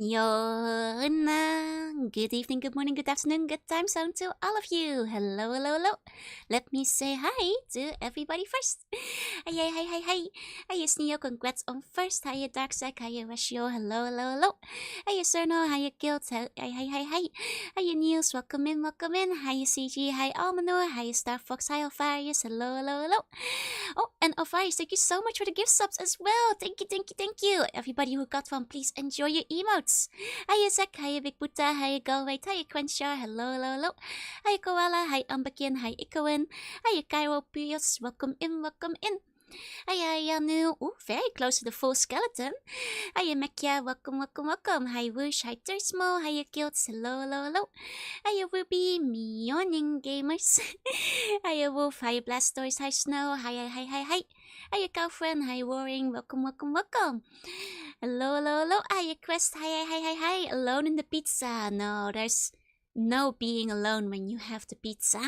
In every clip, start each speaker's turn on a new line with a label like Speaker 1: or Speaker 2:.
Speaker 1: Good evening, good morning, good afternoon, good time zone to all of you. Hello, hello, hello. Let me say hi to everybody first. Hi, hi, hi, hi. Hiya, Sneo, congrats on first. Hiya, Darksack. Hiya, Ratio. Hello, hello, hello. Hiya, Cerno. Hiya, Guild. Hi, hi, hi, hi. Hiya, Niels. Welcome in, welcome in. Hiya, CG. Hi, Almanor. Hiya, Star Fox. Hi, Alvarius. Hello, hello, hello. Oh, and Alvarius, thank you so much for the gift subs as well. Thank you, thank you, thank you. Everybody who got one, please enjoy your emotes. Hiya, Zach. Hiya, Big Buddha. Hiya, Galway. Hiya, Crenshaw. Hello, hello, hello. Hiya, Koala. Hi, Umbakin. Hi, Ikoen. Hiya, Cairo Pios. Welcome in, welcome in. Hiya, Yanu. Ooh, very close to the full skeleton. Hiya, Mekia. Welcome, welcome, welcome. Hi, Whoosh. Hi, Tersmo. Hiya, Guilds. Hello, hello, hello. Hiya, Ruby. Meowing Gamers. Hiya, Wolf. Hiya, Blastoise. Hi, Snow. Hiya, hi, hi, hi. Hiya, Cowfriend. Hi, Roaring. Welcome, welcome, welcome. Hello, hello, hello. Hiya, Quest. Hi, hi, hi, hi. Alone in the pizza. No, there's no being alone when you have the pizza.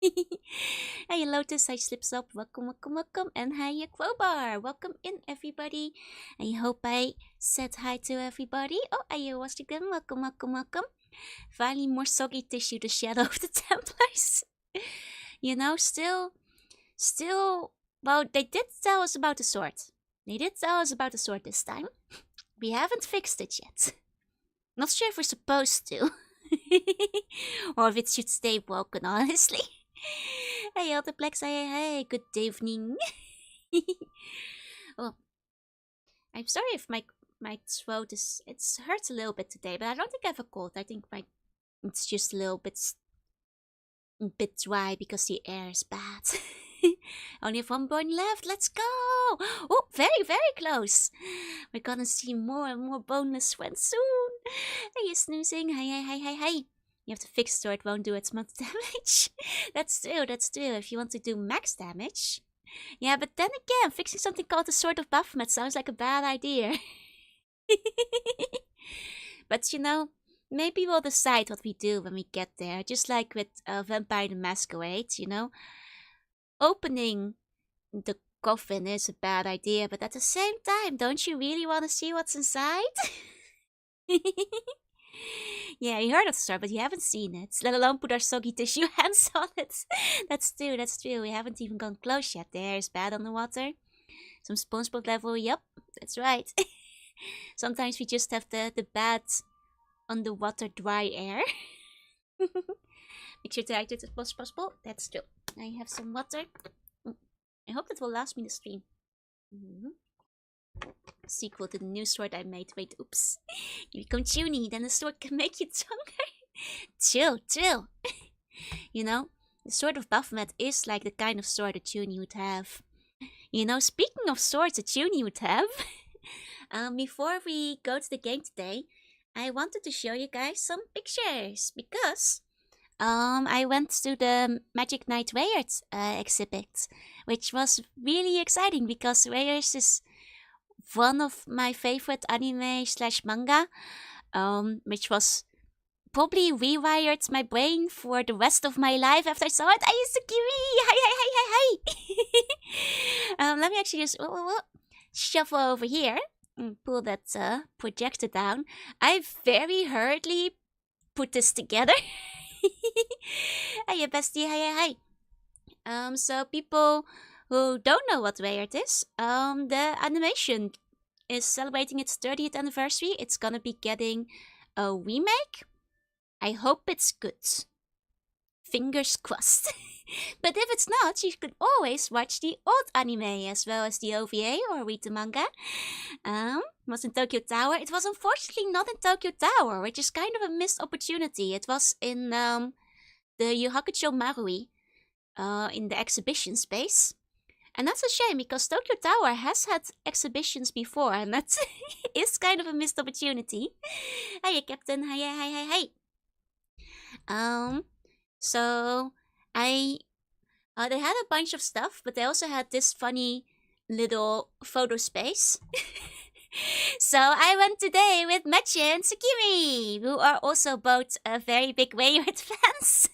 Speaker 1: Hiya, Lotus. Hi, Slips Up. Welcome, welcome, welcome. And hiya, Crowbar. Welcome in, everybody. I hope I said hi to everybody. Oh, hiya, Wastigan. Welcome, welcome, welcome. Finally, more soggy tissue, the shadow of the Templars. You know, still, well, they did tell us about the sword. They did tell us about the sword this time. We haven't fixed it yet. Not sure if we're supposed to. Or if it should stay broken, honestly. Hey, Alteplex, hey, good evening. Oh, I'm sorry if my throat is, it hurts a little bit today, but I don't think I have a cold. I think it's just a little bit dry because the air is bad. Only have one bone left. Let's go! Oh, very, very close. We're gonna see more and more boneless friends soon. Hey, you snoozing? Hi. You have to fix so it won't do as much damage. That's true. If you want to do max damage. Yeah, but then again, fixing something called the Sword of Baphomet sounds like a bad idea. But you know, maybe we'll decide what we do when we get there. Just like with Vampire the Masquerade, you know? Opening the coffin is a bad idea, but at the same time, don't you really want to see what's inside? Yeah, you heard of the story, but you haven't seen it. Let alone put our soggy tissue hands on it. That's true. We haven't even gone close yet. The air is bad on the water. Some SpongeBob level, yup, that's right. Sometimes we just have the bad underwater dry air. Make sure to hydrate as much as possible. That's true. I have some water. I hope that will last me the stream. Sequel to the new sword I made. Wait, oops. You become Junie, then the sword can make you stronger. Chill. You know, the Sword of Baphomet is like the kind of sword a Junie would have. You know, speaking of swords a Junie would have, before we go to the game today, I wanted to show you guys some pictures because I went to the Magic Knight Weyard exhibit, which was really exciting because Weyard is one of my favorite anime slash manga, which was probably rewired my brain for the rest of my life after I saw it. Ayasukiri! Hi! Let me actually just shuffle over here and pull that projector down. I very hurriedly put this together. Hiya, bestie. Hi. So people who don't know what Weyard is, the animation is celebrating its 30th anniversary. It's gonna be getting a remake. I hope it's good. Fingers crossed. But if it's not, you can always watch the old anime as well as the OVA or read the manga. Was in Tokyo Tower. It was unfortunately not in Tokyo Tower, which is kind of a missed opportunity. It was in the Yu Hakusho Marui, in the exhibition space. And that's a shame because Tokyo Tower has had exhibitions before, and that is kind of a missed opportunity. Hiya, Captain. Hi. So they had a bunch of stuff, but they also had this funny little photo space. So I went today with Mechi and Tsukimi, who are also both very big Weyard fans.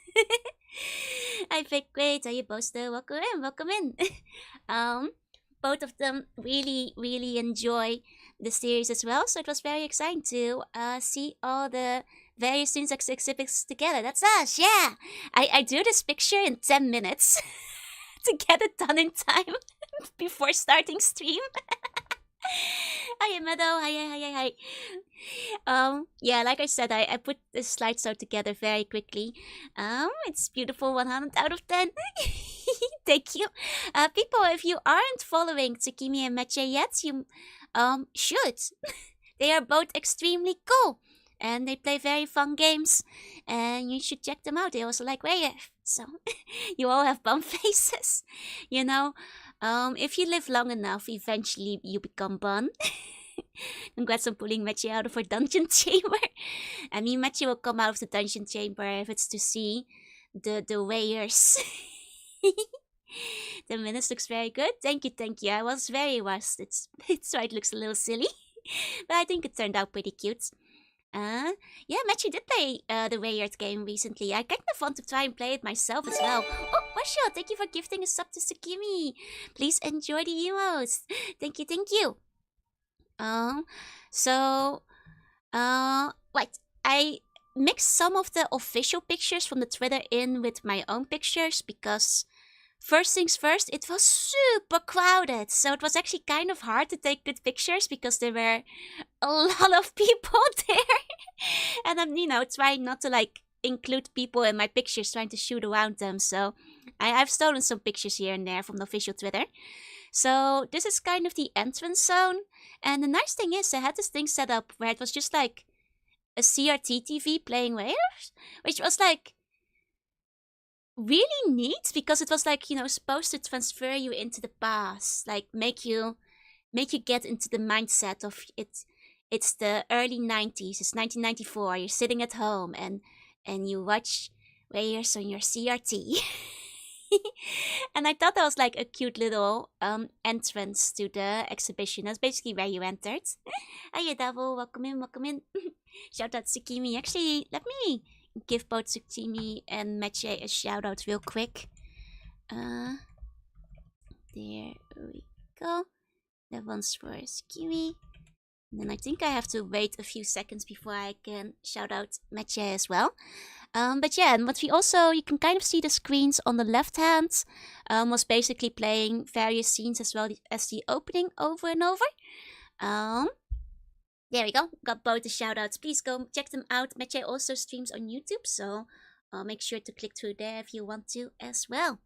Speaker 1: I feel great. Are you both still? Welcome in. both of them really, really enjoy the series as well. So it was very exciting to see all the various students exhibits together. That's us, yeah. I do this picture in 10 minutes to get it done in time before starting stream. Hi, Meadow. Hi. Yeah, like I said, I put this slideshow together very quickly. It's beautiful, 100 out of 10. Thank you. People, if you aren't following Tsukimi and Meche yet, you should. They are both extremely cool. And they play very fun games. And you should check them out. They also like Wayef. So, you all have bum faces. You know, if you live long enough, eventually you become bun. Congrats on pulling Meche out of her dungeon chamber. I mean, Meche will come out of the dungeon chamber if it's to see the weighers. The minutes looks very good. Thank you. I was very rushed. It's right, looks a little silly. But I think it turned out pretty cute. Yeah, Meche did play the Wayard game recently. I kind of want to try and play it myself as well. Oh, Washo, thank you for gifting a sub to Tsukimi. Please enjoy the emotes. Thank you. Wait, I mixed some of the official pictures from the Twitter in with my own pictures because first things first, it was super crowded. So it was actually kind of hard to take good pictures because there were a lot of people there. And I'm, trying not to like include people in my pictures, trying to shoot around them. So I've stolen some pictures here and there from the official Twitter. So this is kind of the entrance zone. And the nice thing is I had this thing set up where it was just like a CRT TV playing wares, which was like really neat because it was like, supposed to transfer you into the past, like make you get into the mindset of it. It's the early 90s, it's 1994, you're sitting at home and you watch Wayers on your CRT. And I thought that was like a cute little entrance to the exhibition. That's basically where you entered. Hiya, Devil, welcome in. Shout out Tsukimi. Actually, let me give both Tsukimi and Meche a shout out real quick. There we go. That one's for Tsukimi. And then I think I have to wait a few seconds before I can shout out Meche as well. But yeah, and what we also, you can kind of see the screens on the left hand, was basically playing various scenes as well as the opening over and over. There we go, got both the shout outs. Please go check them out. Meche also streams on YouTube, so make sure to click through there if you want to as well.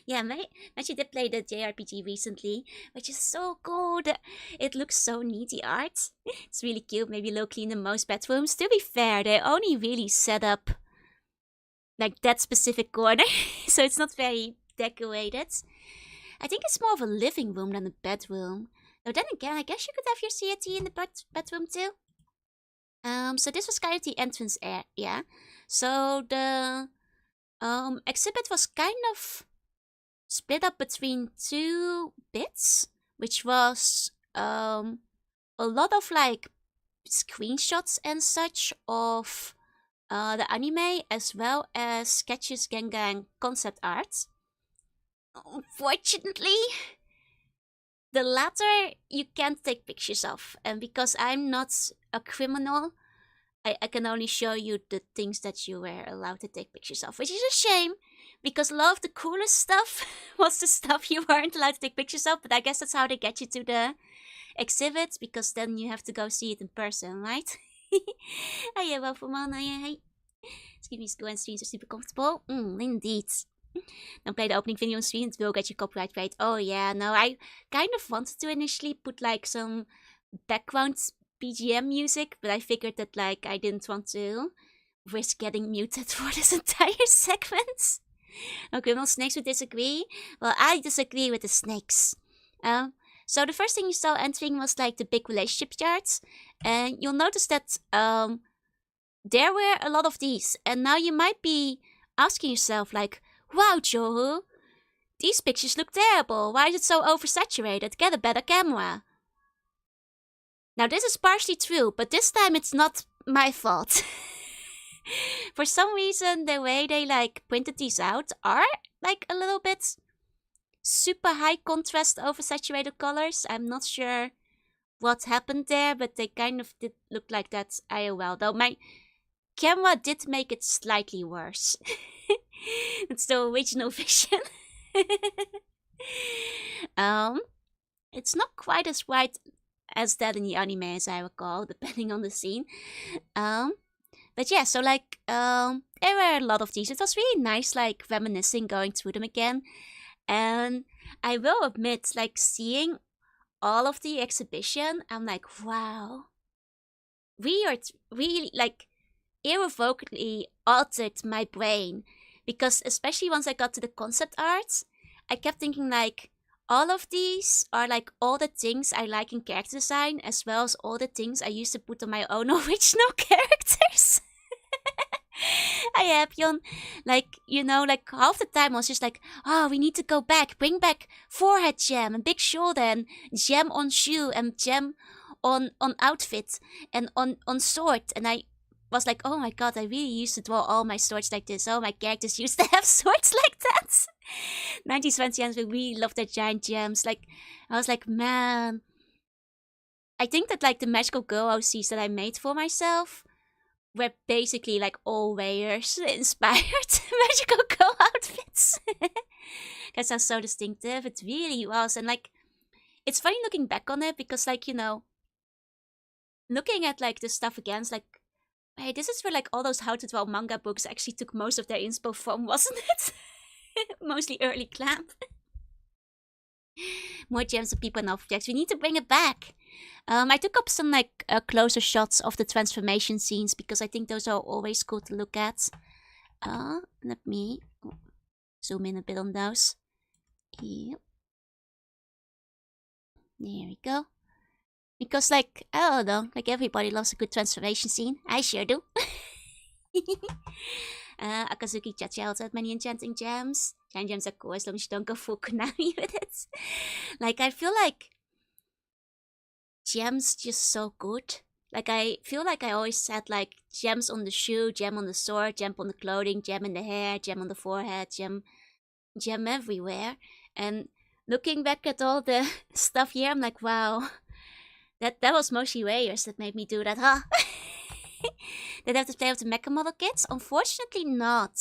Speaker 1: Yeah, Meche did play the JRPG recently, which is so cool. It looks so neat, the art. It's really cute, maybe locally in the most bedrooms. To be fair, they only really set up like that specific corner, so it's not very decorated. I think it's more of a living room than a bedroom. Though then again, I guess you could have your CRT in the bedroom too. So this was kind of the entrance area. So the exhibit was kind of split up between two bits, which was a lot of like screenshots and such of the anime, as well as sketches, Gengar, concept art. Unfortunately, the latter you can't take pictures of, and because I'm not a criminal, I can only show you the things that you were allowed to take pictures of, which is a shame, because a lot of the coolest stuff was the stuff you weren't allowed to take pictures of, but I guess that's how they get you to the exhibits, because then you have to go see it in person, right? Hiya, Waffleman, hi. Excuse me, school and streams are super comfortable. Indeed. Don't play the opening video on stream, it will get you copyright right. Oh yeah, no, I kind of wanted to initially put like some background BGM music, but I figured that like I didn't want to risk getting muted for this entire segment. Okay, well, snakes would disagree. Well, I disagree with the snakes. So the first thing you saw entering was like the big relationship charts, and you'll notice that there were a lot of these, and now you might be asking yourself like, wow, Johu, these pictures look terrible. Why is it so oversaturated? Get a better camera. Now this is partially true, but this time it's not my fault. For some reason, the way they like printed these out are like a little bit super high contrast oversaturated colors. I'm not sure what happened there, but they kind of did look like that IOL. Though my camera did make it slightly worse. It's the original vision. It's not quite as white as that in the anime, as I recall, depending on the scene. But yeah, so like, there were a lot of these. It was really nice, like, reminiscing, going through them again. And I will admit, like, seeing all of the exhibition, I'm like, wow. We are really, like, irrevocably altered my brain. Because especially once I got to the concept art, I kept thinking, like, all of these are like all the things I like in character design, as well as all the things I used to put on my own original characters. I have Jon, like, like half the time I was just like, oh, we need to go back, bring back forehead gem and big shoulder and gem on shoe and gem on outfit and on sword. And I was like, oh my god, I really used to draw all my swords like this. All my characters used to have swords like that. 1920s we really loved their giant gems. Like, I was like, man, I think that like the magical girl OCs that I made for myself were basically like all wearers inspired magical girl outfits. That sounds so distinctive. It really was. And like, it's funny looking back on it because like, looking at like the stuff again, it's like, hey, this is where like all those how to draw manga books actually took most of their inspo from, wasn't it? Mostly early Clamp. More gems of people and objects. We need to bring it back. I took up some like closer shots of the transformation scenes because I think those are always cool to look at. Let me zoom in a bit on those. Yep. There we go. Because like, I don't know, like everybody loves a good transformation scene. I sure do. Akazuki Chachi also had many enchanting gems. Giant gems are cool as long as you don't go full Konami with it. Like, I feel like gems just so good. Like, I feel like I always had like gems on the shoe, gem on the sword, gem on the clothing, gem in the hair, gem on the forehead, gem everywhere. And looking back at all the stuff here, I'm like, wow, that was mostly Rayers that made me do that, huh? Did I have to play with the mecha model kits? Unfortunately not.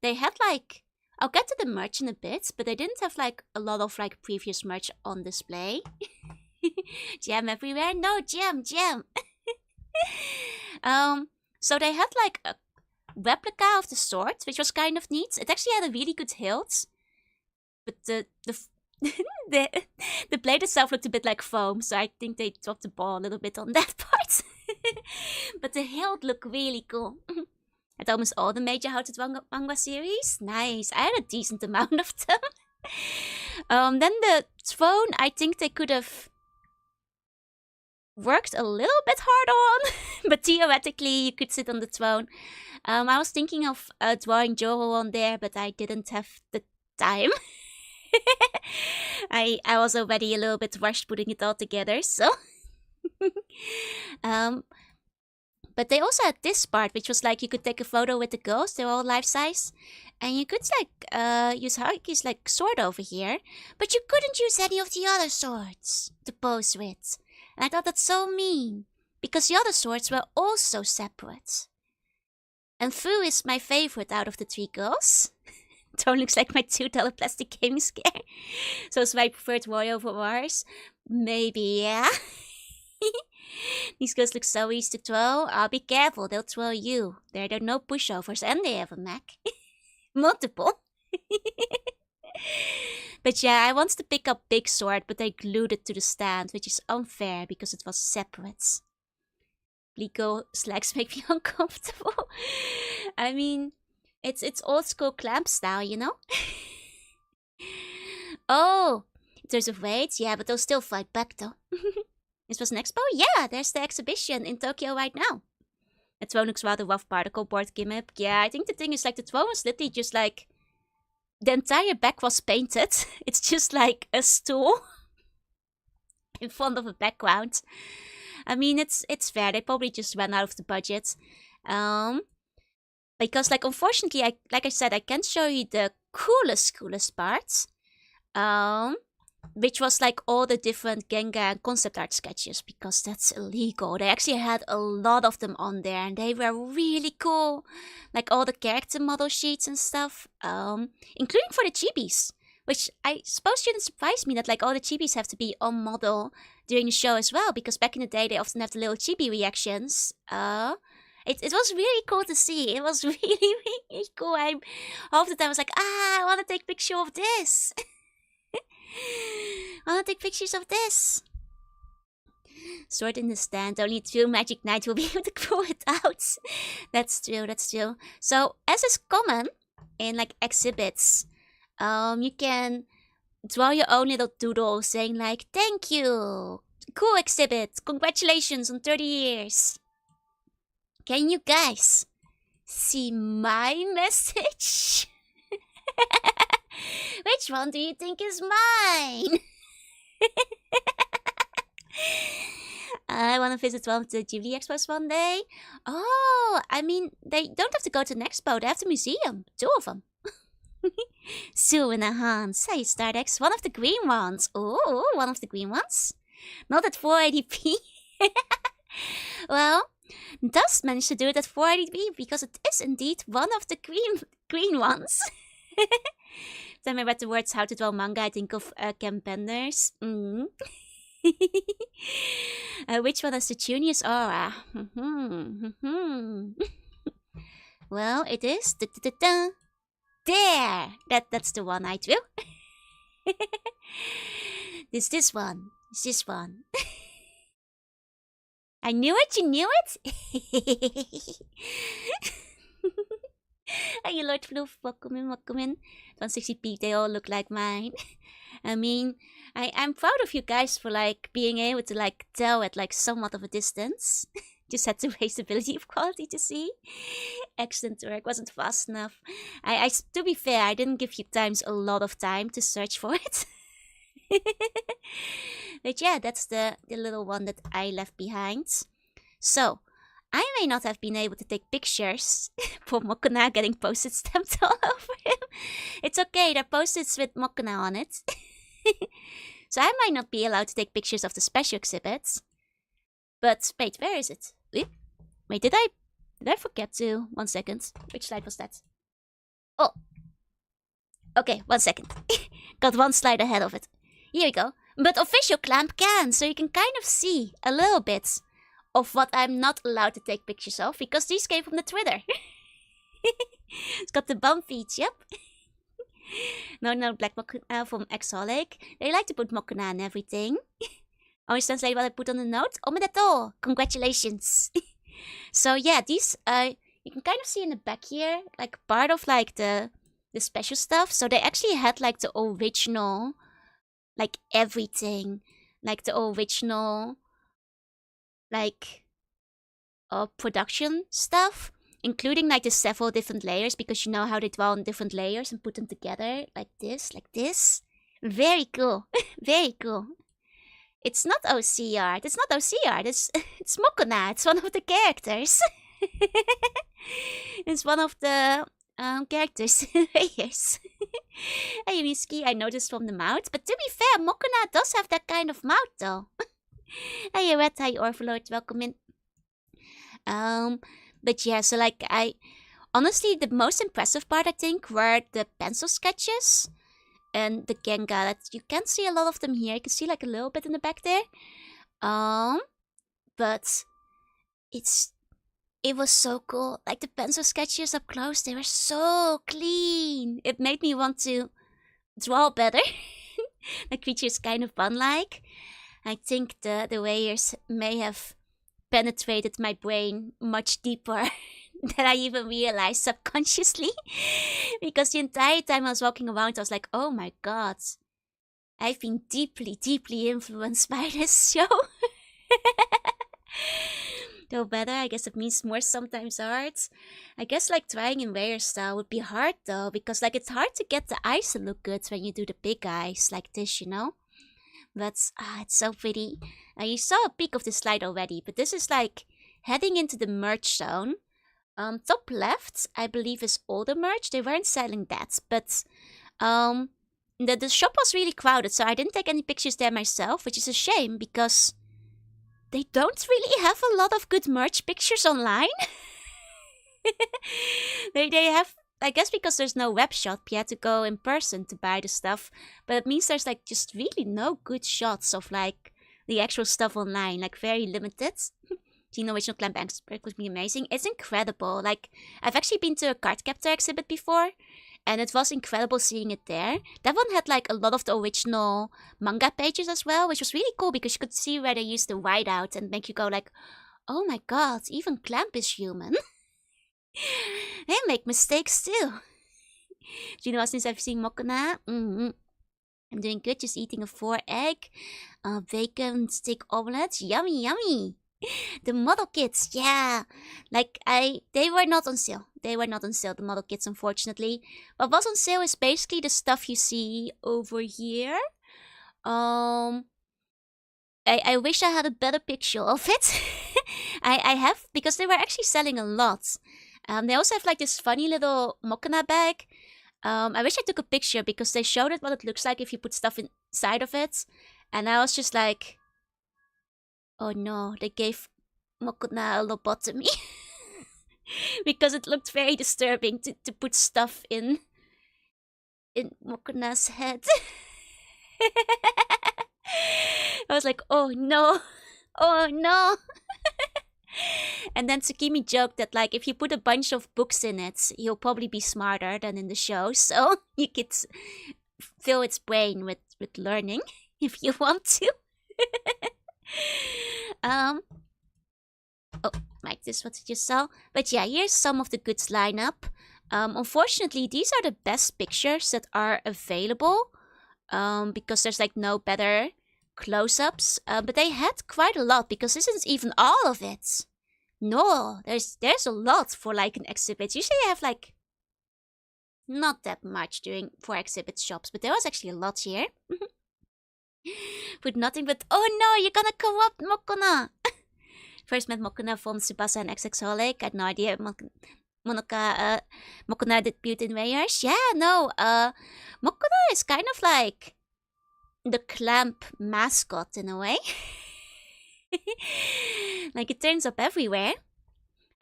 Speaker 1: They had like, I'll get to the merch in a bit, but they didn't have like a lot of like previous merch on display. Gem everywhere? No, gem. So they had like a replica of the sword, which was kind of neat. It actually had a really good hilt, but the blade itself looked a bit like foam, so I think they dropped the ball a little bit on that part. But the hilt looked really cool. At almost all the major How to Draw manga series. Nice. I had a decent amount of them. Then the throne, I think they could have worked a little bit harder on, but theoretically you could sit on the throne. I was thinking of drawing Joro on there, but I didn't have the time. I was already a little bit rushed putting it all together, so. But they also had this part, which was like you could take a photo with the ghosts. They're all life size, and you could like use Haruki's like sword over here, but you couldn't use any of the other swords to pose with. And I thought that's so mean because the other swords were also separate. And Fu is my favorite out of the three girls. Tone looks like my $2 plastic gaming scare. So it's my preferred Roy over Mars. Maybe, yeah. These girls look so easy to throw. I'll be careful, they'll throw you. There are no pushovers and they have a mech. Multiple. But yeah, I wanted to pick up Big Sword, but they glued it to the stand, which is unfair because it was separate. Liko slacks make me uncomfortable. I mean, it's old school Clamp style, you know? Oh, in terms of weight, yeah, but they'll still fight back though. This was an expo? Yeah, there's the exhibition in Tokyo right now. The throne looks rather rough particle board gimmick. Yeah, I think the thing is like the throne was literally just like the entire back was painted. It's just like a stool in front of a background. I mean, it's fair. They probably just ran out of the budget. Because like unfortunately, like I said, I can't show you the coolest parts. Which was like all the different Gengar concept art sketches, because that's illegal. They actually had a lot of them on there and they were really cool. Like all the character model sheets and stuff, including for the chibis, which I suppose shouldn't surprise me that like all the chibis have to be on model during the show as well, because back in the day they often have the little chibi reactions. It was really cool to see. It was really, really cool. Half the time I was like, I want to take a picture of this. I want to take pictures of this. Sword in the stand. Only true Magic Knight will be able to pull it out. That's true. That's true. So, as is common in like exhibits, you can draw your own little doodle saying like, "Thank you, cool exhibit. Congratulations on 30 years." Can you guys see my message? Which one do you think is mine? I want to visit one of the Ghibli expos one day. Oh, I mean, they don't have to go to the expo. They have the museum. 2 of them. Sue and Hans. Hey, Stardex. One of the green ones. Oh, one of the green ones. Not at 480p. Well, Dust managed to do it at 480p because it is indeed one of the green ones. Then I read the words "how to draw manga," I think of Ken Penders. Which one has the tuniest aura? Well, it is there. That's the one I drew. This one. This one. I knew it. You knew it. Hey, Lord Floof, welcome in. 160p, they all look like mine. I mean, I'm proud of you guys for like being able to like tell at like somewhat of a distance. Just had to raise the ability of quality to see. Excellent work, wasn't fast enough. To be fair, I didn't give you times a lot of time to search for it. But yeah, that's the little one that I left behind. So, I may not have been able to take pictures for Mokona getting post-it stamped all over him. It's okay, there are post-its with Mokona on it. So I might not be allowed to take pictures of the special exhibits. But wait, where is it? Wait, did I forget to? 1 second. Which slide was that? Oh. Okay, 1 second. Got 1 slide ahead of it. Here we go. But official clamp can, so you can kind of see a little bit of what I'm not allowed to take pictures of, because these came from the Twitter. It's got the bum feet, yep. No, Black Mokona from Exholic. They like to put Mokona and everything. Always translate what I put on the note. Omedetou! Congratulations! So yeah, these, you can kind of see in the back here, like part of like the special stuff. So they actually had like the original, like everything. Like the original, like production stuff, including like the several different layers, because you know how they draw on different layers and put them together like this. Very cool. Very cool. It's not OC art. It's not OC art. It's Mokona. It's one of the characters. It's one of the characters. Layers. Hey, Miski, I noticed from the mouth. But to be fair, Mokona does have that kind of mouth though. Hey, Red, hi, Orphalord, welcome in. But yeah, so like honestly, the most impressive part I think were the pencil sketches and the Gengar. That you can't see a lot of them here. You can see like a little bit in the back there. But it was so cool. Like the pencil sketches up close, they were so clean. It made me want to draw better. The creature's kind of fun-like. I think the layers may have penetrated my brain much deeper than I even realized subconsciously. Because the entire time I was walking around, I was like, oh my god, I've been deeply, deeply influenced by this show. Though better, I guess it means more sometimes hard. I guess like trying in layer style would be hard though, because like it's hard to get the eyes to look good when you do the big eyes like this, you know? But it's so pretty. You saw a peek of the slide already, but this is like heading into the merge zone. Top left, I believe, is older merch. They weren't selling that, but the shop was really crowded, so I didn't take any pictures there myself, which is a shame because they don't really have a lot of good merch pictures online. They have, I guess, because there's no web shop, you had to go in person to buy the stuff. But it means there's like just really no good shots of like the actual stuff online, like very limited. The original Clamp Expert would be amazing. It's incredible. Like, I've actually been to a Cardcaptor exhibit before, and it was incredible seeing it there. That one had like a lot of the original manga pages as well, which was really cool because you could see where they used the whiteout and make you go like, oh my god, even Clamp is human. They make mistakes too. Do you know, since I've seen Mokona, I'm doing good, just eating a 4-egg, bacon stick omelette, yummy, yummy. The model kits, yeah. Like, they were not on sale. They were not on sale, the model kits, unfortunately. What was on sale is basically the stuff you see over here. I wish I had a better picture of it. I have, because they were actually selling a lot. They also have like this funny little Mokona bag. I wish I took a picture because they showed it what it looks like if you put stuff inside of it. And I was just like, oh no, they gave Mokona a lobotomy. Because it looked very disturbing to put stuff in Mokona's head. I was like, oh no, oh no. And then Tsukimi joked that like if you put a bunch of books in it, you'll probably be smarter than in the show. So you could fill its brain with learning if you want to. Oh, Mike, this is what you just saw. But yeah, here's some of the goods lineup. Unfortunately, these are the best pictures that are available. Because there's like no better close-ups. But they had quite a lot because this isn't even all of it. No, there's a lot for like an exhibit. Usually they have like not that much for exhibit shops, but there was actually a lot here. With nothing but, oh no, you're gonna corrupt Mokona! First met Mokona from Tsubasa and XX-holic. I had no idea Mokona debuted in Wayers. Yeah, no, Mokona is kind of like the Clamp mascot in a way. Like, it turns up everywhere.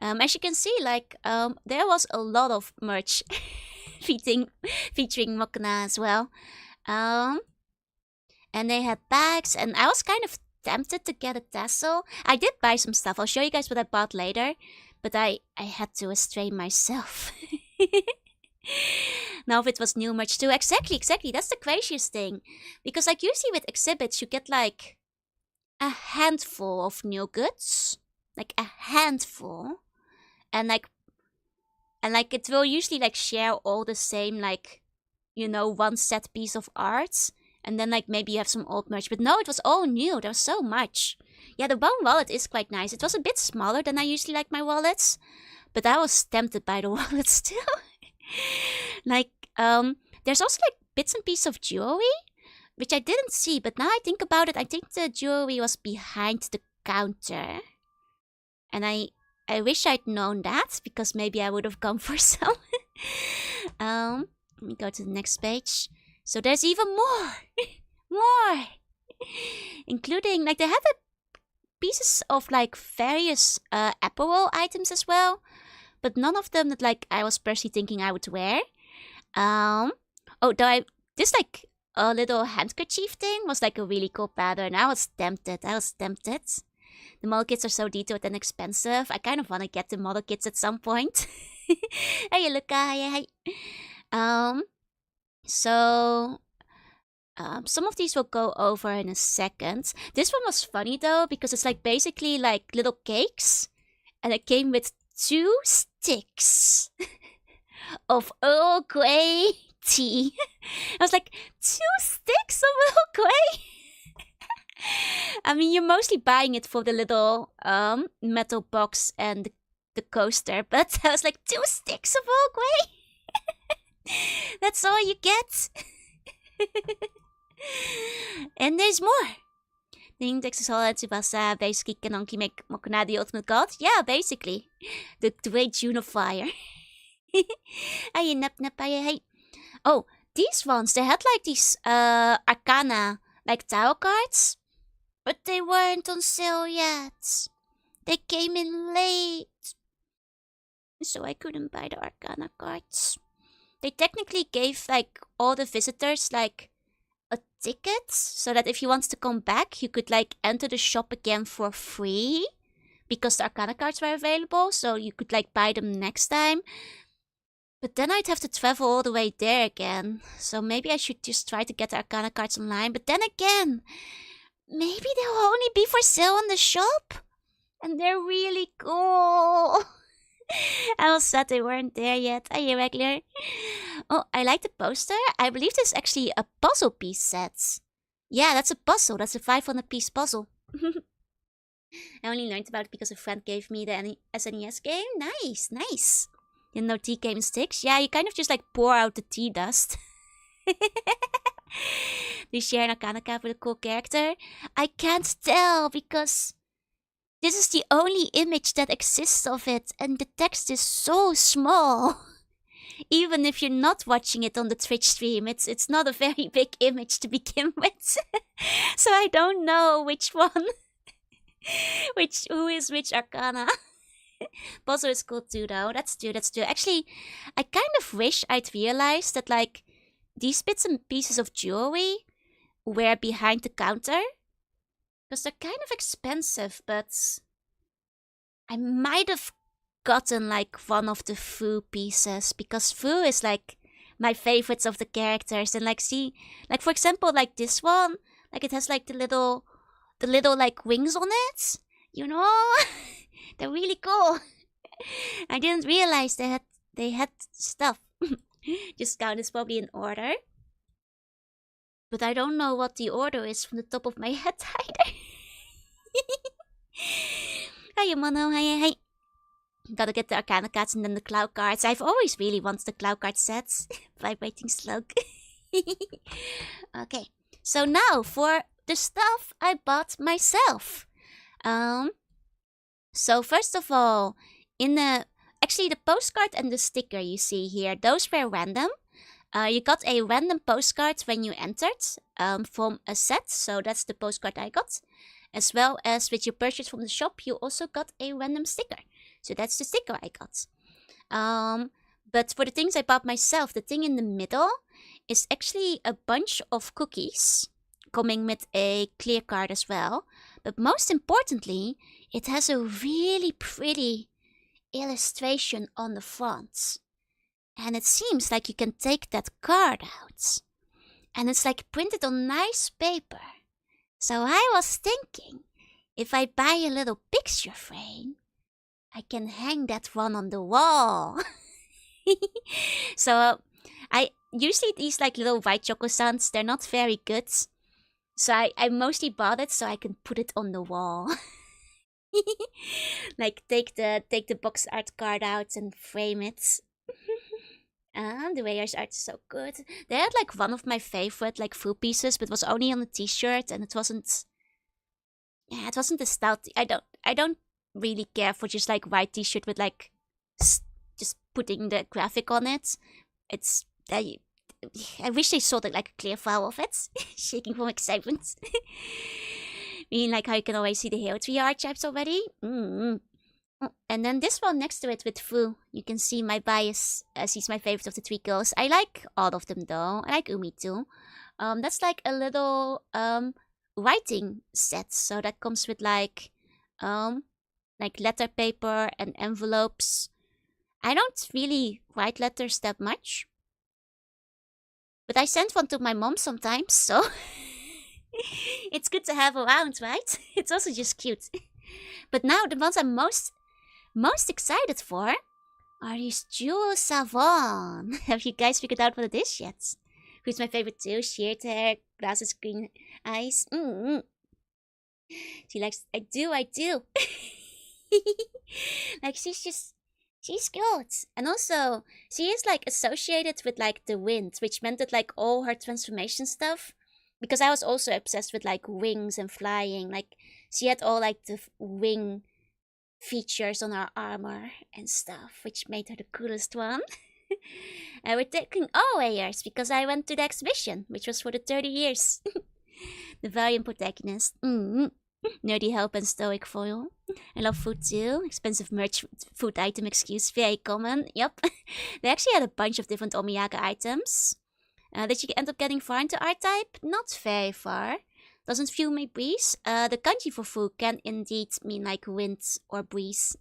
Speaker 1: As you can see, like, there was a lot of merch featuring Mokona as well. And they had bags, and I was kind of tempted to get a tassel. I did buy some stuff. I'll show you guys what I bought later, but I had to restrain myself. Now, if it was new merch too, exactly. That's the craziest thing, because like usually with exhibits, you get like a handful of new goods, like a handful, and like it will usually like share all the same, like, you know, one set piece of art. And then, like, maybe you have some old merch. But no, it was all new. There was so much. Yeah, the one wallet is quite nice. It was a bit smaller than I usually like my wallets. But I was tempted by the wallet still. Like, there's also, like, bits and pieces of jewelry, which I didn't see. But now I think about it, I think the jewelry was behind the counter. And I wish I'd known that, because maybe I would have gone for some. Let me go to the next page. So there's even more, including, like, they had pieces of, like, various apparel items as well, but none of them that, like, I was personally thinking I would wear. This, like, a little handkerchief thing was, like, a really cool pattern. I was tempted. The model kits are so detailed and expensive. I kind of want to get the model kits at some point. Hey, Luca, hi. So, some of these will go over in a second. This one was funny though, because it's like basically like little cakes, and it came with 2 sticks of Earl Grey tea. I was like, 2 sticks of Earl Grey? I mean, you're mostly buying it for the little metal box and the coaster, but I was like, 2 sticks of Earl Grey? That's all you get? And there's more. think Texasola Tsubasa basically can only make Mokona the ultimate god? Yeah, basically. The great unifier. Ay, nap nap ay. Oh, these ones, they had like these Arcana, like tarot cards, but they weren't on sale yet. They came in late, so I couldn't buy the Arcana cards. They technically gave like all the visitors like a ticket, so that if you want to come back, you could like enter the shop again for free, because the Arcana cards were available, so you could like buy them next time. But then I'd have to travel all the way there again. So maybe I should just try to get the Arcana cards online. But then again, maybe they'll only be for sale on the shop. And they're really cool. I was sad they weren't there yet. Are you regular? Oh, I like the poster. I believe this is actually a puzzle piece set. Yeah, that's a puzzle. That's a 500 piece puzzle. I only learned about it because a friend gave me the SNES game. Nice, nice. You know, tea game sticks. Yeah, you kind of just like pour out the tea dust. Do you share an Arcana card with a cool character? I can't tell because this is the only image that exists of it, and the text is so small. Even if you're not watching it on the Twitch stream, it's not a very big image to begin with. So I don't know which one, who is which Arcana. Puzzle is cool too, though. That's true. Actually, I kind of wish I'd realized that, like, these bits and pieces of jewelry were behind the counter. Because they're kind of expensive, but I might have gotten, like, one of the Fu pieces. Because Fu is, like, my favorites of the characters. And, like, see, like, for example, like this one, like, it has, like, the little, like, wings on it. You know? They're really cool. I didn't realize they had stuff. Discount is probably in order. But I don't know what the order is from the top of my head either. Hi, Mono. Hi. Gotta get the Arcana cards and then the Cloud cards. I've always really wanted the Cloud card sets. Vibrating slug. Okay. So now for the stuff I bought myself. So first of all, actually the postcard and the sticker you see here, those were random. You got a random postcard when you entered from a set, so that's the postcard I got. As well as with your purchase from the shop, you also got a random sticker. So that's the sticker I got. But for the things I bought myself, the thing in the middle is actually a bunch of cookies coming with a clear card as well. But most importantly, it has a really pretty illustration on the front. And it seems like you can take that card out. And it's like printed on nice paper. So I was thinking, if I buy a little picture frame, I can hang that one on the wall. So I usually these like little white Choco-sans, they're not very good. So I mostly bought it so I can put it on the wall. Like take the box art card out and frame it. The Rayers art is so good. They had like one of my favorite like full pieces, but it was only on a t-shirt and it wasn't. Yeah, it wasn't the style. I don't really care for just like white t-shirt with like just putting the graphic on it. It's I wish they sold it like a clear file of it. Shaking from excitement. Meaning like how you can always see the Hero 3 archetypes already. Oh, and then this one next to it with Fu. You can see my bias as he's my favorite of the 3 girls. I like all of them though. I like Umi too. That's like a little writing set. So that comes with like letter paper and envelopes. I don't really write letters that much. But I send one to my mom sometimes, so it's good to have around, right? It's also just cute. But now the ones I'm most excited for are these Jewel Savon. Have you guys figured out what it is yet? Who's my favorite too? Sheared hair, glasses, green eyes. She likes. I do. Like she's good. And also, she is like associated with like the wind, which meant that like all her transformation stuff because I was also obsessed with like wings and flying. Like she had all like the wing features on her armor and stuff, which made her the coolest one. And we're taking Alwayers because I went to the exhibition, which was for the 30 years. The Valiant Protagonist. Nerdy Help and Stoic Foil. I love food too. Expensive merch food item excuse. Very common. Yep. They actually had a bunch of different Omiyaka items. Did you end up getting far into R-Type? Not very far. Doesn't fuel me breeze. The kanji for fu can indeed mean like wind or breeze.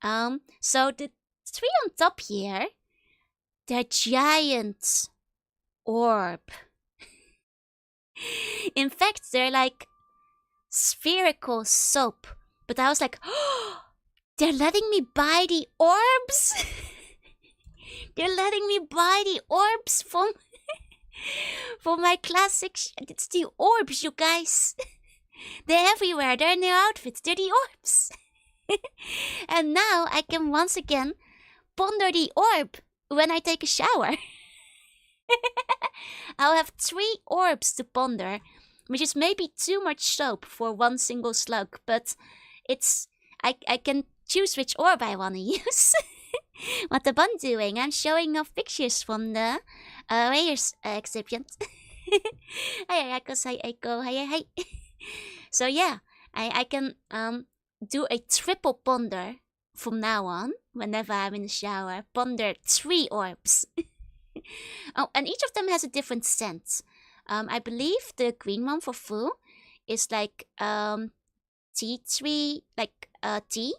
Speaker 1: So the three on top here, they're giant orb. In fact, they're like spherical soap. But I was like, oh, they're letting me buy the orbs? They're letting me buy the orbs from for my classic. It's the orbs, you guys. They're everywhere. They're in their outfits. They're the orbs. And now I can once again ponder the orb when I take a shower. I'll have 3 orbs to ponder, which is maybe too much soap for one single slug, but it's I can choose which orb I want to use. What the bun doing? I'm showing off pictures from the Rayers exhibit. Hi, Ayakos, hi, Eiko, hi. So yeah, I can do a triple ponder from now on. Whenever I'm in the shower, ponder 3 orbs. Oh, and each of them has a different scent. I believe the green one for Fu is like tea tree, like tea.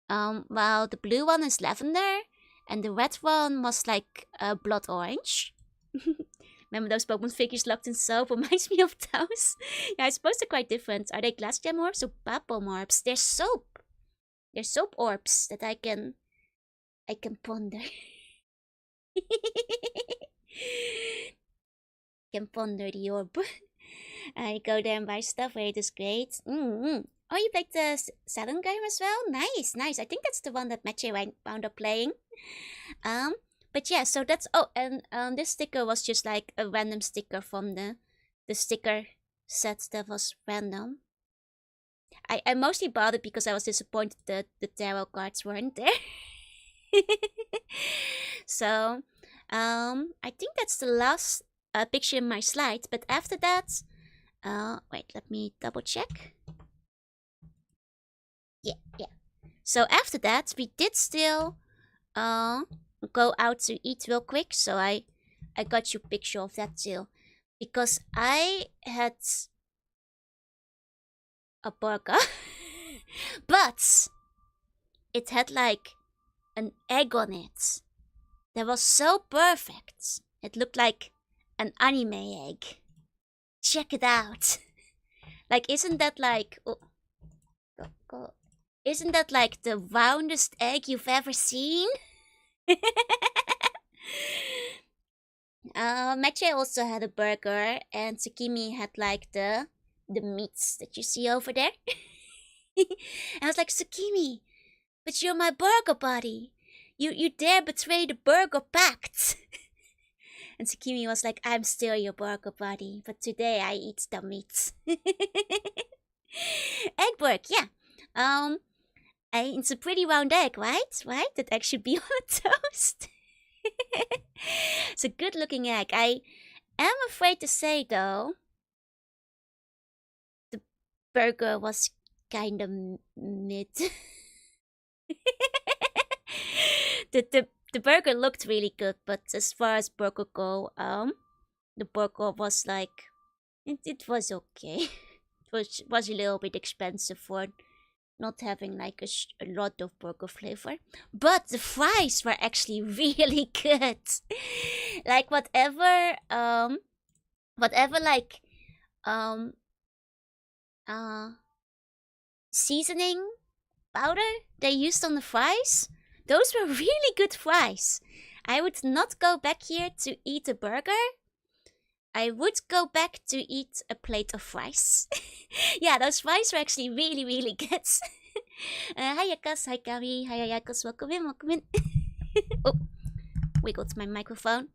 Speaker 1: While the blue one is lavender, and the red one was like blood orange. Remember those Pokemon figures locked in soap? Reminds me of those. Yeah, I suppose they're quite different. Are they glass gem orbs or Babom orbs? They're soap. They're soap orbs that I can ponder. Can ponder the orb. I go there and buy stuff where it is great. Oh, you played the Saturn game as well? Nice. I think that's the one that Matche wound up playing. But yeah, so that's... Oh, and this sticker was just like a random sticker from the sticker set that was random. I mostly bought it because I was disappointed that the tarot cards weren't there. So, I think that's the last picture in my slide. But after that... wait, let me double check. Yeah. So after that, we did still go out to eat real quick. So I got you a picture of that too. Because I had a burger. But it had like an egg on it. That was so perfect. It looked like an anime egg. Check it out. Like, isn't that like... Oh, isn't that like the roundest egg you've ever seen? Matche also had a burger, and Tsukimi had like the meats that you see over there. And I was like, Tsukimi, but you're my burger buddy. You dare betray the burger pact. And Tsukimi was like, I'm still your burger buddy, but today I eat the meat. Eggberg, yeah. It's a pretty round egg, right? That egg should be on a toast. It's a good looking egg. I am afraid to say though, the burger was kind of mid. The burger looked really good, but as far as burger go, the burger was like, it was okay. It was a little bit expensive for not having like a lot of burger flavor, but the fries were actually really good. Like whatever like seasoning powder they used on the fries, those were really good fries. I would not go back here to eat a burger. I would go back to eat a plate of fries. Yeah, those fries were actually really, really good. Hi Yakas, hi Kami, hi Ayakos, welcome in. Oh, wiggled my microphone.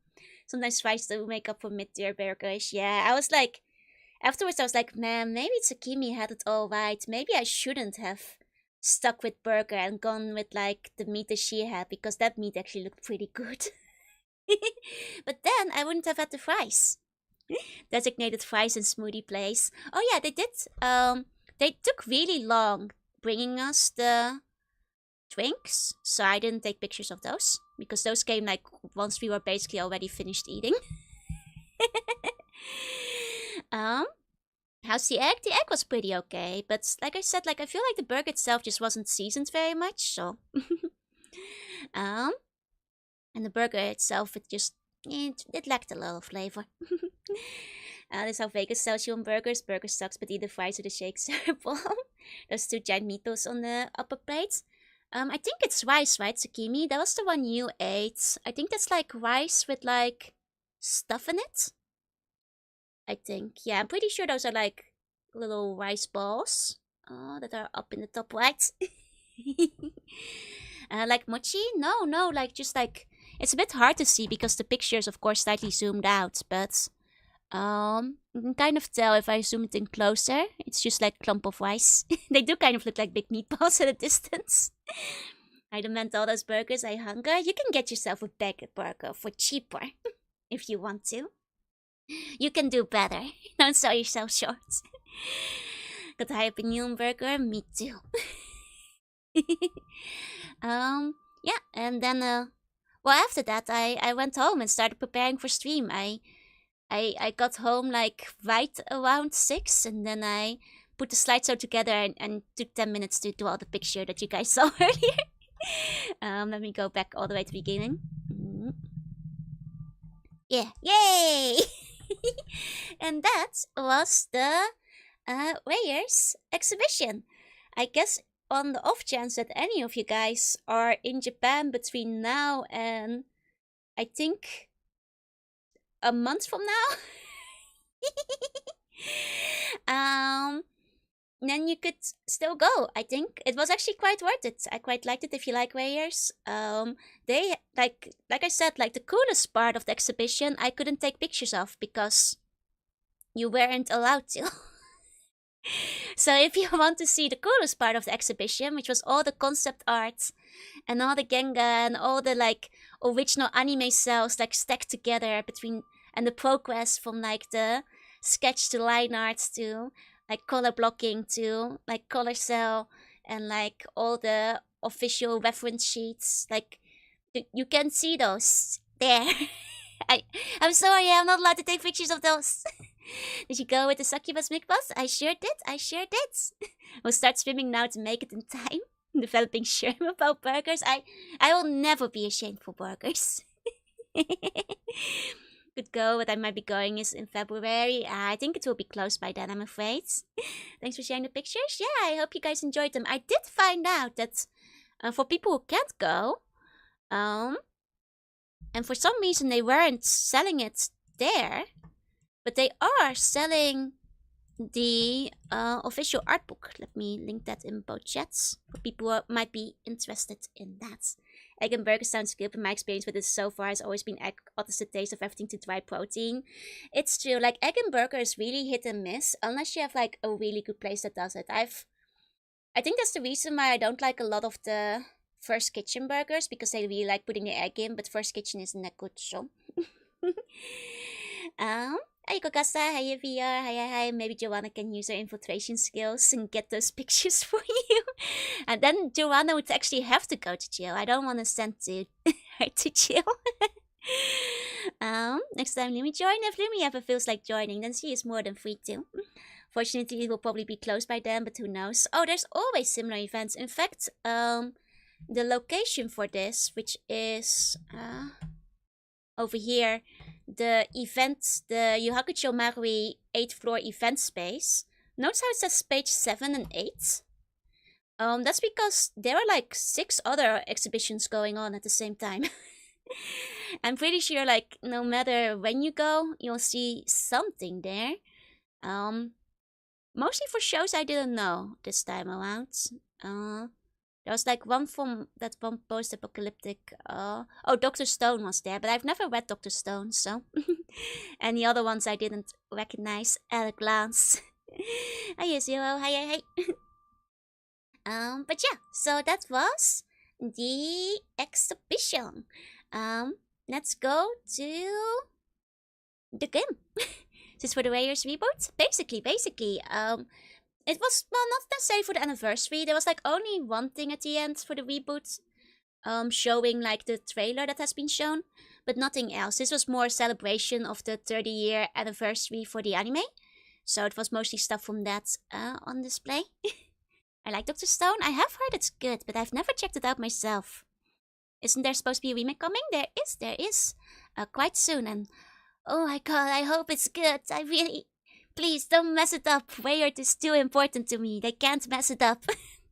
Speaker 1: sometimes fries to make up for mid-tier burgers. Yeah, I was like, afterwards I was like, man, maybe Tsukimi had it all right. Maybe I shouldn't have stuck with burger and gone with like the meat that she had, because that meat actually looked pretty good. But then I wouldn't have had the fries. Designated fries and smoothie place. Oh yeah, they did. They took really long bringing us the drinks, so I didn't take pictures of those because those came like once we were basically already finished eating. um, how's the egg? The egg was pretty okay, but like I said, like I feel like the burger itself just wasn't seasoned very much. So, um, and the burger itself, it lacked a lot of flavor. This is how Vegas sells you on burgers. Burger sucks, but either fries or the shakes are bomb. Those two giant meatballs on the upper plate. I think it's rice, right, Tsukimi? That was the one you ate. I think that's like rice with like stuff in it. I think. Yeah, I'm pretty sure those are like little rice balls. That are up in the top right. Like mochi? No, like just like it's a bit hard to see because the picture is of course slightly zoomed out, but you can kind of tell if I zoom it in closer. It's just like clump of rice. They do kind of look like big meatballs at a distance. I demand all those burgers, I hunger. You can get yourself a bag burger for cheaper if you want to. You can do better. Don't sell yourself short. Got a high opinion burger? Me too. Yeah, and then well after that I went home and started preparing for stream. I got home like right around 6, and then I put the slideshow together and took 10 minutes to do all the picture that you guys saw earlier. Let me go back all the way to the beginning. Yeah, yay! And that was the Rayers exhibition. I guess on the off chance that any of you guys are in Japan between now and I think a month from now, then you could still go. I think it was actually quite worth it. I quite liked it. If you like Rayers, they like I said, like the coolest part of the exhibition I couldn't take pictures of because you weren't allowed to. So if you want to see the coolest part of the exhibition, which was all the concept art and all the Genga and all the like original anime cells like stacked together between, and the progress from like the sketch to line art to like color blocking to like color cell and like all the official reference sheets, like you can see those there. I'm sorry, I'm not allowed to take pictures of those. Did you go with the succubus McBus? I sure did. We'll start swimming now to make it in time. Developing shame about burgers. I will never be ashamed for burgers. Could go, but I might be going is in February. I think it will be closed by then, I'm afraid. Thanks for sharing the pictures. Yeah, I hope you guys enjoyed them. I did find out that for people who can't go, and for some reason they weren't selling it there, but they are selling the official art book. Let me link that in both chats for people who might be interested in that. Egg and burger sounds good, but my experience with it so far has always been egg opposite taste of everything to dry protein. It's true, like egg and burger is really hit and miss unless you have like a really good place that does it. I think that's the reason why I don't like a lot of the First Kitchen burgers, because they really like putting the egg in, but First Kitchen isn't that good, so. Hi Kokasa, hi VR, hi. Maybe Joanna can use her infiltration skills and get those pictures for you. And then Joanna would actually have to go to jail. I don't want to send her to jail. Next time Lumi join. If Lumi ever feels like joining, then she is more than free to. Fortunately, it will probably be closed by then, but who knows? Oh, there's always similar events. In fact, the location for this, which is over here, the event, the Yu Hakusho Marui 8th floor event space. Notice how it says page 7 and 8? That's because there are like 6 other exhibitions going on at the same time. I'm pretty sure like no matter when you go, you'll see something there. Mostly for shows I didn't know this time around. There was like one from that one post-apocalyptic. Oh, Dr. Stone was there, but I've never read Dr. Stone, so. And the other ones I didn't recognize at a glance. Hi, Zero. Hi. But yeah, so that was the exhibition. Let's go to the game. This for the Warriors reboot? Basically, it was, well, not necessarily for the anniversary. There was like only one thing at the end for the reboot, showing like the trailer that has been shown, but nothing else. This was more a celebration of the 30-year anniversary for the anime. So it was mostly stuff from that on display. I like Dr. Stone. I have heard it's good, but I've never checked it out myself. Isn't there supposed to be a remake coming? There is. Quite soon, and oh my god, I hope it's good. I really... Please, don't mess it up. Wayard is too important to me. They can't mess it up.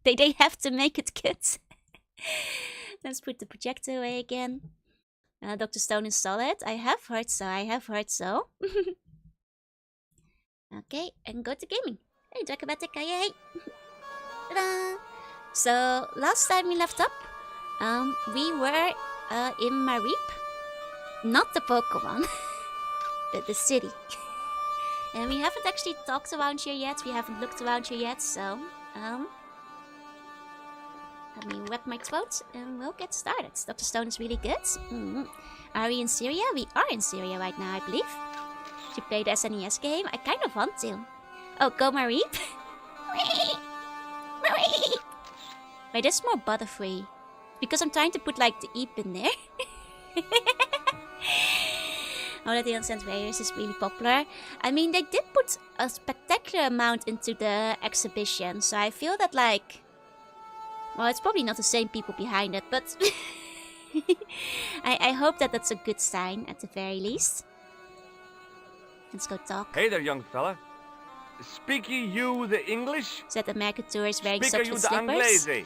Speaker 1: they have to make it good. Let's put the projector away again. Dr. Stone is solid. I have heard so. Okay, and go to gaming. Hey, Dracomatic, yay! Ta-da! So, last time we left up, we were in Marip. Not the Pokemon, the city. And we haven't actually talked around here yet, we haven't looked around here yet, so, let me wet my throat and we'll get started. Dr. Stone is really good. Are we in Syria? We are in Syria right now, I believe. To play the SNES game? I kind of want to. Oh, go Marip? Wait, this is more Butterfree. Because I'm trying to put like the Eep in there. Now that the Ancient Warriors is really popular. I mean, they did put a spectacular amount into the exhibition. So I feel that like... Well, it's probably not the same people behind it, but... I hope that that's a good sign at the very least. Let's go talk.
Speaker 2: Hey there, young fella. Speaky you the English?
Speaker 1: Said American tourist wearing
Speaker 2: Speaker
Speaker 1: socks
Speaker 2: you
Speaker 1: with
Speaker 2: the
Speaker 1: slippers.
Speaker 2: Anglais?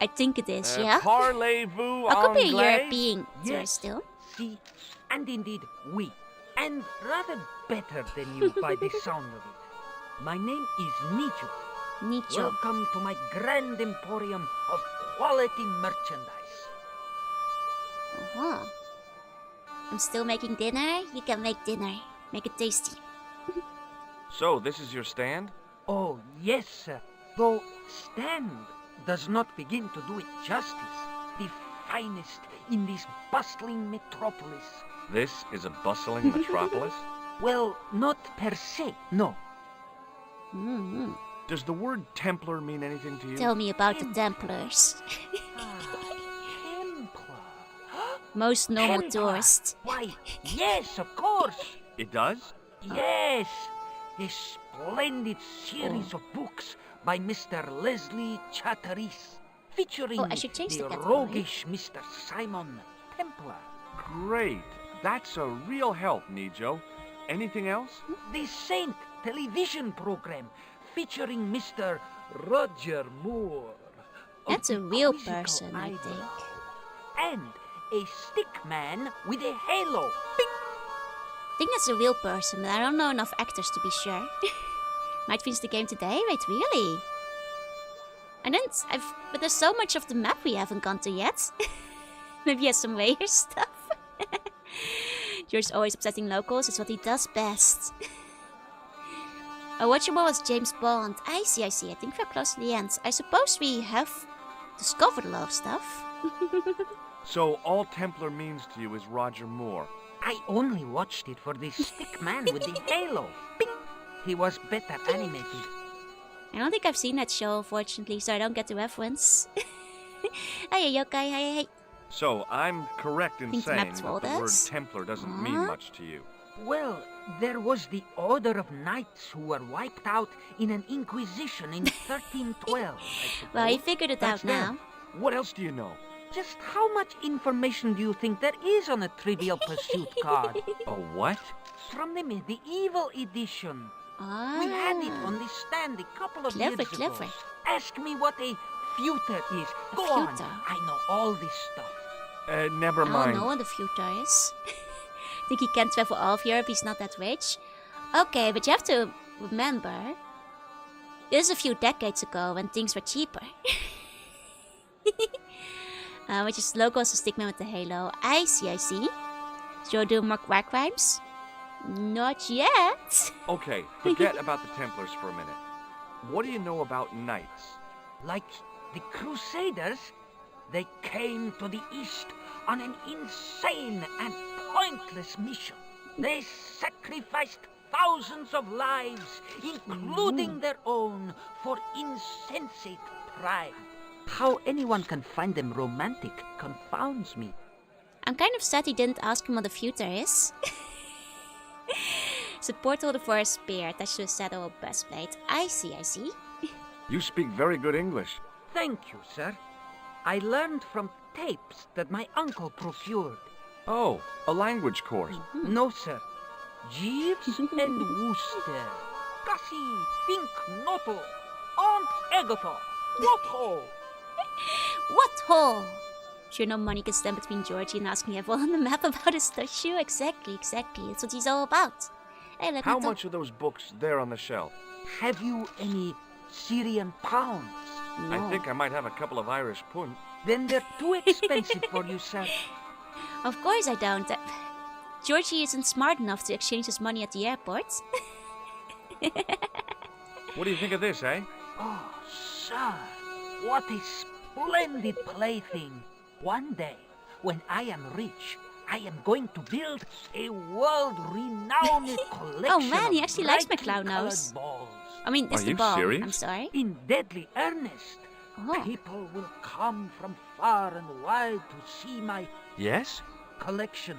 Speaker 1: I think it is, yeah.
Speaker 2: Parlez-vous
Speaker 1: I could be a
Speaker 2: anglais?
Speaker 1: European tourist
Speaker 3: Yes.
Speaker 1: still.
Speaker 3: See, and indeed we, and rather better than you by the sound of it. My name is Nicho.
Speaker 1: Nicho.
Speaker 3: Welcome to my grand emporium of quality merchandise.
Speaker 1: Uh-huh. I'm still making dinner. You can make dinner. Make it tasty.
Speaker 2: So, this is your stand?
Speaker 3: Oh, yes, sir. Though stand does not begin to do it justice. The finest in this bustling metropolis.
Speaker 2: This is a bustling metropolis?
Speaker 3: Well, not per se, no.
Speaker 1: Mm-hmm.
Speaker 2: Does the word Templar mean anything to you?
Speaker 1: Tell me about the Templars.
Speaker 3: Templar.
Speaker 1: Most normal
Speaker 3: Templar.
Speaker 1: tourist.
Speaker 3: Why, yes, of course.
Speaker 2: It does?
Speaker 3: Yes, a splendid series of books by Mr. Leslie Chatteris, featuring
Speaker 1: Oh, I should change the
Speaker 3: the
Speaker 1: category.
Speaker 3: roguish Mr. Simon Templar.
Speaker 2: Great. That's a real help, Nijo. Anything else?
Speaker 3: The Saint television program featuring Mr. Roger Moore. of
Speaker 1: That's a
Speaker 3: the
Speaker 1: real
Speaker 3: Quizzical
Speaker 1: person, I
Speaker 3: Idol.
Speaker 1: think.
Speaker 3: And a stick man with a halo. Bing!
Speaker 1: I think that's a real person, but I don't know enough actors to be sure. Might finish the game today? Wait, really? But there's so much of the map we haven't gone to yet. Maybe he has some Warrior stuff. George's always upsetting locals, it's what he does best. Watchable was James Bond. I see. I think we're close to the end. I suppose we have discovered a lot of stuff.
Speaker 2: So, all Templar means to you is Roger Moore.
Speaker 3: I only watched it for the stick man with the halo. Bing! He was better animated.
Speaker 1: I don't think I've seen that show, unfortunately, so I don't get the reference. Hey, yokai, hey.
Speaker 2: So, I'm correct in
Speaker 1: Think the
Speaker 2: saying
Speaker 1: map
Speaker 2: that the word
Speaker 1: told us?
Speaker 2: Templar doesn't mean
Speaker 1: Huh?
Speaker 2: much to you.
Speaker 3: Well, there was the Order of Knights who were wiped out in an inquisition in 1312, I suppose.
Speaker 1: Well, he figured it
Speaker 2: That's
Speaker 1: out now.
Speaker 2: them. What else do you know?
Speaker 3: Just how much information do you think there is on a Trivial Pursuit card?
Speaker 2: A what?
Speaker 3: From the medieval edition.
Speaker 1: Ah.
Speaker 3: We had it on the stand a couple of years
Speaker 1: Clever.
Speaker 3: ago. Ask me what a feuter is. Go on.
Speaker 1: feuter?
Speaker 3: I know all this stuff.
Speaker 2: Never
Speaker 1: I don't
Speaker 2: mind.
Speaker 1: know what the future is. Think he can travel all of Europe, he's not that rich. Okay, but you have to remember, this is a few decades ago when things were cheaper. Which is locals to Stickman with the halo. I see, I see. So do more quack rhymes? Not yet.
Speaker 2: Okay, forget about the Templars for a minute. What do you know about knights?
Speaker 3: Like the Crusaders, they came to the East on an insane and pointless mission. They sacrificed thousands of lives, including their own, for insensate pride. How anyone can find them romantic confounds me.
Speaker 1: I'm kind of sad he didn't ask him what a future is. Support holder for a spear attached to a saddle or breastplate. I see, I see.
Speaker 2: You speak very good English.
Speaker 3: Thank you, sir. I learned from tapes that my uncle procured.
Speaker 2: Oh, a language course.
Speaker 3: No, sir. Jeeves and Wooster. Gussie, Fink, Noto, Aunt Agatha. What ho?
Speaker 1: What hole? Sure, no money can stand between Georgie and asking everyone on the map about his statue. Exactly. That's what he's all about. Hey, let
Speaker 2: How
Speaker 1: me talk.
Speaker 2: much are those books there on the shelf?
Speaker 3: Have you any Syrian pounds?
Speaker 1: No.
Speaker 2: I think I might have a couple of Irish pund.
Speaker 3: Then they're too expensive for you, sir.
Speaker 1: Of course I don't. Georgie isn't smart enough to exchange his money at the airport.
Speaker 2: What do you think of this, eh?
Speaker 3: Oh, sir, what a splendid plaything. One day, when I am rich, I am going to build a world-renowned collection
Speaker 1: Oh man, he
Speaker 3: of
Speaker 1: actually likes my
Speaker 3: brightly
Speaker 1: clown nose.
Speaker 3: colored balls.
Speaker 1: I mean, it's
Speaker 2: Are
Speaker 1: the
Speaker 2: you
Speaker 1: ball.
Speaker 2: serious?
Speaker 1: I'm sorry.
Speaker 3: In deadly earnest,
Speaker 1: Oh.
Speaker 3: people will come from far and wide to see my
Speaker 2: Yes?
Speaker 3: collection.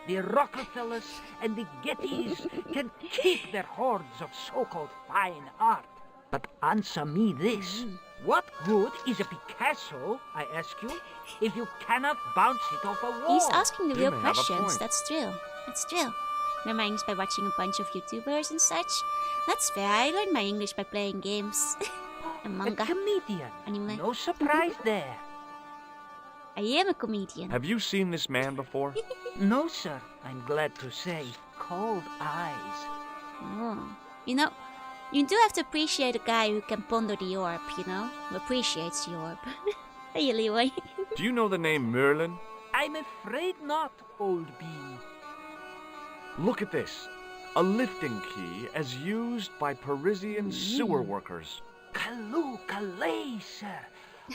Speaker 3: The Rockefellers and the Gettys can keep their hoards of so-called fine art. But answer me this. What good is a Picasso, I ask you, if you cannot bounce it off a wall?
Speaker 1: He's asking the
Speaker 2: You
Speaker 1: real
Speaker 2: may have a
Speaker 1: questions.
Speaker 2: point.
Speaker 1: That's true. That's true. Learn my English by watching a bunch of YouTubers and such. That's fair. I learned my English by playing games and
Speaker 3: A
Speaker 1: manga.
Speaker 3: comedian.
Speaker 1: Anime.
Speaker 3: No surprise there.
Speaker 1: I am a comedian.
Speaker 2: Have you seen this man before?
Speaker 3: No, sir. I'm glad to say. Cold eyes.
Speaker 1: Oh. You know, you do have to appreciate a guy who can ponder the orb, you know? Who appreciates the orb. Hey, Leroy.
Speaker 2: Do you know the name Merlin?
Speaker 3: I'm afraid not, old bean.
Speaker 2: Look at this. A lifting key as used by Parisian sewer workers.
Speaker 3: Kaloo Kalay, sir.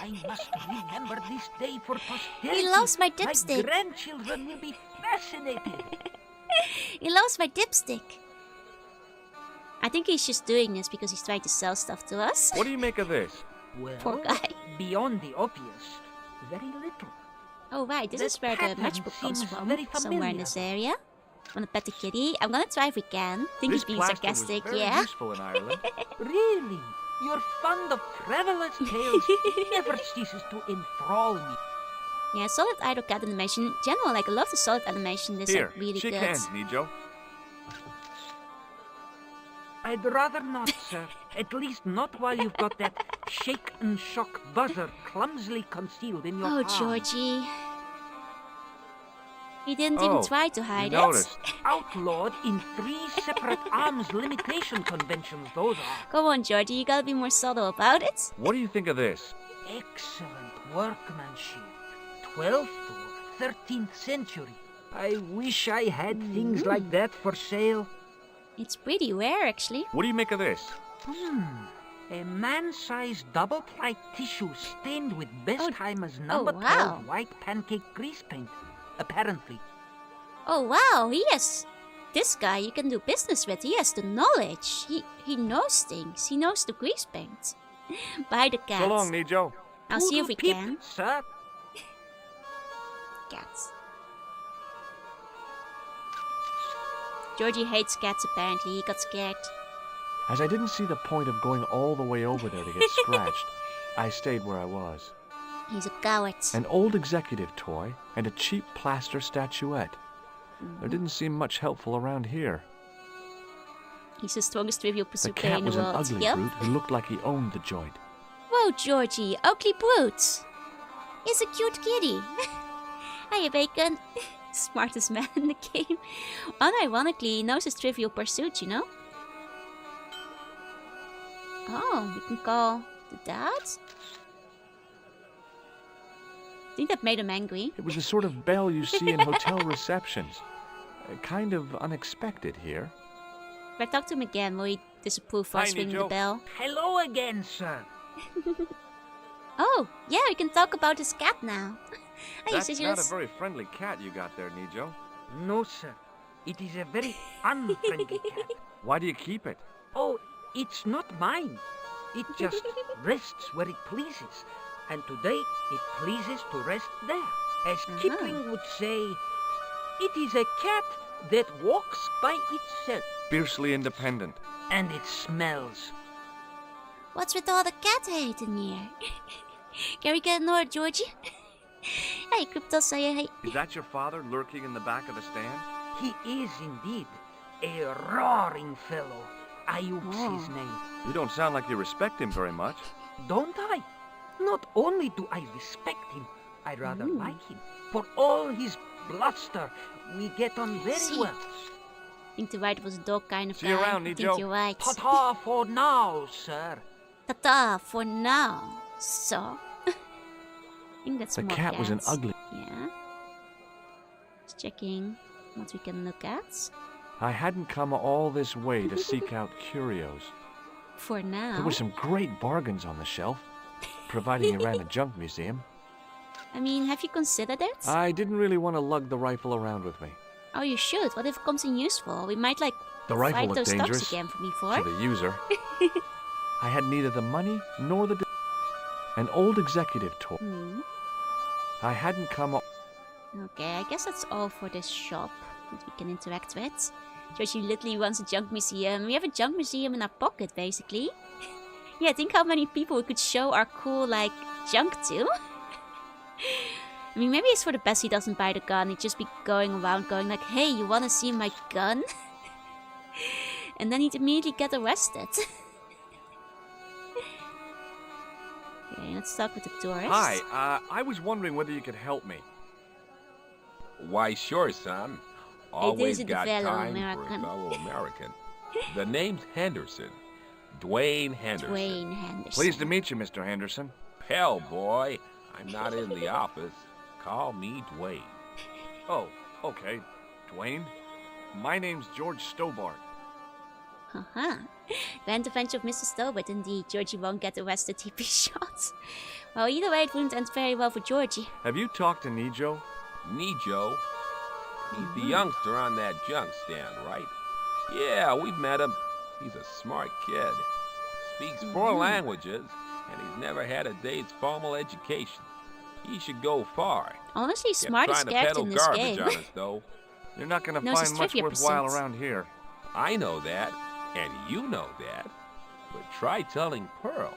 Speaker 3: I must remember this day for posterity.
Speaker 1: He loves my dipstick.
Speaker 3: My grandchildren will be fascinated.
Speaker 1: He loves my dipstick. I think he's just doing this because he's trying to sell stuff to us.
Speaker 2: What do you make of this?
Speaker 3: Well,
Speaker 1: Poor guy.
Speaker 3: beyond the obvious, very little.
Speaker 1: Oh right, this
Speaker 3: That
Speaker 1: is where the
Speaker 3: pattern
Speaker 1: matchbook comes
Speaker 3: seems
Speaker 1: from.
Speaker 3: very
Speaker 1: Somewhere in
Speaker 3: familiar.
Speaker 1: this area. Wanna pet the kitty? I'm gonna try if we can. Think
Speaker 2: This
Speaker 1: he's being
Speaker 2: plaster was
Speaker 1: sarcastic,
Speaker 2: very
Speaker 1: yeah.
Speaker 2: useful in Ireland.
Speaker 3: Really? You're fond of travelers' tales. Never ceases to enthrall me.
Speaker 1: Yeah, solid idle cat animation. In general, like I love the solid animation. This
Speaker 2: Here,
Speaker 1: like really
Speaker 2: shake
Speaker 1: good.
Speaker 2: hands, Nijo.
Speaker 3: I'd rather not, sir. At least not while you've got that shake and shock buzzer clumsily concealed in your
Speaker 1: Oh,
Speaker 3: palm.
Speaker 1: Georgie. He didn't
Speaker 2: Oh,
Speaker 1: even try to
Speaker 2: you
Speaker 1: hide it.
Speaker 2: noticed.
Speaker 3: Outlawed in 3 separate arms limitation conventions, those are.
Speaker 1: Come on, Georgie, you gotta be more subtle about it.
Speaker 2: What do you think of this?
Speaker 3: Excellent workmanship. 12th or 13th century. I wish I had things like that for sale.
Speaker 1: It's pretty rare, actually.
Speaker 2: What do you make of this?
Speaker 3: A man-sized double-ply tissue stained with Bestheimer's number
Speaker 1: wow.
Speaker 3: 12 white pancake grease paint. Apparently.
Speaker 1: Oh wow, he has. This guy you can do business with. He has the knowledge. He knows things. He knows the grease paint. Buy the cat.
Speaker 2: So long, Nijo.
Speaker 1: I'll see if we
Speaker 3: Poodle
Speaker 1: can.
Speaker 3: peep, sir.
Speaker 1: Cats. Georgie hates cats apparently. He got scared.
Speaker 2: As I didn't see the point of going all the way over there to get scratched, I stayed where I was.
Speaker 1: He's a coward.
Speaker 2: An old executive toy and a cheap plaster statuette. There didn't seem much helpful around here.
Speaker 1: He's the strongest Trivial
Speaker 2: The
Speaker 1: Pursuit player
Speaker 2: cat
Speaker 1: in the
Speaker 2: was an
Speaker 1: world.
Speaker 2: ugly
Speaker 1: Yep.
Speaker 2: brute who looked like he owned the joint.
Speaker 1: Whoa, Georgie, ugly brute. He's a cute kitty. Hiya, Bacon. Smartest man in the game. Unironically, he knows his Trivial Pursuit, you know? Oh, we can call the dad? think that made him angry.
Speaker 2: It was the sort of bell you see in hotel receptions. Kind of unexpected here.
Speaker 1: If I talk to him again, will he disapprove for us
Speaker 2: Hi,
Speaker 1: ringing the
Speaker 2: Nijo.
Speaker 1: bell?
Speaker 3: Hello again, sir.
Speaker 1: Oh, yeah, we can talk about his cat now. Hey,
Speaker 2: That's not a
Speaker 1: Sissus.
Speaker 2: very friendly cat you got there, Nijo.
Speaker 3: No, sir. It is a very unfriendly cat.
Speaker 2: Why do you keep it?
Speaker 3: Oh, it's not mine. It just rests where it pleases. And today it pleases to rest there. As Kipling would say, it is a cat that walks by itself.
Speaker 2: Fiercely independent.
Speaker 3: And it smells.
Speaker 1: What's with all the cat hate in here? Can we get Nora, Georgie? Hey, Crypto, say hey.
Speaker 2: Is that your father lurking in the back of the stand?
Speaker 3: He is indeed a roaring fellow. Ayuk's his name.
Speaker 2: You don't sound like you respect him very much.
Speaker 3: Don't I? Not only do I respect him, I rather like him. For all his bluster, we get on very
Speaker 1: See.
Speaker 3: well.
Speaker 1: I think the right was a dog kind of
Speaker 2: See
Speaker 1: guy.
Speaker 2: you around,
Speaker 1: I
Speaker 2: Nijo.
Speaker 1: think you're right.
Speaker 3: Ta-ta for now, sir.
Speaker 1: Ta-ta for now. So, I think that's
Speaker 2: The
Speaker 1: more
Speaker 2: cat was an
Speaker 1: cats.
Speaker 2: ugly...
Speaker 1: Yeah. Just checking what we can look at.
Speaker 2: I hadn't come all this way to seek out curios.
Speaker 1: For now.
Speaker 2: There were some great bargains on the shelf, providing you ran a junk museum.
Speaker 1: I mean, have you considered it?
Speaker 2: I didn't really want to lug the rifle around with me.
Speaker 1: Oh, you should. What if it comes in useful? We might, like,
Speaker 2: The rifle
Speaker 1: fight
Speaker 2: looked
Speaker 1: those
Speaker 2: dangerous
Speaker 1: stocks again for me
Speaker 2: to
Speaker 1: for.
Speaker 2: the user. I had neither the money nor the... An old executive toy. I hadn't come...
Speaker 1: Okay, I guess that's all for this shop that we can interact with. Georgie literally wants a junk museum. We have a junk museum in our pocket, basically. Yeah, think how many people we could show our cool, like, junk to. I mean, maybe it's for the best he doesn't buy the gun. He'd just be going around going like, hey, you want to see my gun? And then he'd immediately get arrested. Okay, let's talk with the tourist.
Speaker 2: Hi, I was wondering whether you could help me.
Speaker 4: Why, sure, son. Always
Speaker 1: is a
Speaker 4: got
Speaker 1: fellow
Speaker 4: time for
Speaker 1: American.
Speaker 4: a fellow American. The name's Henderson. Dwayne Henderson.
Speaker 1: Dwayne Henderson.
Speaker 2: Pleased to meet you, Mr. Henderson.
Speaker 4: Hell, boy. I'm not in the office. Call me Dwayne.
Speaker 2: Oh, okay. Dwayne? My name's George Stobart.
Speaker 1: Haha. Grand adventure of Mr. Stobart, indeed. Georgie won't get arrested, he'd be shot. Well, either way, it wouldn't end very well for Georgie.
Speaker 2: Have you talked to Nijo?
Speaker 4: Nijo. He's the youngster on that junk stand, right? Yeah, we've met him. He's a smart kid. Speaks 4 languages, and he's never had a day's formal education. He should go far.
Speaker 1: Honestly,
Speaker 4: Kept
Speaker 1: smartest
Speaker 4: trying to
Speaker 1: character
Speaker 4: peddle
Speaker 1: in this
Speaker 4: garbage
Speaker 1: game.
Speaker 4: on us, though.
Speaker 2: You're not gonna
Speaker 1: Knows his
Speaker 2: find much
Speaker 1: trivia
Speaker 2: worthwhile
Speaker 1: pursuits.
Speaker 2: around here.
Speaker 4: I know that, and you know that. But try telling Pearl.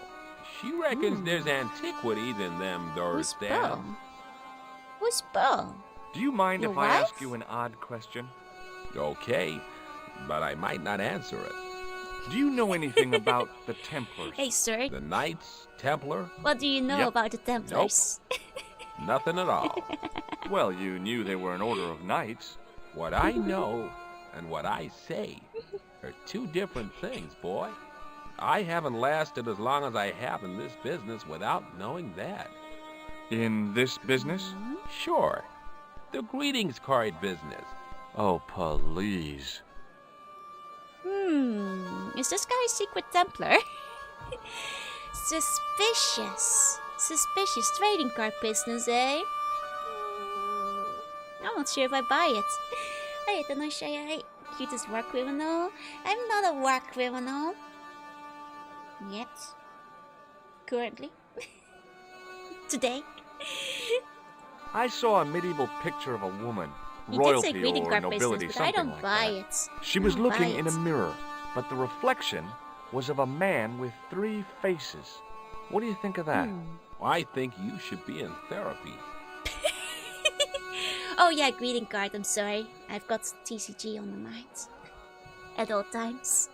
Speaker 4: She reckons there's antiquities in them door
Speaker 1: Who's
Speaker 4: stands.
Speaker 1: Pearl? Who's Pearl?
Speaker 2: Do you mind
Speaker 1: Your
Speaker 2: if I ask
Speaker 1: wife?
Speaker 2: you an odd question?
Speaker 4: Okay, but I might not answer it.
Speaker 2: Do you know anything about the Templars?
Speaker 1: Hey, sir.
Speaker 4: The Knights Templar?
Speaker 1: What do you know
Speaker 2: Yep.
Speaker 1: about the Templars?
Speaker 4: Nothing at all.
Speaker 2: Well, you knew they were an order of knights.
Speaker 4: What I know and what I say are 2 different things, boy. I haven't lasted as long as I have in this business without knowing that.
Speaker 2: In this business?
Speaker 4: Sure, the greetings card business.
Speaker 2: Oh, please.
Speaker 1: Is this guy a secret Templar? Suspicious. Suspicious trading card business, eh? I'm not sure if I buy it. Hey, don't I say cutest war criminal? I'm not a war criminal. Yet. Currently. Today.
Speaker 2: I saw a medieval picture of a woman,
Speaker 1: He did
Speaker 2: royalty
Speaker 1: say greeting
Speaker 2: or
Speaker 1: card
Speaker 2: nobility,
Speaker 1: business, but I
Speaker 2: something
Speaker 1: don't
Speaker 2: like
Speaker 1: buy
Speaker 2: that.
Speaker 1: it.
Speaker 2: She
Speaker 1: I
Speaker 2: was
Speaker 1: don't buy
Speaker 2: looking in a
Speaker 1: it.
Speaker 2: mirror, but the reflection was of a man with 3 faces. What do you think of that?
Speaker 4: I think you should be in therapy.
Speaker 1: Oh yeah, greeting card, I'm sorry. I've got TCG on the mind. At all times.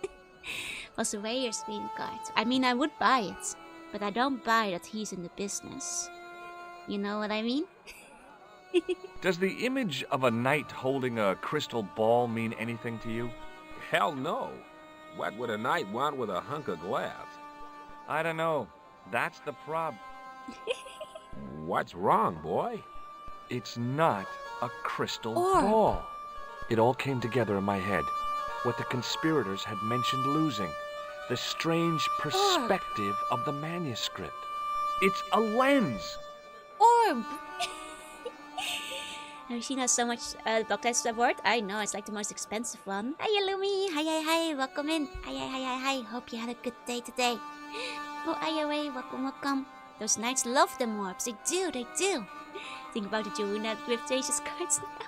Speaker 1: Was the Rayer's greeting card. I mean, I would buy it. But I don't buy that he's in the business. You know what I mean?
Speaker 2: Does the image of a knight holding a crystal ball mean anything to you?
Speaker 4: Hell no. What would a knight want with a hunk of glass?
Speaker 2: I don't know. That's the prob.
Speaker 4: What's wrong, boy?
Speaker 2: It's not a crystal
Speaker 1: Orb.
Speaker 2: ball. It all came together in my head. What the conspirators had mentioned losing. The strange perspective of the manuscript. It's a lens.
Speaker 1: Orb! Have you seen us so much Blockheads Award? I know, it's like the most expensive one. Hi, Illumi! Hi, welcome in. Hi. Hope you had a good day today. Oh, away, welcome. Those knights love them orbs. They do. Think about it, Joona, with Trace's cards now.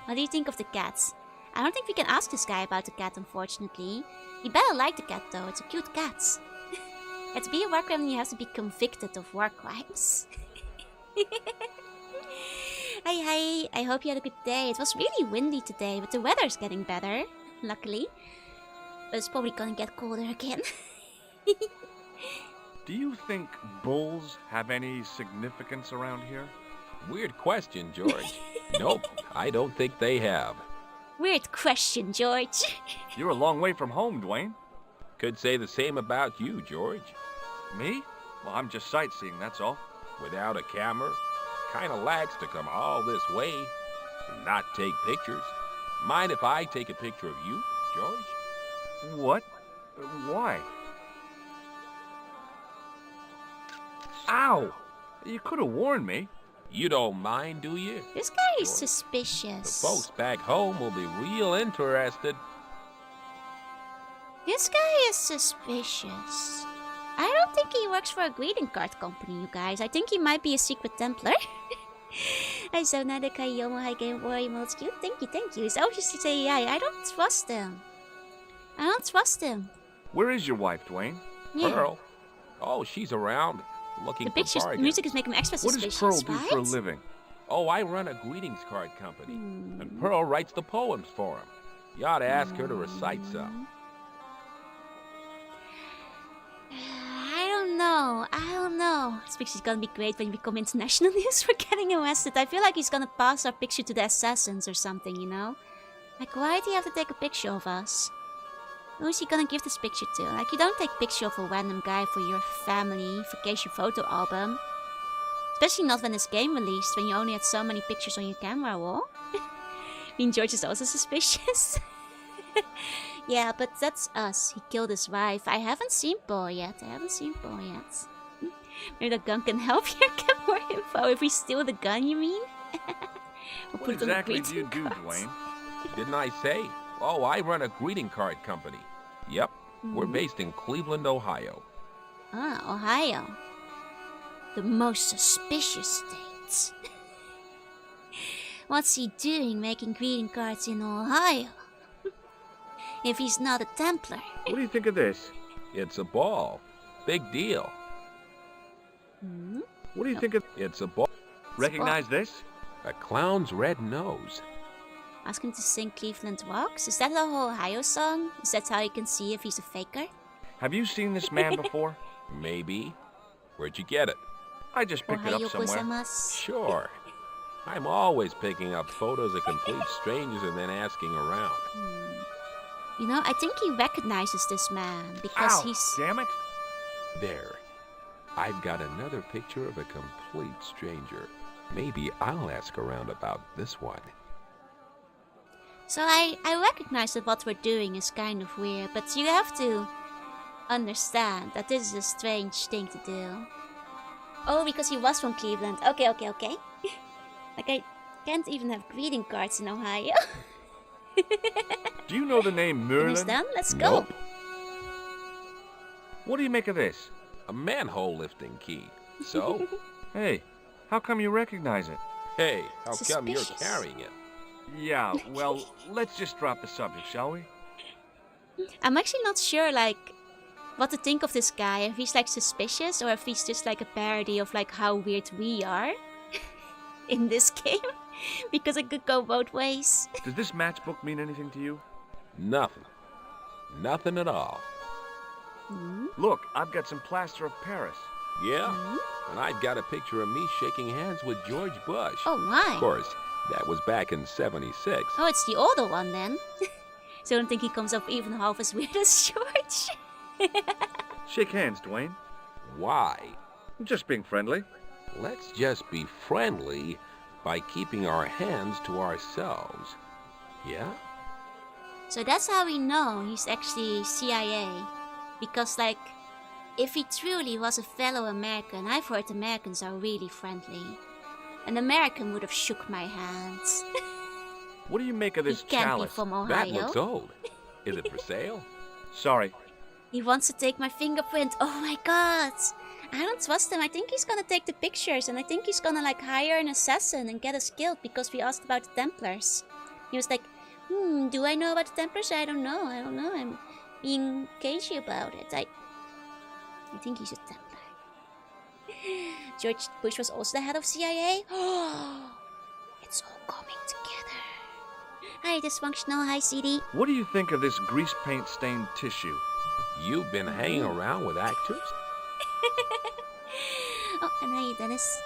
Speaker 1: What do you think of the cats? I don't think we can ask this guy about the cat, unfortunately. You better like the cat, though. It's a cute cat. To be a war criminal, you have to be convicted of war crimes. Hi, I hope you had a good day. It was really windy today, but the weather's getting better, luckily. But it's probably gonna get colder again.
Speaker 2: Do you think bulls have any significance around here?
Speaker 4: Weird question, George. Nope, I don't think they have.
Speaker 1: Weird question, George.
Speaker 2: You're a long way from home, Dwayne.
Speaker 4: Could say the same about you, George.
Speaker 2: Me? Well, I'm just sightseeing, that's all.
Speaker 4: Without a camera, kinda lax to come all this way and not take pictures. Mind if I take a picture of you, George?
Speaker 2: What? Why? Ow! You could have warned me.
Speaker 4: You don't mind, do you?
Speaker 1: This guy is
Speaker 4: George,
Speaker 1: suspicious.
Speaker 4: The folks back home will be real interested.
Speaker 1: This guy is suspicious. I don't think he works for a greeting card company, you guys. I think he might be a secret Templar. Hi, Zonada Kayomo. Hi, Game Boy. Most cute. Thank you. So just to say, I don't trust him.
Speaker 2: Where is your wife, Dwayne?
Speaker 1: Yeah.
Speaker 4: Pearl? Oh, she's around, looking
Speaker 1: The
Speaker 4: for
Speaker 1: pictures, the
Speaker 4: bargains.
Speaker 1: music is making him extra
Speaker 2: What
Speaker 1: suspicious,
Speaker 2: does Pearl do for a
Speaker 1: right?
Speaker 2: living?
Speaker 4: Oh, I run a greetings card company, and Pearl writes the poems for him. You ought to ask her to recite some.
Speaker 1: I don't know. This picture's gonna be great when we become international news for getting arrested. I feel like he's gonna pass our picture to the assassins or something, you know? Like, why do you have to take a picture of us? Who is he gonna give this picture to? Like, you don't take a picture of a random guy for your family vacation photo album. Especially not when this game released, when you only had so many pictures on your camera roll. I mean, George is also suspicious. Yeah, but that's us. He killed his wife. I haven't seen Paul yet. Maybe the gun can help you get more info. If we steal the gun, you mean? We'll
Speaker 2: What
Speaker 1: put it on the
Speaker 2: exactly do you
Speaker 1: greeting
Speaker 2: do,
Speaker 1: cards.
Speaker 2: Dwayne?
Speaker 4: Didn't I say? Oh, I run a greeting card company. Yep, we're based in Cleveland, Ohio.
Speaker 1: Ah, Ohio. The most suspicious state. What's he doing making greeting cards in Ohio? If he's not a Templar.
Speaker 2: What do you think of this?
Speaker 4: It's a ball. Big deal.
Speaker 2: What do you think of...
Speaker 4: It's a ball.
Speaker 2: Recognize this?
Speaker 4: A clown's red nose.
Speaker 1: Ask him to sing Cleveland Walks? Is that the whole Ohio song? Is that how you can see if he's a faker?
Speaker 2: Have you seen this man before?
Speaker 4: Maybe. Where'd you get it?
Speaker 2: I just picked it
Speaker 1: Ohio
Speaker 2: up somewhere.
Speaker 1: gozaimasu.
Speaker 4: Sure. I'm always picking up photos of complete strangers and then asking around.
Speaker 1: You know, I think he recognizes this man because
Speaker 2: Ow,
Speaker 1: he's...
Speaker 2: damn it.
Speaker 4: There. I've got another picture of a complete stranger. Maybe I'll ask around about this one.
Speaker 1: So I recognize that what we're doing is kind of weird, but you have to understand that this is a strange thing to do. Oh, because he was from Cleveland. Okay. Like, I can't even have greeting cards in Ohio.
Speaker 2: Do you know the name Merlin?
Speaker 1: Finish done? Let's go.
Speaker 4: Nope.
Speaker 2: What do you make of this?
Speaker 4: A manhole lifting key. So?
Speaker 2: Hey, how come you recognize it?
Speaker 4: Hey, how come you're
Speaker 1: Suspicious.
Speaker 4: carrying it?
Speaker 2: Yeah, well, let's just drop the subject, shall we?
Speaker 1: I'm actually not sure, like, what to think of this guy. If he's, like, suspicious or if he's just, like, a parody of, like, how weird we are in this game. Because it could go both ways.
Speaker 2: Does this matchbook mean anything to you?
Speaker 4: Nothing. Nothing at all.
Speaker 2: Look, I've got some plaster of Paris.
Speaker 4: Yeah? And I've got a picture of me shaking hands with George Bush.
Speaker 1: Oh, my.
Speaker 4: Of course, that was back in '76.
Speaker 1: Oh, it's the older one, then. So I don't think he comes up even half as weird as George.
Speaker 2: Shake hands, Dwayne.
Speaker 4: Why?
Speaker 2: I'm just being friendly.
Speaker 4: Let's just be friendly by keeping our hands to ourselves. Yeah?
Speaker 1: So that's how we know he's actually CIA. Because, like, if he truly was a fellow American, I've heard Americans are really friendly. An American would have shook my hands.
Speaker 2: What do you make of this
Speaker 1: He can't be
Speaker 2: chalice?
Speaker 1: from Ohio.
Speaker 4: That looks old. Is it for sale?
Speaker 2: Sorry.
Speaker 1: He wants to take my fingerprint. Oh my god. I don't trust him. I think he's gonna take the pictures, and I think he's gonna like hire an assassin and get us killed because we asked about the Templars. He was like, do I know about the Templars? I don't know. I'm being cagey about it. I think he's a Templar. George Bush was also the head of CIA. It's all coming together. Hi, dysfunctional. Hi, CD.
Speaker 2: What do you think of this grease paint stained tissue?
Speaker 4: You've been hanging around with actors?
Speaker 1: Oh, and hi, Dennis.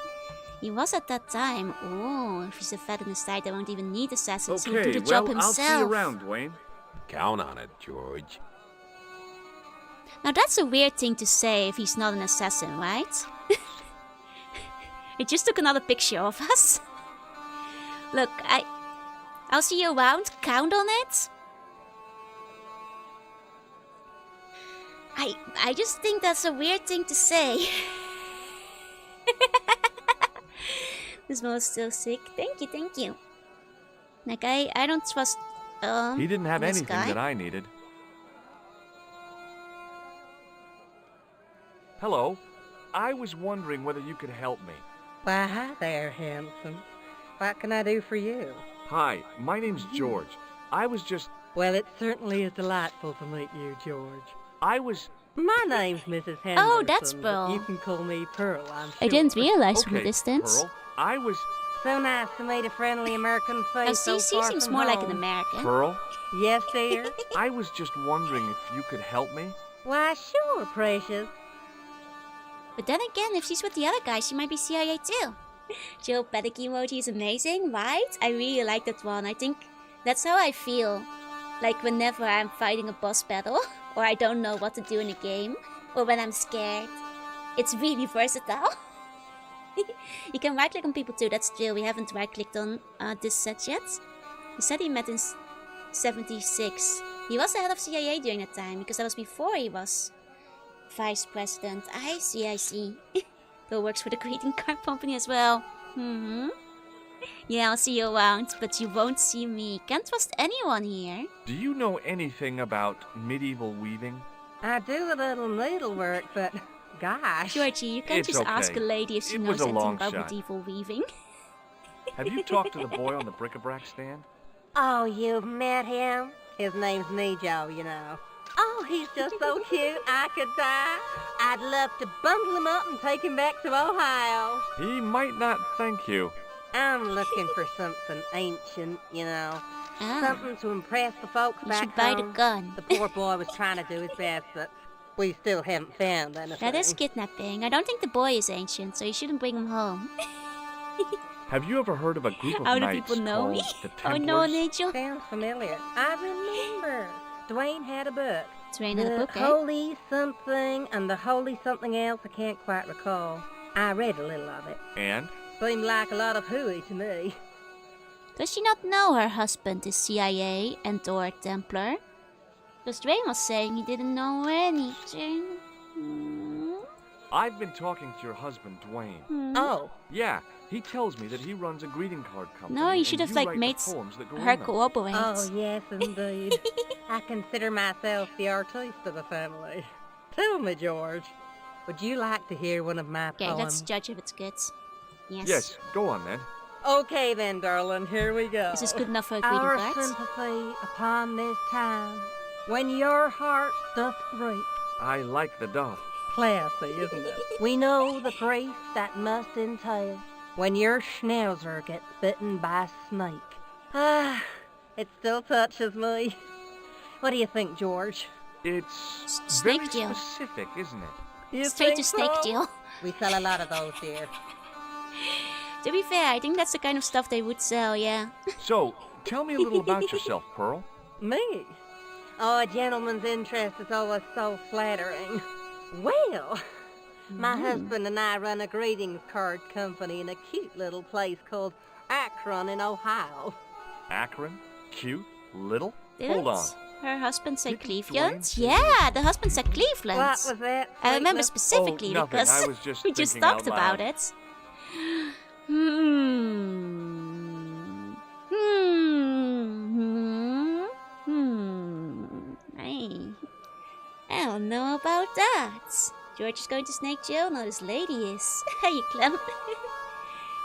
Speaker 1: He was at that time. Oh, if he's a vet in the side, I won't even need assassins. He'll do
Speaker 2: Okay,
Speaker 1: the job
Speaker 2: well,
Speaker 1: himself.
Speaker 2: I'll see you around, Dwayne.
Speaker 4: Count on it, George.
Speaker 1: Now that's a weird thing to say if he's not an assassin, right? He just took another picture of us. Look, I'll see you around. Count on it. I just think that's a weird thing to say. This one was so sick. Thank you. Like I don't trust
Speaker 2: He didn't have
Speaker 1: this
Speaker 2: anything
Speaker 1: guy.
Speaker 2: that I needed. Hello. I was wondering whether you could help me.
Speaker 5: Why, hi there, handsome. What can I do for you?
Speaker 2: Hi, my name's George. I was just...
Speaker 5: Well, it certainly is delightful to meet you, George.
Speaker 2: I was...
Speaker 5: My name's Mrs. Henderson.
Speaker 1: Oh, that's
Speaker 5: but
Speaker 1: Pearl.
Speaker 5: You can call me Pearl, I'm sure.
Speaker 1: I didn't realize from a
Speaker 2: Okay,
Speaker 1: distance.
Speaker 2: Pearl. I was...
Speaker 5: So nice to meet a friendly American face so
Speaker 1: CC
Speaker 5: far
Speaker 1: seems
Speaker 5: from
Speaker 1: more like an
Speaker 5: home.
Speaker 1: American.
Speaker 2: Pearl?
Speaker 5: Yes, dear?
Speaker 2: I was just wondering if you could help me.
Speaker 5: Why, sure, precious.
Speaker 1: But then again, if she's with the other guy, she might be CIA too. Joe Paddock emoji is amazing, right? I really like that one. I think that's how I feel. Like whenever I'm fighting a boss battle, or I don't know what to do in a game, or when I'm scared. It's really versatile. You can right click on people too, that's true. We haven't right clicked on this set yet. He said he met in 76. He was the head of CIA during that time, because that was before he was vice president. I see. Bill works for the greeting card company as well. Yeah, I'll see you around, but you won't see me. Can't trust anyone here.
Speaker 2: Do you know anything about medieval weaving?
Speaker 5: I do a little needlework, but gosh.
Speaker 1: Georgie, you can't
Speaker 2: It's
Speaker 1: just ask a
Speaker 2: okay.
Speaker 1: lady if she
Speaker 2: It
Speaker 1: knows
Speaker 2: was a
Speaker 1: anything
Speaker 2: long
Speaker 1: about
Speaker 2: shot.
Speaker 1: medieval weaving.
Speaker 2: Have you talked to the boy on the bric-a-brac stand?
Speaker 5: Oh, you've met him? His name's Nejo, you know. Oh, he's just so cute, I could die. I'd love to bundle him up and take him back to Ohio.
Speaker 2: He might not thank you.
Speaker 5: I'm looking for something ancient, you know.
Speaker 1: Ah,
Speaker 5: Something to impress the folks
Speaker 1: you
Speaker 5: back
Speaker 1: should buy the
Speaker 5: home.
Speaker 1: gun.
Speaker 5: The poor boy was trying to do his best, but we still haven't found anything.
Speaker 1: That is kidnapping. I don't think the boy is ancient, so you shouldn't bring him home.
Speaker 2: Have you ever heard of a group of
Speaker 1: How do
Speaker 2: knights
Speaker 1: people know
Speaker 2: called
Speaker 1: me?
Speaker 2: the
Speaker 1: Oh
Speaker 2: Templars?
Speaker 1: no, Nigel.
Speaker 5: Sounds familiar. I remember. Dwayne had a book.
Speaker 1: Train in the book, eh?
Speaker 5: Holy something and the Holy something else I can't quite recall. I read a little of it.
Speaker 2: And?
Speaker 5: Seemed like a lot of hooey to me.
Speaker 1: Does she not know her husband is CIA and or Templar? Because Dwayne was saying he didn't know anything.
Speaker 2: I've been talking to your husband, Dwayne.
Speaker 5: Oh,
Speaker 2: Yeah, he tells me that he runs a greeting card company.
Speaker 1: No, you
Speaker 2: and
Speaker 1: should have
Speaker 2: you
Speaker 1: like
Speaker 2: write the
Speaker 1: made
Speaker 2: poems that go
Speaker 1: her
Speaker 2: in them.
Speaker 1: cooperate.
Speaker 5: oh yes indeed. I consider myself the artiste of the family. Tell me, George, would you like to hear one of my
Speaker 1: Okay,
Speaker 5: poems?
Speaker 1: let's judge if it's good. Yes.
Speaker 2: Yes, go on then.
Speaker 5: Okay then, darling, here we go.
Speaker 1: Is this good enough for a greeting
Speaker 5: Our
Speaker 1: card?
Speaker 5: sympathy upon this time, when your heart doth break.
Speaker 2: I like the doth.
Speaker 5: Classy, isn't it? We know the grief that must entail when your schnauzer gets bitten by a snake. Ah, it still touches me. What do you think, George?
Speaker 2: It's
Speaker 1: Snake
Speaker 2: very
Speaker 1: deal.
Speaker 2: specific, isn't it?
Speaker 5: You
Speaker 1: Straight to
Speaker 5: think
Speaker 1: snake
Speaker 5: so?
Speaker 1: deal.
Speaker 5: We sell a lot of those here.
Speaker 1: To be fair, I think that's the kind of stuff they would sell, yeah.
Speaker 2: So, tell me a little about yourself, Pearl.
Speaker 5: Me? Oh, a gentleman's interest is always so flattering. Well, My husband and I run a greetings card company in a cute little place called Akron in Ohio.
Speaker 2: Akron? Cute? Little?
Speaker 1: Did
Speaker 2: Hold on.
Speaker 1: her husband say
Speaker 2: Didn't
Speaker 1: Cleveland?
Speaker 2: Dwayne say
Speaker 1: Yeah, the husband said Cleveland.
Speaker 5: What was that?
Speaker 1: I remember
Speaker 5: Sweetness?
Speaker 1: specifically
Speaker 2: nothing.
Speaker 1: because
Speaker 2: I was just
Speaker 1: we just
Speaker 2: thinking
Speaker 1: talked
Speaker 2: out
Speaker 1: about
Speaker 2: loud.
Speaker 1: it. Hmm. Hmm. Hmm. I don't know about that. George is going to Snake Joe. No, this lady is. Hey, Clem.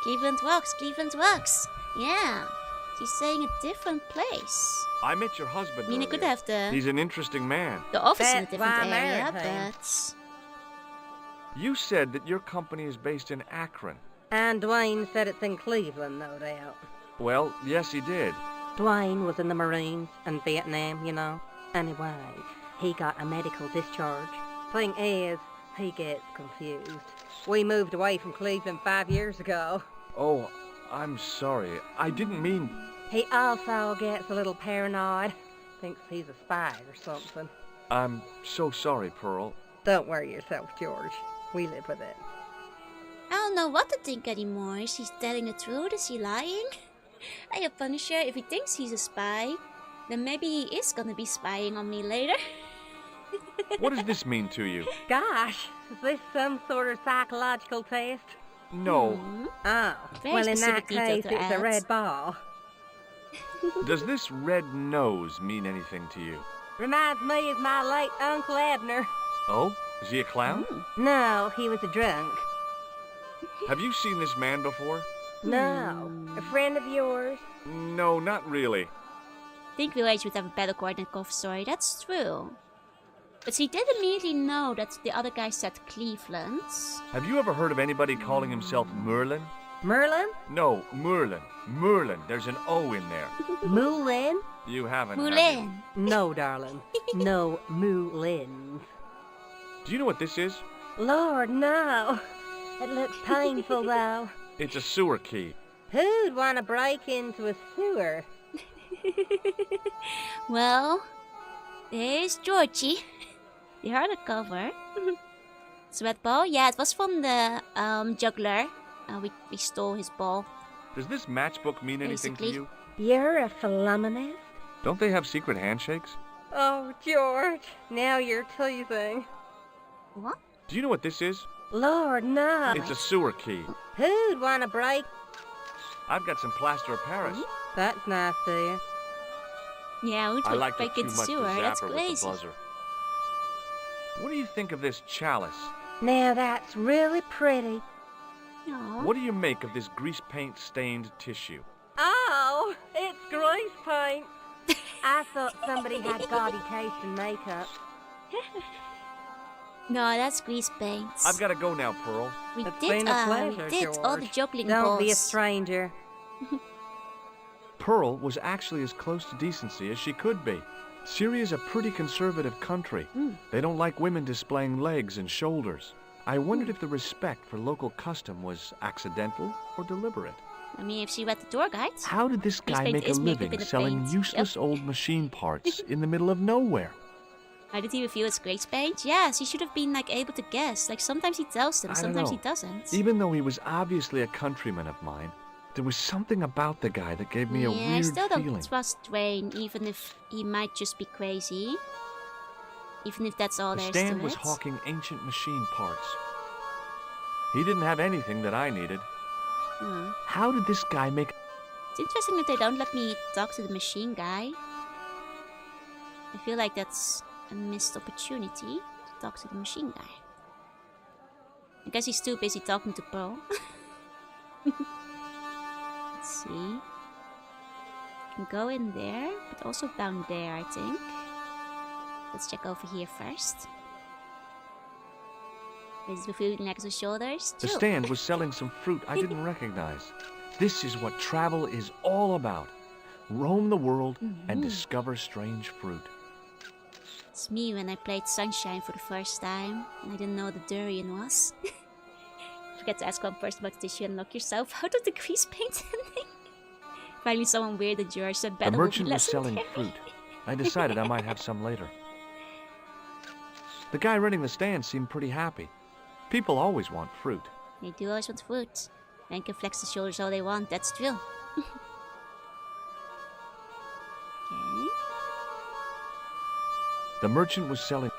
Speaker 1: Cleveland rocks. Cleveland rocks. Yeah. She's saying a different place.
Speaker 2: I met your husband
Speaker 1: I mean, it could
Speaker 2: earlier.
Speaker 1: have the
Speaker 2: He's an interesting man.
Speaker 1: office in a
Speaker 5: That's
Speaker 1: different
Speaker 5: why I
Speaker 1: area,
Speaker 5: married him.
Speaker 1: but
Speaker 2: You said that your company is based in Akron.
Speaker 5: And Dwayne said it's in Cleveland, no doubt.
Speaker 2: Well, yes, he did.
Speaker 5: Dwayne was in the Marines and Vietnam, you know. Anyway, he got a medical discharge. Thing is, he gets confused. We moved away from Cleveland 5 years ago.
Speaker 2: Oh, I'm sorry. I didn't mean...
Speaker 5: He also gets a little paranoid. Thinks he's a spy or something.
Speaker 2: I'm so sorry, Pearl.
Speaker 5: Don't worry yourself, George. We live with it.
Speaker 1: I don't know what to think anymore. Is she telling the truth? Is she lying? Hey, Punisher, if he thinks he's a spy, then maybe he is gonna be spying on me later.
Speaker 2: What does this mean to you?
Speaker 5: Gosh, is this some sort of psychological test?
Speaker 2: No.
Speaker 1: Hmm.
Speaker 5: Oh,
Speaker 1: Very
Speaker 5: well in
Speaker 1: specific
Speaker 5: that
Speaker 1: detail
Speaker 5: case
Speaker 1: to
Speaker 5: it's a
Speaker 1: add.
Speaker 5: red ball.
Speaker 2: Does this red nose mean anything to you?
Speaker 5: Reminds me of my late Uncle Abner.
Speaker 2: Oh? Is he a clown?
Speaker 5: No, he was a drunk.
Speaker 2: Have you seen this man before?
Speaker 5: No, a friend of yours.
Speaker 2: No, not really.
Speaker 1: Think Village would have a better Kornikov story, that's true. But she did immediately know that the other guy said Cleveland.
Speaker 2: Have you ever heard of anybody calling himself Merlin?
Speaker 5: Merlin?
Speaker 2: No, Merlin. Merlin. There's an O in there.
Speaker 5: Moulin?
Speaker 2: You haven't. have you?
Speaker 1: Moulin.
Speaker 5: No, darling. No Moulins.
Speaker 2: Do you know what this is?
Speaker 5: Lord, no. It looks painful, though.
Speaker 2: It's a sewer key.
Speaker 5: Who'd want to break into a sewer?
Speaker 1: Well, there's Georgie. The hardcover. Sweat ball? Yeah, it was from the juggler. We stole his ball.
Speaker 2: Does this matchbook mean anything to
Speaker 1: Basically.
Speaker 2: you?
Speaker 5: You're a philomena?
Speaker 2: Don't they have secret handshakes?
Speaker 5: Oh, George, now you're teasing.
Speaker 1: What?
Speaker 2: Do you know what this is?
Speaker 5: Lord, no.
Speaker 2: It's a sewer key.
Speaker 5: Who'd want to break?
Speaker 2: I've got some plaster of Paris.
Speaker 5: That's nice, dear.
Speaker 1: Yeah, who
Speaker 2: I
Speaker 1: would
Speaker 2: like it
Speaker 1: break
Speaker 2: too
Speaker 1: into
Speaker 2: much to
Speaker 1: sewer? That's
Speaker 2: zap her with the
Speaker 1: crazy.
Speaker 2: buzzer. What do you think of this chalice?
Speaker 5: Now that's really pretty.
Speaker 1: Aw.
Speaker 2: What do you make of this grease paint stained tissue?
Speaker 5: Oh, it's grease paint. I thought somebody had gaudy taste in makeup.
Speaker 1: No, that's grease paint.
Speaker 2: I've got to go now, Pearl.
Speaker 1: We
Speaker 5: It's
Speaker 1: did,
Speaker 5: been a pleasure,
Speaker 1: we did all the
Speaker 5: George.
Speaker 1: juggling
Speaker 5: Don't be a
Speaker 1: balls.
Speaker 5: stranger.
Speaker 2: Pearl was actually as close to decency as she could be. Syria's a pretty conservative country. They don't like women displaying legs and shoulders. I wondered if the respect for local custom was accidental or deliberate.
Speaker 1: I mean, if she read the tour guide.
Speaker 2: How did this
Speaker 1: Grease
Speaker 2: guy
Speaker 1: paint
Speaker 2: make a
Speaker 1: is makeup
Speaker 2: living
Speaker 1: in the
Speaker 2: selling
Speaker 1: paint.
Speaker 2: useless old machine parts in the middle of nowhere?
Speaker 1: How did he reveal it's grease paint? Yes, he should have been like able to guess. Like sometimes he tells them,
Speaker 2: I don't
Speaker 1: sometimes he
Speaker 2: know.
Speaker 1: doesn't.
Speaker 2: Even though he was obviously a countryman of mine, there was something about the guy that gave me a
Speaker 1: yeah, I
Speaker 2: weird
Speaker 1: still don't
Speaker 2: feeling.
Speaker 1: trust Dwayne, even if he might just be crazy. Even if that's all
Speaker 2: The
Speaker 1: there is
Speaker 2: stand
Speaker 1: to
Speaker 2: was
Speaker 1: it.
Speaker 2: hawking ancient machine parts. He didn't have anything that I needed.
Speaker 1: Hmm.
Speaker 2: How did this guy make...
Speaker 1: It's interesting that they don't let me talk to the machine guy. I feel like that's a missed opportunity to talk to the machine guy. I guess he's too busy talking to Pearl. Let's see. Can go in there, but also down there, I think. Let's check over here first. Is the food next to shoulders?
Speaker 2: The
Speaker 1: True.
Speaker 2: stand was selling some fruit I didn't recognize. This is what travel is all about. Roam the world and discover strange fruit.
Speaker 1: It's me when I played Sunshine for the first time, and I didn't know what the durian was. Forget to ask one person about the tissue and lock yourself out of the grease paint ending. Finally someone weird than George said
Speaker 2: The
Speaker 1: better will be
Speaker 2: merchant was selling
Speaker 1: legendary.
Speaker 2: fruit. I decided I might have some later. The guy running the stand seemed pretty happy. People always want fruit.
Speaker 1: They do always want fruit. And can flex the shoulders all they want, that's true. Okay.
Speaker 2: The merchant was selling.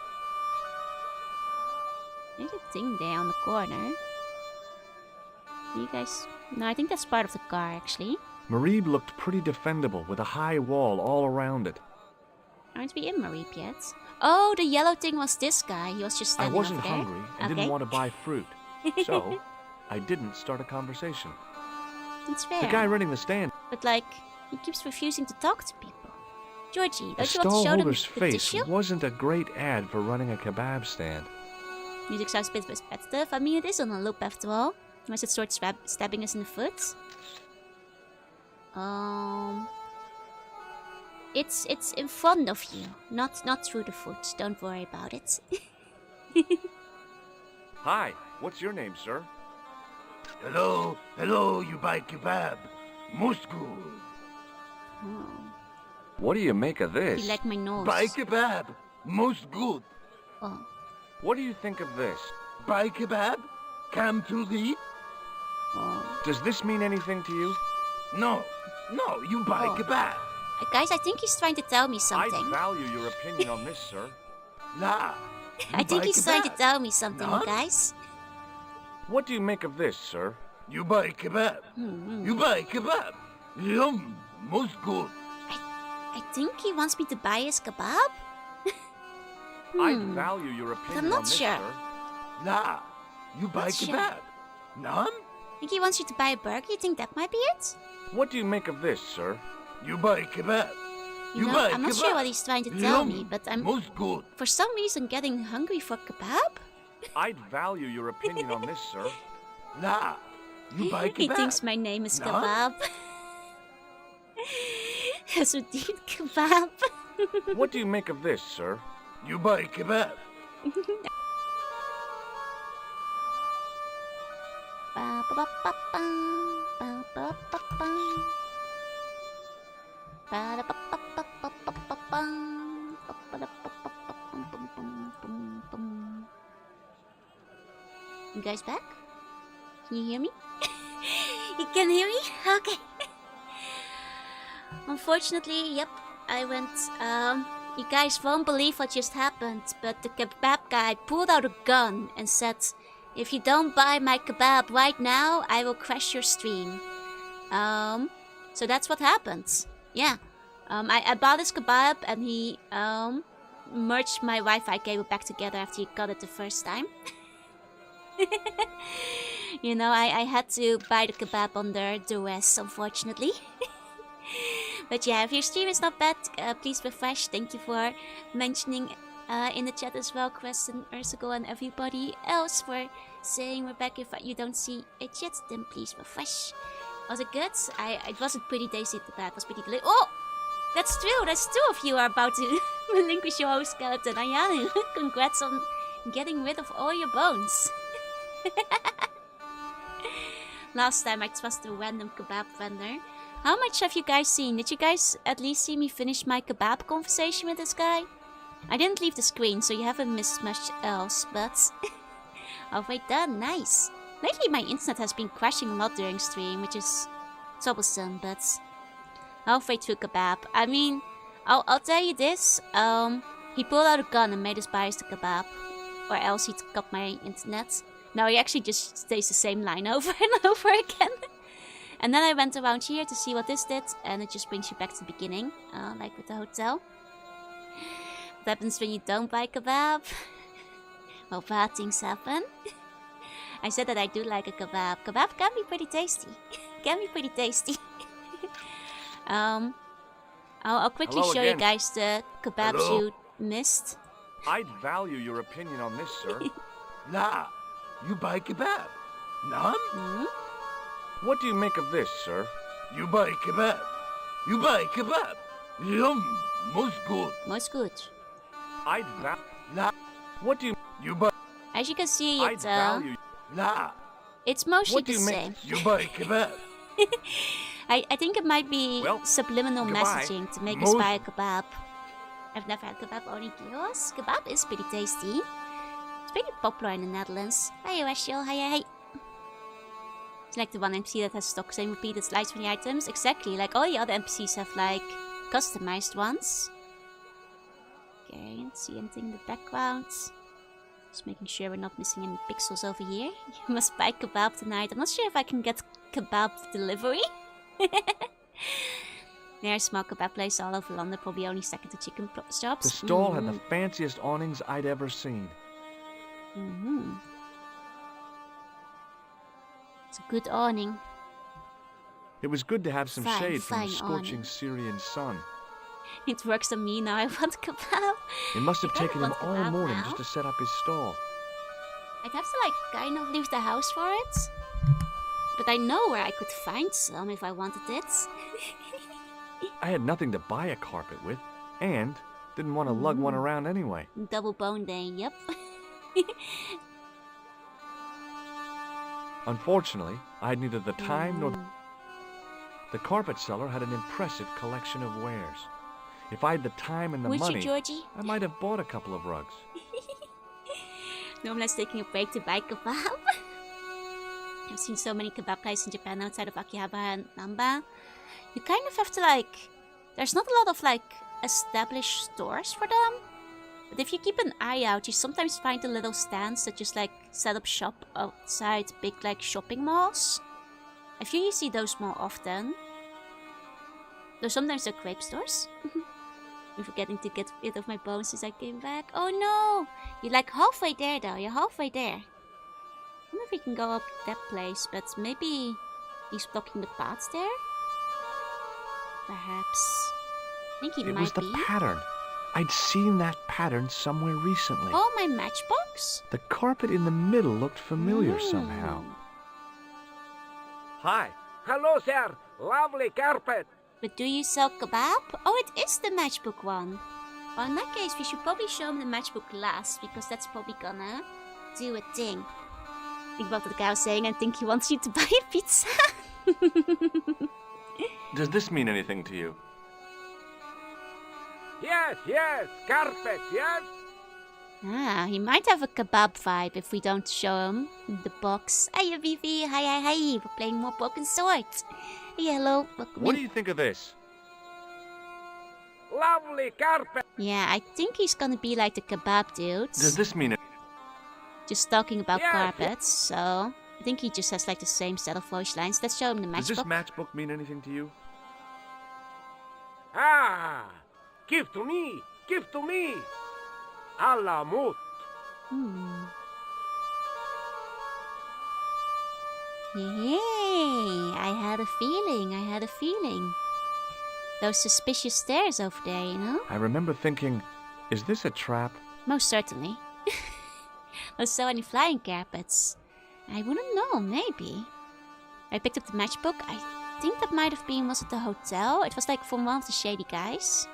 Speaker 1: There's a thing there on the corner. You guys... No, I think that's part of the car, actually.
Speaker 2: Marib looked pretty defendable with a high wall all around it.
Speaker 1: Aren't we in Marib yet? Oh, the yellow thing was this guy. He was just
Speaker 2: I
Speaker 1: standing
Speaker 2: wasn't
Speaker 1: over there.
Speaker 2: hungry and didn't want to buy fruit. So, I didn't start a conversation.
Speaker 1: That's fair.
Speaker 2: The guy running the stand.
Speaker 1: But like, he keeps refusing to talk to people. Georgie,
Speaker 2: The
Speaker 1: don't you want to show them
Speaker 2: stallholder's
Speaker 1: the
Speaker 2: face
Speaker 1: tissue?
Speaker 2: wasn't a great ad for running a kebab stand.
Speaker 1: Music sounds a bit repetitive. I mean, it is on a loop after all. Unless it starts stabbing us in the foot. It's in front of you, not through the foot. Don't worry about it.
Speaker 2: Hi, what's your name, sir?
Speaker 6: Hello, you buy kebab. Most good.
Speaker 1: Oh,
Speaker 2: What do you make of this?
Speaker 1: you like my nose.
Speaker 6: Buy kebab. Most good.
Speaker 1: Oh,
Speaker 2: What do you think of this?
Speaker 6: Buy kebab. Come to the...
Speaker 1: oh.
Speaker 2: Does this mean anything to you?
Speaker 6: No, you buy
Speaker 1: Oh.
Speaker 6: kebab.
Speaker 1: Guys, I think he's trying to tell me something.
Speaker 2: I value your opinion on this, sir.
Speaker 6: Nah.
Speaker 1: I think
Speaker 6: buy
Speaker 1: he's trying to
Speaker 6: kebab.
Speaker 1: tell me something,
Speaker 6: None?
Speaker 1: guys.
Speaker 2: What do you make of this, sir?
Speaker 6: You buy kebab. You buy kebab. Yum. Most good.
Speaker 1: I think he wants me to buy his kebab.
Speaker 2: I value your opinion
Speaker 1: not
Speaker 2: on this,
Speaker 1: sure.
Speaker 2: sir.
Speaker 6: Nah. You buy
Speaker 1: Not sure.
Speaker 6: kebab. None?
Speaker 1: I think he wants you to buy a burger. You think that might be it?
Speaker 2: What do you make of this, sir?
Speaker 6: You buy kebab.
Speaker 1: You know,
Speaker 6: buy
Speaker 1: I'm not
Speaker 6: kebab.
Speaker 1: sure what he's trying to tell
Speaker 6: Yum.
Speaker 1: me, but I'm
Speaker 6: Most good.
Speaker 1: for some reason getting hungry for kebab.
Speaker 2: I'd value your opinion on this, sir.
Speaker 6: Nah. You buy
Speaker 1: He
Speaker 6: kebab.
Speaker 1: thinks my name is
Speaker 6: No?
Speaker 1: Kebab. Hasudin Kebab.
Speaker 2: What do you make of this, sir?
Speaker 6: You buy kebab.
Speaker 1: You guys back? Can you hear me? You can hear me? Okay. Unfortunately, yep, I went, you guys won't believe what just happened, but the kebab guy pulled out a gun and said, if you don't buy my kebab right now, I will crash your stream. So that's what happened. Yeah. I bought his kebab and he, merged my Wi-Fi cable back together after he got it the first time. You know, I had to buy the kebab under duress, unfortunately. But yeah, if your stream is not bad, please refresh. Thank you for mentioning in the chat as well, Quest and Ursigal and everybody else for saying we're back. If you don't see it yet, then please refresh. Was it good? It wasn't pretty tasty, the kebab was pretty delicious. Oh! That's true, that's two of you are about to relinquish your host skeleton. Ayanu, congrats on getting rid of all your bones. Last time I trusted a random kebab vendor. How much have you guys seen? Did you guys at least see me finish my kebab conversation with this guy? I didn't leave the screen, so you haven't missed much else, but... halfway done, nice. Lately my internet has been crashing a lot during stream, which is troublesome, but... halfway through kebab. I mean, I'll tell you this, he pulled out a gun and made us buy us the kebab. Or else he'd cut my internet. No, he actually just stays the same line over and over again. And then I went around here to see what this did, and it just brings you back to the beginning, like with the hotel. What happens when you don't buy kebab? Well, bad things happen. I said that I do like a kebab. Kebab can be pretty tasty. Can be pretty tasty. I'll quickly
Speaker 2: Hello
Speaker 1: show you
Speaker 2: again.
Speaker 1: guys the kebabs
Speaker 6: Hello?
Speaker 1: you missed.
Speaker 2: I'd value your opinion on this, sir.
Speaker 6: Nah. You buy kebab. None?
Speaker 1: Hmm?
Speaker 2: What do you make of this, sir?
Speaker 6: You buy kebab. You buy kebab. Yum. Most good.
Speaker 1: Most good.
Speaker 2: I'd value...
Speaker 6: Nah.
Speaker 2: What do you...
Speaker 6: You buy...
Speaker 1: As you can see,
Speaker 2: I'd value...
Speaker 6: Nah.
Speaker 1: it's mostly
Speaker 2: What do
Speaker 1: the
Speaker 2: you make-
Speaker 1: same.
Speaker 6: You buy kebab.
Speaker 1: I think it might be
Speaker 2: Well,
Speaker 1: subliminal
Speaker 2: goodbye.
Speaker 1: messaging to make us
Speaker 6: Most-
Speaker 1: buy a kebab. I've never had kebab, only gyros. Kebab is pretty tasty. It's pretty popular in the Netherlands. Hey, Rachel, hey. It's like the one NPC that has stock same repeated slides for the items. Exactly, like all the other NPCs have like customized ones. Okay, let's see anything in the background. Just making sure we're not missing any pixels over here. You must buy kebab tonight. I'm not sure if I can get kebab delivery. There are small kebab places all over London, probably only second to chicken shops.
Speaker 2: The stall had the fanciest awnings I'd ever seen.
Speaker 1: It's a good awning.
Speaker 2: It was good to have some
Speaker 1: Fine,
Speaker 2: shade from the
Speaker 1: fine
Speaker 2: scorching
Speaker 1: awning.
Speaker 2: Syrian sun.
Speaker 1: It works on me now. I want kebab.
Speaker 2: It must have
Speaker 1: I kinda
Speaker 2: taken him
Speaker 1: want
Speaker 2: all
Speaker 1: kebab
Speaker 2: morning
Speaker 1: now.
Speaker 2: just to set up his stall.
Speaker 1: I'd have to like kind of leave the house for it. But I know where I could find some if I wanted it.
Speaker 2: I had nothing to buy a carpet with, and didn't want to lug one around anyway.
Speaker 1: Double bone day, yep.
Speaker 2: Unfortunately, I had neither the time nor... The carpet seller had an impressive collection of wares. If I had the time and the
Speaker 1: Would
Speaker 2: money,
Speaker 1: you, Georgie?
Speaker 2: I might have bought a couple of rugs.
Speaker 1: Normally I was taking a break to buy kebab. I've seen so many kebab places in Japan outside of Akihabara and Namba. You kind of have to like... There's not a lot of like established stores for them. But if you keep an eye out, you sometimes find the little stands that just like set up shop outside big like shopping malls. I feel you see those more often. Though sometimes they're crepe stores. I'm forgetting to get rid of my bones since I came back. Oh no! You're like halfway there though, you're halfway there. I wonder if we can go up that place, but maybe he's blocking the paths there? Perhaps. I think he
Speaker 2: It
Speaker 1: might
Speaker 2: was the
Speaker 1: be.
Speaker 2: pattern. I'd seen that pattern somewhere recently.
Speaker 1: Oh, my matchbox?
Speaker 2: The carpet in the middle looked familiar somehow.
Speaker 3: Hi. Hello, sir. Lovely carpet.
Speaker 1: But do you sell kebab? Oh, it is the matchbook one. Well, in that case, we should probably show him the matchbook last, because that's probably gonna do a thing. Think about what the guy was saying, I think he wants you to buy a pizza.
Speaker 2: Does this mean anything to you?
Speaker 3: Yes, carpet, yes.
Speaker 1: Ah, he might have a kebab vibe if we don't show him the box. Hiya, Vivi. Hi. We're playing more Broken Swords. Hey, hello. Welcome
Speaker 2: What
Speaker 1: in.
Speaker 2: do you think of this?
Speaker 3: Lovely carpet.
Speaker 1: Yeah, I think he's gonna be like the kebab dudes.
Speaker 2: Does this mean it?
Speaker 1: Just talking about
Speaker 3: Yeah.
Speaker 1: carpets, so I think he just has like the same set of voice lines. Let's show him the
Speaker 2: Does this
Speaker 1: matchbook.
Speaker 2: matchbook mean anything to you?
Speaker 3: Ah, give to me. Allah mut.
Speaker 1: Yay! I had a feeling. Those suspicious stairs over there, you know?
Speaker 2: I remember thinking, is this a trap?
Speaker 1: Most certainly. There's so many flying carpets. I wouldn't know, maybe. I picked up the matchbook. I think that might have been, was it the hotel? It was like from one of the shady guys.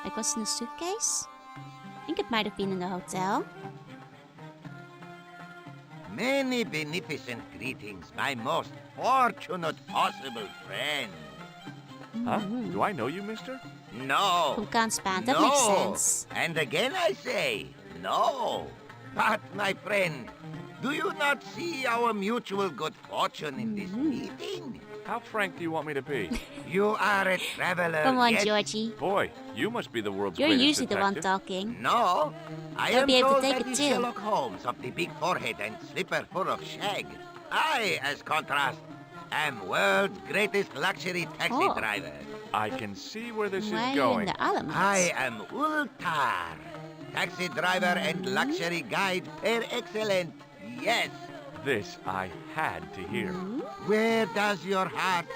Speaker 1: Like, was it in a suitcase? I think it might have been in the hotel.
Speaker 6: Many beneficent greetings, my most fortunate possible friend.
Speaker 2: Huh? Do I know you, mister?
Speaker 6: No.
Speaker 1: From Kanspan, that
Speaker 6: no.
Speaker 1: makes sense.
Speaker 6: And again I say, no. But, my friend, do you not see our mutual good fortune in this meeting?
Speaker 2: How frank do you want me to be?
Speaker 6: You are a traveler,
Speaker 1: Come on,
Speaker 6: yes?
Speaker 1: Georgie.
Speaker 2: Boy, you must be the world's
Speaker 1: You're
Speaker 2: greatest
Speaker 1: usually the one
Speaker 2: detective.
Speaker 1: talking.
Speaker 6: No, I
Speaker 1: You'll
Speaker 6: am
Speaker 1: be able to
Speaker 6: told
Speaker 1: take
Speaker 6: that
Speaker 1: it
Speaker 6: is
Speaker 1: too.
Speaker 6: Sherlock Holmes of the big forehead and slipper full of shag. I, as contrast, am world's greatest luxury taxi
Speaker 1: Oh.
Speaker 6: driver.
Speaker 2: I can see where this
Speaker 1: Why
Speaker 2: is
Speaker 1: in
Speaker 2: going.
Speaker 1: the elements?
Speaker 6: I am Ultar, taxi driver and luxury guide per excellence. Yes.
Speaker 2: This I had to hear.
Speaker 6: Where does your heart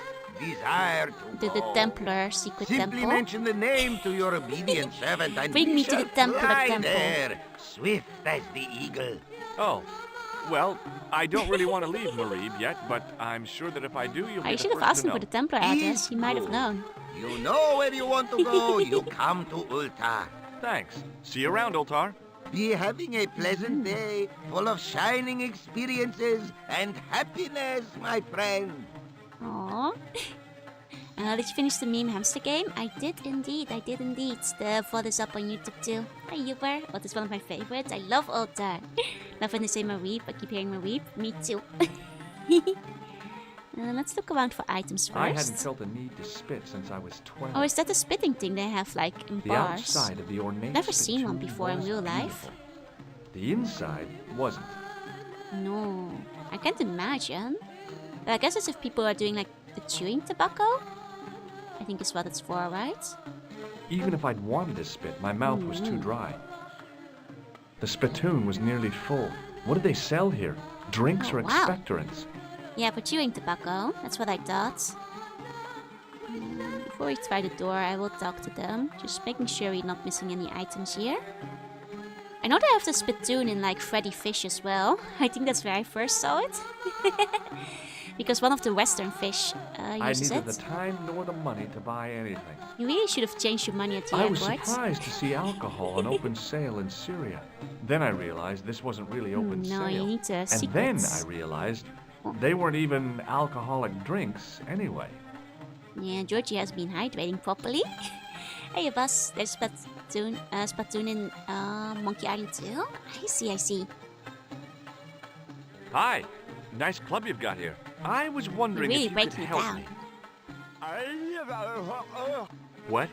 Speaker 6: desire to
Speaker 1: The
Speaker 6: go?
Speaker 1: Templar secret
Speaker 6: Simply
Speaker 1: temple.
Speaker 6: mention the name to your obedient servant and
Speaker 1: Bring
Speaker 6: we
Speaker 1: me to
Speaker 6: shall
Speaker 1: the Templar
Speaker 6: fly
Speaker 1: temple.
Speaker 6: there, swift as the eagle.
Speaker 2: Oh, well, I don't really want to leave Marib yet, but I'm sure that if I do, you'll be
Speaker 1: I
Speaker 2: the
Speaker 1: should have
Speaker 2: first
Speaker 1: asked
Speaker 2: to
Speaker 1: him for
Speaker 2: know.
Speaker 1: the Templar address. He might have
Speaker 6: Good.
Speaker 1: known.
Speaker 6: You know where you want to go, you come to Ultar.
Speaker 2: Thanks. See you around, Ultar.
Speaker 6: Be having a pleasant day, full of shining experiences and happiness, my friend.
Speaker 1: Aww. Did you finish the meme hamster game? I did indeed. The VOD is up on YouTube too. Hi, Uber. Oh, this is one of my favorites. I love Ultar. Love when they say Mareep. I keep hearing Mareep. Me too. Let's look around for items first.
Speaker 2: I hadn't felt the need to spit since I was 12.
Speaker 1: Oh, is that the spitting thing they have like in
Speaker 2: The
Speaker 1: bars?
Speaker 2: outside of the ornate
Speaker 1: Never seen one
Speaker 2: spittoon
Speaker 1: before in
Speaker 2: was
Speaker 1: real life.
Speaker 2: beautiful. The inside wasn't.
Speaker 1: No, I can't imagine. But I guess it's if people are doing like the chewing tobacco. I think is what it's for, right?
Speaker 2: Even if I'd wanted to spit, my mouth was too dry. The spittoon was nearly full. What did they sell here? Drinks or
Speaker 1: wow.
Speaker 2: expectorants?
Speaker 1: Yeah, for chewing tobacco. That's what I thought. Before we try the door, I will talk to them. Just making sure we're not missing any items here. I know they have the spittoon in like Freddy Fish as well. I think that's where I first saw it. Because one of the Western fish
Speaker 2: I
Speaker 1: uses
Speaker 2: neither
Speaker 1: it.
Speaker 2: the time nor the money to buy anything.
Speaker 1: You really should have changed your money at the
Speaker 2: I was
Speaker 1: airport.
Speaker 2: surprised to see alcohol on open sale in Syria. Then I realized this wasn't really open
Speaker 1: No,
Speaker 2: sale.
Speaker 1: you need to
Speaker 2: and
Speaker 1: secrets.
Speaker 2: then I realized they weren't even alcoholic drinks anyway.
Speaker 1: Yeah, Georgie has been hydrating properly. Hey, boss. There's Spatoon in Monkey Island too. I see.
Speaker 2: Hi, nice club you've got here. I was wondering
Speaker 1: You're really
Speaker 2: if you could
Speaker 1: breaking it
Speaker 2: help
Speaker 1: down.
Speaker 2: me. What?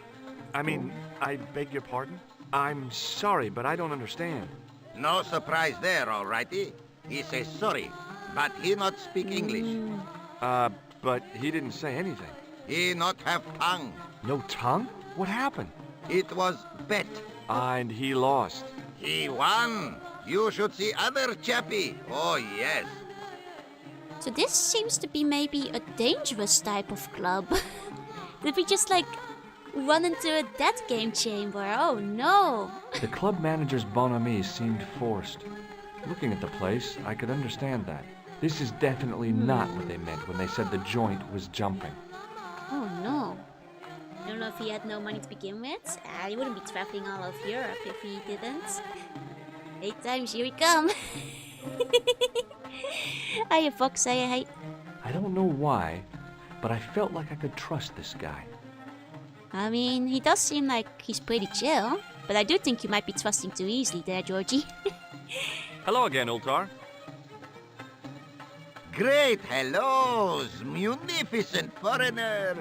Speaker 2: I mean, I beg your pardon? I'm sorry, but I don't understand.
Speaker 6: No surprise there, alrighty. He says sorry, but he not speak English.
Speaker 2: But he didn't say anything.
Speaker 6: He not have tongue.
Speaker 2: No tongue? What happened?
Speaker 6: It was bet.
Speaker 2: And he lost.
Speaker 6: He won. You should see other chappie. Oh, yes.
Speaker 1: So this seems to be maybe a dangerous type of club. Did we just like run into a death game chamber? Oh no!
Speaker 2: The club manager's bonhomie seemed forced. Looking at the place, I could understand that. This is definitely not what they meant when they said the joint was jumping.
Speaker 1: Oh no. I don't know if he had no money to begin with. He wouldn't be traveling all over Europe if he didn't. 8 times, here we come. Hiya, Fox. Hey.
Speaker 2: I don't know why, but I felt like I could trust this guy.
Speaker 1: I mean, he does seem like he's pretty chill. But I do think you might be trusting too easily there, Georgie.
Speaker 2: Hello again, Ultar.
Speaker 6: Great hellos, munificent foreigner,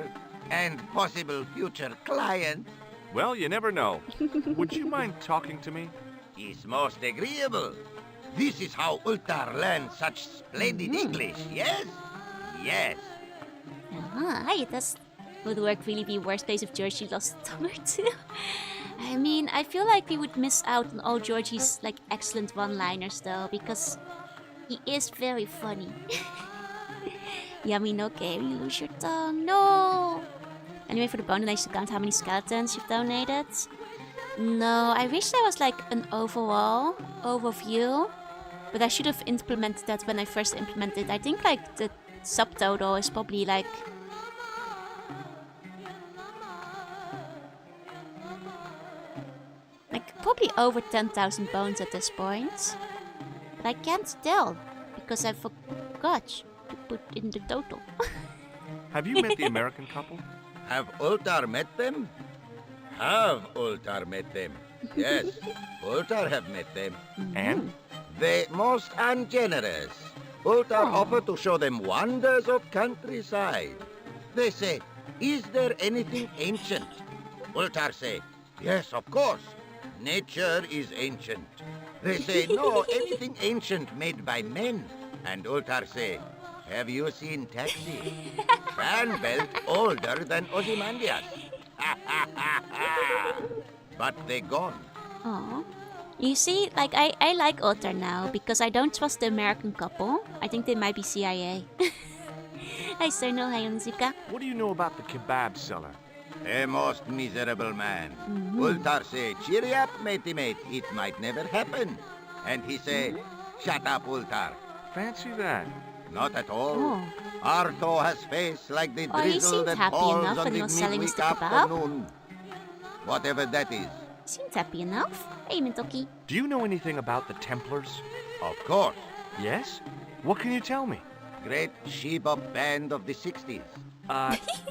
Speaker 6: and possible future client.
Speaker 2: Well, you never know. Would you mind talking to me?
Speaker 6: Is most agreeable. This is how Ultar learned such splendid English, yes? Yes.
Speaker 1: Hi, would work really be worst place if Georgie lost Tummer too? I mean, I feel like we would miss out on all Georgie's like excellent one-liners though, because he is very funny. Yummy, no game, you lose your tongue, no! Anyway, for the bonus, I should count how many skeletons you've donated. No, I wish there was like an overview, but I should have implemented that when I first implemented. I think like the subtotal is probably like probably over 10,000 bones at this point. But I can't tell because I forgot to put in the total.
Speaker 2: Have you met the American couple?
Speaker 6: Have Ultar met them? Have Ultar met them? Yes, Ultar have met them.
Speaker 2: And?
Speaker 6: They most ungenerous. Ultar offer to show them wonders of countryside. They say, is there anything ancient? Ultar say, yes, of course. Nature is ancient. They say, no, anything ancient made by men. And Ultar say, have you seen Taxi? Fan belt older than Ozymandias. But they gone.
Speaker 1: Aw. You see, like, I like Ultar now because I don't trust the American couple. I think they might be CIA. Hi, Sir No Hayonzuka.
Speaker 2: What do you know about the kebab seller?
Speaker 6: A most miserable man. Ultar say, cheer up, matey mate, it might never happen. And he say, shut up, Ultar.
Speaker 2: Fancy that.
Speaker 6: Not at all.
Speaker 1: Oh.
Speaker 6: Arto has face like the
Speaker 1: Oh, he
Speaker 6: drizzle
Speaker 1: seemed
Speaker 6: that
Speaker 1: happy
Speaker 6: falls
Speaker 1: enough
Speaker 6: on
Speaker 1: when he
Speaker 6: the
Speaker 1: was selling us
Speaker 6: midweek
Speaker 1: the kebab.
Speaker 6: afternoon. Whatever that is.
Speaker 1: Seems happy enough. Hey, Mintoki.
Speaker 2: Do you know anything about the Templars?
Speaker 6: Of course.
Speaker 2: Yes? What can you tell me?
Speaker 6: Great Sheba band of the 60s.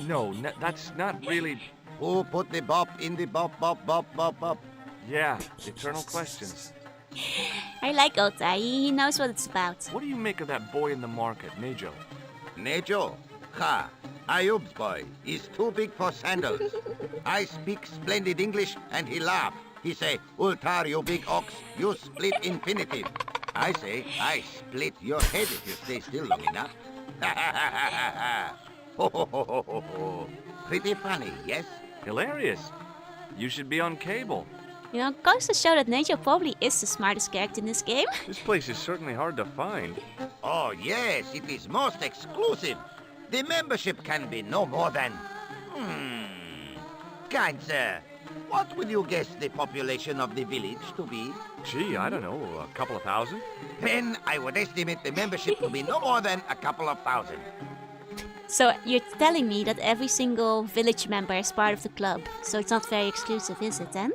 Speaker 2: No, that's not really...
Speaker 6: Who put the bop in the bop, bop, bop, bop, bop?
Speaker 2: Yeah, eternal questions.
Speaker 1: I like Ultar. He knows what it's about.
Speaker 2: What do you make of that boy in the market, Nejo?
Speaker 6: Nejo? Ha! Ayub's boy is too big for sandals. I speak splendid English and he laugh. He say, Ultar, you big ox, you split infinitive. I say, I split your head if you stay still long enough. Ha ha ha ha ha! Ho ho ho ho ho ho! Pretty funny, yes?
Speaker 2: Hilarious. You should be on cable.
Speaker 1: You know, goes to show that Nejo probably is the smartest character in this game.
Speaker 2: This place is certainly hard to find.
Speaker 6: Oh yes, it is most exclusive. The membership can be no more than... Kind sir, what will you guess the population of the village to be?
Speaker 2: Gee, I don't know, a couple of thousand?
Speaker 6: Then I would estimate the membership to be no more than a couple of thousand.
Speaker 1: So you're telling me that every single village member is part of the club. So it's not very exclusive, is it then?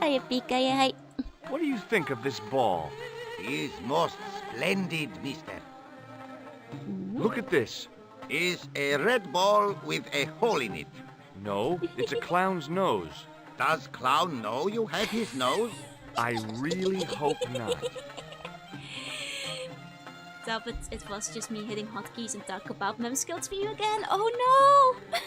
Speaker 1: Hiya, Pika. Hi.
Speaker 2: What do you think of this ball?
Speaker 6: Is most splendid, mister.
Speaker 2: Look at this.
Speaker 6: Is a red ball with a hole in it.
Speaker 2: No, it's a clown's nose.
Speaker 6: Does Clown know you have his nose?
Speaker 2: I really hope not.
Speaker 1: Stop it. It was just me hitting hotkeys and talk about mem skills for you again. Oh no!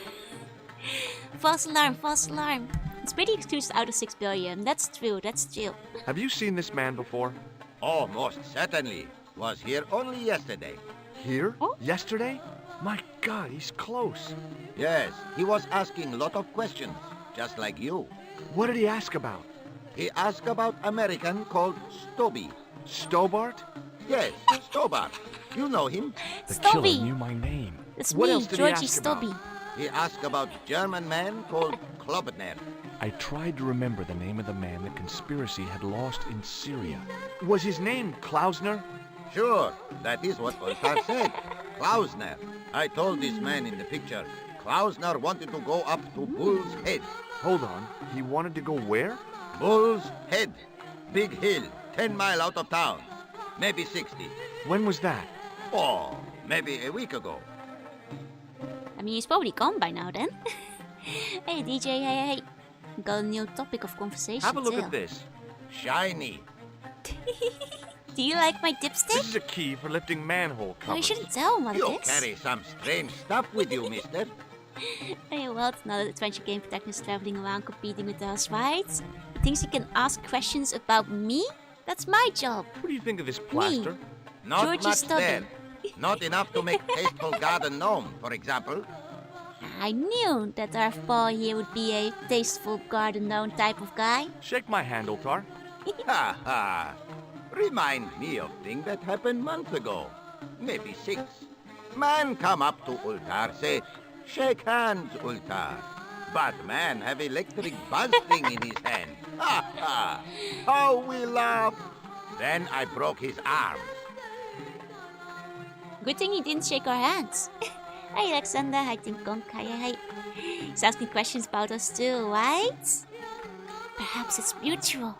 Speaker 1: False alarm, false alarm. It's pretty exclusive out of 6 billion. That's true, that's true.
Speaker 2: Have you seen this man before?
Speaker 6: Oh, most certainly. Was here only yesterday.
Speaker 2: Here?
Speaker 1: Oh.
Speaker 2: Yesterday? My God, he's close.
Speaker 6: Yes, he was asking a lot of questions, just like you.
Speaker 2: What did he ask about?
Speaker 6: He asked about American called Stoby.
Speaker 2: Stobart?
Speaker 6: Yes, Stobart. You know him.
Speaker 2: The
Speaker 1: Stubby.
Speaker 2: killer knew my name.
Speaker 1: It's
Speaker 2: What
Speaker 1: me,
Speaker 2: else did he
Speaker 1: Georgie
Speaker 2: ask about?
Speaker 1: Stubby.
Speaker 6: He asked about German man called Klobner.
Speaker 2: I tried to remember the name of the man the conspiracy had lost in Syria. Was his name Klausner?
Speaker 6: Sure, that is what Ultar said. Klausner. I told this man in the picture, Klausner wanted to go up to Bull's Head.
Speaker 2: Hold on, he wanted to go where?
Speaker 6: Bull's Head. Big hill, 10 mile out of town. Maybe 60.
Speaker 2: When was that?
Speaker 6: Oh, maybe a week ago.
Speaker 1: I mean, he's probably gone by now then. Hey DJ, hey. Got a new topic of conversation
Speaker 2: Have a look
Speaker 1: too.
Speaker 2: at this.
Speaker 6: Shiny.
Speaker 1: Do you like my
Speaker 2: This
Speaker 1: dipstick?
Speaker 2: is a key for lifting manhole
Speaker 1: Oh, you
Speaker 2: covers.
Speaker 1: shouldn't tell him what
Speaker 6: You
Speaker 1: it is.
Speaker 6: carry some strange stuff with you, mister.
Speaker 1: Hey, well, it's not an adventure game protagonist traveling around competing with us, right? He thinks he can ask questions about me? That's my job.
Speaker 2: What do you think of this plaster?
Speaker 6: Not
Speaker 1: Georgie
Speaker 6: much
Speaker 1: Stubby.
Speaker 6: there. Not enough to make tasteful garden gnome, for example.
Speaker 1: I knew that our Paul here would be a tasteful garden gnome type of guy.
Speaker 2: Shake my hand, Ultar.
Speaker 6: Ha ha. Remind me of thing that happened month ago. Maybe 6. Man come up to Ultar, say, shake hands, Ultar. But man have electric buzz thing in his hand. Ha ha. How we laugh. Then I broke his arm.
Speaker 1: Good thing he didn't shake our hands. Hey, Alexander. Hi, Tinkonk. Hi. He's asking questions about us too, right? Perhaps it's mutual.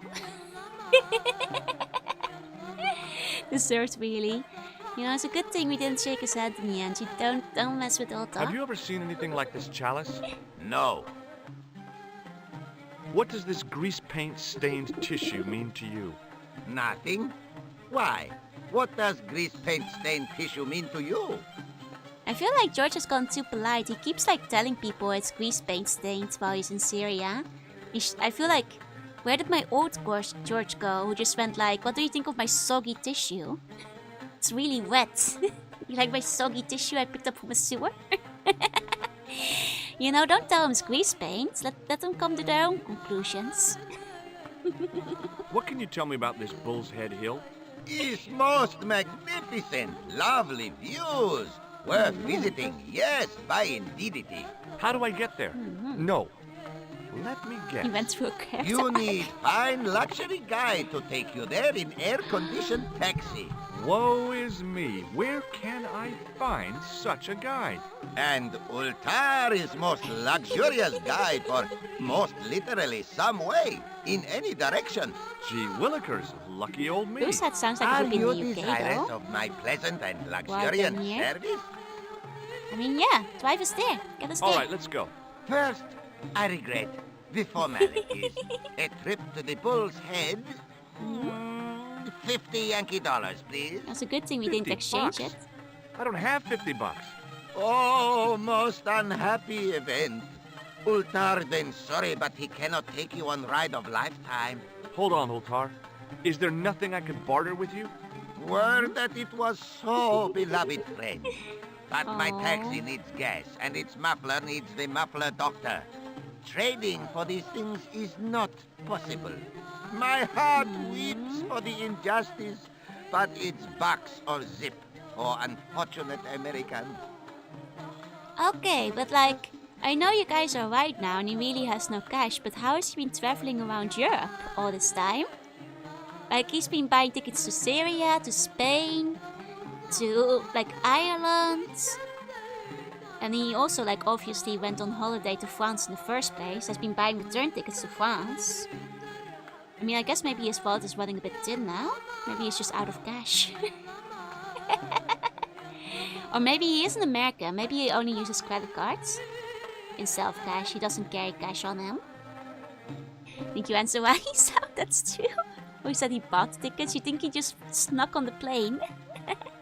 Speaker 1: Deserves really. You know, it's a good thing we didn't shake his hand in the end. You don't mess with Ultar.
Speaker 2: Have you ever seen anything like this chalice?
Speaker 6: No.
Speaker 2: What does this grease paint stained tissue mean to you?
Speaker 6: Nothing. Why? What does grease paint stained tissue mean to you?
Speaker 1: I feel like George has gone too polite. He keeps like telling people it's grease paint stained while he's in Syria. I feel like, where did my old George go? Who just went like, what do you think of my soggy tissue? It's really wet. You like my soggy tissue I picked up from a sewer? You know, don't tell him it's grease paint. Let them come to their own conclusions.
Speaker 2: What can you tell me about this Bull's Head Hill?
Speaker 6: It's most magnificent. Lovely views. Worth visiting. Yes, by indeedity.
Speaker 2: How do I get there? No. Let me
Speaker 1: He
Speaker 2: guess.
Speaker 1: went through a character.
Speaker 6: You need fine luxury guy to take you there in air-conditioned taxi.
Speaker 2: Woe is me. Where can I find such a guide?
Speaker 6: And Ultar is most luxurious guide for most literally some way, in any direction.
Speaker 2: Gee willikers, lucky old me.
Speaker 1: Those that sounds like
Speaker 6: Are
Speaker 1: it would be
Speaker 6: you
Speaker 1: in the UK
Speaker 6: desirous
Speaker 1: though.
Speaker 6: of my pleasant and
Speaker 1: Well,
Speaker 6: luxuriant
Speaker 1: then, yeah.
Speaker 6: service?
Speaker 1: I mean, yeah, drive us there. Get us there.
Speaker 2: All right, let's go.
Speaker 6: First, I regret the formalities. A trip to the Bull's Head. 50 Yankee dollars, please.
Speaker 1: That's a good thing we didn't
Speaker 2: 50
Speaker 1: exchange
Speaker 2: bucks?
Speaker 1: it.
Speaker 2: I don't have 50 bucks.
Speaker 6: Oh, most unhappy event. Ultar then sorry, but he cannot take you on ride of lifetime.
Speaker 2: Hold on, Ultar. Is there nothing I could barter with you?
Speaker 6: Word that it was so, beloved friend. But my
Speaker 1: Aw.
Speaker 6: taxi needs gas, and its muffler needs the muffler doctor. Trading for these things is not possible. My heart weeps for the injustice, but it's box or zip for unfortunate Americans.
Speaker 1: Okay, but like, I know you guys are right now and he really has no cash, but how has he been traveling around Europe all this time? Like, he's been buying tickets to Syria, to Spain, to, like, Ireland. And he also, like, obviously went on holiday to France in the first place. Has been buying return tickets to France. I mean, I guess maybe his wallet is running a bit thin now. Maybe he's just out of cash. Or maybe he is in America. Maybe he only uses credit cards instead of cash. He doesn't carry cash on him. Think you answer why he's out? That's true. Or he said he bought tickets. You think he just snuck on the plane?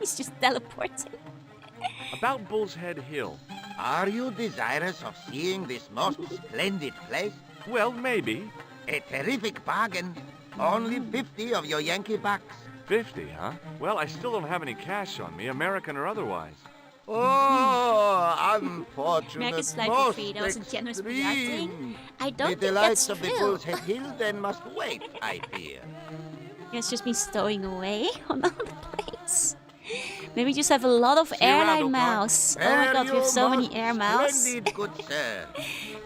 Speaker 1: He's just teleporting.
Speaker 2: About Bull's Head Hill.
Speaker 6: Are you desirous of seeing this most splendid place?
Speaker 2: Well, maybe.
Speaker 6: A terrific bargain. Only 50 of your Yankee bucks.
Speaker 2: 50, huh? Well, I still don't have any cash on me, American or otherwise.
Speaker 6: Oh, unfortunate.
Speaker 1: America's life for
Speaker 6: most
Speaker 1: free. That was a generous PR
Speaker 6: extreme.
Speaker 1: thing. I don't
Speaker 6: The
Speaker 1: think
Speaker 6: delights
Speaker 1: that's
Speaker 6: of the
Speaker 1: true.
Speaker 6: Bull's Head Hill then must wait, I fear.
Speaker 1: It's just been stowing away on other place. Maybe just have a lot of
Speaker 2: See you around,
Speaker 1: airline
Speaker 2: Opar.
Speaker 1: miles. Oh my
Speaker 6: Fare
Speaker 1: god, we have
Speaker 6: you
Speaker 1: so many
Speaker 6: most
Speaker 1: air miles.
Speaker 6: Splendid, good sir.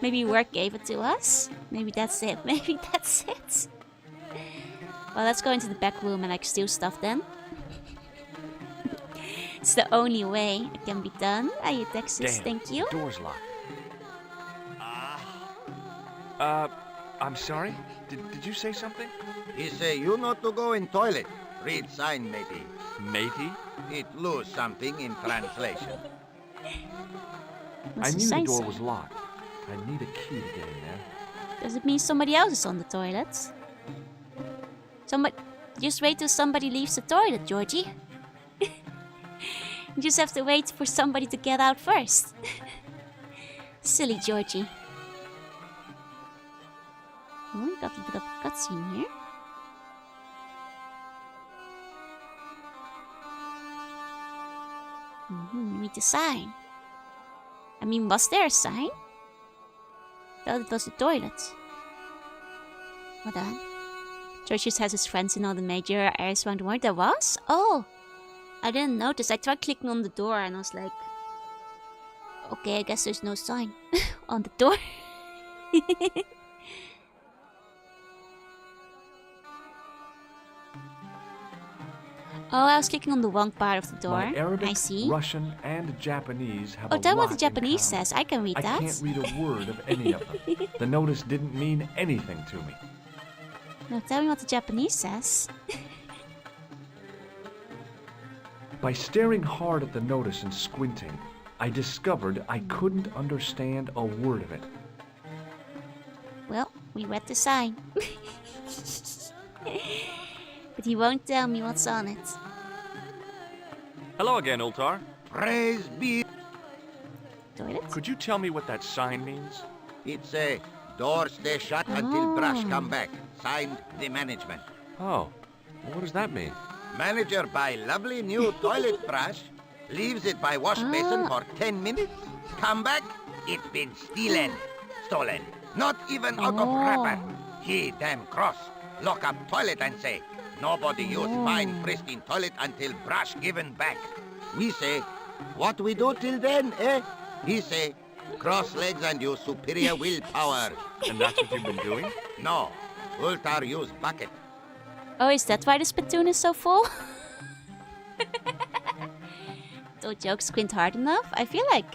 Speaker 1: Maybe work gave it to us. Maybe that's it. Maybe that's it. Well, let's go into the back room and like steal stuff then. It's the only way it can be done. Hiya, Texas.
Speaker 2: Damn,
Speaker 1: Thank you.
Speaker 2: the door's locked. I'm sorry? Did you say something?
Speaker 6: He say you not to go in toilet. Read sign, matey.
Speaker 2: Matey?
Speaker 6: It lose something in translation.
Speaker 1: What's
Speaker 2: I
Speaker 1: the
Speaker 2: knew the
Speaker 1: sign
Speaker 2: door
Speaker 1: say?
Speaker 2: was locked. I need a key to get in there.
Speaker 1: Does it mean somebody else is on the toilet? Just wait till somebody leaves the toilet, Georgie. You just have to wait for somebody to get out first. Silly Georgie. Oh, we got a bit of a cutscene here. Read the sign. I mean, was there a sign? Thought it was the toilet. Hold on. George just has his friends in all the major areas around the world. There was? Oh! I didn't notice. I tried clicking on the door and I was like... Okay, I guess there's no sign on the door. Oh, I was clicking on the wrong part of the door.
Speaker 2: My Arabic,
Speaker 1: I see.
Speaker 2: Russian, and Japanese have
Speaker 1: Oh,
Speaker 2: a
Speaker 1: tell me what
Speaker 2: lot
Speaker 1: the
Speaker 2: in
Speaker 1: Japanese
Speaker 2: common.
Speaker 1: says. I can read
Speaker 2: I
Speaker 1: that.
Speaker 2: can't read a word of any of them. The notice didn't mean anything to me.
Speaker 1: Now tell me what the Japanese says.
Speaker 2: By staring hard at the notice and squinting, I discovered I couldn't understand a word of it.
Speaker 1: Well, we read the sign. But he won't tell me what's on it.
Speaker 2: Hello again, Ultar.
Speaker 6: Praise be.
Speaker 1: Toilet?
Speaker 2: Could you tell me what that sign means?
Speaker 6: It's a door stay shut until brush come back. Signed, the management.
Speaker 2: Oh, what does that mean?
Speaker 6: Manager buy lovely new toilet brush, leaves it by wash basin for 10 minutes, come back, it's been stolen. Not even out of wrapper. He damn cross. Lock up toilet and say, nobody use fine pristine toilet until brush given back. We say, what we do till then, eh? He say, Cross legs and use superior willpower.
Speaker 2: And that's what you've been doing?
Speaker 6: No, Ultar use bucket.
Speaker 1: Oh, is that why the spittoon is so full? Don't joke, squint hard enough? I feel like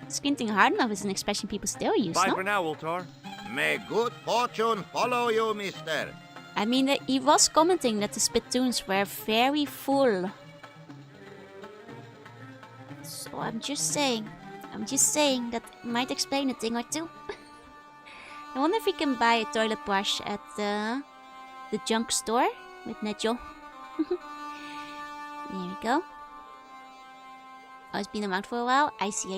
Speaker 1: squinting hard enough is an expression people still use,
Speaker 2: Bye
Speaker 1: no?
Speaker 2: for now, Ultar.
Speaker 6: May good fortune follow you, mister.
Speaker 1: I mean, he was commenting that the spittoons were very full. So I'm just saying that might explain a thing or two. I wonder if we can buy a toilet brush at the junk store with Nejo. There we go. Oh, it's been around for a while. I see.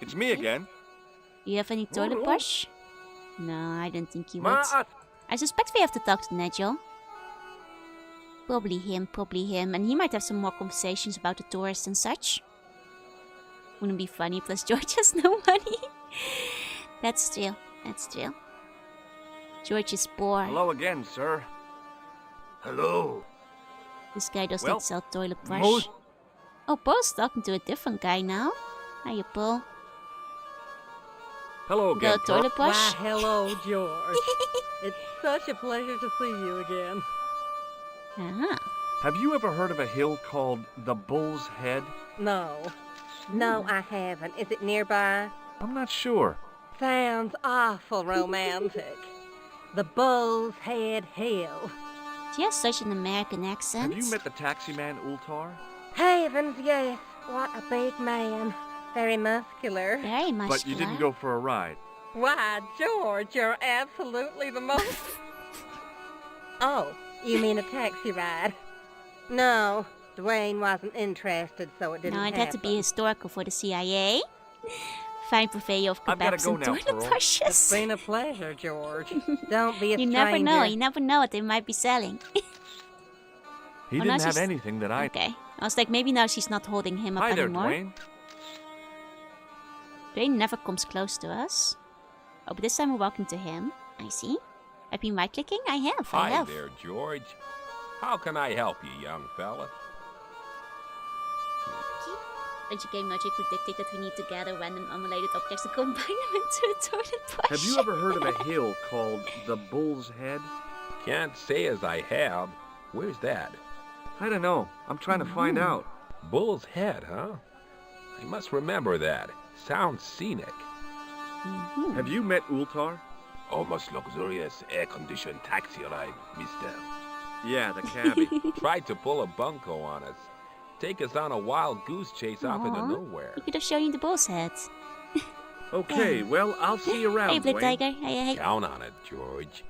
Speaker 2: It's me again.
Speaker 1: Do you have any toilet brush? No, I don't think you would. I suspect we have to talk to Nejo. Probably him, and he might have some more conversations about the tourists and such. Wouldn't it be funny, plus George has no money. That's true. George is poor.
Speaker 2: Hello again, sir.
Speaker 6: Hello.
Speaker 1: This guy does
Speaker 2: Well,
Speaker 1: not sell toilet brush.
Speaker 6: most-
Speaker 1: Oh, Paul's talking to a different guy now. Hiya, Paul.
Speaker 2: Hello again,
Speaker 1: Got a toilet
Speaker 5: Why,
Speaker 1: brush?
Speaker 5: hello, George. It's such a pleasure to see you again.
Speaker 1: Uh-huh.
Speaker 2: Have you ever heard of a hill called the Bull's Head?
Speaker 5: No, I haven't. Is it nearby?
Speaker 2: I'm not sure.
Speaker 5: Sounds awful romantic. The Bull's Head Hill.
Speaker 1: She has such an American accent.
Speaker 2: Have you met the taxi man, Ultar?
Speaker 5: Heavens, yes. What a big man. Very muscular.
Speaker 1: Very muscular.
Speaker 2: But you didn't go for a ride.
Speaker 5: Why, George, you're absolutely the most... Oh, you mean a taxi ride? No, Dwayne wasn't interested, so it didn't
Speaker 1: No, it
Speaker 5: happen.
Speaker 1: had to be historical for the CIA. Fine purveyor of
Speaker 2: I've gotta
Speaker 1: kebabs
Speaker 2: go
Speaker 1: and
Speaker 2: now,
Speaker 1: toilet
Speaker 2: Pearl.
Speaker 1: brushes.
Speaker 5: It's been a pleasure, George. Don't be a
Speaker 1: You
Speaker 5: stranger.
Speaker 1: never know what they might be selling.
Speaker 2: He
Speaker 1: Oh, now
Speaker 2: didn't have
Speaker 1: she's-
Speaker 2: anything that I...
Speaker 1: Okay. I was like, maybe now she's not holding him up
Speaker 2: Hi there,
Speaker 1: anymore.
Speaker 2: Dwayne.
Speaker 1: Dwayne never comes close to us. Oh, but this time we're walking to him. I see. I've been right-clicking? I have.
Speaker 4: Hi there, George. How can I help you, young fella?
Speaker 1: Adventure game logic would dictate that we need to gather random unrelated objects and combine them into a toilet brush.
Speaker 2: Have you ever heard of a hill called the Bull's Head?
Speaker 4: Can't say as I have. Where's that?
Speaker 2: I don't know. I'm trying to find out.
Speaker 4: Bull's Head, huh? I must remember that. Sounds scenic.
Speaker 1: Mhm.
Speaker 2: Have you met Ultar?
Speaker 4: Almost luxurious air-conditioned taxi ride, mister.
Speaker 2: Yeah, the cabbie.
Speaker 4: Tried to pull a bunco on us. Take us on a wild goose chase off into
Speaker 1: Aw.
Speaker 4: nowhere.
Speaker 1: He could have shown you the bull's head.
Speaker 2: Okay, well, I'll see you around,
Speaker 1: Hey, Blue
Speaker 2: Dwayne.
Speaker 1: Tiger. Hey.
Speaker 4: Count on it, George.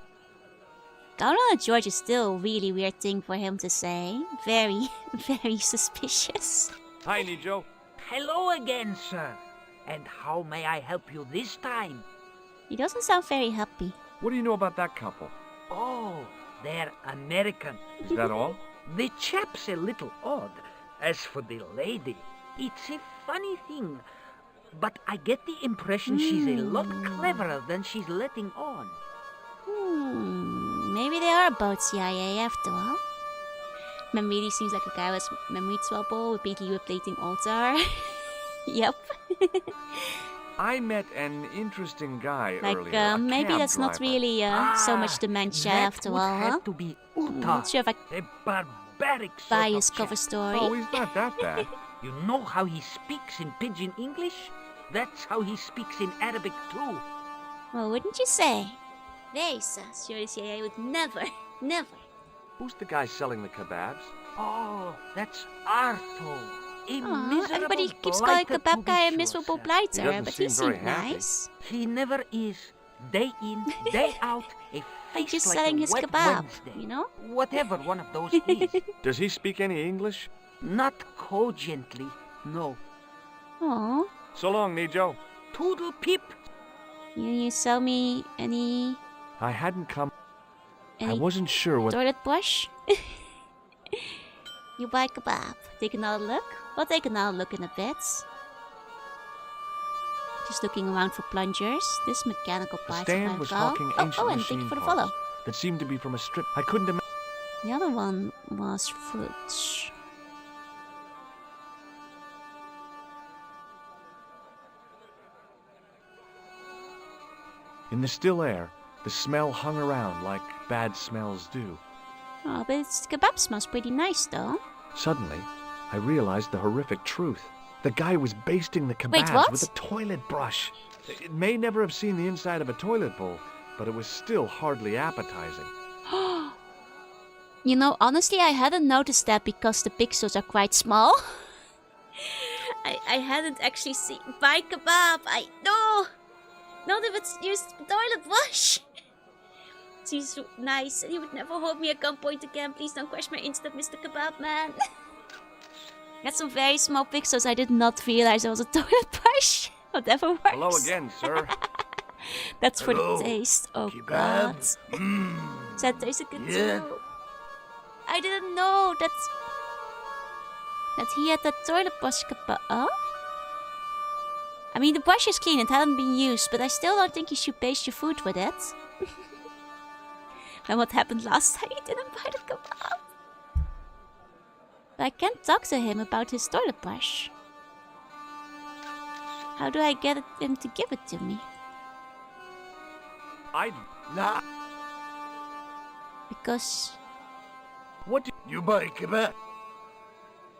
Speaker 1: Down on a George is still a really weird thing for him to say. Very, very suspicious.
Speaker 2: Hi, Nijo.
Speaker 3: Hello again, sir. And how may I help you this time?
Speaker 1: He doesn't sound very happy.
Speaker 2: What do you know about that couple?
Speaker 3: Oh, they're American.
Speaker 2: Is that all?
Speaker 3: The chap's a little odd. As for the lady, it's a funny thing. But I get the impression she's a lot cleverer than she's letting on.
Speaker 1: Maybe they are both CIA after all. Man really seems like a guy with memory trouble, repeatedly repeating altar. Yep.
Speaker 2: I met an interesting guy
Speaker 1: Like,
Speaker 2: earlier. a
Speaker 1: maybe
Speaker 2: cab
Speaker 1: that's not
Speaker 2: driver.
Speaker 1: really so much dementia
Speaker 3: that
Speaker 1: after
Speaker 3: would
Speaker 1: all, huh?
Speaker 3: have to be
Speaker 1: Not
Speaker 3: Ultar,
Speaker 1: sure if I
Speaker 3: a barbaric sort
Speaker 1: buy
Speaker 3: of
Speaker 1: his cover
Speaker 3: chap.
Speaker 1: story.
Speaker 2: Oh, he's not that bad.
Speaker 3: You know how he speaks in Pidgin English? That's how he speaks in Arabic too.
Speaker 1: Well, wouldn't you say? Very sus. Sure, the CIA would never.
Speaker 2: Who's the guy selling the kebabs?
Speaker 3: Oh, that's Arto. A
Speaker 1: Aw,
Speaker 3: miserable
Speaker 1: everybody keeps calling
Speaker 3: blighter to
Speaker 1: kebab
Speaker 3: be
Speaker 1: guy a
Speaker 3: sure,
Speaker 1: miserable
Speaker 3: sir.
Speaker 1: blighter,
Speaker 2: doesn't
Speaker 1: but he
Speaker 2: seem very
Speaker 1: seemed
Speaker 2: happy.
Speaker 1: nice.
Speaker 3: He never is. Day in, day out, a face
Speaker 1: Just
Speaker 3: like
Speaker 1: selling
Speaker 3: a
Speaker 1: his
Speaker 3: wet
Speaker 1: kebab,
Speaker 3: Wednesday.
Speaker 1: you know?
Speaker 3: Whatever one of those is.
Speaker 2: Does he speak any English?
Speaker 3: Not cogently, no.
Speaker 1: Aw,
Speaker 2: So long, Nijo.
Speaker 3: Toodle pip.
Speaker 1: you sell me any
Speaker 2: I hadn't come. I
Speaker 1: any
Speaker 2: wasn't sure what.
Speaker 1: toilet brush? You buy kebab. Take another look? We'll take another look in a bit. Just looking around for plungers. This mechanical
Speaker 2: The
Speaker 1: part
Speaker 2: stand was
Speaker 1: survival.
Speaker 2: hawking ancient
Speaker 1: and
Speaker 2: machine
Speaker 1: thank you for the
Speaker 2: parts
Speaker 1: follow.
Speaker 2: that seemed to be from a strip. I couldn't imagine.
Speaker 1: The other one was fruits.
Speaker 2: In the still air, the smell hung around like bad smells do.
Speaker 1: Oh, but its kebab smells pretty nice, though.
Speaker 2: Suddenly, I realized the horrific truth. The guy was basting the
Speaker 1: Wait,
Speaker 2: kebabs
Speaker 1: what?
Speaker 2: with a toilet brush. It may never have seen the inside of a toilet bowl, but it was still hardly appetizing.
Speaker 1: You know, honestly, I hadn't noticed that because the pixels are quite small. I hadn't actually seen by kebab. Not if it's used toilet wash. He's so nice, and he would never hold me at gunpoint again. Please don't crush my instant, Mr. Kebab Man. Got some very small pixels. I did not realize there was a toilet brush. Whatever works.
Speaker 2: Hello again, sir.
Speaker 1: That's for
Speaker 6: Hello.
Speaker 1: the taste. Oh
Speaker 6: Kebab.
Speaker 1: God.
Speaker 6: Mmm.
Speaker 1: That tasted good
Speaker 6: Yeah.
Speaker 1: too. I didn't know that he had that toilet brush kebab. Oh? I mean, the brush is clean. It hadn't been used, but I still don't think you should baste your food with it. And what happened last time? He didn't buy the kebab. But I can't talk to him about his toilet brush. How do I get him to give it to me?
Speaker 6: Nah.
Speaker 1: Because
Speaker 2: What do
Speaker 6: You buy kebab?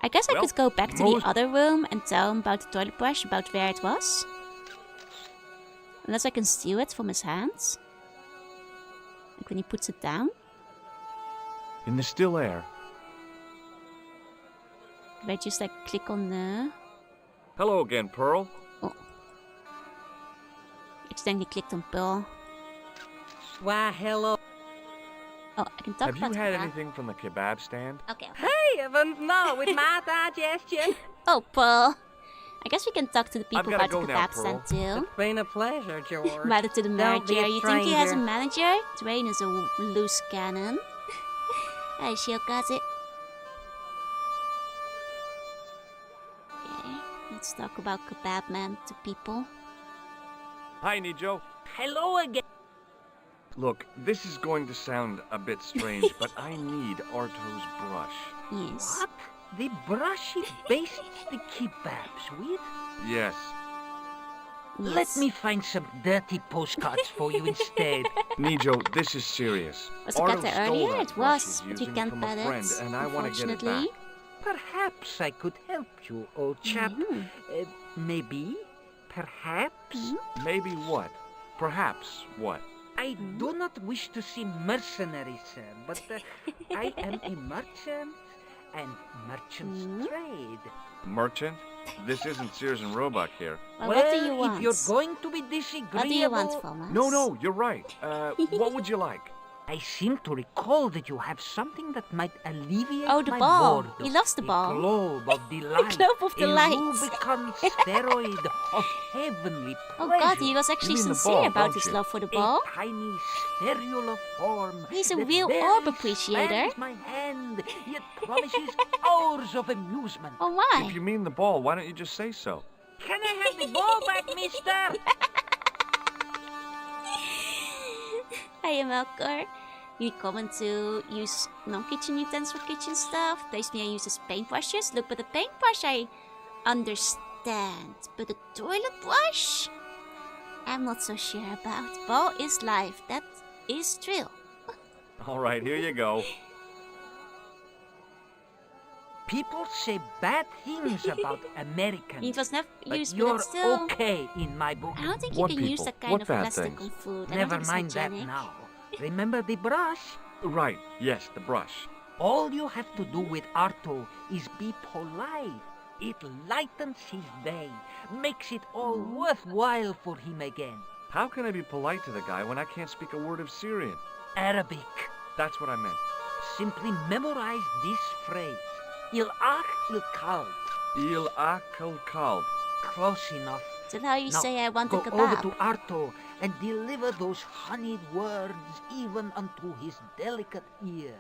Speaker 1: I guess I
Speaker 2: Well,
Speaker 1: could go back to the
Speaker 2: most-
Speaker 1: other room and tell him about the toilet brush, about where it was. Unless I can steal it from his hands. Like when he puts it down.
Speaker 2: In the still air,
Speaker 1: Could I just like click on the...
Speaker 2: hello again, Pearl.
Speaker 1: Accidentally clicked on Pearl.
Speaker 5: Why, hello.
Speaker 1: Oh, I can talk
Speaker 2: Have
Speaker 1: about
Speaker 2: you had
Speaker 1: kebab.
Speaker 2: anything from the kebab stand?
Speaker 1: Okay.
Speaker 5: Hey, Evans, no, with my digestion.
Speaker 1: Oh, Pearl. I guess we can talk to the people
Speaker 2: gotta
Speaker 1: about the
Speaker 2: go now,
Speaker 1: kebab stand too.
Speaker 5: It's been a pleasure, George.
Speaker 1: Rather to the
Speaker 5: Don't
Speaker 1: manager.
Speaker 5: be a
Speaker 1: You think he has a
Speaker 5: stranger.
Speaker 1: manager? Dwayne is a loose cannon. Hey, Shiokaze. Okay, let's talk about Kebab Man to people.
Speaker 2: Hi, Nijo.
Speaker 3: Hello again.
Speaker 2: Look, this is going to sound a bit strange, but I need Arto's brush.
Speaker 1: Yes.
Speaker 3: What? The brush he bastes the kebabs with?
Speaker 2: Yes.
Speaker 1: Yes.
Speaker 3: Let me find some dirty postcards for you instead.
Speaker 2: Nijo, this is serious.
Speaker 1: Was the cat
Speaker 2: Arto
Speaker 1: there
Speaker 2: stole
Speaker 1: earlier?
Speaker 2: that
Speaker 1: It
Speaker 2: brush
Speaker 1: was,
Speaker 2: he's
Speaker 1: but we
Speaker 2: using
Speaker 1: can't
Speaker 2: from a
Speaker 1: bet
Speaker 2: friend,
Speaker 1: it.
Speaker 2: and I want to get it
Speaker 1: Unfortunately.
Speaker 2: back.
Speaker 3: Perhaps I could help you, old chap.
Speaker 1: Mhm.
Speaker 3: Maybe? Perhaps?
Speaker 2: Maybe what? Perhaps what?
Speaker 3: I do not wish to seem mercenary, sir, but I am a merchant, and merchants trade.
Speaker 2: Merchant? This isn't Sears and Roebuck here.
Speaker 1: Well, what do you
Speaker 3: if
Speaker 1: want?
Speaker 3: you're going to be disagreeable...
Speaker 1: What do you want from us?
Speaker 2: No, you're right. What would you like?
Speaker 3: I seem to recall that you have something that might alleviate
Speaker 1: Oh, the
Speaker 3: my
Speaker 1: ball.
Speaker 3: boredom.
Speaker 1: He loves the ball.
Speaker 3: Globe of delight.
Speaker 1: globe of delight.
Speaker 3: A Rubicon steroid of heavenly
Speaker 1: Oh
Speaker 3: pleasure.
Speaker 1: god, he was actually
Speaker 2: mean the
Speaker 1: sincere
Speaker 2: ball,
Speaker 1: about
Speaker 2: don't
Speaker 1: his
Speaker 2: you?
Speaker 1: love for the ball.
Speaker 3: A tiny spherular form.
Speaker 1: He's a
Speaker 3: that
Speaker 1: real
Speaker 3: barely
Speaker 1: orb appreciator.
Speaker 3: spans my hand, yet promises hours of amusement.
Speaker 1: Oh why?
Speaker 2: If you mean the ball, why don't you just say so?
Speaker 3: Can I have the ball back, mister?
Speaker 1: Hiya, Melkor. You comment to use non-kitchen utensils for kitchen stuff. Occasionally I use his paintbrushes. Look, but the paintbrush I understand. But the toilet brush? I'm not so sure about. Ball is life. That is true.
Speaker 2: All right, here you go.
Speaker 3: People say bad things about Americans.
Speaker 1: It was never
Speaker 3: but
Speaker 1: used, but
Speaker 3: you're
Speaker 1: it's still...
Speaker 3: okay in my book.
Speaker 1: I don't think
Speaker 2: What
Speaker 1: you can use
Speaker 2: people?
Speaker 1: that kind
Speaker 2: What
Speaker 1: of
Speaker 2: bad
Speaker 1: plastic
Speaker 2: things?
Speaker 1: on food. I don't
Speaker 3: Never
Speaker 1: think it's
Speaker 3: mind that
Speaker 1: hygienic.
Speaker 3: now. Remember the brush?
Speaker 2: Right, yes, the brush.
Speaker 3: All you have to do with Arto is be polite. It lightens his day, makes it all worthwhile for him again.
Speaker 2: How can I be polite to the guy when I can't speak a word of Syrian?
Speaker 3: Arabic.
Speaker 2: That's what I meant.
Speaker 3: Simply memorize this phrase. Il ach il kalb.
Speaker 2: Il akal kalb.
Speaker 3: Close enough.
Speaker 1: Is that how you
Speaker 3: Now,
Speaker 1: say I want
Speaker 3: go
Speaker 1: a
Speaker 3: over
Speaker 1: kebab?
Speaker 3: to Arto and deliver those honeyed words even unto his delicate ear.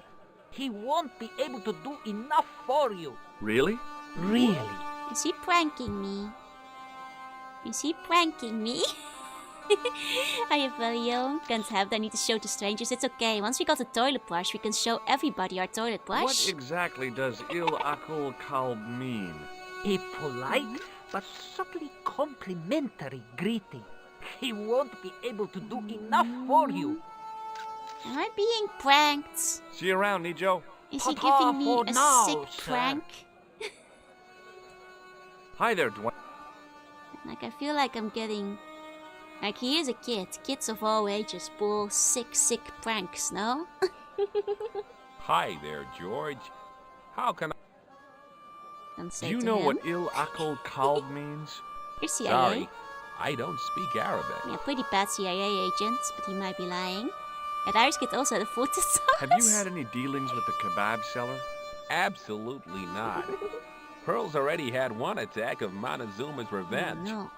Speaker 3: He won't be able to do enough for you.
Speaker 2: Really?
Speaker 3: Really.
Speaker 1: Is he pranking me? Is he pranking me? Hiya, Valio. Can't have that. I need to show to strangers. It's okay. Once we got the toilet brush, we can show everybody our toilet brush.
Speaker 2: What exactly does Il Akul Kalb mean?
Speaker 3: A polite but subtly complimentary greeting. He won't be able to do enough for you.
Speaker 1: Am I being pranked?
Speaker 2: See you around, Nijo.
Speaker 1: Is he
Speaker 3: Ta-ta
Speaker 1: giving me
Speaker 3: for
Speaker 1: a
Speaker 3: now,
Speaker 1: sick
Speaker 3: sir.
Speaker 1: prank?
Speaker 2: Hi there, Dwayne.
Speaker 1: Like, I feel like I'm getting... Like, he is a kid. Kids of all ages pull sick pranks, no?
Speaker 4: Hi there, George. How can I...
Speaker 1: Don't say
Speaker 2: Do you
Speaker 1: to
Speaker 2: know
Speaker 1: him.
Speaker 2: what Il Akul Kalb means?
Speaker 1: You're CIA.
Speaker 4: Sorry, I don't speak Arabic.
Speaker 1: Yeah, pretty bad CIA agent, but he might be lying. That Irish kid also had a foot to
Speaker 2: Have you had any dealings with the kebab seller?
Speaker 4: Absolutely not. Pearl's already had one attack of Montezuma's revenge.
Speaker 1: No.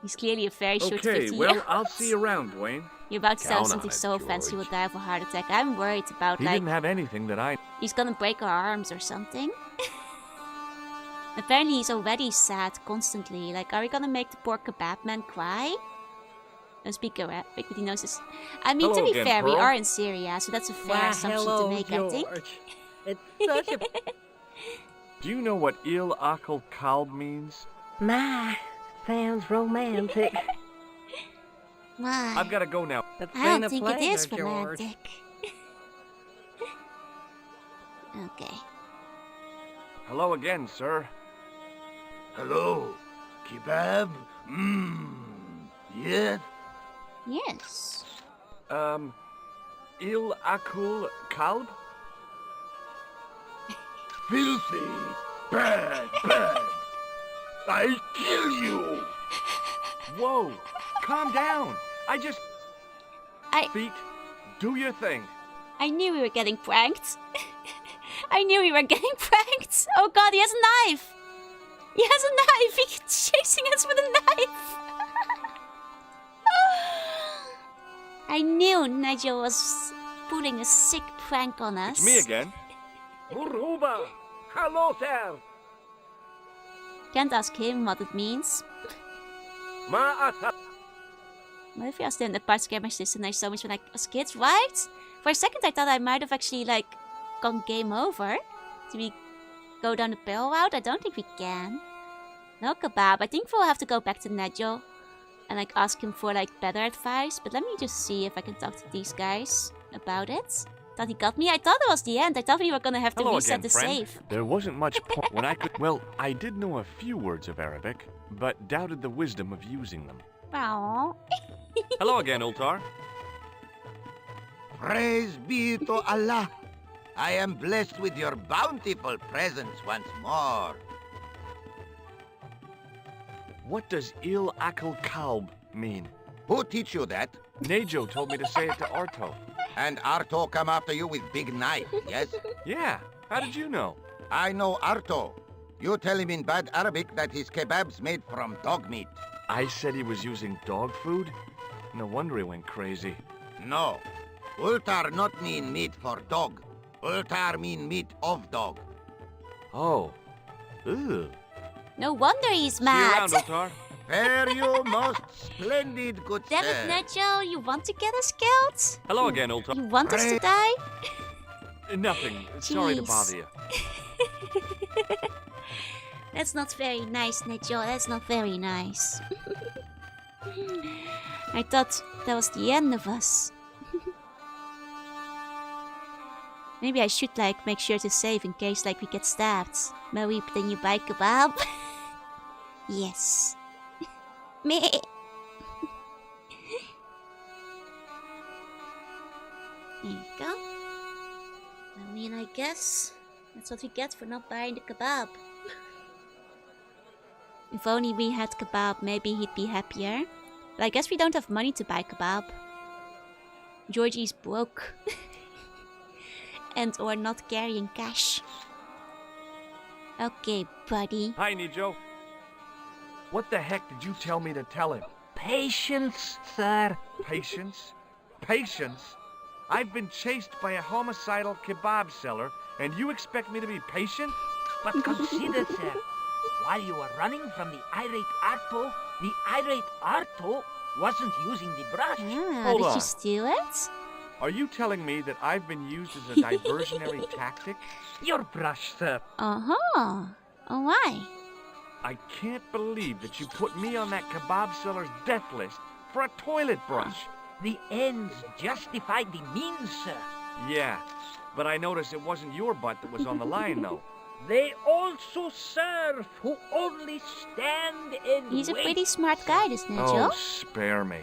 Speaker 1: He's clearly a very short
Speaker 2: Okay,
Speaker 1: 50
Speaker 2: well,
Speaker 1: year
Speaker 2: I'll
Speaker 1: old.
Speaker 2: see you around, Dwayne.
Speaker 1: You're about to tell
Speaker 4: Count on
Speaker 1: something
Speaker 4: it,
Speaker 1: so offensive he will
Speaker 4: George.
Speaker 1: die of a heart attack. I'm worried about,
Speaker 2: He
Speaker 1: like,
Speaker 2: didn't have anything that I...
Speaker 1: he's gonna break our arms or something. Apparently he's already sad constantly. Like, are we gonna make the poor kebab man cry? Don't speak Arabic, but he knows this. I mean, to
Speaker 2: Hello
Speaker 1: be
Speaker 2: again,
Speaker 1: fair, we
Speaker 2: Pearl.
Speaker 1: are in Syria, so that's a fair
Speaker 5: Why,
Speaker 1: assumption
Speaker 5: hello,
Speaker 1: to make,
Speaker 5: George.
Speaker 1: I think.
Speaker 5: It's such a...
Speaker 2: Do you know what Il Akul Kalb means?
Speaker 5: My, sounds romantic.
Speaker 1: Why?
Speaker 2: I've got to go now.
Speaker 5: It's
Speaker 1: I don't
Speaker 5: been a
Speaker 1: think it is
Speaker 5: pleasure, George.
Speaker 1: romantic. Okay.
Speaker 2: Hello again, sir.
Speaker 6: Hello. Kebab? Mmm. Yes?
Speaker 1: Yes.
Speaker 2: Il Akul Kalb?
Speaker 6: Filthy. Bad, bad. I kill you.
Speaker 2: Whoa, calm down.
Speaker 1: I-
Speaker 2: Feet, do your thing.
Speaker 1: I knew we were getting pranked. I knew we were getting pranked. Oh god, he has a knife. He has a knife. He's chasing us with a knife. I knew Nigel was pulling a sick prank on us.
Speaker 2: It's me again.
Speaker 3: Muruba! Hello there!
Speaker 1: Can't ask him what it means.
Speaker 3: Ma'ata!
Speaker 1: What if we asked him the parts scared my sister and I so much when I was kids, right? For a second I thought I might have actually, like, gone game over. Do we go down the barrel route? I don't think we can. No kebab. I think we'll have to go back to Nejo and, like, ask him for, like, better advice. But let me just see if I can talk to these guys about it. Thought he got me? I thought it was the end. I thought we were gonna have to
Speaker 2: Hello
Speaker 1: reset
Speaker 2: again,
Speaker 1: the
Speaker 2: friend.
Speaker 1: save.
Speaker 2: There wasn't much point when I could... Well, I did know a few words of Arabic, but doubted the wisdom of using them.
Speaker 1: Aww.
Speaker 2: Hello again, Ultar.
Speaker 6: Praise be to Allah. I am blessed with your bountiful presence once more.
Speaker 2: What does Il Akul Kalb mean?
Speaker 6: Who teach you that?
Speaker 2: Nejo told me to say it to Arto.
Speaker 6: And Arto come after you with big knife, yes?
Speaker 2: Yeah, how did you know?
Speaker 6: I know Arto. You tell him in bad Arabic that his kebab's made from dog meat.
Speaker 2: I said he was using dog food? No wonder he went crazy.
Speaker 6: No. Ultar not mean meat for dog. Ultar mean meat of dog.
Speaker 2: Oh. Ooh.
Speaker 1: No wonder he's
Speaker 2: See you around,
Speaker 1: mad.
Speaker 2: Ultar.
Speaker 6: Fare you most splendid, good
Speaker 1: Damn
Speaker 6: sir.
Speaker 1: it, Nejo. You want to get us killed?
Speaker 2: Hello again, Ultar.
Speaker 1: You want us to die?
Speaker 2: Nothing. Sorry to
Speaker 1: Jeez.
Speaker 2: bother you.
Speaker 1: That's not very nice, Nejo. That's not very nice. I thought that was the end of us. Maybe I should, like, make sure to save in case, like, we get stabbed. Marip, then you buy kebab? Yes. Meh. There you go. I mean, I guess that's what we get for not buying the kebab. If only we had kebab, maybe he'd be happier. But I guess we don't have money to buy kebab. Georgie's broke. And or not carrying cash. Okay, buddy.
Speaker 2: Hi, Nejo. What the heck did you tell me to tell him?
Speaker 3: Patience, sir.
Speaker 2: Patience? Patience? I've been chased by a homicidal kebab seller, and you expect me to be patient?
Speaker 3: But consider, sir, while you were running from the irate Arto wasn't using the brush.
Speaker 1: Ah,
Speaker 2: Hold
Speaker 1: did
Speaker 2: on.
Speaker 1: you steal it?
Speaker 2: Are you telling me that I've been used as a diversionary tactic?
Speaker 3: Your brush, sir.
Speaker 1: Uh-huh. Oh, why?
Speaker 2: I can't believe that you put me on that kebab seller's death list for a toilet brush.
Speaker 3: The ends justify the means, sir.
Speaker 2: Yeah, but I noticed it wasn't your butt that was on the line, though.
Speaker 3: They also serve who only stand and
Speaker 1: He's a
Speaker 3: wait.
Speaker 1: pretty smart guy, this
Speaker 2: Oh,
Speaker 1: Nigel.
Speaker 2: spare me.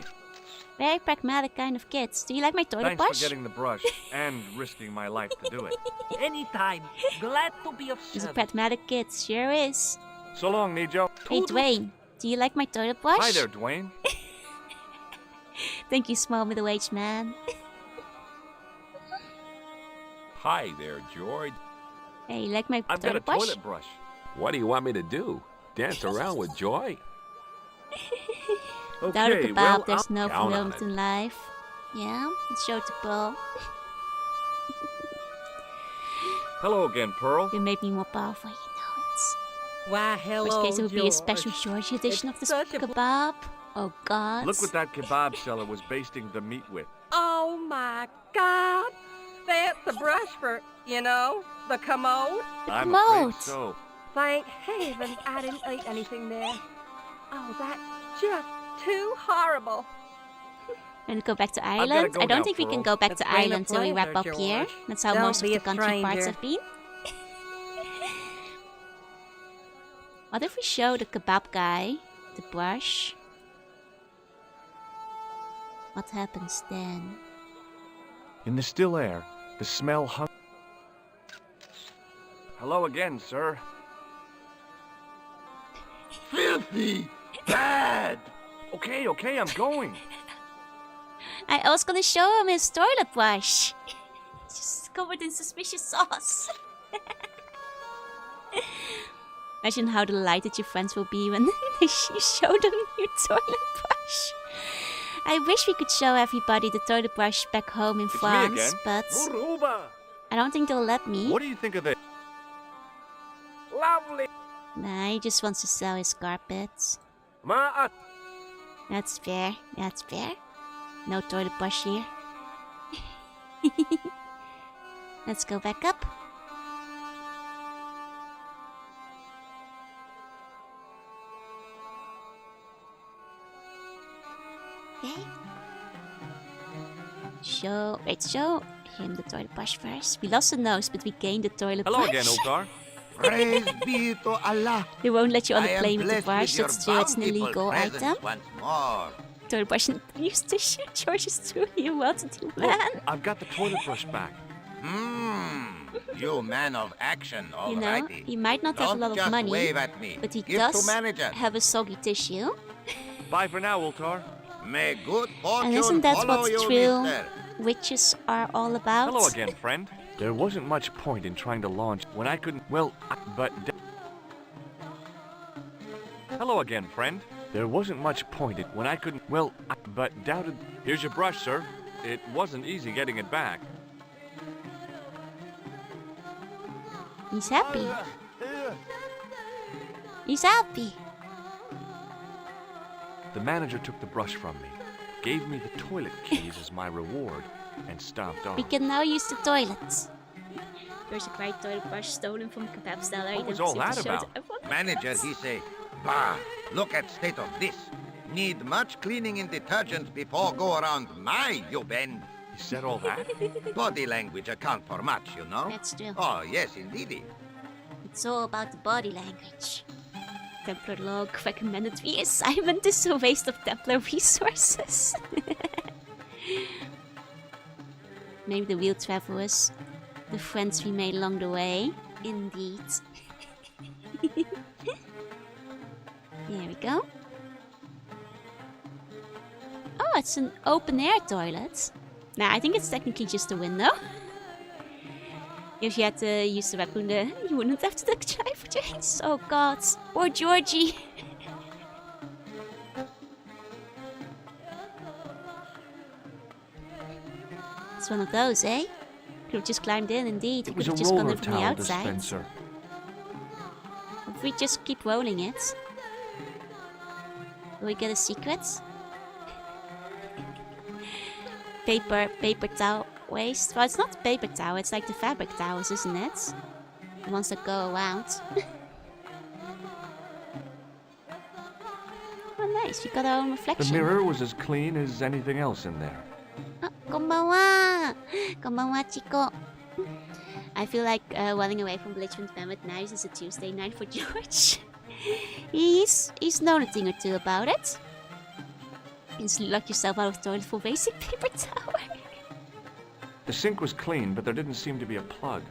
Speaker 1: Very pragmatic kind of kid. Do you like my toilet
Speaker 2: Thanks
Speaker 1: brush?
Speaker 2: for getting the brush and risking my life to do it.
Speaker 3: Anytime. Glad to be of
Speaker 1: He's a
Speaker 3: service.
Speaker 1: pragmatic kid, sure is.
Speaker 2: So long, Nijo.
Speaker 1: Hey, Dwayne, do you like my toilet brush?
Speaker 2: Hi there, Dwayne.
Speaker 1: Thank you, small middle-aged man.
Speaker 4: Hi there, George.
Speaker 1: Hey, you like my
Speaker 2: I've got a
Speaker 1: toilet brush?
Speaker 2: toilet brush.
Speaker 4: What do you want me to do? Dance around with Joy?
Speaker 1: Without a
Speaker 2: Okay,
Speaker 1: kebab,
Speaker 2: well,
Speaker 1: there's no
Speaker 4: count on
Speaker 1: fulfillment
Speaker 4: it.
Speaker 1: in life. Yeah, it's show to Pearl.
Speaker 2: Hello again, Pearl.
Speaker 1: You made me more powerful, you know it.
Speaker 5: Why, hello,
Speaker 1: Worst case, it would be a
Speaker 5: George.
Speaker 1: special George edition
Speaker 5: It's
Speaker 1: of the
Speaker 5: such a
Speaker 1: kebab. Oh, God.
Speaker 2: Look what that kebab seller was basting the meat with.
Speaker 5: Oh my God! That's the brush for, you know, the commode.
Speaker 2: I'm
Speaker 1: commode.
Speaker 2: afraid so.
Speaker 5: Thank heavens I didn't eat anything there. Oh, that's just too horrible.
Speaker 1: And go back to
Speaker 2: gotta
Speaker 1: Ireland.
Speaker 2: go
Speaker 1: I don't
Speaker 2: now,
Speaker 1: think we can
Speaker 2: Pearl.
Speaker 1: go back
Speaker 5: It's
Speaker 1: to
Speaker 5: been a
Speaker 1: Ireland till we wrap up
Speaker 5: pleasure,
Speaker 1: here.
Speaker 5: George.
Speaker 1: That's how
Speaker 5: Don't
Speaker 1: most of
Speaker 5: be
Speaker 1: the
Speaker 5: a
Speaker 1: country parts
Speaker 5: stranger.
Speaker 1: have been. What if we show the kebab guy the brush? What happens then?
Speaker 2: In the still air, the smell hung. Hello again, sir.
Speaker 6: Filthy! Bad!
Speaker 2: Okay, I'm going.
Speaker 1: I was gonna show him his toilet brush. Just covered in suspicious sauce. Imagine how delighted your friends will be when you show them your toilet brush. I wish we could show everybody the toilet brush back home in
Speaker 2: It's me
Speaker 1: France,
Speaker 2: again.
Speaker 1: but
Speaker 2: Muruba!
Speaker 1: I don't think they'll let me.
Speaker 2: What do you think of this?
Speaker 3: Lovely.
Speaker 1: Nah, he just wants to sell his carpets.
Speaker 3: Ma'at.
Speaker 1: That's fair. That's fair. No toilet brush here. Let's go back up. Okay. Show him the toilet brush first. We lost the nose, but we gained the toilet
Speaker 2: Hello
Speaker 1: brush.
Speaker 2: again, Okar.
Speaker 6: Praise be to Allah.
Speaker 1: They won't let you on
Speaker 6: I
Speaker 1: the
Speaker 6: am
Speaker 1: plane with the
Speaker 6: blessed
Speaker 1: brush.
Speaker 6: your
Speaker 1: That's true. It's an
Speaker 6: bountiful
Speaker 1: illegal
Speaker 6: presence
Speaker 1: item.
Speaker 6: once more.
Speaker 1: Toilet brush and used to shoot George's too. You well-to-do man.
Speaker 2: I've got the toilet brush back.
Speaker 6: You man of action,
Speaker 1: You know,
Speaker 6: alrighty.
Speaker 1: he might not have a
Speaker 6: Don't
Speaker 1: lot of
Speaker 6: just
Speaker 1: money,
Speaker 6: wave at me.
Speaker 1: but he
Speaker 6: Give
Speaker 1: does
Speaker 6: to manager.
Speaker 1: have a soggy tissue.
Speaker 2: Bye for now, Ultar.
Speaker 6: May good fortune
Speaker 1: And isn't that
Speaker 6: follow
Speaker 1: what
Speaker 6: you,
Speaker 1: true
Speaker 6: mister.
Speaker 1: witches are all about?
Speaker 2: Hello again, friend. There wasn't much point in trying to launch when I couldn't. Well, but. Hello again, friend. There wasn't much point in when I couldn't. Well, but doubted. Here's your brush, sir. It wasn't easy getting it back.
Speaker 1: He's happy. He's happy.
Speaker 2: The manager took the brush from me, gave me the toilet keys as my reward, and stomped off.
Speaker 1: We can now use the toilets. There's a great toilet brush stolen from kebab seller.
Speaker 2: What was all that about?
Speaker 6: Manager, he say, bah, look at state of this. Need much cleaning and detergent before go around my, you bend.
Speaker 2: He said all that?
Speaker 6: Body language account for much, you know?
Speaker 1: That's true.
Speaker 6: Oh, yes, indeedy.
Speaker 1: It's all about the body language. Templar log recommended reassignment is a waste of Templar resources. Maybe the wheel travelers, the friends we made along the way. Indeed. There we go. Oh, it's an open air toilet. Nah, I think it's technically just a window. If you had to use the raccoon, you wouldn't have to try for James. Oh god. Poor Georgie. It's one of those, eh? Could have just climbed in, indeed.
Speaker 2: It
Speaker 1: You
Speaker 2: was
Speaker 1: could
Speaker 2: a
Speaker 1: have just gone
Speaker 2: roller
Speaker 1: in from the
Speaker 2: towel
Speaker 1: outside.
Speaker 2: dispenser.
Speaker 1: If we just keep rolling it, will we get a secret? paper towel waste. Well, it's not paper towel, it's like the fabric towels, isn't it? The ones that go around. Oh, nice. We got our own reflection.
Speaker 2: The mirror was as clean as anything else in there.
Speaker 1: Oh, konbanwa! Konbanwa, Chico. I feel like running away from Belligerent Mammoth Knives is a Tuesday night for George. He's known a thing or two about it. Just lock yourself out of toilet for basic paper towel.
Speaker 2: The sink was clean, but there didn't seem to be a plug.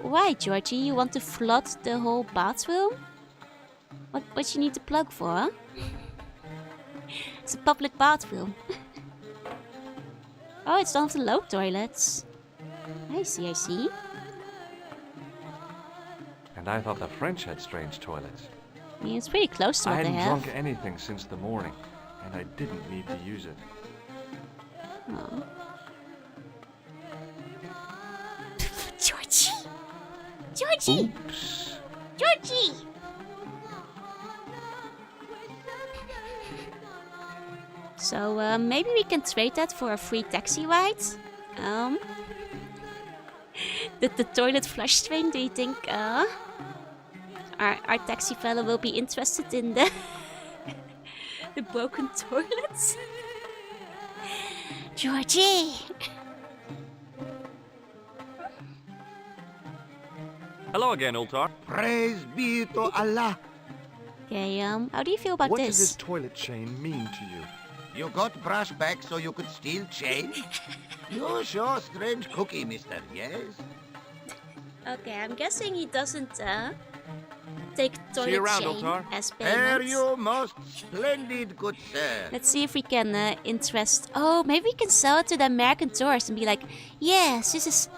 Speaker 1: Why, Georgie? You want to flood the whole bathroom? What you need the plug for, huh? It's a public bathroom. Oh, it's one of the low toilets. I see, I see.
Speaker 2: And I thought the French had strange toilets.
Speaker 1: I mean, it's pretty close to
Speaker 2: I
Speaker 1: what they
Speaker 2: hadn't
Speaker 1: have.
Speaker 2: drunk anything since the morning, and I didn't need to use it.
Speaker 1: Oh. Georgie! Georgie!
Speaker 2: Oops.
Speaker 1: Georgie! So, maybe we can trade that for a free taxi ride? The toilet flush train, do you think, our taxi fella will be interested in the... the broken toilets? Georgie!
Speaker 2: Hello again, Ultar.
Speaker 6: Praise be to Allah.
Speaker 1: Okay, how do you feel about
Speaker 2: What
Speaker 1: this?
Speaker 2: does this toilet chain mean to you?
Speaker 6: You got brush back so you could steal change? You sure strange cookie, mister, yes?
Speaker 1: Okay, I'm guessing he doesn't, take toilet
Speaker 2: See you around,
Speaker 1: chain
Speaker 2: Ultar.
Speaker 1: as
Speaker 6: Fare
Speaker 1: payment.
Speaker 6: you most splendid, good sir.
Speaker 1: Let's see if we can interest... Oh, maybe we can sell it to the American tourists and be like, yes, this is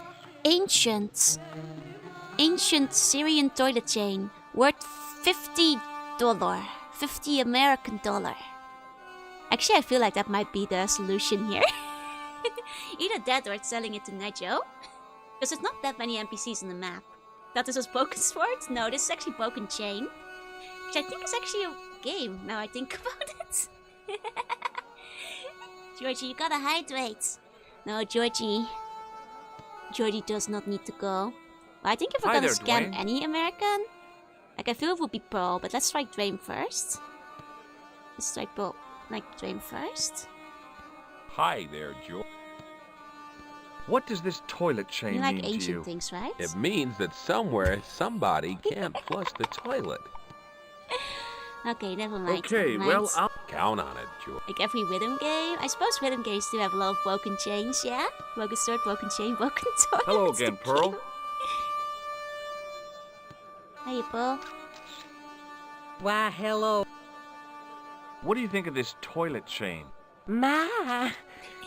Speaker 1: ancient Syrian toilet chain worth $50. 50 American dollar. Actually, I feel like that might be the solution here. Either that or it's selling it to Nejo. Because there's not that many NPCs on the map. Thought this was Broken Sword? No, this is actually Broken Chain. Which I think is actually a game, now I think about it. Georgie, you gotta hydrate. No, Georgie. Georgie does not need to go. Well, I think if we're
Speaker 2: Hi
Speaker 1: gonna
Speaker 2: there,
Speaker 1: scam
Speaker 2: Dwayne.
Speaker 1: any American, like I feel it would be Pearl, but let's try Dwayne first. Let's try Pearl, like Dwayne first.
Speaker 4: Hi there, George.
Speaker 2: What does this toilet
Speaker 1: You
Speaker 2: chain
Speaker 1: like
Speaker 2: mean to
Speaker 1: ancient
Speaker 2: you?
Speaker 1: things, right?
Speaker 4: It means that somewhere somebody can't flush the toilet.
Speaker 1: Okay, never mind.
Speaker 2: Okay,
Speaker 1: never
Speaker 2: well,
Speaker 1: mind.
Speaker 2: I'll...
Speaker 4: Count on it, George.
Speaker 1: Like every rhythm game. I suppose rhythm games do have a lot of broken chains, yeah? Broken sword, broken chain, broken toilet.
Speaker 2: Hello again, Pearl.
Speaker 1: Hey, Pearl.
Speaker 5: Why, hello.
Speaker 2: What do you think of this toilet chain?
Speaker 5: My,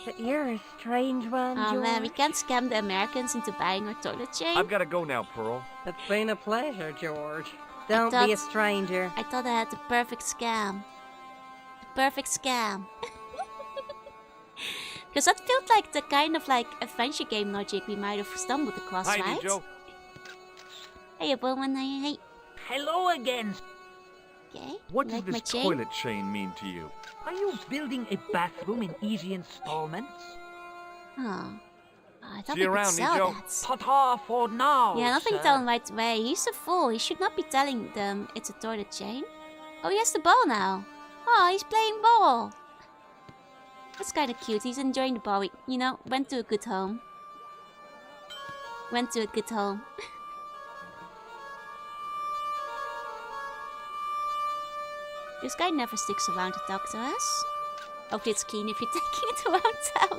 Speaker 5: but you're a strange one,
Speaker 1: Oh
Speaker 5: George.
Speaker 1: man, we can't scam the Americans into buying our toilet chain.
Speaker 2: I've got to go now, Pearl.
Speaker 5: It's been a pleasure, George. Don't
Speaker 1: thought-
Speaker 5: be a stranger.
Speaker 1: I thought I had the perfect scam. The perfect scam. Because that felt like the kind of like adventure game logic we might have stumbled across,
Speaker 2: Hi,
Speaker 1: right?
Speaker 2: Nijo.
Speaker 1: Hey, Bowman, hey.
Speaker 3: Hello again.
Speaker 1: Okay.
Speaker 2: What
Speaker 1: you
Speaker 2: does
Speaker 1: like my
Speaker 2: this
Speaker 1: chain?
Speaker 2: toilet chain mean to you?
Speaker 3: Are you building a bathroom in easy installments?
Speaker 1: Oh. I thought
Speaker 2: See
Speaker 1: we
Speaker 2: you
Speaker 1: could
Speaker 2: around,
Speaker 1: sell
Speaker 2: Nijo.
Speaker 1: that.
Speaker 3: Ta-ta for now,
Speaker 1: Yeah, nothing
Speaker 3: sir.
Speaker 1: tell him right away. He's a fool. He should not be telling them it's a toilet chain. Oh, he has the ball now. Oh, he's playing ball. That's kind of cute. He's enjoying the ball. You know, went to a good home. Went to a good home. This guy never sticks around to talk to us. Hopefully it's clean if you're taking it around town.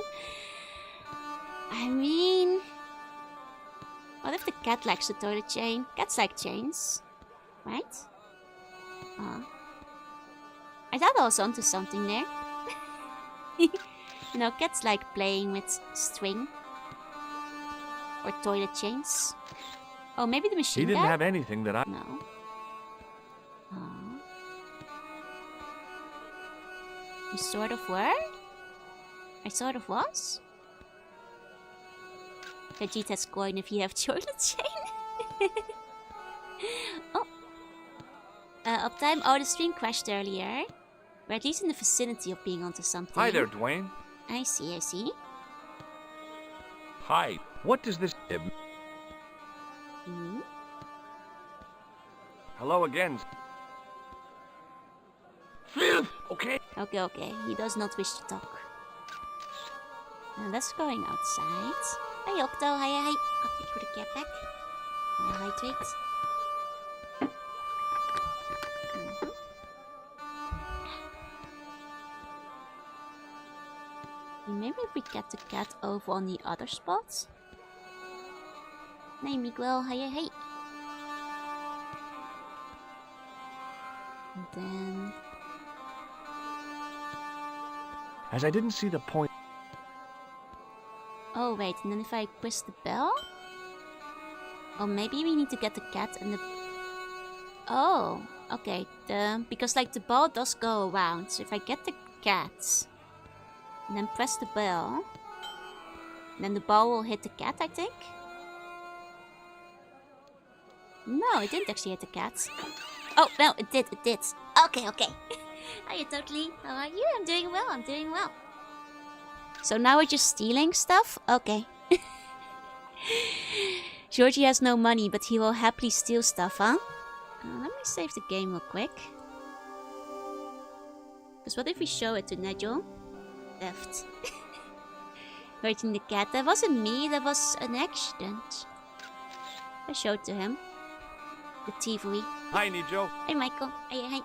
Speaker 1: I mean... What if the cat likes the toilet chain? Cats like chains. Right? Oh. I thought I was onto something there. You know, cats like playing with string. Or toilet chains. Oh, maybe the
Speaker 2: He
Speaker 1: machine
Speaker 2: didn't
Speaker 1: guy?
Speaker 2: have anything that I...
Speaker 1: No. Oh. You sort of were? I sort of was? Vegeta's coin if you have toilet chain. Oh. Uptime. Oh, the stream crashed earlier. We're at least in the vicinity of being onto something.
Speaker 2: Hi there, Dwayne.
Speaker 1: I see, I see.
Speaker 4: Hi.
Speaker 2: What does this...
Speaker 1: Hmm?
Speaker 2: Hello again.
Speaker 3: Filth! Okay.
Speaker 1: Okay. He does not wish to talk. Let's going outside. Hey, Octo. Hi. I'll take you the cat back. I'll hydrate. Maybe if we get the cat over on the other spots. Hey, Miguel. Hey. And then...
Speaker 2: As I didn't see the point...
Speaker 1: Oh, wait. And then if I press the bell? Oh, maybe we need to get the cat and the... Oh, okay. Because, like, the ball does go around. So if I get the cat... And then press the bell... Then the ball will hit the cat, I think? No, it didn't actually hit the cat. Oh, no, it did. Okay. Hiya, Totally. How are you? I'm doing well. So now we're just stealing stuff? Okay. Georgie has no money, but he will happily steal stuff, huh? Let me save the game real quick. Because what if we show it to Nigel? Theft. Hurting the cat. That wasn't me, that was an accident. I showed to him. The thievery.
Speaker 2: Hi, Nijo.
Speaker 1: Hey, Michael. Hi.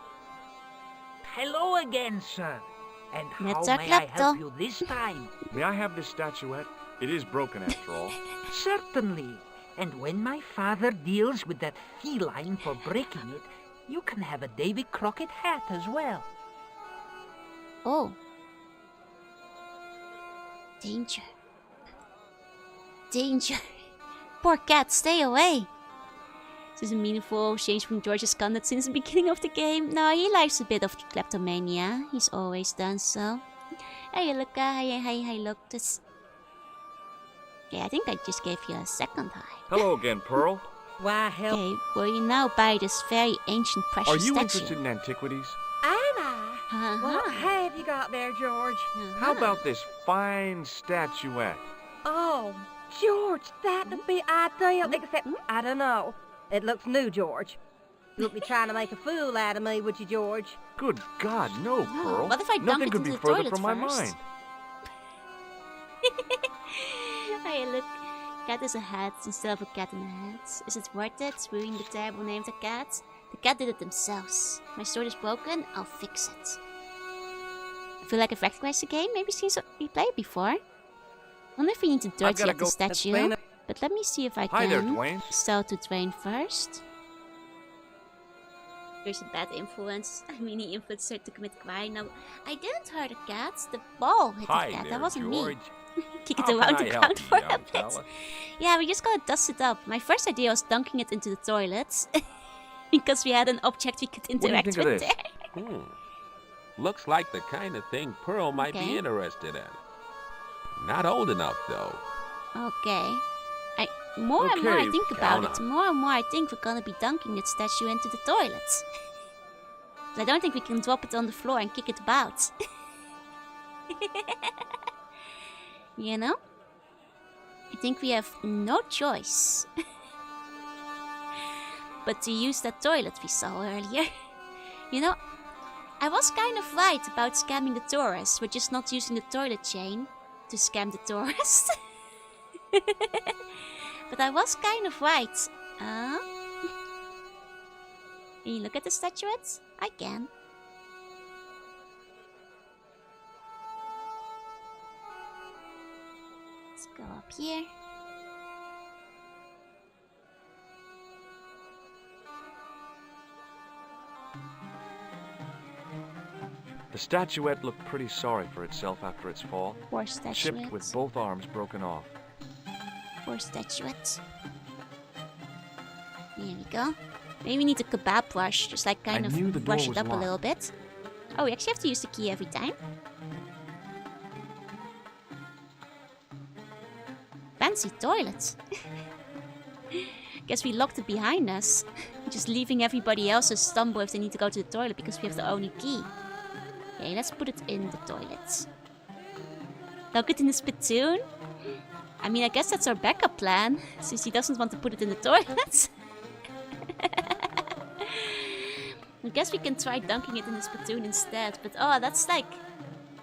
Speaker 3: Hello again, sir. And how
Speaker 1: That's our
Speaker 3: may I
Speaker 1: klepto.
Speaker 3: help you this time?
Speaker 2: May I have this statuette? It is broken after all.
Speaker 3: Certainly. And when my father deals with that feline for breaking it, you can have a Davy Crockett hat as well.
Speaker 1: Oh. Danger. Poor cat, stay away. This is a meaningful change from George's conduct since the beginning of the game. No, he likes a bit of kleptomania. He's always done so. Hey, Luca. Hi, Loctus. Okay, I think I just gave you a second high.
Speaker 2: Hello again, Pearl.
Speaker 5: Why, help?
Speaker 1: Okay, will you now buy this very ancient precious
Speaker 2: Are you
Speaker 1: statue?
Speaker 2: interested in antiquities?
Speaker 5: Am I? What
Speaker 1: Uh-huh.
Speaker 5: have you got there, George?
Speaker 2: How about this fine statuette?
Speaker 5: Oh, George, that'd be ideal, except, I don't know. It looks new, George. You wouldn't be trying to make a fool out of me, would you, George?
Speaker 2: Good God, no, Pearl.
Speaker 1: What if I dunk
Speaker 2: Nothing
Speaker 1: it
Speaker 2: could
Speaker 1: into
Speaker 2: be
Speaker 1: the
Speaker 2: further
Speaker 1: toilet
Speaker 2: from my
Speaker 1: first?
Speaker 2: mind.
Speaker 1: Hey, look. Cat is a hat instead of a cat in a hat. Is it worth it, ruining the terrible name of the cat? The cat did it themselves. My sword is broken, I'll fix it. I feel like I've recognized the game, maybe seen we played before. Wonder if we need to dirty
Speaker 2: gotta
Speaker 1: up the
Speaker 2: go
Speaker 1: statue.
Speaker 5: explain it.
Speaker 1: But let me see if I
Speaker 2: Hi
Speaker 1: can
Speaker 2: there, Dwayne.
Speaker 1: sell to Dwayne first. There's a bad influence. I mean, he influenced her to commit crime. No, I didn't hurt a cat. The ball hit
Speaker 4: Hi
Speaker 1: the cat.
Speaker 4: there,
Speaker 1: That wasn't
Speaker 4: George.
Speaker 1: me. Kick it
Speaker 4: How
Speaker 1: around
Speaker 4: can
Speaker 1: the
Speaker 4: I help
Speaker 1: ground
Speaker 4: you,
Speaker 1: for a
Speaker 4: young
Speaker 1: bit.
Speaker 4: fella?
Speaker 1: Yeah, we just gotta dust it up. My first idea was dunking it into the toilet. Because we had an object we could
Speaker 2: do you
Speaker 1: interact
Speaker 2: think of
Speaker 1: with
Speaker 2: this?
Speaker 1: there.
Speaker 4: Looks like the kind of thing Pearl might
Speaker 1: Okay.
Speaker 4: be interested in. Not old enough, though.
Speaker 1: Okay. More and more I
Speaker 2: Okay,
Speaker 1: think about
Speaker 4: count
Speaker 1: it, more and more I think we're gonna be dunking that statue into the toilet. I don't think we can drop it on the floor and kick it about. You know? I think we have no choice. But to use that toilet we saw earlier. You know, I was kind of right about scamming the tourists. We're just not using the toilet chain to scam the tourists. But I was kind of right. Can you look at the statuette? I can. Let's go up here.
Speaker 2: The statuette looked pretty sorry for itself after its fall.
Speaker 1: Poor statuette.
Speaker 2: Chipped with both arms broken off.
Speaker 1: Poor statuette. There we go. Maybe we need a kebab brush, just like kind
Speaker 2: I
Speaker 1: of
Speaker 2: knew the door
Speaker 1: brush it
Speaker 2: was
Speaker 1: up a
Speaker 2: locked.
Speaker 1: little bit. Oh, we actually have to use the key every time. Fancy toilet. Guess we locked it behind us. Just leaving everybody else to stumble if they need to go to the toilet because we have the only key. Okay, let's put it in the toilet. Lock it in the spittoon? I mean, I guess that's our backup plan, since he doesn't want to put it in the toilet. I guess we can try dunking it in the spittoon instead, but oh, that's like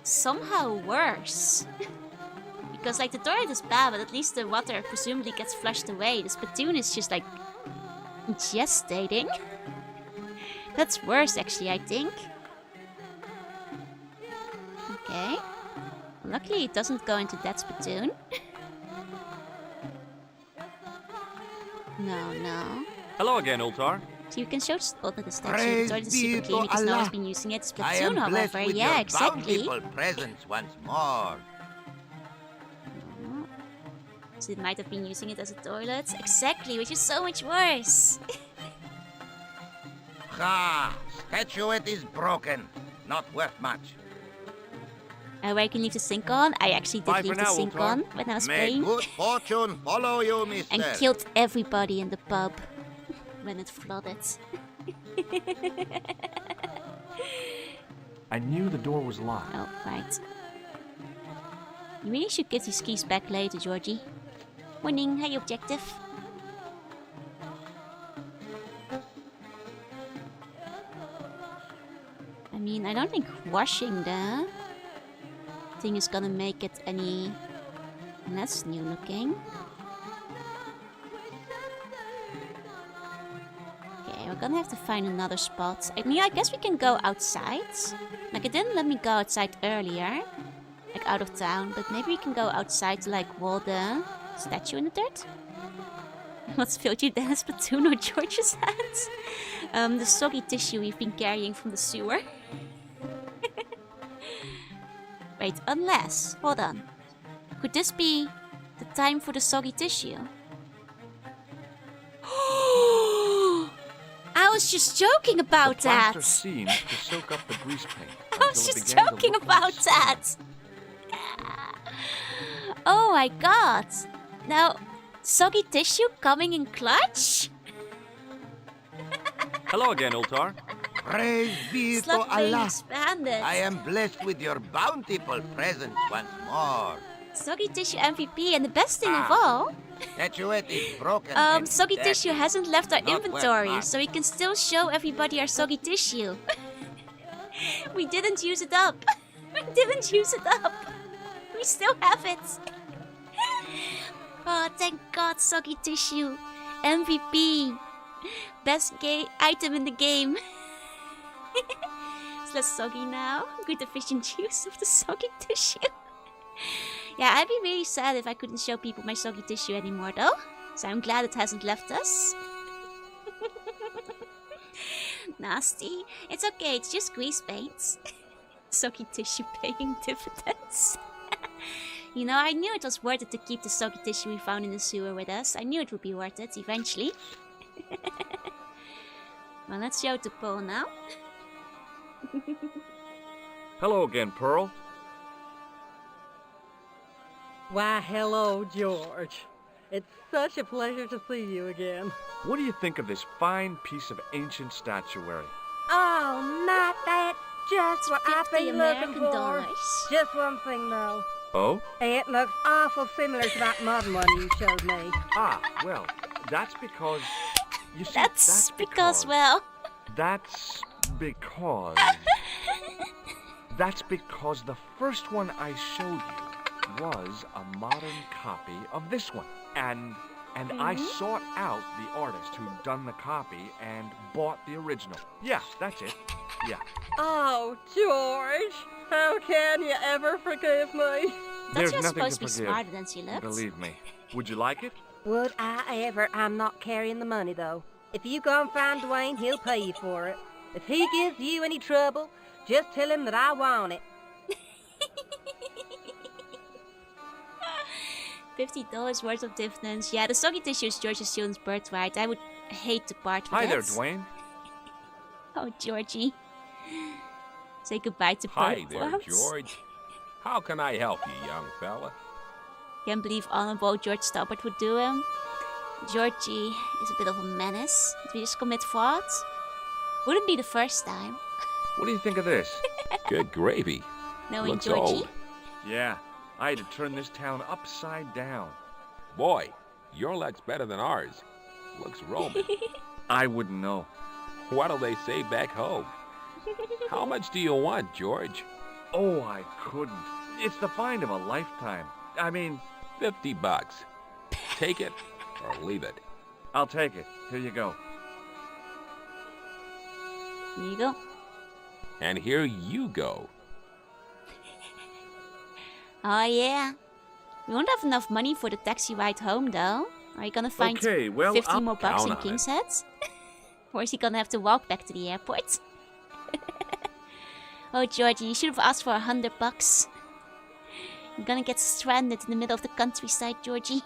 Speaker 1: somehow worse. Because like the toilet is bad, but at least the water presumably gets flushed away. The spittoon is just like gestating. That's worse actually, I think. Okay. Luckily it doesn't go into that spittoon. No.
Speaker 2: Hello again, Ultar.
Speaker 1: So you can show the statue.
Speaker 6: Praise
Speaker 1: The toilet is
Speaker 6: be
Speaker 1: super
Speaker 6: to
Speaker 1: clean because no one's
Speaker 6: Allah.
Speaker 1: been using it.
Speaker 6: I
Speaker 1: Splatoon,
Speaker 6: am blessed
Speaker 1: however.
Speaker 6: with
Speaker 1: Yeah,
Speaker 6: your
Speaker 1: exactly.
Speaker 6: bountiful presence once more.
Speaker 1: So it might have been using it as a toilet. Exactly, which is so much worse.
Speaker 6: Ha! Statuette is broken. Not worth much.
Speaker 1: Where you can leave the sink on. I actually did
Speaker 2: Bye for
Speaker 1: leave the
Speaker 2: now,
Speaker 1: sink
Speaker 2: Ultar.
Speaker 1: on when I was
Speaker 6: May
Speaker 1: playing.
Speaker 6: good fortune follow you, mister.
Speaker 1: And killed everybody in the pub when it flooded.
Speaker 2: I knew the door was locked.
Speaker 1: Oh, right. You really should give these keys back later, Georgie. Morning, hey objective. I mean, I don't think washing the thing is gonna make it any less new looking. Okay, we're gonna have to find another spot. I mean, I guess we can go outside. Like, it didn't let me go outside earlier. Like, out of town. But maybe we can go outside to, like, wall the statue in the dirt. What's filthy than a spittoon or George's hand? The soggy tissue we've been carrying from the sewer. Wait, unless... Hold on. Could this be the time for the soggy tissue? I was just joking about
Speaker 2: the
Speaker 1: that!
Speaker 2: plaster seemed to soak up the grease paint.
Speaker 1: I was
Speaker 2: until it
Speaker 1: just
Speaker 2: began to
Speaker 1: joking
Speaker 2: look
Speaker 1: about
Speaker 2: like
Speaker 1: that! Oh my god! Now, soggy tissue coming in clutch?
Speaker 2: Hello again, Ultar.
Speaker 6: Praise be to
Speaker 1: Slut Plane
Speaker 6: Allah.
Speaker 1: expanded.
Speaker 6: I am blessed with your bountiful presence once more.
Speaker 1: Soggy tissue MVP, and the best thing of all,
Speaker 6: Statuette is broken. and
Speaker 1: soggy
Speaker 6: dead.
Speaker 1: tissue hasn't left our
Speaker 6: Not worth
Speaker 1: inventory,
Speaker 6: much.
Speaker 1: so we can still show everybody our soggy tissue. We didn't use it up. We didn't use it up. We still have it. Oh, thank God, soggy tissue. MVP. Best gay item in the game. It's less soggy now. Good efficient use of the soggy tissue. Yeah, I'd be really sad if I couldn't show people my soggy tissue anymore, though. So I'm glad it hasn't left us. Nasty. It's okay, it's just grease paint. Soggy tissue paying dividends. You know, I knew it was worth it to keep the soggy tissue we found in the sewer with us. I knew it would be worth it eventually. Well, let's show it to Paul now.
Speaker 2: Hello again, Pearl.
Speaker 5: Why, hello, George. It's such a pleasure to see you again.
Speaker 2: What do you think of this fine piece of ancient statuary?
Speaker 5: Oh, Matt, that's just what I've
Speaker 1: 50
Speaker 5: been
Speaker 1: American
Speaker 5: looking for.
Speaker 1: dollars.
Speaker 5: Just one thing, though.
Speaker 2: Oh?
Speaker 5: It looks awful similar to that modern one you showed me.
Speaker 2: Ah, well, that's because... You see,
Speaker 1: That's because, well...
Speaker 2: That's because... That's because the first one I showed you was a modern copy of this one. And I sought out the artist who'd done the copy and bought the original. Yeah, that's it. Yeah.
Speaker 5: Oh, George, how can you ever forgive me?
Speaker 1: That's
Speaker 2: There's
Speaker 1: you're
Speaker 2: nothing
Speaker 1: supposed
Speaker 2: to
Speaker 1: to be
Speaker 2: forgive.
Speaker 1: smarter than she looked.
Speaker 2: Believe me. Would you like it?
Speaker 5: Would I ever? I'm not carrying the money, though. If you go and find Dwayne, he'll pay you for it. If he gives you any trouble, just tell him that I want it.
Speaker 1: $50 worth of dividends. Yeah, the soggy tissue is George's children's birthright. I would hate to part with
Speaker 2: Hi
Speaker 1: it.
Speaker 2: there, Dwayne.
Speaker 1: Oh, Georgie. Say goodbye to
Speaker 4: Hi
Speaker 1: Bert
Speaker 4: there,
Speaker 1: Bart.
Speaker 4: George. How can I help you, young fella?
Speaker 1: Can't believe honorable George Stoppard would do him. Georgie is a bit of a menace. Did we just commit fraud? Wouldn't be the first time.
Speaker 2: What do you think of this?
Speaker 4: Good gravy.
Speaker 1: Knowing
Speaker 4: Looks
Speaker 1: Georgie.
Speaker 4: old.
Speaker 2: Yeah, I had to turn this town upside down.
Speaker 4: Boy, your luck's better than ours. Looks Roman.
Speaker 2: I wouldn't know.
Speaker 4: What'll they say back home? How much do you want, George?
Speaker 2: Oh, I couldn't. It's the find of a lifetime. I mean,
Speaker 4: $50. Take it or leave it.
Speaker 2: I'll take it. Here you go.
Speaker 1: Here you go.
Speaker 4: And here you go.
Speaker 1: Oh yeah. We won't have enough money for the taxi ride home though. Are you gonna find
Speaker 2: Okay, well,
Speaker 1: 50
Speaker 2: I'll
Speaker 1: more bucks
Speaker 2: count
Speaker 1: in
Speaker 2: on
Speaker 1: King's
Speaker 2: it.
Speaker 1: Heads? Or is he gonna have to walk back to the airport? Oh Georgie, you should have asked for $100. You're gonna get stranded in the middle of the countryside, Georgie.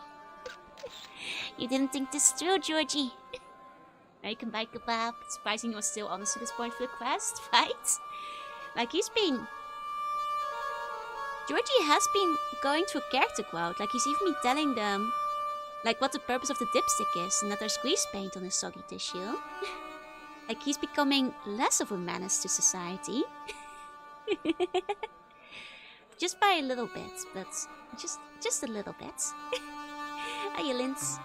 Speaker 1: You didn't think this through, Georgie. Now you can buy kebab. Surprising you're still honest to this point for the quest, right? Like he's been... Georgie has been going through character growth. Like he's even been telling them like what the purpose of the dipstick is and that there's grease paint on his soggy tissue. Like he's becoming less of a menace to society. Just by a little bit, but just a little bit. Hiya, Linz.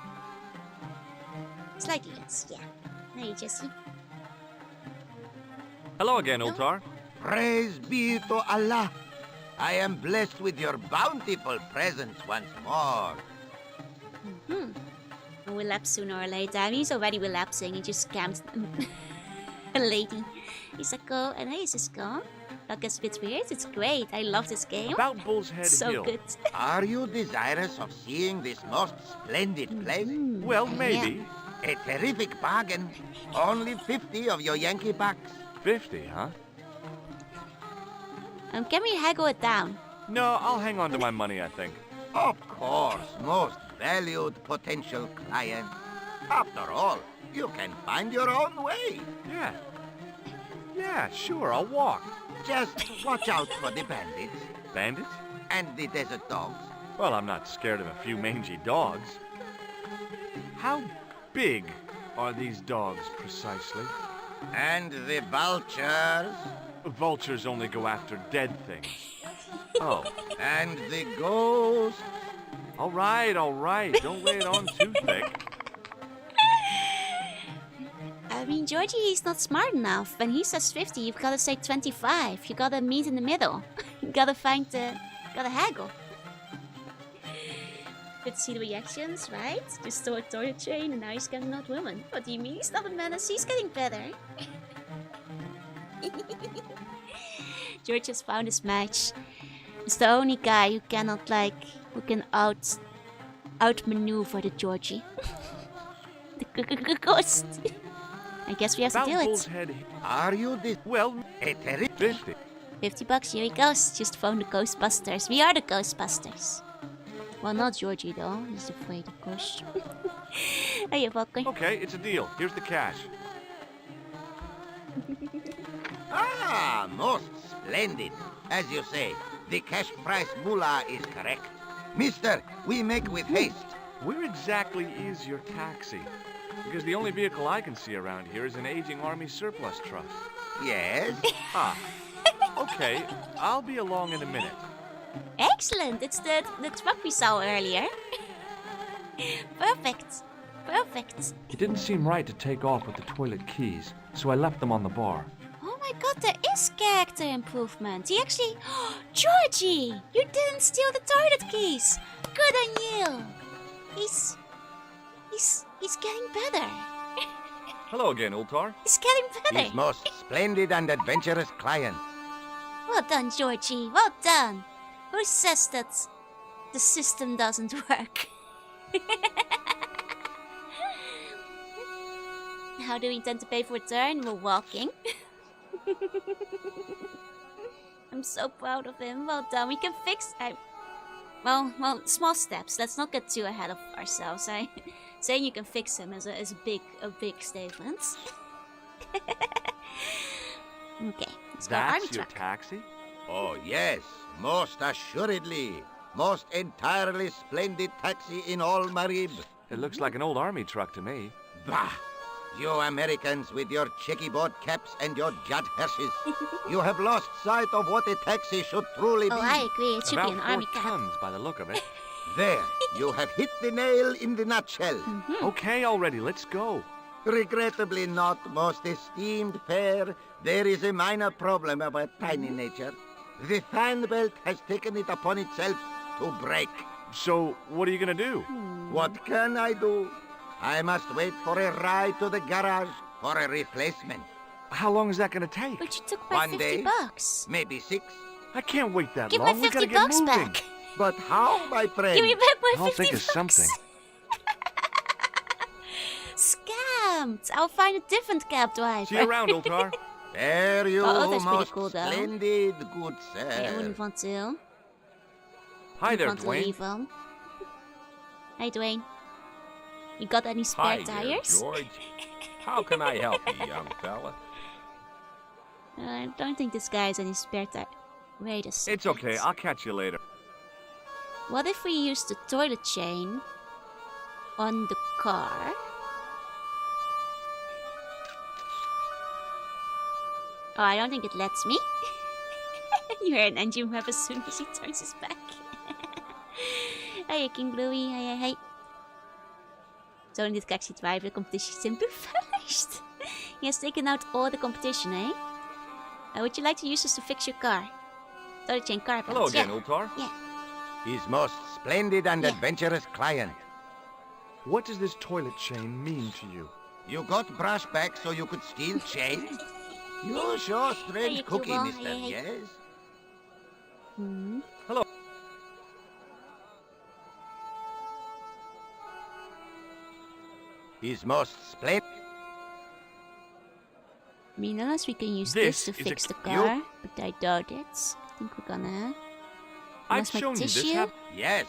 Speaker 1: Slightly less, yeah. Hiya, Jesse.
Speaker 2: Hello again, Ultar.
Speaker 6: Praise be to Allah. I am blessed with your bountiful presence once more.
Speaker 1: We'll relapse sooner or later. I mean, he's already relapsing. He just scammed a lady. Isako, and hey, Cisco. That gets a bit weird. It's great. I love this game.
Speaker 2: About Bull's Head
Speaker 1: So
Speaker 2: Hill.
Speaker 1: good.
Speaker 6: Are you desirous of seeing this most splendid place?
Speaker 2: Well, maybe.
Speaker 6: A terrific bargain. Only 50 of your Yankee bucks.
Speaker 2: 50, huh?
Speaker 1: Can we haggle it down?
Speaker 2: No, I'll hang on to my money, I think.
Speaker 6: Of course, most valued potential client. After all, you can find your own way.
Speaker 2: Yeah. Yeah, sure, I'll walk.
Speaker 6: Just watch out for the bandits
Speaker 2: Bandits?
Speaker 6: and the desert dogs.
Speaker 2: Well, I'm not scared of a few mangy dogs. How big are these dogs, precisely?
Speaker 6: And the vultures.
Speaker 2: Vultures only go after dead things. Oh.
Speaker 6: And the ghosts.
Speaker 2: All right. Don't lay it on too thick.
Speaker 1: I mean, Georgie, he's not smart enough. When he says 50, you've got to say 25. You got to meet in the middle. You got to find the... got to haggle. Good to see the reactions, right? Just stole a toilet train and now he's getting out women. What do you mean? He's not a menace. He's getting better. George has found his match. He's the only guy who cannot, like, who can outmaneuver the Georgie. The ghost. I guess we have to
Speaker 2: About
Speaker 1: do
Speaker 2: Bull's
Speaker 1: it.
Speaker 2: Head.
Speaker 6: Are you this?
Speaker 2: Well,
Speaker 6: A terrific.
Speaker 2: 50.
Speaker 1: $50, here he goes. Just phone the Ghostbusters. We are the Ghostbusters. Well, not Georgie though. He's afraid, of course. Hey, fucker.
Speaker 2: Okay, it's a deal. Here's the cash.
Speaker 6: Ah, most splendid. As you say, the cash price moolah is correct. Mister, we make with haste.
Speaker 2: Where exactly is your taxi? Because the only vehicle I can see around here is an aging army surplus truck.
Speaker 6: Yes?
Speaker 2: Ah. Okay, I'll be along in a minute.
Speaker 1: Excellent. It's the truck we saw earlier. Perfect. Perfect.
Speaker 2: It didn't seem right to take off with the toilet keys, so I left them on the bar.
Speaker 1: Oh my god, there is character improvement. He actually... Georgie! You didn't steal the toilet keys. Good on you. He's getting better.
Speaker 2: Hello again, Ultar.
Speaker 1: He's getting better.
Speaker 6: His most splendid and adventurous client.
Speaker 1: Well done, Georgie. Well done. Who says that the system doesn't work? How do we intend to pay for return? We're walking. I'm so proud of him. Well done. We can fix... Well, small steps. Let's not get too ahead of ourselves. Saying you can fix him is a big statement. Okay, let's go army
Speaker 2: That's your
Speaker 1: truck.
Speaker 2: taxi?
Speaker 6: Oh, yes, most assuredly. Most entirely splendid taxi in all Marib.
Speaker 2: It looks like an old army truck to me.
Speaker 6: Bah! You Americans with your checkerboard caps and your judd hearses. You have lost sight of what a taxi should truly be.
Speaker 1: Oh, I agree. It should
Speaker 2: About
Speaker 1: be an
Speaker 2: 4
Speaker 1: army cap.
Speaker 2: tons by the look of it.
Speaker 6: There, you have hit the nail in the nutshell.
Speaker 2: Okay, already, let's go.
Speaker 6: Regrettably not, most esteemed pair, there is a minor problem of a tiny nature. The fan belt has taken it upon itself to break.
Speaker 2: So, what are you gonna do?
Speaker 6: What can I do? I must wait for a ride to the garage for a replacement.
Speaker 2: How long is that gonna take?
Speaker 1: But you took my
Speaker 6: One
Speaker 1: 50
Speaker 6: day.
Speaker 1: bucks.
Speaker 6: Maybe 6.
Speaker 2: I can't wait that
Speaker 1: Give
Speaker 2: long.
Speaker 1: my
Speaker 2: We gotta
Speaker 1: 50
Speaker 2: get
Speaker 1: bucks
Speaker 2: moving.
Speaker 1: back.
Speaker 6: But how, my friend?
Speaker 1: Give me back my
Speaker 2: I'll
Speaker 1: 50
Speaker 2: think of
Speaker 1: bucks.
Speaker 2: something.
Speaker 1: Scammed. I'll find a different cab driver.
Speaker 2: See you around, Ultar.
Speaker 6: There you
Speaker 1: Oh, that's pretty
Speaker 6: most
Speaker 1: cool, though.
Speaker 6: splendid, good
Speaker 1: Okay, I
Speaker 6: sir.
Speaker 1: wouldn't want to.
Speaker 2: Hi there,
Speaker 1: want to
Speaker 2: Dwayne.
Speaker 1: leave him. Hey, Dwayne. You got any spare
Speaker 4: Hi there,
Speaker 1: tires?
Speaker 4: George. How can I help you, young fella?
Speaker 1: I don't think this guy has any spare tire. Wait a second.
Speaker 2: It's okay, I'll catch you later.
Speaker 1: What if we use the toilet chain on the car? Oh, I don't think it lets me. You hear an engine rev as soon as he turns his back. Hey, King Bluey. Hey. Zo, in dit taxi driver, de competitie is in first. He has taken out all the competition, eh? Would you like to use this to fix your car? Toilet chain car
Speaker 2: Hello
Speaker 1: parts,
Speaker 2: again,
Speaker 1: yeah.
Speaker 2: Ultar.
Speaker 6: His most splendid and
Speaker 1: Yeah.
Speaker 6: adventurous client.
Speaker 2: What does this toilet chain mean to you?
Speaker 6: You got brush back so you could steal chain? You sure strange
Speaker 1: Hey,
Speaker 6: cookie,
Speaker 1: Cuba.
Speaker 6: mister,
Speaker 1: Hey.
Speaker 6: yes?
Speaker 1: Hmm.
Speaker 6: His most splendid...
Speaker 1: I mean, unless we can use
Speaker 2: This
Speaker 1: this to
Speaker 2: is a
Speaker 1: fix the
Speaker 2: cute-
Speaker 1: car, but I doubt it. I think we're gonna...
Speaker 2: I've
Speaker 1: Unless my
Speaker 2: shown you this.
Speaker 1: tissue?
Speaker 6: Yes,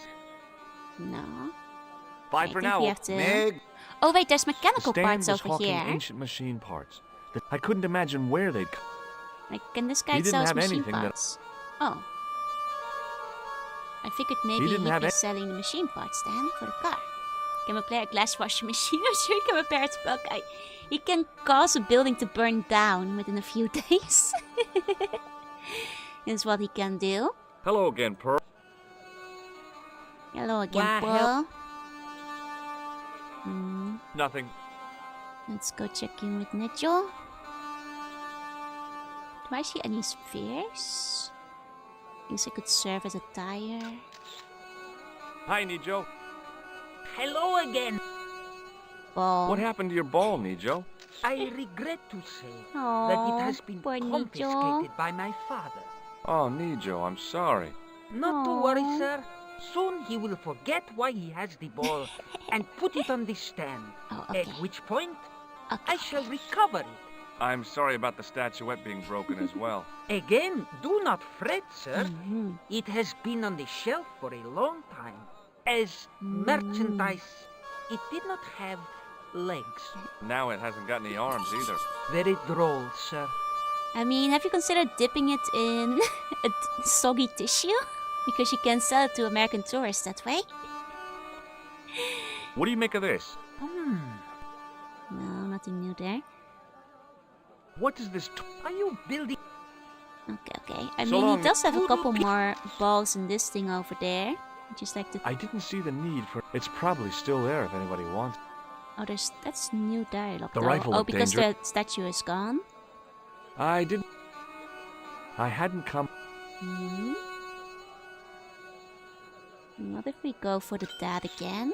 Speaker 1: No.
Speaker 2: Bye
Speaker 1: I
Speaker 2: for
Speaker 1: think
Speaker 2: now.
Speaker 1: we have to...
Speaker 6: Meg,
Speaker 1: Oh wait, there's
Speaker 2: The
Speaker 1: mechanical
Speaker 2: stand
Speaker 1: parts
Speaker 2: was
Speaker 1: over
Speaker 2: hawking
Speaker 1: here.
Speaker 2: ancient machine parts. I couldn't imagine where they'd come.
Speaker 1: Like, can this guy
Speaker 2: He didn't
Speaker 1: sell
Speaker 2: have
Speaker 1: machine
Speaker 2: anything that-
Speaker 1: parts? Oh. I figured maybe
Speaker 2: didn't
Speaker 1: he'd
Speaker 2: have
Speaker 1: be
Speaker 2: a-
Speaker 1: selling the machine parts then for the car. Can repair a glass washing machine? I'm sure he can repair its bug. He can cause a building to burn down within a few days. Is what he can do.
Speaker 2: Hello again, Pearl.
Speaker 1: Hello again,
Speaker 5: Why,
Speaker 1: Paul. Hmm.
Speaker 2: Nothing.
Speaker 1: Let's go check in with Nigel. Do I see any spheres? Things I could serve as a tire.
Speaker 2: Hi, Nijo.
Speaker 3: Hello again.
Speaker 1: Ball.
Speaker 2: What happened to your ball, Nijo?
Speaker 3: I regret to say that
Speaker 1: Aw,
Speaker 3: it has been
Speaker 1: poor
Speaker 3: confiscated
Speaker 1: Nijo.
Speaker 3: by my father.
Speaker 2: Oh, Nijo, I'm sorry.
Speaker 3: Not to worry,
Speaker 1: Aw.
Speaker 3: sir. Soon he will forget why he has the ball and put it on the stand.
Speaker 1: Oh,
Speaker 3: At
Speaker 1: okay.
Speaker 3: which point,
Speaker 1: Okay.
Speaker 3: I shall recover it.
Speaker 2: I'm sorry about the statuette being broken as well.
Speaker 3: Again, do not fret, sir.
Speaker 1: Mhm.
Speaker 3: It has been on the shelf for a long time. As merchandise, it did not have legs.
Speaker 2: Now it hasn't got any arms either.
Speaker 3: Very droll, sir.
Speaker 1: I mean, have you considered dipping it in soggy tissue? Because you can sell it to American tourists that way.
Speaker 2: What do you make of this?
Speaker 1: No, nothing new there.
Speaker 2: What does this
Speaker 3: Are you building?
Speaker 1: Okay. I
Speaker 2: So
Speaker 1: mean,
Speaker 2: long.
Speaker 1: he does have a couple more balls in this thing over there. Just like the...
Speaker 2: I didn't see the need for... It's probably still there if anybody wants.
Speaker 1: Oh, that's new dialogue.
Speaker 2: The
Speaker 1: though.
Speaker 2: rifle
Speaker 1: Oh,
Speaker 2: looked
Speaker 1: because
Speaker 2: dangerous.
Speaker 1: the statue is gone.
Speaker 2: I didn't... I hadn't come...
Speaker 1: Hmm. What if we go for the dad again?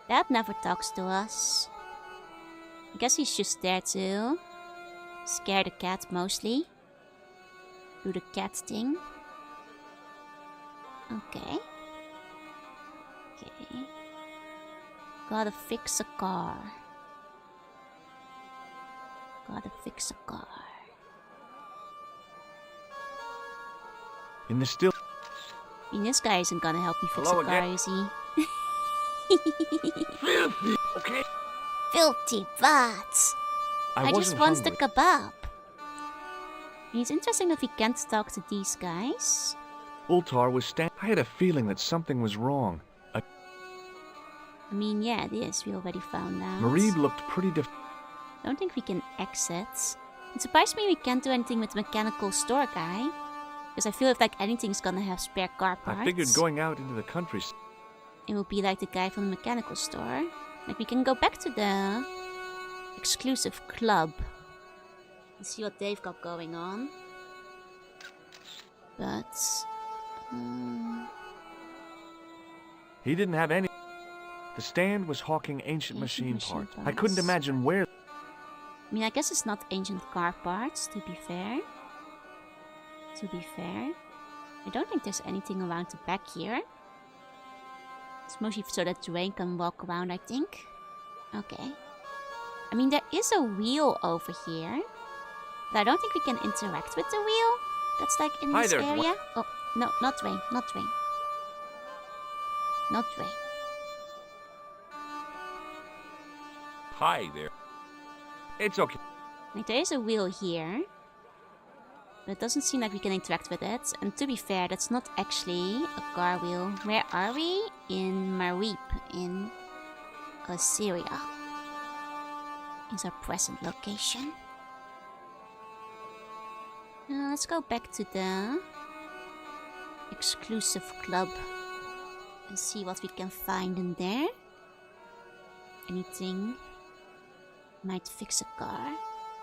Speaker 1: Dad never talks to us. I guess he's just there to scare the cat mostly. Do the cat thing. Okay. Okay. Gotta fix a car. Gotta fix a car.
Speaker 2: In the still...
Speaker 1: I mean, this guy isn't gonna help me fix
Speaker 2: Hello
Speaker 1: a car,
Speaker 2: again.
Speaker 1: is he?
Speaker 2: Okay.
Speaker 1: Filthy bats! I just
Speaker 2: wasn't
Speaker 1: want
Speaker 2: hungry.
Speaker 1: the kebab. It's interesting that we can't talk to these guys.
Speaker 2: Ultar was I had a feeling that something was wrong.
Speaker 1: I mean, yeah, it is. We already found out.
Speaker 2: Marie looked pretty
Speaker 1: Don't think we can exit. It surprised me we can't do anything with the mechanical store guy. Because I feel if like anything's gonna have spare car parts.
Speaker 2: I figured going out into the country.
Speaker 1: It will be like the guy from the mechanical store. Like we can go back to the exclusive club and see what they've got going on. But
Speaker 2: He didn't have any. The stand was hawking ancient machine parts. I couldn't imagine where.
Speaker 1: I mean, I guess it's not ancient car parts, to be fair. I don't think there's anything around the back here. It's mostly so that Dwayne can walk around, I think. Okay. I mean, there is a wheel over here. But I don't think we can interact with the wheel. That's like in this area. Oh, no, not Dwayne. Not Dwayne. Not Dwayne.
Speaker 4: Hi there. It's okay.
Speaker 1: Like, there is a wheel here. But it doesn't seem like we can interact with it. And to be fair, that's not actually a car wheel. Where are we? In Marip, in Assyria. Is our present location. Let's go back to the exclusive club and see what we can find in there. Anything might fix a car.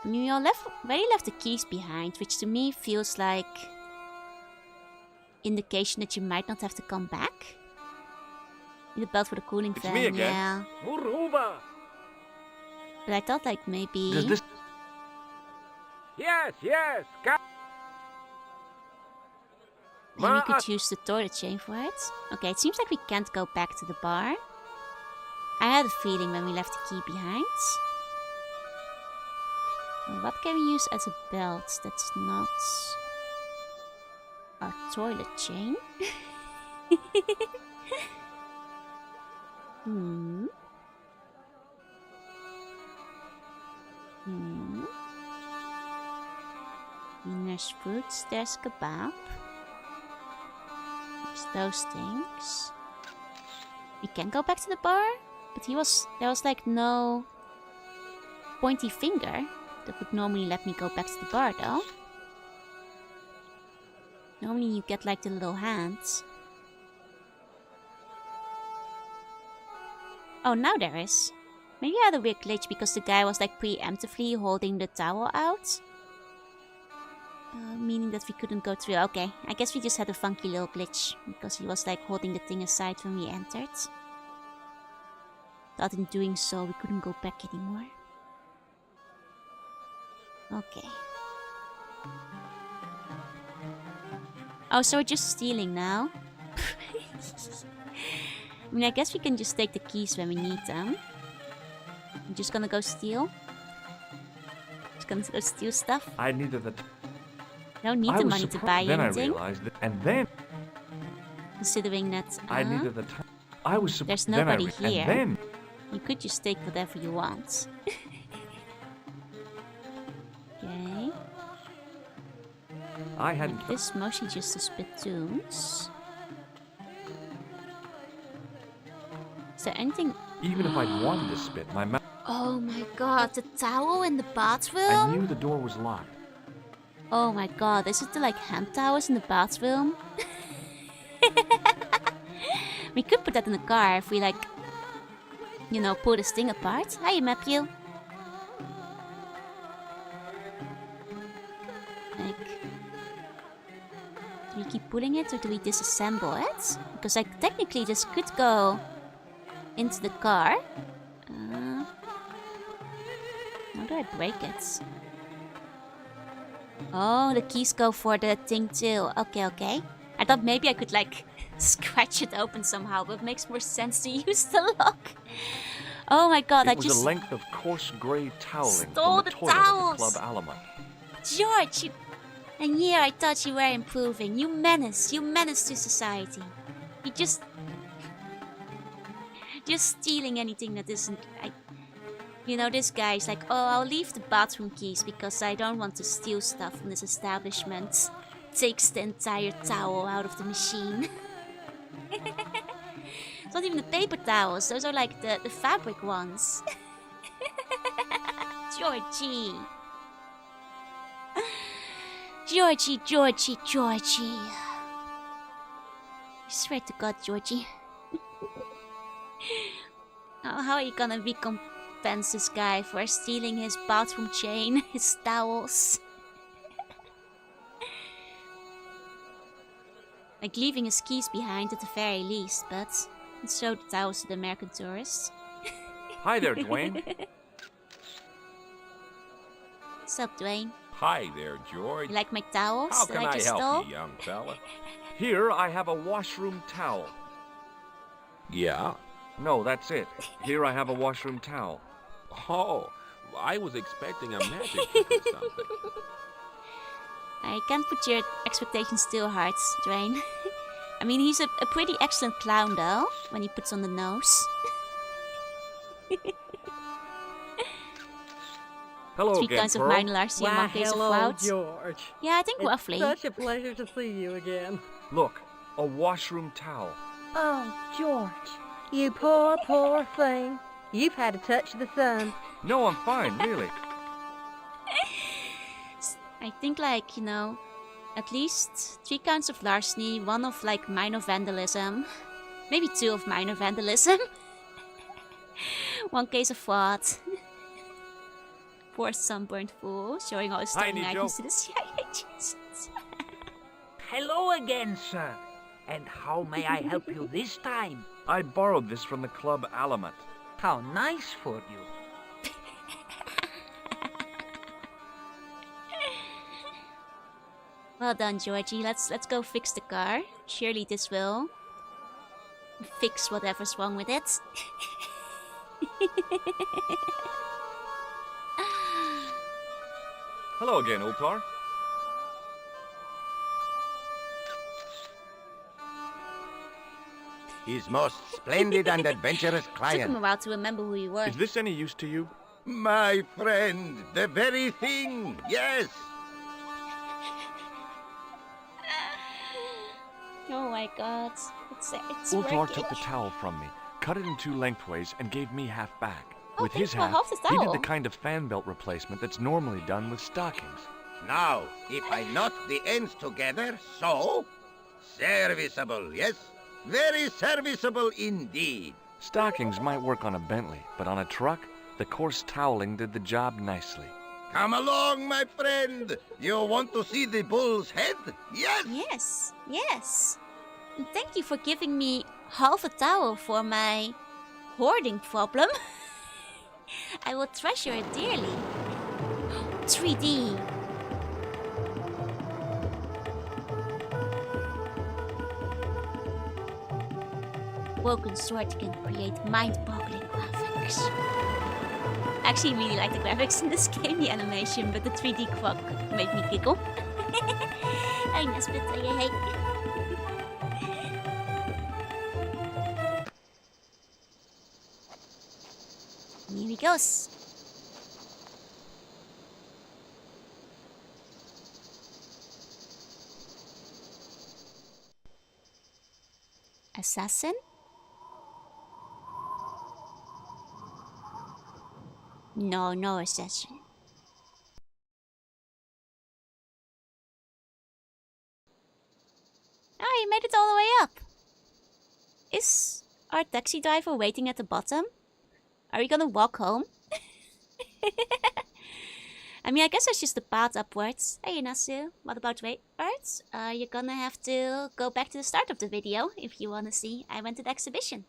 Speaker 1: I mean, we already left the keys behind, which to me feels like indication that you might not have to come back. Need a belt for the cooling fan.
Speaker 4: me again.
Speaker 1: Yeah. But I thought like maybe.
Speaker 2: Does this?
Speaker 4: Yes.
Speaker 1: Maybe we could use the toilet chain for it. Okay, it seems like we can't go back to the bar. I had a feeling when we left the key behind. What can we use as a belt that's not our toilet chain? There's fruits, there's kebab. There's those things. We can go back to the bar, but there was like no pointy finger that would normally let me go back to the bar though. Normally you get like the little hands. Oh, now there is. Maybe I had a weird glitch because the guy was like preemptively holding the towel out. Meaning that we couldn't go through. Okay, I guess we just had a funky little glitch because he was like holding the thing aside when we entered. Thought in doing so we couldn't go back anymore. Okay. Oh, so we're just stealing now? I mean, I guess we can just take the keys when we need them. I'm just gonna go steal. Just gonna go steal stuff.
Speaker 2: I needed the.
Speaker 1: I don't need the money to buy
Speaker 2: then
Speaker 1: anything.
Speaker 2: I realized it, and then
Speaker 1: Considering that
Speaker 2: I needed the time. I was
Speaker 1: there's nobody here.
Speaker 2: And then
Speaker 1: You could just take whatever you want. Okay.
Speaker 2: I had.
Speaker 1: This mostly just the spittoons. Is there anything?
Speaker 2: Even if I'd wanted to spit, my mouth.
Speaker 1: Oh my god, the towel in the
Speaker 2: I
Speaker 1: bathroom?
Speaker 2: knew the door was locked.
Speaker 1: Oh my god, is it the like hand towels in the bathroom? We could put that in the car if we like, you know, pull this thing apart. Hi, Matthew. Like, do we keep pulling it or do we disassemble it? Because like technically this could go into the car. How do I break it? Oh, the keys go for the thing too. Okay. I thought maybe I could like scratch it open somehow, but it makes more sense to use the lock. Oh my god,
Speaker 2: It was a length of coarse gray toweling
Speaker 1: stole
Speaker 2: from the
Speaker 1: the
Speaker 2: toilet
Speaker 1: towels.
Speaker 2: of the Club Alamut.
Speaker 1: George, you... And yeah, I thought you were improving. You menace to society. You just stealing anything that isn't... You know, this guy's like, oh, I'll leave the bathroom keys because I don't want to steal stuff from this establishment. Takes the entire towel out of the machine. It's not even the paper towels. Those are like the fabric ones. Georgie. Georgie, Georgie, Georgie. I swear to God, Georgie. How are you gonna recompense this guy for stealing his bathroom chain, his towels? Like leaving his keys behind at the very least, but show the towels to the American tourists.
Speaker 2: Hi there, Dwayne.
Speaker 1: What's up, Dwayne?
Speaker 4: Hi there, George.
Speaker 1: You like my towels
Speaker 4: How
Speaker 1: that
Speaker 4: can
Speaker 1: I
Speaker 4: I
Speaker 1: just
Speaker 4: help
Speaker 1: stole?
Speaker 4: you, young fella?
Speaker 2: Here I have a washroom towel.
Speaker 4: Yeah?
Speaker 2: No, that's it. Here I have a washroom towel.
Speaker 4: Oh, I was expecting a magic trick or something.
Speaker 1: I can't put your expectations too hard, Dwayne. I mean, he's a pretty excellent clown, though, when he puts on the nose.
Speaker 2: Hello
Speaker 1: 3
Speaker 2: again,
Speaker 1: kinds of
Speaker 2: Pearl.
Speaker 1: minor larceny and 1 case of
Speaker 5: hello,
Speaker 1: clouds.
Speaker 5: George.
Speaker 1: Yeah, I think
Speaker 5: It's
Speaker 1: roughly.
Speaker 5: such a pleasure to see you again.
Speaker 2: Look, a washroom towel.
Speaker 5: Oh, George, you poor, poor thing. You've had a touch of the sun.
Speaker 2: No, I'm fine, really.
Speaker 1: I think, like, you know, at least 3 counts of larceny, 1 of, like, minor vandalism. Maybe 2 of minor vandalism. 1 case of fraud. Poor sunburned fool, showing all his
Speaker 2: Hi,
Speaker 1: stolen
Speaker 2: Nijo.
Speaker 1: items to the CIA agents.
Speaker 3: Hello again, sir. And how may I help you this time?
Speaker 2: I borrowed this from the Club Alamut.
Speaker 3: How nice for you.
Speaker 1: Well done, Georgie. Let's go fix the car. Surely this will fix whatever's wrong with it.
Speaker 2: Hello again, Ultar.
Speaker 6: His most splendid and adventurous
Speaker 1: Took him
Speaker 6: client.
Speaker 1: a while to remember who you were.
Speaker 2: Is this any use to you?
Speaker 6: My friend, the very thing, yes.
Speaker 1: Oh my god. It's
Speaker 2: Ultar
Speaker 1: working.
Speaker 2: took the towel from me, cut it in 2 lengthways, and gave me half back.
Speaker 1: Oh,
Speaker 2: With his
Speaker 1: thanks for
Speaker 2: half,
Speaker 1: half the
Speaker 2: he did
Speaker 1: towel.
Speaker 2: the kind of fan belt replacement that's normally done with stockings.
Speaker 6: Now, if I knot the ends together, so... Serviceable, yes? Very serviceable indeed.
Speaker 2: Stockings might work on a Bentley, but on a truck, the coarse toweling did the job nicely.
Speaker 6: Come along, my friend. You want to see the bull's head? Yes?
Speaker 1: Yes, yes. And thank you for giving me half a towel for my hoarding problem. I will treasure it dearly. 3D. Woken Sword can create mind-boggling graphics. I actually really like the graphics in this game, the animation, but the 3D croc made me giggle. Hey, Nesbit, hey. Here he goes. Assassin? No, no assassin. Oh, you made it all the way up. Is our taxi driver waiting at the bottom? Are we gonna walk home? I mean, I guess that's just the path upwards. Hey, Inasu, what about waitwards? You're gonna have to go back to the start of the video if you wanna see I went to the exhibition.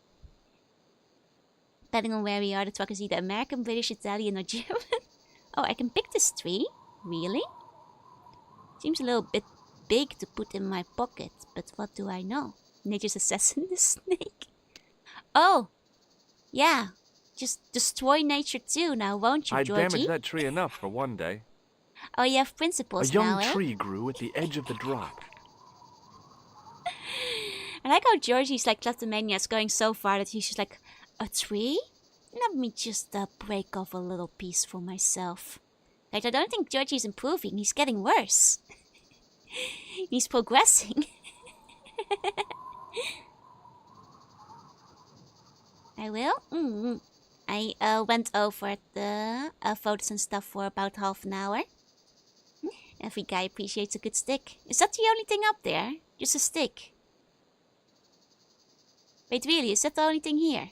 Speaker 1: Depending on where we are, the truck is either American, British, Italian, or German. Oh, I can pick this tree? Really? Seems a little bit big to put in my pocket, but what do I know? Nature's assassin, the snake. Oh, yeah. Just destroy nature too now, won't you,
Speaker 2: I
Speaker 1: Georgie?
Speaker 2: damaged that tree enough for one day.
Speaker 1: Oh, you have
Speaker 2: A
Speaker 1: principles
Speaker 2: young
Speaker 1: now, eh?
Speaker 2: tree grew at the edge of the drop.
Speaker 1: I like how Georgie's like kleptomania is going so far that he's just like, a tree? Let me just break off a little piece for myself. Like, I don't think Georgie's improving, he's getting worse. He's progressing. I will. I went over the photos and stuff for about half an hour. Every guy appreciates a good stick. Is that the only thing up there? Just a stick? Wait, really? Is that the only thing here?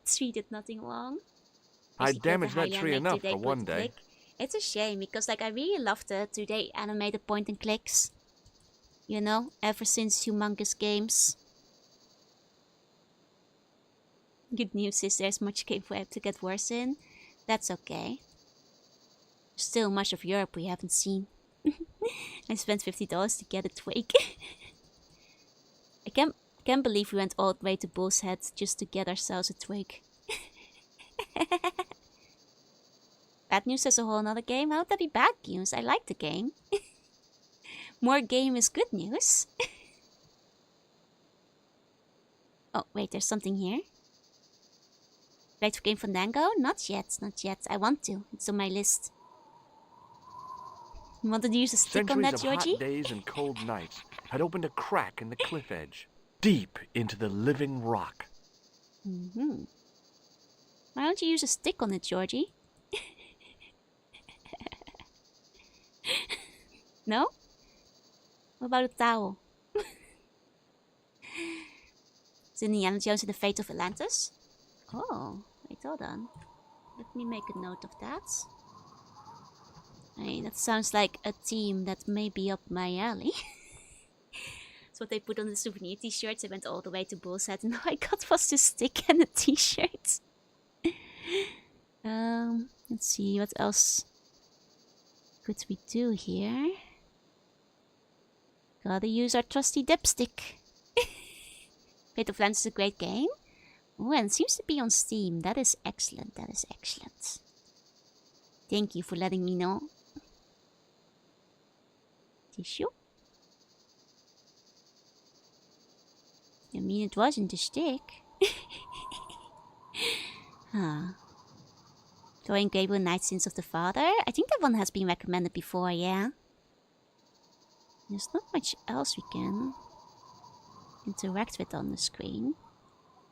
Speaker 1: Tree did nothing wrong.
Speaker 2: I damaged that tree enough for one day.
Speaker 1: It's a shame because I really loved the 2D animated point and clicks. You know, ever since Humongous Games. Good news is there's much game for to get worse in. That's okay. Still much of Europe we haven't seen. I spent $50 to get a twig. I can't believe we went all the way to Bull's Head just to get ourselves a twig. Bad news is a whole nother game. How would that be bad news? I like the game. More game is good news. Oh, wait, there's something here. Ready for Game Fandango? Not yet, not yet. I want to. It's on my list. You wanted to use a stick on that, Georgie?
Speaker 2: Centuries of hot days and cold nights had opened a crack in the cliff edge, deep into the living rock.
Speaker 1: Why don't you use a stick on it, Georgie? No? What about a towel? Is Indiana Jones and the Fate of Atlantis? Oh, wait, hold on. Let me make a note of that. Hey, that sounds like a theme that may be up my alley. That's what they put on the souvenir t-shirts. I went all the way to Bull's Head and all I got was the stick and a t-shirt. Let's see, what else could we do here? Gotta use our trusty dipstick. Fate of Atlantis is a great game. Oh, and it seems to be on Steam. That is excellent. That is excellent. Thank you for letting me know. Tissue? I mean, it wasn't a stick. Huh. Drawing Gabriel Night Sins of the Father? I think that one has been recommended before, yeah? There's not much else we can interact with on the screen.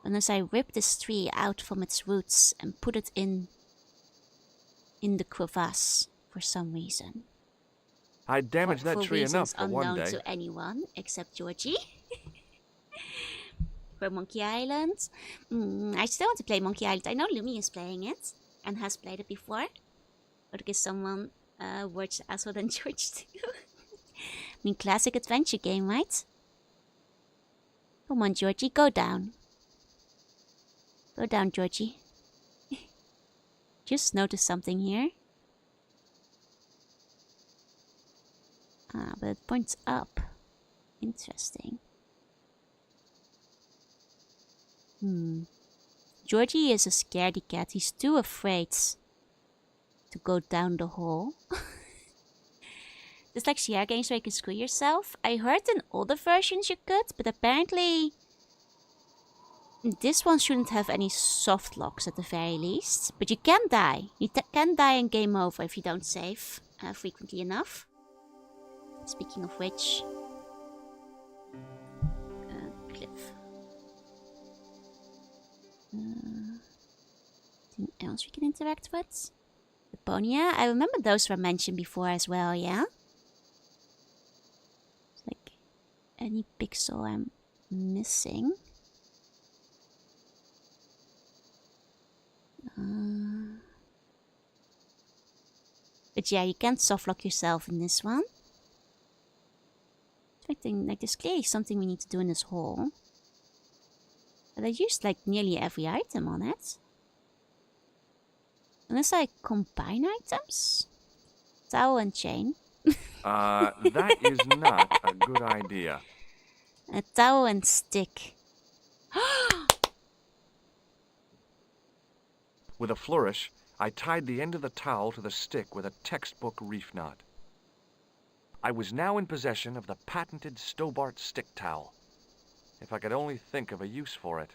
Speaker 1: Unless I rip this tree out from its roots and put it in the crevasse for some reason.
Speaker 2: I damaged that tree enough for one day.
Speaker 1: Unknown to anyone except Georgie. For Monkey Island. I still want to play Monkey Island. I know Lumi is playing it and has played it before. But give someone worse asshole than George too. I mean, classic adventure game, right? Come on, Georgie, go down. Go down, Georgie. Just noticed something here. Ah, but it points up. Interesting. Georgie is a scaredy cat. He's too afraid to go down the hole. It's like CR games where you can screw yourself. I heard in older versions you could, but apparently this one shouldn't have any soft locks at the very least. But you can die. You can die and game over if you don't save frequently enough. Speaking of which, cliff. Anything else we can interact with? The Ponia? I remember those were mentioned before as well, yeah? It's like any pixel I'm missing. But yeah, you can't softlock yourself in this one. I think like there's clearly something we need to do in this hole. But I used like nearly every item on it. Unless I combine items? Towel and chain.
Speaker 2: That is not a good idea.
Speaker 1: A towel and stick.
Speaker 2: With a flourish, I tied the end of the towel to the stick with a textbook reef knot. I was now in possession of the patented Stobart stick towel. If I could only think of a use for it.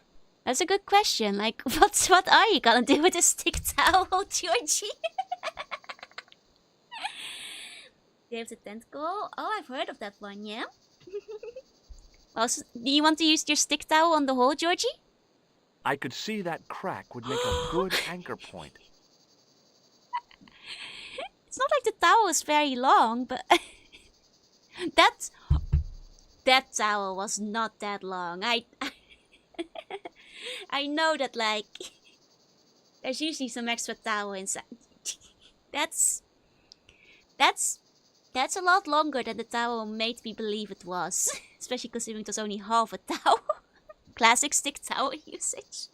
Speaker 1: That's a good question. Like, what are you gonna do with a stick towel, Georgie? There's a tentacle. Oh, I've heard of that one, yeah? Well, do you want to use your stick towel on the hole, Georgie?
Speaker 2: I could see that crack would make a good anchor point.
Speaker 1: It's not like the towel is very long, but that towel was not that long. I know that, like, there's usually some extra towel inside. That's a lot longer than the towel made me believe it was. Especially considering it was only half a towel. Classic stick towel usage.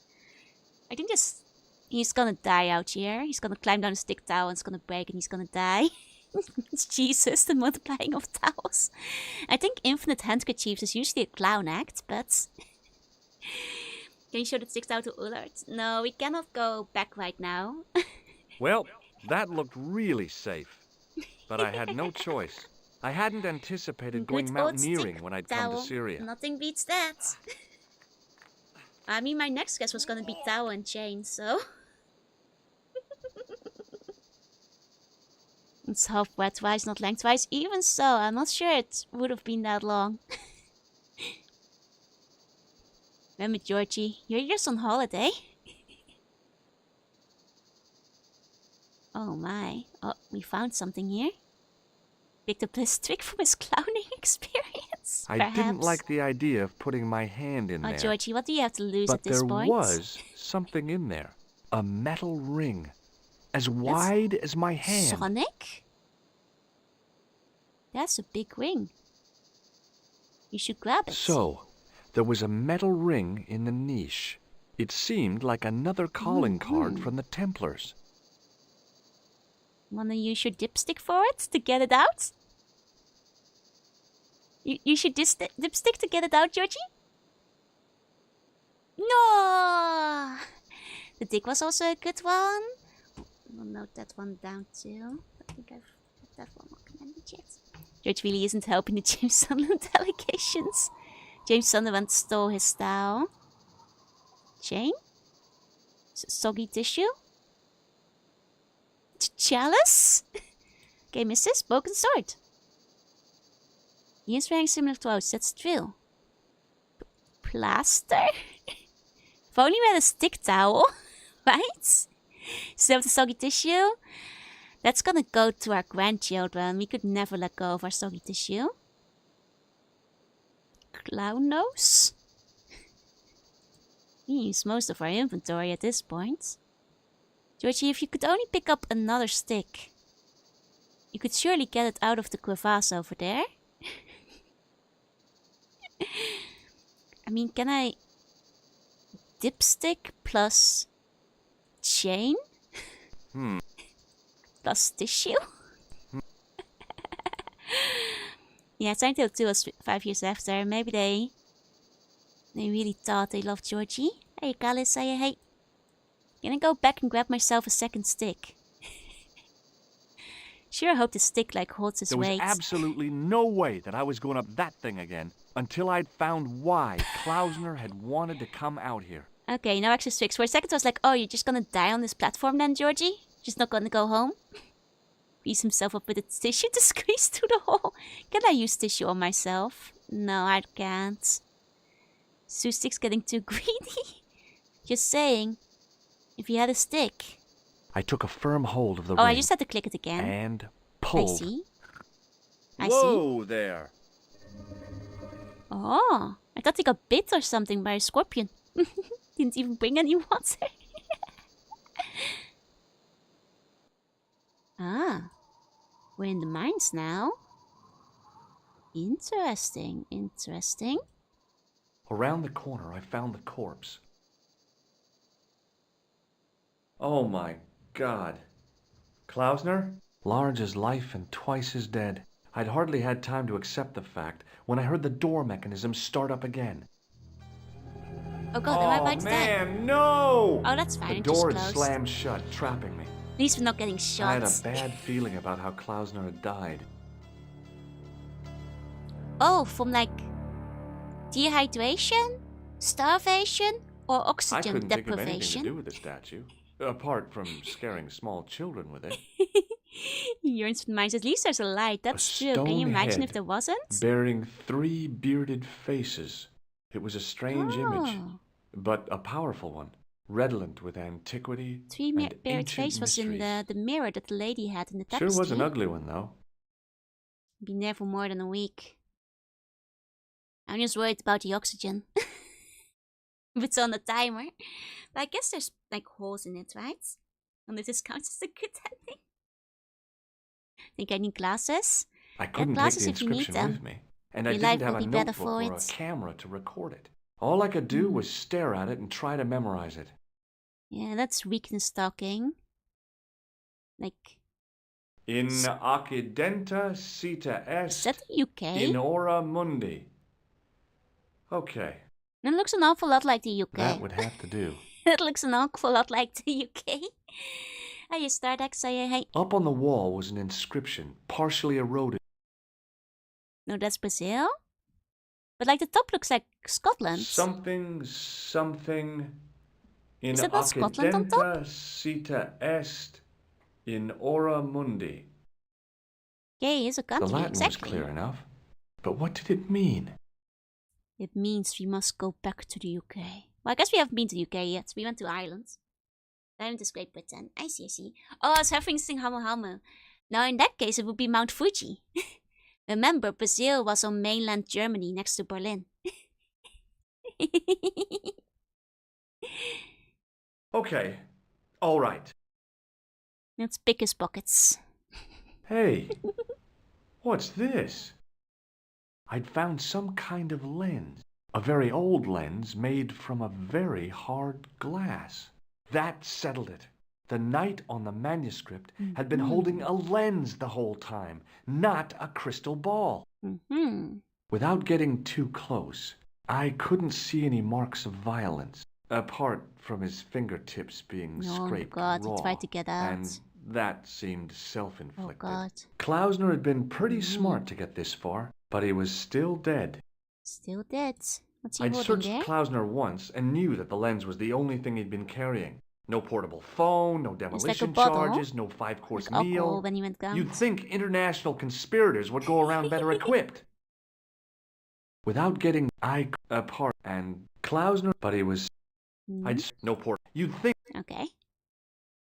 Speaker 1: I think he's gonna die out here. He's gonna climb down a stick towel and it's gonna break and he's gonna die. It's Jesus, the multiplying of towels. I think infinite handkerchiefs is usually a clown act, but... Can you show the stick towel to Ullard? No, we cannot go back right now.
Speaker 2: Well, that looked really safe. But I had no choice. I hadn't anticipated going
Speaker 1: Good old
Speaker 2: mountaineering
Speaker 1: stick
Speaker 2: when I'd come to
Speaker 1: towel.
Speaker 2: Syria.
Speaker 1: Nothing beats that. I mean, my next guess was gonna be towel and chain, so... It's half breadthwise, not lengthwise. Even so, I'm not sure it would have been that long. Remember, Georgie, you're just on holiday. Oh my. Oh, we found something here. Picked up this trick from his clowning experience.
Speaker 2: I didn't like the idea of putting my hand in there.
Speaker 1: Oh, Georgie, what do you have to lose
Speaker 2: but
Speaker 1: at this point?
Speaker 2: there was something in there. A metal ring. As wide as my hand.
Speaker 1: Sonic? That's a big ring. You should grab it.
Speaker 2: So, there was a metal ring in the niche. It seemed like another calling card from the Templars.
Speaker 1: Wanna use your dipstick for it to get it out? You should dipstick to get it out, Georgie? No! The dick was also a good one. We'll note that one down too. I think I've put that one on the chat. George really isn't helping the James Sunderland allegations. James Sunderland stole his style. Chain? Soggy tissue? Chalice? Okay, missus. Broken sword. He is wearing similar clothes, that's true. Plaster? If only we had a stick towel, right? Still have the soggy tissue. That's gonna go to our grandchildren. We could never let go of our soggy tissue. Clown nose? We use most of our inventory at this point. Georgie, if you could only pick up another stick, you could surely get it out of the crevasse over there. I mean, can I... Dipstick plus... chain? Plus tissue? Yeah, Silent Hill 2 was 5 years after. Maybe they really thought they loved Georgie. Hey, Kalis, say hey. Can I go back and grab myself a second stick? Sure, I hope the stick like holds his weight.
Speaker 2: There was absolutely no way that I was going up that thing again until I'd found why Klausner had wanted to come out here.
Speaker 1: Okay, now access fixed. For a second I was like, oh, you're just gonna die on this platform then, Georgie? Just not gonna go home? Piece himself up with a tissue to squeeze through the hole. Can I use tissue on myself? No, I can't. Sue Stick's getting too greedy. Just saying. If you had a stick.
Speaker 2: I took a firm hold of the ring.
Speaker 1: Oh, I just had to click it again.
Speaker 2: And pulled.
Speaker 1: I see. I
Speaker 2: Whoa
Speaker 1: see.
Speaker 2: there.
Speaker 1: Oh, I thought he got bit or something by a scorpion. Didn't even bring any water. Ah, we're in the mines now. Interesting, interesting.
Speaker 2: Around the corner, I found the corpse. Oh my God. Klausner? Large as life and twice as dead. I'd hardly had time to accept the fact when I heard the door mechanism start up again.
Speaker 1: Oh God, am I about to die?
Speaker 2: Man, no!
Speaker 1: Oh, that's fine.
Speaker 2: The
Speaker 1: It
Speaker 2: door
Speaker 1: just
Speaker 2: had
Speaker 1: closed.
Speaker 2: slammed shut, trapping me.
Speaker 1: At least we're not getting shot.
Speaker 2: I had a bad feeling about how Klausner had died.
Speaker 1: Oh, from like dehydration, starvation, or
Speaker 2: I
Speaker 1: oxygen
Speaker 2: couldn't think of anything
Speaker 1: deprivation.
Speaker 2: to do with the statue, apart from scaring small children with it.
Speaker 1: He yearns for mines. At least there's a light. That's true. Can you
Speaker 2: stone
Speaker 1: imagine if
Speaker 2: head
Speaker 1: there wasn't?
Speaker 2: bearing 3 bearded faces. It was a strange image,
Speaker 1: Oh.
Speaker 2: but a powerful one, redolent with antiquity
Speaker 1: Three
Speaker 2: and
Speaker 1: bearded
Speaker 2: ancient
Speaker 1: face was in
Speaker 2: mysteries.
Speaker 1: the mirror that the lady had in the
Speaker 2: Sure
Speaker 1: tapestry.
Speaker 2: was an ugly one, though.
Speaker 1: Been there for more than a week. I'm just worried about the oxygen. If it's on the timer. But I guess there's like holes in it, right? And this counts as a good ending. Think I need glasses?
Speaker 2: I couldn't take
Speaker 1: glasses
Speaker 2: the
Speaker 1: if you need
Speaker 2: inscription
Speaker 1: them.
Speaker 2: with me, and I
Speaker 1: Your
Speaker 2: didn't
Speaker 1: life
Speaker 2: have
Speaker 1: will
Speaker 2: a
Speaker 1: be better
Speaker 2: notebook
Speaker 1: for
Speaker 2: or a
Speaker 1: it.
Speaker 2: camera to record it. All I could do was stare at it and try to memorize it.
Speaker 1: Yeah, that's weakness talking. Like,
Speaker 2: In Occidenta Cita
Speaker 1: is that
Speaker 2: Est
Speaker 1: the UK?
Speaker 2: in Ora Mundi. Okay,
Speaker 1: It looks an awful lot like the UK.
Speaker 2: that would have to do.
Speaker 1: It looks an awful lot like the UK. Hey, Stardex, say hey.
Speaker 2: Up on the wall was an inscription, partially eroded.
Speaker 1: No, that's Brazil. But like the top looks like Scotland.
Speaker 2: Something, something. In
Speaker 1: Is that not Scotland on top?
Speaker 2: Occidenta Cita Est in Ora Mundi.
Speaker 1: Okay, is a
Speaker 2: The
Speaker 1: country,
Speaker 2: Latin
Speaker 1: exactly.
Speaker 2: was clear enough. But what did it mean?
Speaker 1: It means we must go back to the UK. Well, I guess we haven't been to the UK yet. We went to Ireland. Then to Great Britain. I see, I see. Oh, it's referencing Hamo Hamo. Now, in that case, it would be Mount Fuji. Remember, Brazil was on mainland Germany next to Berlin.
Speaker 2: Okay, all right.
Speaker 1: Let's pick his pockets.
Speaker 2: Hey, what's this? I'd found some kind of lens. A very old lens made from a very hard glass. That settled it. The knight on the manuscript had been holding a lens the whole time, not a crystal ball. Without getting too close, I couldn't see any marks of violence, apart from his fingertips being
Speaker 1: Oh,
Speaker 2: scraped
Speaker 1: God, he
Speaker 2: raw.
Speaker 1: tried to get out.
Speaker 2: And that seemed
Speaker 1: Oh,
Speaker 2: self-inflicted.
Speaker 1: God.
Speaker 2: Klausner had been pretty smart to get this far, but he was still dead.
Speaker 1: Still dead. What's he
Speaker 2: I'd
Speaker 1: holding
Speaker 2: searched
Speaker 1: there?
Speaker 2: Klausner once and knew that the lens was the only thing he'd been carrying. No portable phone, no
Speaker 1: like a
Speaker 2: demolition
Speaker 1: bottle,
Speaker 2: charges, no 5-course
Speaker 1: like alcohol
Speaker 2: meal.
Speaker 1: when he went down.
Speaker 2: You'd think international conspirators would go around better equipped. Without getting apart and Klausner, but he was. No port. You'd think
Speaker 1: Okay.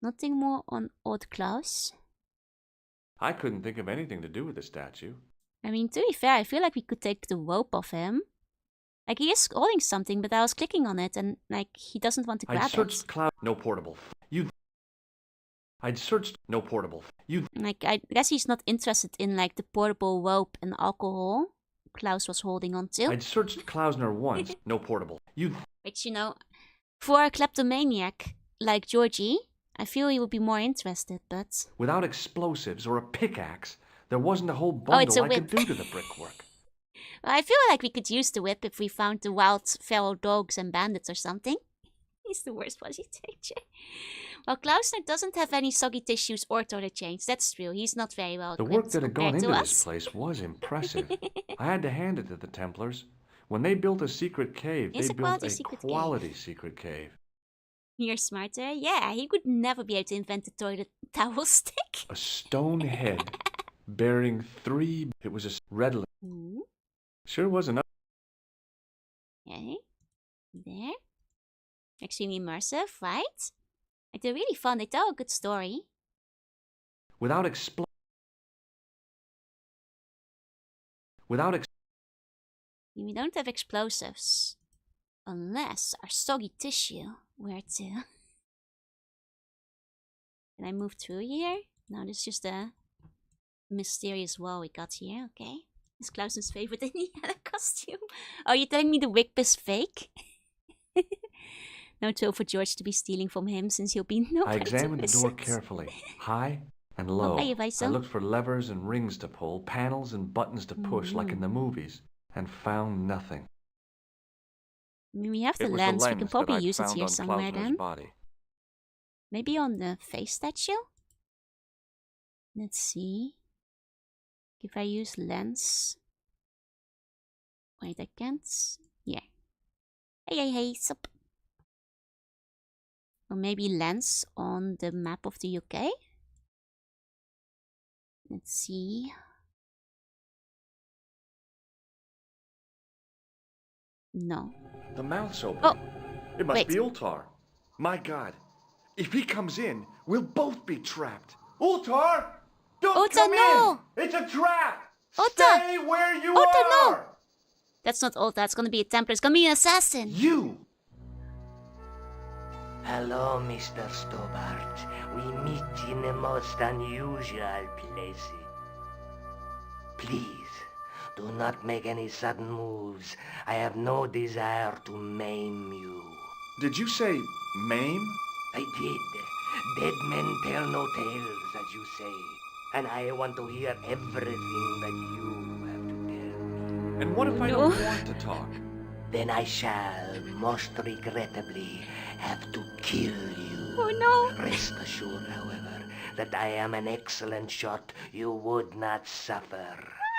Speaker 1: Nothing more on Odd Klaus.
Speaker 2: I couldn't think of anything to do with the statue.
Speaker 1: I mean, to be fair, I feel like we could take the rope off him. Like, he is holding something, but I was clicking on it, and, like, he doesn't want to grab
Speaker 2: I'd searched
Speaker 1: it.
Speaker 2: no portable. I'd searched no portable.
Speaker 1: Like, I guess he's not interested in, like, the portable rope and alcohol Klaus was holding on to.
Speaker 2: I'd searched Klausner once. No portable.
Speaker 1: Which, you know, for a kleptomaniac like Georgie, I feel he would be more interested, but...
Speaker 2: Without explosives or a pickaxe, there wasn't a whole
Speaker 1: it's a
Speaker 2: bundle I could
Speaker 1: whip.
Speaker 2: do to the brickwork.
Speaker 1: I feel like we could use the whip if we found the wild feral dogs and bandits or something. He's the worst fuzzy teacher. Well, Klausner doesn't have any soggy tissues or toilet chains. That's true. He's not very well
Speaker 2: The
Speaker 1: equipped
Speaker 2: work that had gone
Speaker 1: compared
Speaker 2: into
Speaker 1: to
Speaker 2: this
Speaker 1: us.
Speaker 2: place was impressive. I had to hand it to the Templars. When they built a secret cave,
Speaker 1: It's
Speaker 2: they
Speaker 1: a
Speaker 2: built
Speaker 1: quality
Speaker 2: a
Speaker 1: secret cave.
Speaker 2: quality secret cave.
Speaker 1: You're smarter. Yeah, he would never be able to invent a toilet towel stick.
Speaker 2: A stone head bearing 3. It was a redolent.
Speaker 1: Ooh,
Speaker 2: Sure was enough.
Speaker 1: okay. There. Extremely immersive, right? Like, they're really fun. They tell a good story.
Speaker 2: Without
Speaker 1: We don't have explosives. Unless our soggy tissue were to... Can I move through here? No, this is just a mysterious wall we got here, okay. It's Klaus's favorite Indiana costume. Oh, you're telling me the wig is fake? No tool for George to be stealing from him since he'll be nowhere
Speaker 2: I
Speaker 1: to
Speaker 2: examined the door
Speaker 1: visit.
Speaker 2: carefully, high and low.
Speaker 1: hey, Vaisal.
Speaker 2: I looked for levers and rings to pull, panels and buttons to push like in the movies, and found nothing.
Speaker 1: I mean, we have the
Speaker 2: It was
Speaker 1: lens.
Speaker 2: the
Speaker 1: We can
Speaker 2: lens
Speaker 1: probably
Speaker 2: that I'd
Speaker 1: use it
Speaker 2: found
Speaker 1: here
Speaker 2: on
Speaker 1: somewhere
Speaker 2: Klausner's
Speaker 1: then.
Speaker 2: body.
Speaker 1: Maybe on the face statue? Let's see. If I use lens. Wait, I can't. Yeah. Hey, sup. Or maybe lens on the map of the UK? Let's see. No.
Speaker 2: The mouth's open.
Speaker 1: Oh,
Speaker 2: it must
Speaker 1: wait.
Speaker 2: be Ultar. My God. If he comes in, we'll both be trapped. Ultar! Don't
Speaker 1: Ultar,
Speaker 2: come
Speaker 1: no!
Speaker 2: in! It's a trap!
Speaker 1: Ultar!
Speaker 2: Stay where you
Speaker 1: Ultar, no!
Speaker 2: are!
Speaker 1: That's not Ulta. It's gonna be a Templar. It's gonna be an assassin.
Speaker 2: You!
Speaker 7: Hello, Mr. Stobart. We meet in the most unusual places. Please, do not make any sudden moves. I have no desire to maim you.
Speaker 2: Did you say maim?
Speaker 7: I did. Dead men tell no tales, as you say. And I want to hear everything that you have to tell me.
Speaker 2: And what if I
Speaker 1: No.
Speaker 2: don't want to talk?
Speaker 7: Then I shall, most regrettably, have to kill you.
Speaker 1: Oh no.
Speaker 7: Rest assured, however, that I am an excellent shot you would not suffer.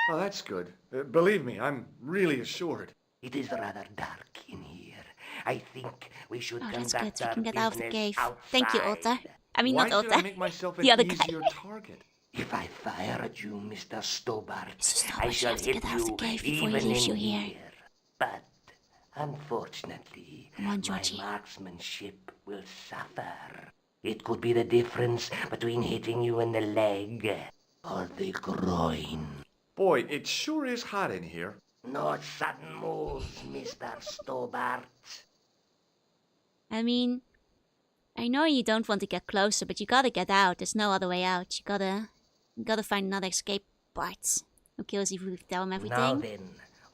Speaker 2: Oh, that's good. Believe me, I'm really assured.
Speaker 7: It is rather dark in here. I think we should
Speaker 1: Oh, that's
Speaker 7: conduct
Speaker 1: good. We
Speaker 7: our
Speaker 1: can get out of the
Speaker 7: business
Speaker 1: cave. Thank you,
Speaker 7: outside.
Speaker 1: Ulta. I mean,
Speaker 2: Why
Speaker 1: not
Speaker 2: should I
Speaker 1: Ulta.
Speaker 2: make myself an
Speaker 1: The other guy.
Speaker 2: easier target?
Speaker 7: If I fire at you, Mr. Stobart,
Speaker 1: Mr. Stobart,
Speaker 7: I
Speaker 1: you
Speaker 7: shall
Speaker 1: have to
Speaker 7: hit
Speaker 1: get out of the
Speaker 7: you
Speaker 1: cave before he
Speaker 7: even
Speaker 1: leaves
Speaker 7: in
Speaker 1: you here.
Speaker 7: But unfortunately,
Speaker 1: Come on,
Speaker 7: my
Speaker 1: Georgie.
Speaker 7: marksmanship will suffer. It could be the difference between hitting you in the leg or the groin.
Speaker 2: Boy, it sure is hot in here.
Speaker 7: No sudden moves, Mr. Stobart.
Speaker 1: I mean, I know you don't want to get closer, but you gotta get out. There's no other way out. You gotta find another escape part. Who kills you if we tell him
Speaker 7: Now
Speaker 1: everything?
Speaker 7: then,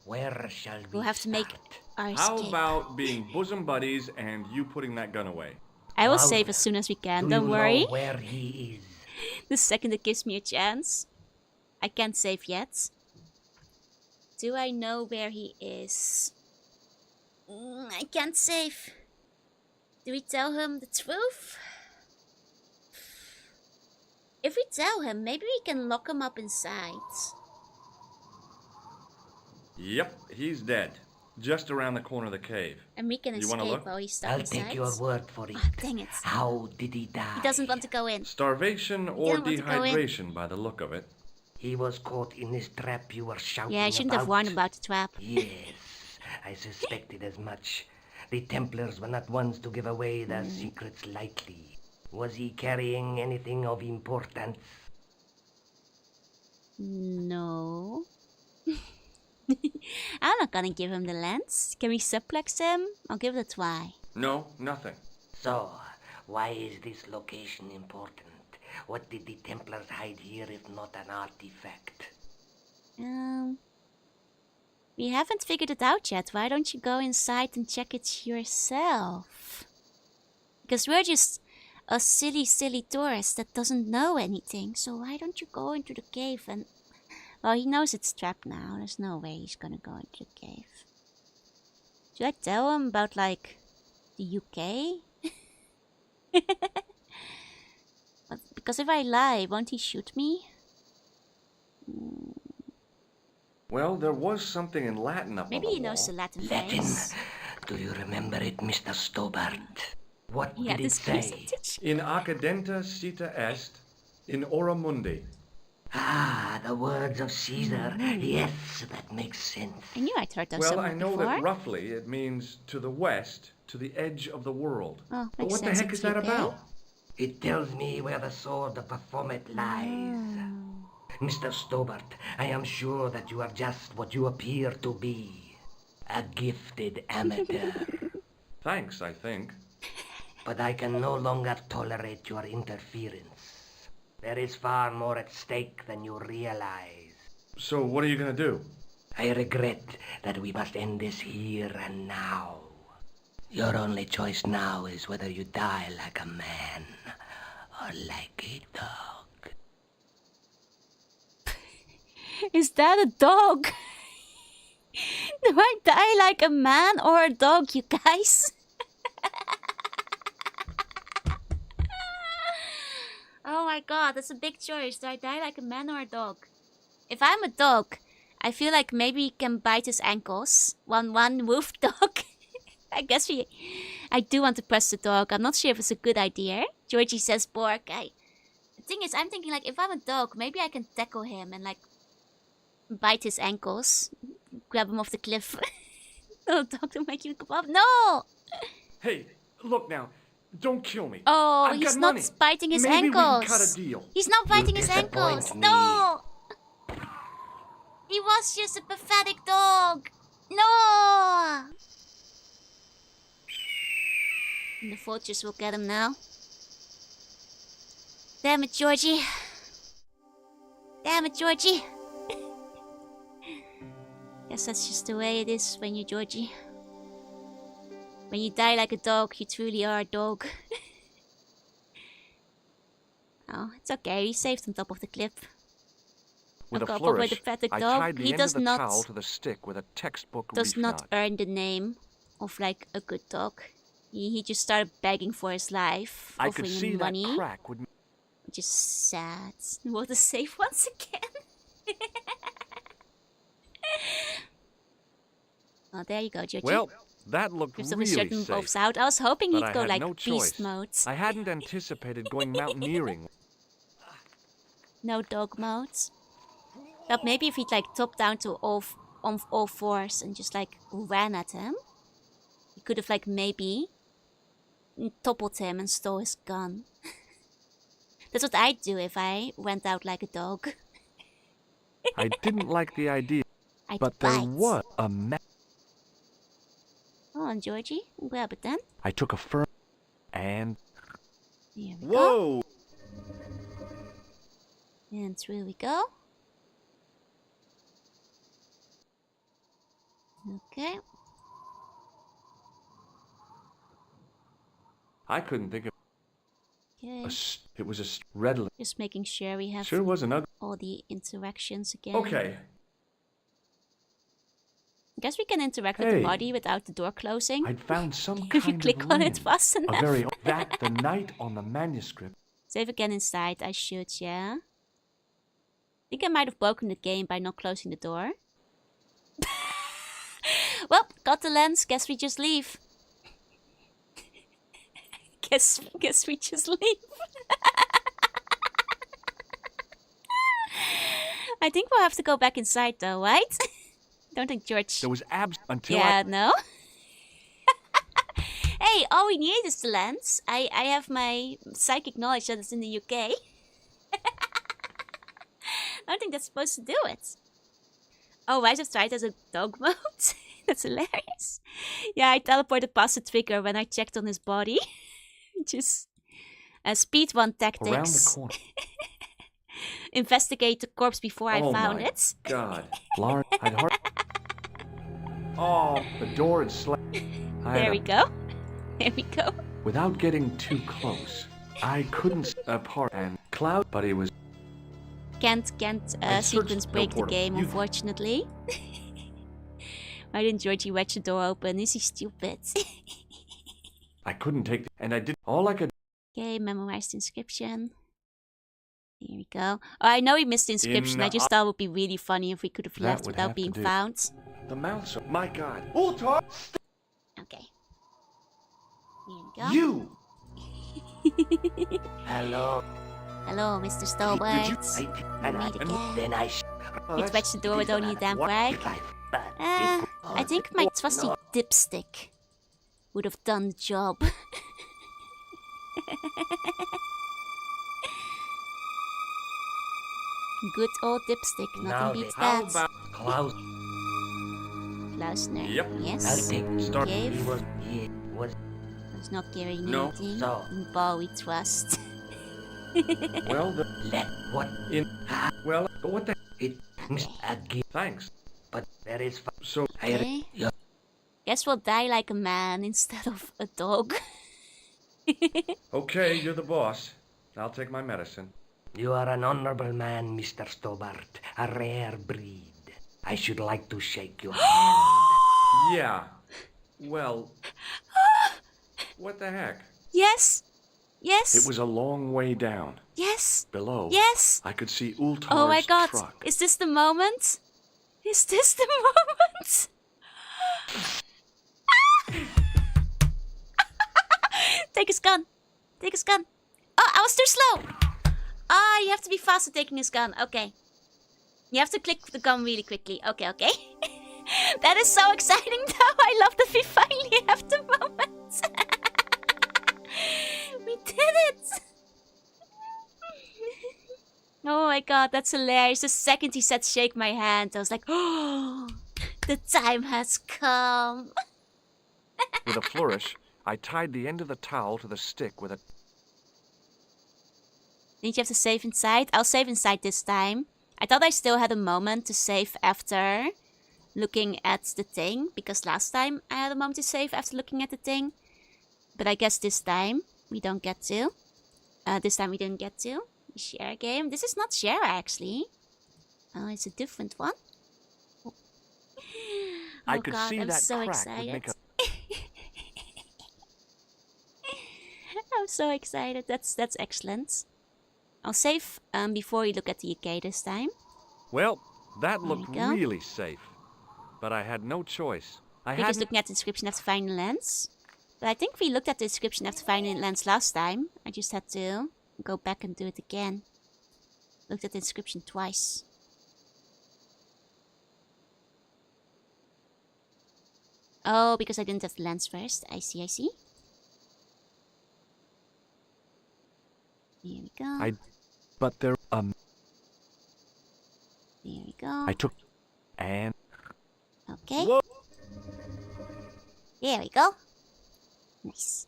Speaker 7: where shall we
Speaker 1: We'll have to make
Speaker 7: start?
Speaker 1: our
Speaker 2: How
Speaker 1: escape.
Speaker 2: about being bosom buddies and you putting that gun away?
Speaker 1: I will
Speaker 7: Wow.
Speaker 1: save as soon as we can.
Speaker 7: Do
Speaker 1: Don't
Speaker 7: you
Speaker 1: worry.
Speaker 7: know where he is?
Speaker 1: The second it gives me a chance. I can't save yet. Do I know where he is? I can't save. Do we tell him the truth? If we tell him, maybe we can lock him up inside.
Speaker 2: Yep, he's dead. Just around the corner of the cave.
Speaker 1: And we can
Speaker 2: You wanna
Speaker 1: escape
Speaker 2: look?
Speaker 1: while he's stuck
Speaker 7: I'll
Speaker 1: inside.
Speaker 7: take your word for it.
Speaker 1: Ah, dang it.
Speaker 7: How did he die?
Speaker 1: He doesn't want to go in.
Speaker 2: Starvation or
Speaker 1: don't want to go in.
Speaker 2: dehydration by the look of it.
Speaker 7: He was caught in this trap you were shouting
Speaker 1: Yeah, I shouldn't have warned about the trap.
Speaker 7: Yes, I suspected as much. The Templars were not ones to give away their secrets lightly. Was he carrying anything of importance?
Speaker 1: No. I'm not gonna give him the lens. Can we suplex him? I'll give it a try.
Speaker 2: No, nothing.
Speaker 7: So, why is this location important? What did the Templars hide here if not an artifact?
Speaker 1: We haven't figured it out yet. Why don't you go inside and check it yourself? Because we're just a silly, silly tourist that doesn't know anything. So why don't you go into the cave and... Well, he knows it's trapped now. There's no way he's gonna go into the cave. Should I tell him about, like, the UK? Because if I lie, won't he shoot me?
Speaker 2: Well, there was something in Latin up
Speaker 1: Maybe
Speaker 2: on the
Speaker 1: he knows the
Speaker 2: wall.
Speaker 1: Latin
Speaker 7: Latin.
Speaker 1: phrase.
Speaker 7: Do you remember it, Mr. Stobart? What
Speaker 1: Yeah,
Speaker 7: did it
Speaker 1: this
Speaker 7: say?
Speaker 1: percentage.
Speaker 2: In accidenta cita est, in ora mundi.
Speaker 7: Ah, the words of Caesar. Yes, that makes sense.
Speaker 1: I knew I'd heard those
Speaker 2: Well,
Speaker 1: somewhere
Speaker 2: I know
Speaker 1: before.
Speaker 2: that roughly it means to the west, to the edge of the world.
Speaker 1: Oh,
Speaker 2: But
Speaker 1: makes
Speaker 2: what the
Speaker 1: sense,
Speaker 2: heck
Speaker 1: it's
Speaker 2: is that
Speaker 1: UK.
Speaker 2: about?
Speaker 7: It tells me where the sword of Baphomet lies. Mr. Stobart, I am sure that you are just what you appear to be. A gifted amateur.
Speaker 2: Thanks, I think.
Speaker 7: But I can no longer tolerate your interference. There is far more at stake than you realize.
Speaker 2: So what are you gonna do?
Speaker 7: I regret that we must end this here and now. Your only choice now is whether you die like a man or like a dog.
Speaker 1: Is that a dog? Do I die like a man or a dog, you guys? Oh my god, that's a big choice. Do I die like a man or a dog? If I'm a dog, I feel like maybe he can bite his ankles. One wolf dog. I do want to press the dog. I'm not sure if it's a good idea. Georgie says, Bork, I thing is, I'm thinking like, if I'm a dog, maybe I can tackle him and like bite his ankles, grab him off the cliff. No, dog, don't make you come up. No!
Speaker 2: Hey, look now. Don't kill me.
Speaker 1: Oh,
Speaker 2: I've
Speaker 1: he's
Speaker 2: got
Speaker 1: not
Speaker 2: money.
Speaker 1: biting his
Speaker 2: Maybe
Speaker 1: ankles.
Speaker 2: we can cut a deal.
Speaker 1: He's not biting his
Speaker 7: disappoint
Speaker 1: ankles.
Speaker 7: me.
Speaker 1: No! He was just a pathetic dog. No! And the vultures will get him now. Damn it, Georgie. Damn it, Georgie. Guess that's just the way it is when you're Georgie. When you die like a dog, you truly are a dog. Oh, it's okay. He saved on top of the cliff.
Speaker 2: With
Speaker 1: Okay,
Speaker 2: a
Speaker 1: but with
Speaker 2: flourish,
Speaker 1: a pathetic
Speaker 2: I
Speaker 1: dog,
Speaker 2: tied the
Speaker 1: he
Speaker 2: end
Speaker 1: does
Speaker 2: of the
Speaker 1: not
Speaker 2: towel to the stick with a textbook
Speaker 1: does
Speaker 2: reef
Speaker 1: not
Speaker 2: knot.
Speaker 1: earn the name of like a good dog. He just started begging for his life,
Speaker 2: I could
Speaker 1: offering
Speaker 2: see
Speaker 1: him
Speaker 2: that
Speaker 1: money,
Speaker 2: crack would...
Speaker 1: which is sad. Will the save once again? Oh, there you go, Georgie.
Speaker 2: Well, that looked
Speaker 1: Gives
Speaker 2: really
Speaker 1: off a certain
Speaker 2: safe.
Speaker 1: wolves out. I was hoping
Speaker 2: But
Speaker 1: he'd
Speaker 2: I
Speaker 1: go
Speaker 2: had
Speaker 1: like
Speaker 2: no
Speaker 1: beast
Speaker 2: choice.
Speaker 1: mode.
Speaker 2: I hadn't anticipated going mountaineering.
Speaker 1: No dog modes. But maybe if he'd like top down to on all fours and just like ran at him, he could have like maybe toppled him and stole his gun. That's what I'd do if I went out like a dog.
Speaker 2: I didn't like the idea,
Speaker 1: I'd
Speaker 2: but there
Speaker 1: bite.
Speaker 2: was a
Speaker 1: Come on, Georgie, grab it then.
Speaker 2: I took a firm and...
Speaker 1: Here we go.
Speaker 2: Whoa!
Speaker 1: And through we go. Okay.
Speaker 2: I couldn't think of
Speaker 1: Okay.
Speaker 2: it was a red...
Speaker 1: Just making sure we have
Speaker 2: Sure was an ugly...
Speaker 1: all the interactions again.
Speaker 2: Okay.
Speaker 1: I guess we can interact with the
Speaker 2: Hey.
Speaker 1: body without the door closing.
Speaker 2: I'd found some
Speaker 1: If you
Speaker 2: kind
Speaker 1: click
Speaker 2: of
Speaker 1: on it
Speaker 2: rune.
Speaker 1: fast
Speaker 2: A
Speaker 1: enough.
Speaker 2: very... That, the night on the manuscript.
Speaker 1: Save again inside, I should, yeah. I think I might have broken the game by not closing the door. Well, got the lens, guess we just leave. guess we just leave. I think we'll have to go back inside though, right? Don't think George...
Speaker 2: There was until
Speaker 1: Yeah, no? Hey, all we need is the lens. I have my psychic knowledge that it's in the UK. I don't think that's supposed to do it. Oh, Rise of Tried as a dog mode? That's hilarious. Yeah, I teleported past the trigger when I checked on his body. Just speed one
Speaker 2: around the
Speaker 1: tactics.
Speaker 2: corner.
Speaker 1: Investigate the corpse before I
Speaker 2: Oh
Speaker 1: found
Speaker 2: my
Speaker 1: it.
Speaker 2: God. Lauren, I'd heard... Oh, the door had slammed.
Speaker 1: There we go. There we go.
Speaker 2: Without getting too close, I couldn't apart and Cloud, but he was...
Speaker 1: Can't
Speaker 2: I searched
Speaker 1: sequence
Speaker 2: the
Speaker 1: break the
Speaker 2: portal.
Speaker 1: game,
Speaker 2: You-
Speaker 1: unfortunately. Why didn't Georgie wedge the door open? Is he stupid?
Speaker 2: I couldn't take... And I did... All I could...
Speaker 1: Okay, memorized inscription. Here we go. Oh, I know we missed the inscription. I just thought it would be really funny if we could have
Speaker 2: That
Speaker 1: left
Speaker 2: would
Speaker 1: without
Speaker 2: have to
Speaker 1: being
Speaker 2: do.
Speaker 1: found.
Speaker 2: The mouth's... My God. Ultar!
Speaker 1: Okay. Here we go.
Speaker 2: You!
Speaker 7: Hello.
Speaker 1: Hello, Mr.
Speaker 2: Did
Speaker 1: Stolbert.
Speaker 2: you-
Speaker 7: And
Speaker 1: Meet again.
Speaker 7: then I...
Speaker 1: You'd wedge the door with only a damn crack. I think my trusty dipstick would have done the job. Good old dipstick,
Speaker 7: Now
Speaker 1: nothing beats
Speaker 7: then,
Speaker 1: that.
Speaker 7: Klaus,
Speaker 1: Klausner,
Speaker 2: Yep.
Speaker 7: I'll
Speaker 1: yes.
Speaker 7: take...
Speaker 2: Start...
Speaker 1: Gave.
Speaker 7: He was...
Speaker 1: Was not carrying
Speaker 2: No.
Speaker 1: anything.
Speaker 7: So.
Speaker 1: In Ball we trust.
Speaker 2: Well, the...
Speaker 7: Let what...
Speaker 2: Well, what the...
Speaker 7: It... A gift.
Speaker 2: Thanks.
Speaker 7: But there is...
Speaker 2: So...
Speaker 1: Okay.
Speaker 7: Yeah.
Speaker 1: Guess we'll die like a man instead of a dog.
Speaker 2: Okay, you're the boss. I'll take my medicine.
Speaker 7: You are an honorable man, Mr. Stobart. A rare breed. I should like to shake your hand.
Speaker 2: Yeah. Well... What the heck?
Speaker 1: Yes. Yes.
Speaker 2: It was a long way down.
Speaker 1: Yes.
Speaker 2: Below,
Speaker 1: Yes.
Speaker 2: I could see Ultar's
Speaker 1: Oh my god.
Speaker 2: truck.
Speaker 1: Is this the moment? Is this the moment? Take his gun. Take his gun. Oh, I was too slow. Ah, you have to be fast at taking his gun. Okay. You have to click the gun really quickly. Okay, okay. That is so exciting though. I love that we finally have the moment. We did it. Oh my god, that's hilarious. The second he said shake my hand, I was like, oh, the time has come.
Speaker 2: With a flourish, I tied the end of the towel to the stick with a...
Speaker 1: Didn't you have to save inside? I'll save inside this time. I thought I still had a moment to save after looking at the thing, because last time I had a moment to save after looking at the thing. But I guess this time we don't get to. This time we didn't get to. Share game. This is not share actually. Oh, it's a different one. Oh,
Speaker 2: I could
Speaker 1: god,
Speaker 2: see
Speaker 1: I'm
Speaker 2: that
Speaker 1: so
Speaker 2: crack would
Speaker 1: excited.
Speaker 2: make a...
Speaker 1: I'm so excited. That's excellent. I'll save before we look at the UK this time.
Speaker 2: Well, that
Speaker 1: There
Speaker 2: looked
Speaker 1: we go.
Speaker 2: really safe. But I had no choice. I
Speaker 1: We're just
Speaker 2: hadn't...
Speaker 1: looking at the description after finding lens. But I think we looked at the description after finding lens last time. I just had to go back and do it again. Looked at the description twice. Oh, because I didn't have the lens first. I see, I see. Here we go.
Speaker 2: But there...
Speaker 1: Here we go.
Speaker 2: I took... And...
Speaker 1: Okay.
Speaker 2: Whoa.
Speaker 1: There we go. Nice.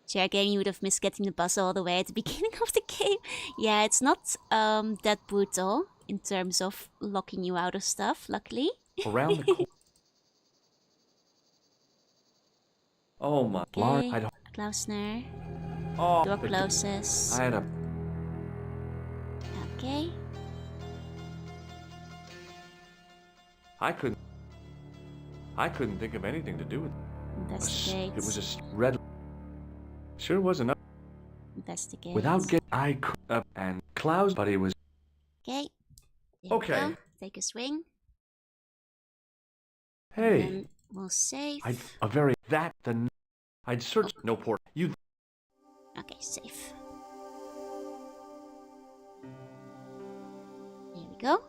Speaker 1: Share game, you would have missed getting the bus all the way at the beginning of the game. Yeah, it's not that brutal in terms of locking you out of stuff, luckily.
Speaker 2: Around the corner... Oh my lord,
Speaker 1: Okay. Klausner.
Speaker 2: Oh,
Speaker 1: Door closes.
Speaker 2: I had a...
Speaker 1: Okay.
Speaker 2: I couldn't think of anything to do with it.
Speaker 1: Investigate.
Speaker 2: It was a red... Sure was enough.
Speaker 1: Investigate.
Speaker 2: Without getting... I could... and Klaus, but he was...
Speaker 1: Okay. There we
Speaker 2: Okay.
Speaker 1: go. Take a swing.
Speaker 2: Hey,
Speaker 1: Then we'll save.
Speaker 2: I'd search... No port. You...
Speaker 1: Okay, save. Here we go.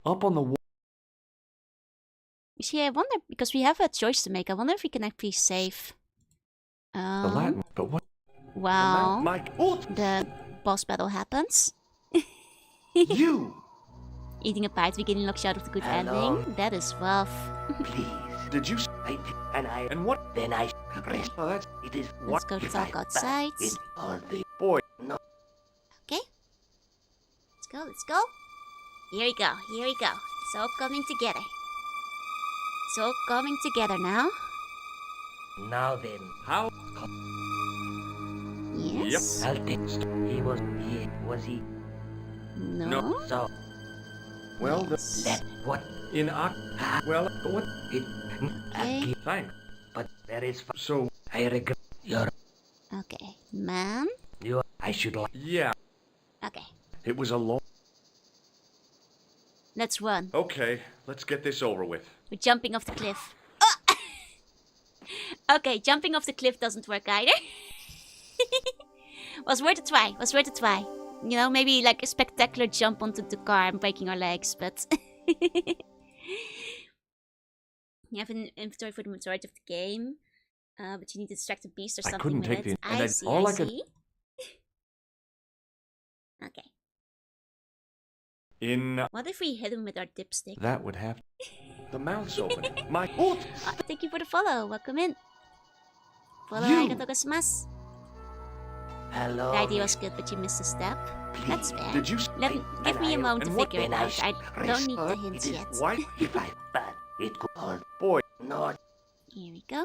Speaker 2: Up on the wall...
Speaker 1: You see, I wonder, because we have a choice to make, I wonder if we can actually save.
Speaker 2: The Latin... But what...
Speaker 1: Well,
Speaker 2: Mike... Oh!
Speaker 1: the boss battle happens.
Speaker 2: You!
Speaker 1: Eating a pie at the beginning locks you out of the good
Speaker 7: Hello?
Speaker 1: ending. That is rough.
Speaker 7: Please.
Speaker 2: Did you... And what...
Speaker 7: Then I rest.
Speaker 2: Oh, that's...
Speaker 7: It is
Speaker 1: Let's go
Speaker 7: if
Speaker 1: talk
Speaker 7: I
Speaker 1: outside.
Speaker 7: back in all the
Speaker 2: Boy.
Speaker 7: no.
Speaker 1: Okay. Let's go, let's go. Here we go, here we go. It's all coming together. It's all coming together now.
Speaker 7: Now then,
Speaker 2: How...
Speaker 1: Yes.
Speaker 7: I'll take. He was he?
Speaker 1: No.
Speaker 7: So
Speaker 2: Well,
Speaker 7: let what
Speaker 2: In Well, what...
Speaker 7: it
Speaker 1: Okay.
Speaker 2: Thanks.
Speaker 7: but there is
Speaker 2: So...
Speaker 7: I regret your
Speaker 1: Okay. Man.
Speaker 7: I should like
Speaker 2: Yeah.
Speaker 1: Okay.
Speaker 2: It was a long...
Speaker 1: Let's run.
Speaker 2: Okay, let's get this over with.
Speaker 1: We're jumping off the cliff. Ah! Okay, jumping off the cliff doesn't work either. Was worth a try. Was worth a try. You know, maybe like a spectacular jump onto the car and breaking our legs, but... You have an inventory for the majority of the game, but you need to distract a beast or
Speaker 2: I
Speaker 1: something
Speaker 2: couldn't
Speaker 1: with
Speaker 2: take
Speaker 1: it.
Speaker 2: the- and
Speaker 1: I
Speaker 2: then
Speaker 1: see,
Speaker 2: all
Speaker 1: I
Speaker 2: I could-
Speaker 1: see. Okay.
Speaker 2: In...
Speaker 1: What if we hit him with our dipstick?
Speaker 2: That would have... The mouth's open. My...
Speaker 1: Thank you for the follow. Welcome in. Follow
Speaker 2: You!
Speaker 1: arigatou gozaimasu.
Speaker 7: hello.
Speaker 1: The idea was good, but you missed a step. That's fair.
Speaker 2: Did you...
Speaker 1: Give me a moment to
Speaker 2: and what-
Speaker 1: figure it
Speaker 7: when I
Speaker 1: out. I don't need the
Speaker 7: rest,
Speaker 1: hints
Speaker 7: it is
Speaker 1: yet.
Speaker 2: Why?
Speaker 7: If I bad, it could all
Speaker 2: Boy.
Speaker 7: not.
Speaker 1: Here we go.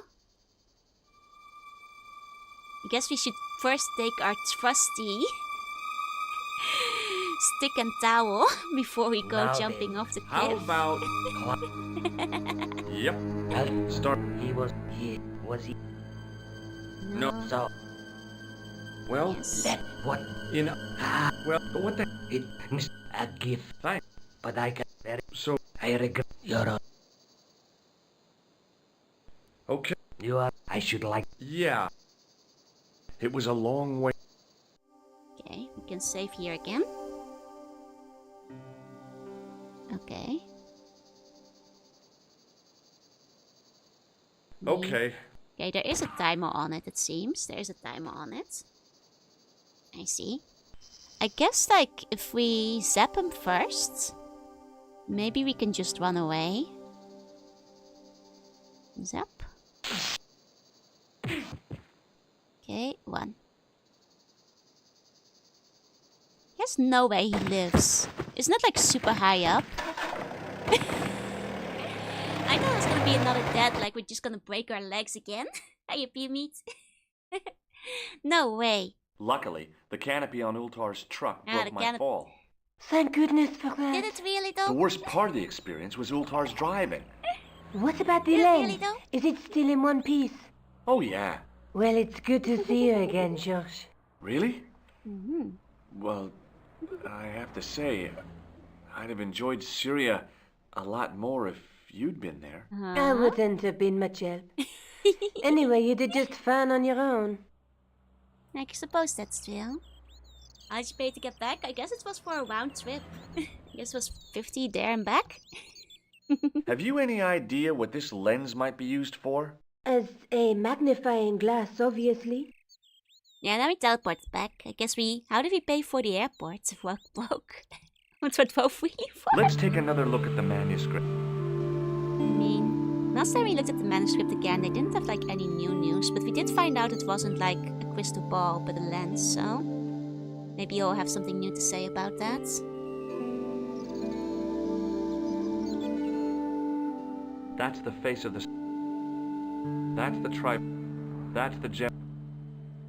Speaker 1: I guess we should first take our trusty stick and towel before we go
Speaker 7: Now
Speaker 1: jumping
Speaker 7: then,
Speaker 1: off the
Speaker 2: How
Speaker 1: cliff.
Speaker 2: about... Yep.
Speaker 7: I'll
Speaker 2: Start...
Speaker 7: he was he
Speaker 2: No.
Speaker 7: so
Speaker 2: Well,
Speaker 1: Yes.
Speaker 7: let what
Speaker 2: in... Well, what the...
Speaker 7: it a gift.
Speaker 2: Thanks.
Speaker 7: But I can
Speaker 2: So...
Speaker 7: I regret your
Speaker 2: Okay.
Speaker 7: You are... I should like...
Speaker 2: Yeah. It was a long way.
Speaker 1: Okay, we can save here again. Okay.
Speaker 2: Okay.
Speaker 1: Okay, there is a timer on it, it seems. There is a timer on it. I see. I guess, like, if we zap him first, maybe we can just run away. Zap. Okay, 1. There's no way he lives. Isn't it, like, super high up? I know there's gonna be another death, like we're just gonna break our legs again. Are you pea meat? No way.
Speaker 2: Luckily, the canopy on Ultar's truck
Speaker 1: Ah,
Speaker 2: broke my fall.
Speaker 5: Thank goodness for that.
Speaker 1: Did it really
Speaker 2: The
Speaker 1: though?
Speaker 2: worst part of the experience was Ultar's driving.
Speaker 5: What about the
Speaker 1: Did it
Speaker 5: lens?
Speaker 1: really though?
Speaker 5: Is it still in one piece?
Speaker 2: Oh, yeah.
Speaker 5: Well, it's good to see you again, Josh.
Speaker 2: Really? Well, I have to say, I'd have enjoyed Syria a lot more if you'd been there.
Speaker 5: I wouldn't have been much help. Anyway, you did just fine on your own.
Speaker 1: I suppose that's true. How did you pay to get back? I guess it was for a round trip. I guess it was 50 there and back.
Speaker 2: Have you any idea what this lens might be used for?
Speaker 5: As a magnifying glass, obviously.
Speaker 1: Yeah, now we teleport back. I guess how did we pay for the airport if work broke? That's what both we for.
Speaker 2: Let's take another look at the manuscript.
Speaker 1: I mean, last time we looked at the manuscript again, they didn't have like any new news, but we did find out it wasn't like a crystal ball, but a lens, so maybe you'll have something new to say about that.
Speaker 2: That's the face of the... That's the tribe. That's the gem.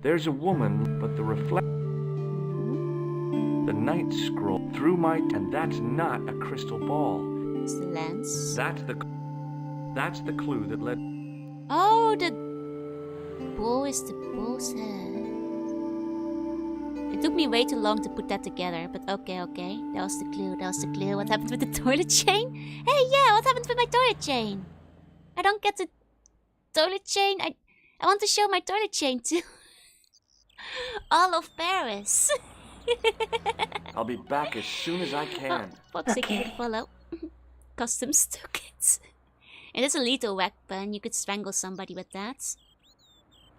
Speaker 2: There's a woman, but the reflect... The night scroll through my... And that's not a crystal ball.
Speaker 1: It's the lens.
Speaker 2: That's the clue that led...
Speaker 1: Oh, the bull is the bull's head. It took me way too long to put that together, but okay. That was the clue, What happened with the toilet chain? Hey, yeah, what happened with my toilet chain? I don't get the toilet chain. I want to show my toilet chain to all of Paris.
Speaker 2: I'll be back as soon as I can.
Speaker 1: Foxy can follow. Customs tickets. It is a lethal weapon. You could strangle somebody with that.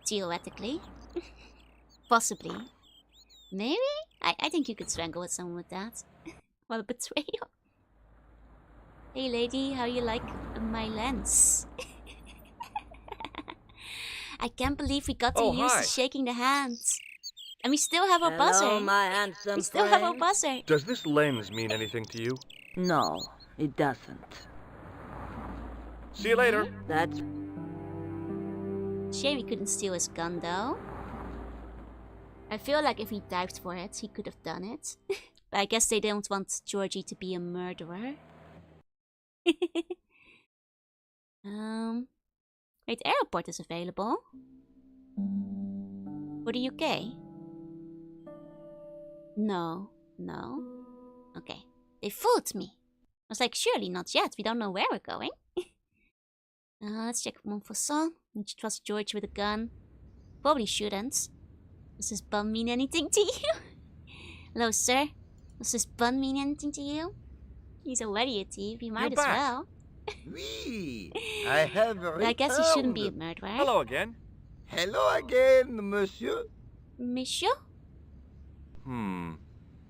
Speaker 1: Theoretically. Possibly. Maybe? I think you could strangle with someone with that. What a betrayal. Hey lady, how you like my lens? I can't believe we got to use the shaking the hands. And we still have our buzzer.
Speaker 5: Hello, my handsome
Speaker 1: We still have our
Speaker 5: friend.
Speaker 1: buzzer.
Speaker 2: Does this lens mean anything to you?
Speaker 5: No, it doesn't.
Speaker 2: See you later.
Speaker 5: That's...
Speaker 1: Shame we couldn't steal his gun though. I feel like if he dived for it, he could have done it. But I guess they don't want Georgie to be a murderer. Wait, airport is available. For the UK? No. Okay. They fooled me. I was like, surely not yet. We don't know where we're going. Let's check Montfaucon. You should trust George with a gun. Probably shouldn't. Does this bun mean anything to you? Hello, sir. Does this bun mean anything to you? He's already a thief. You might as
Speaker 2: back.
Speaker 1: well.
Speaker 6: Oui, I have returned.
Speaker 1: I guess he shouldn't be a murderer.
Speaker 2: Hello again.
Speaker 6: Hello again, monsieur.
Speaker 1: Monsieur?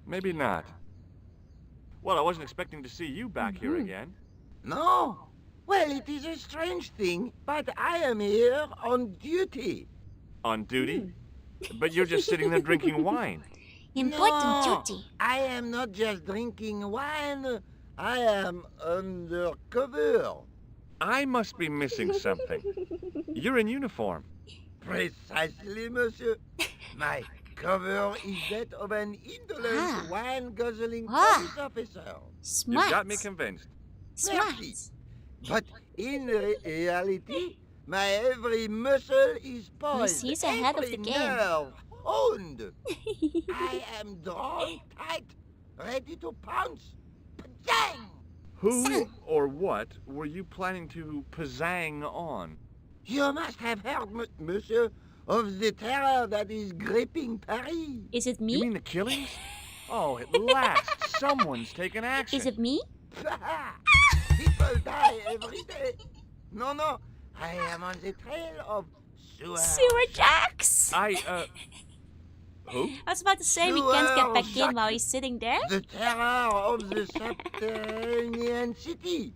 Speaker 2: Maybe not. Well, I wasn't expecting to see you back here again.
Speaker 6: No. Well, it is a strange thing, but I am here on duty.
Speaker 2: On duty? But you're just sitting there drinking wine.
Speaker 1: Important
Speaker 6: No,
Speaker 1: duty.
Speaker 6: I am not just drinking wine. I am undercover.
Speaker 2: I must be missing something. You're in uniform.
Speaker 6: Precisely, monsieur. My cover is that of an indolent, wine-guzzling police officer.
Speaker 1: Smart.
Speaker 2: You got me convinced.
Speaker 1: Smart.
Speaker 6: Merci. But in reality, my every muscle is poised,
Speaker 1: he's ahead of the
Speaker 6: every
Speaker 1: game.
Speaker 6: nerve honed. I am drawn tight, ready to pounce. Bang!
Speaker 2: Who or what were you planning to pizzang on?
Speaker 6: You must have heard, monsieur, of the terror that is gripping Paris.
Speaker 1: Is it
Speaker 2: You
Speaker 1: me?
Speaker 2: mean the killings? Oh, at last, someone's taken action.
Speaker 1: Is it me?
Speaker 6: People die every day. No, no, I am on the trail of
Speaker 1: Sewer Jacks!
Speaker 2: Who?
Speaker 1: I was about to say we can't get back in
Speaker 6: Sewer
Speaker 1: while he's sitting there.
Speaker 6: The terror of the subterranean city.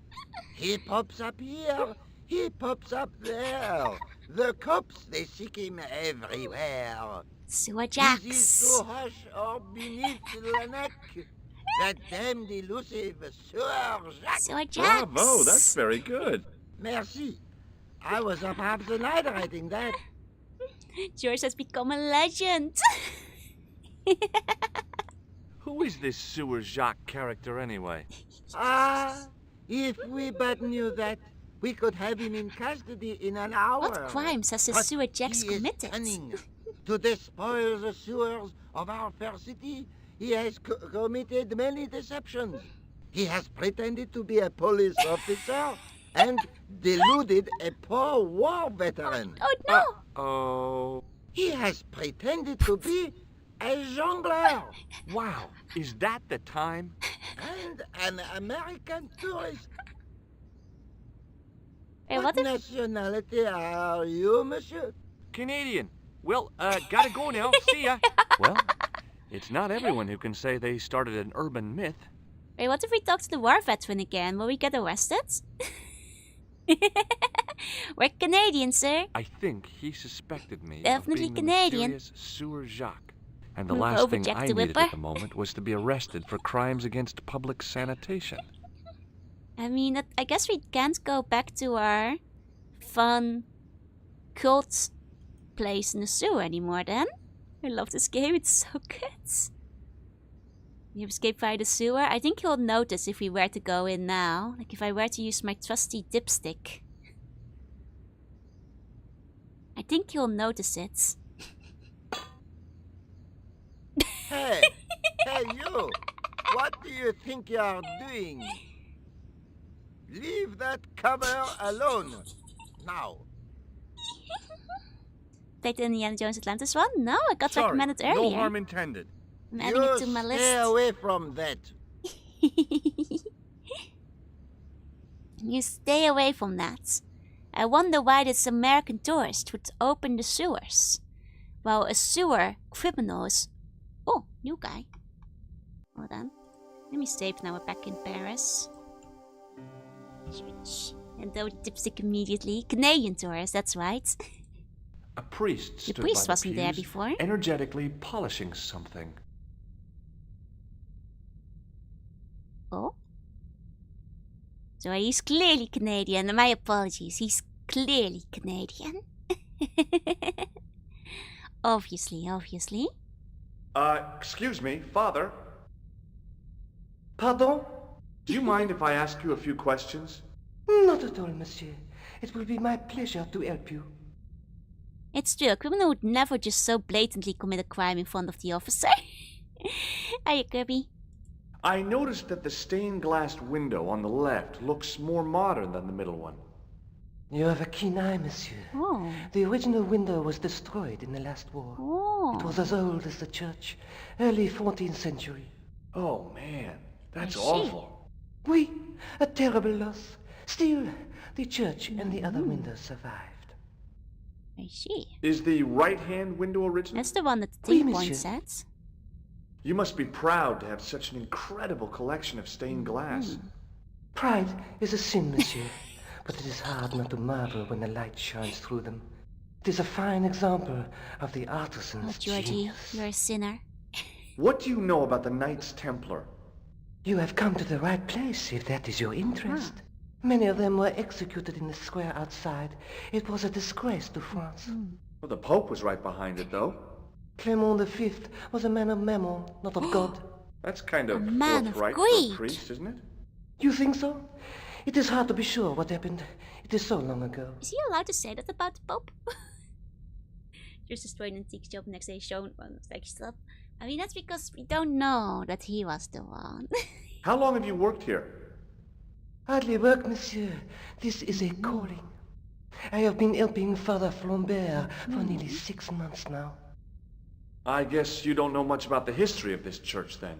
Speaker 6: He pops up here, he pops up there. The cops, they seek him everywhere.
Speaker 1: Sewer
Speaker 6: This is
Speaker 1: Jacks!
Speaker 6: to hush or beneath the neck. That damned elusive Sewer Jacks.
Speaker 1: Sewer Jacks!
Speaker 2: Bravo, that's very good.
Speaker 6: Merci. I was up half the night writing that.
Speaker 1: George has become a legend.
Speaker 2: Who is this Sewer Jacques character anyway?
Speaker 6: Ah, if we but knew that, we could have him in custody in an hour.
Speaker 1: What crimes has this
Speaker 6: But
Speaker 1: Sewer Jacks
Speaker 6: he is
Speaker 1: committed?
Speaker 6: cunning. To despoil the sewers of our fair city, he has committed many deceptions. He has pretended to be a police officer and deluded a poor war veteran.
Speaker 1: Oh no!
Speaker 2: Oh.
Speaker 6: He has pretended to be a jongleur
Speaker 2: Wow, is that the time?
Speaker 6: and an American tourist.
Speaker 1: Hey,
Speaker 6: What
Speaker 1: what if...
Speaker 6: nationality are you, monsieur?
Speaker 2: Canadian. Well, gotta go now. See ya. Well, it's not everyone who can say they started an urban myth.
Speaker 1: Wait, what if we talk to the war veteran again? Will we get arrested? We're Canadian, sir.
Speaker 2: I think he suspected me
Speaker 1: Definitely
Speaker 2: of being
Speaker 1: Canadian.
Speaker 2: the mysterious Sewer Jacques. And the
Speaker 1: Move
Speaker 2: last
Speaker 1: over,
Speaker 2: thing
Speaker 1: Jack
Speaker 2: I
Speaker 1: the
Speaker 2: needed
Speaker 1: Whipper.
Speaker 2: at the moment was to be arrested for crimes against public sanitation.
Speaker 1: I mean, I guess we can't go back to our fun cult place in the sewer anymore then. I love this game, it's so good. You escape via the sewer. I think he'll notice if we were to go in now. Like if I were to use my trusty dipstick. I think he'll notice it.
Speaker 6: Hey, hey you! What do you think you are doing? Leave that cover alone. Now.
Speaker 1: Played Indiana Jones Atlantis one? No, I got
Speaker 2: Sorry,
Speaker 1: recommended
Speaker 2: no
Speaker 1: earlier.
Speaker 2: harm intended.
Speaker 1: I'm adding it to
Speaker 6: You
Speaker 1: my
Speaker 6: stay
Speaker 1: list.
Speaker 6: away from that.
Speaker 1: You stay away from that. I wonder why this American tourist would open the sewers. While a sewer criminal is... Oh, new guy. Hold on. Let me save now we're back in Paris. Switch. And throw the dipstick immediately. Canadian tourist, that's right.
Speaker 2: A priest stood
Speaker 1: priest
Speaker 2: by
Speaker 1: wasn't
Speaker 2: the
Speaker 1: there
Speaker 2: pews,
Speaker 1: before.
Speaker 2: energetically polishing something.
Speaker 1: Oh? So he's clearly Canadian. My apologies. He's clearly Canadian. Obviously.
Speaker 2: Excuse me, Father.
Speaker 7: Pardon?
Speaker 2: Do you mind if I ask you a few questions?
Speaker 7: Not at all, monsieur. It will be my pleasure to help you.
Speaker 1: It's true, a criminal would never just so blatantly commit a crime in front of the officer. Are you Kirby?
Speaker 2: I noticed that the stained glass window on the left looks more modern than the middle one.
Speaker 7: You have a keen eye, monsieur.
Speaker 1: Oh.
Speaker 7: The original window was destroyed in the last war.
Speaker 1: Oh.
Speaker 7: It was as old as the church, early 14th century.
Speaker 2: Oh man, that's
Speaker 1: I see.
Speaker 2: awful.
Speaker 7: Oui, a terrible loss. Still, the church and the other windows survived.
Speaker 1: I see.
Speaker 2: Is the right-hand window original?
Speaker 1: That's the one that the
Speaker 7: Oui,
Speaker 1: thing points
Speaker 7: monsieur.
Speaker 1: at.
Speaker 2: You must be proud to have such an incredible collection of stained glass.
Speaker 7: Pride is a sin, monsieur, but it is hard not to marvel when the light shines through them. It is a fine example of the
Speaker 1: Oh,
Speaker 7: artisan's
Speaker 1: Georgie,
Speaker 7: genius.
Speaker 1: you're a sinner.
Speaker 2: What do you know about the Knights Templar?
Speaker 7: You have come to the right place, if that is your interest. Many of them were executed in the square outside. It was a disgrace to France.
Speaker 2: Well, the Pope was right behind it, though.
Speaker 7: Clement V was a man of mammon, not of God.
Speaker 2: That's kind of
Speaker 1: A man of
Speaker 2: forthright for
Speaker 1: greed.
Speaker 2: a priest, isn't it?
Speaker 7: You think so? It is hard to be sure what happened. It is so long ago.
Speaker 1: Is he allowed to say that about the Pope? Just destroyed an antique shop next day shown one fake stuff. I mean, that's because we don't know that he was the one.
Speaker 2: How long have you worked here?
Speaker 7: Hardly work, monsieur. This is a calling. I have been helping Father Flambert for nearly 6 months now.
Speaker 2: I guess you don't know much about the history of this church then.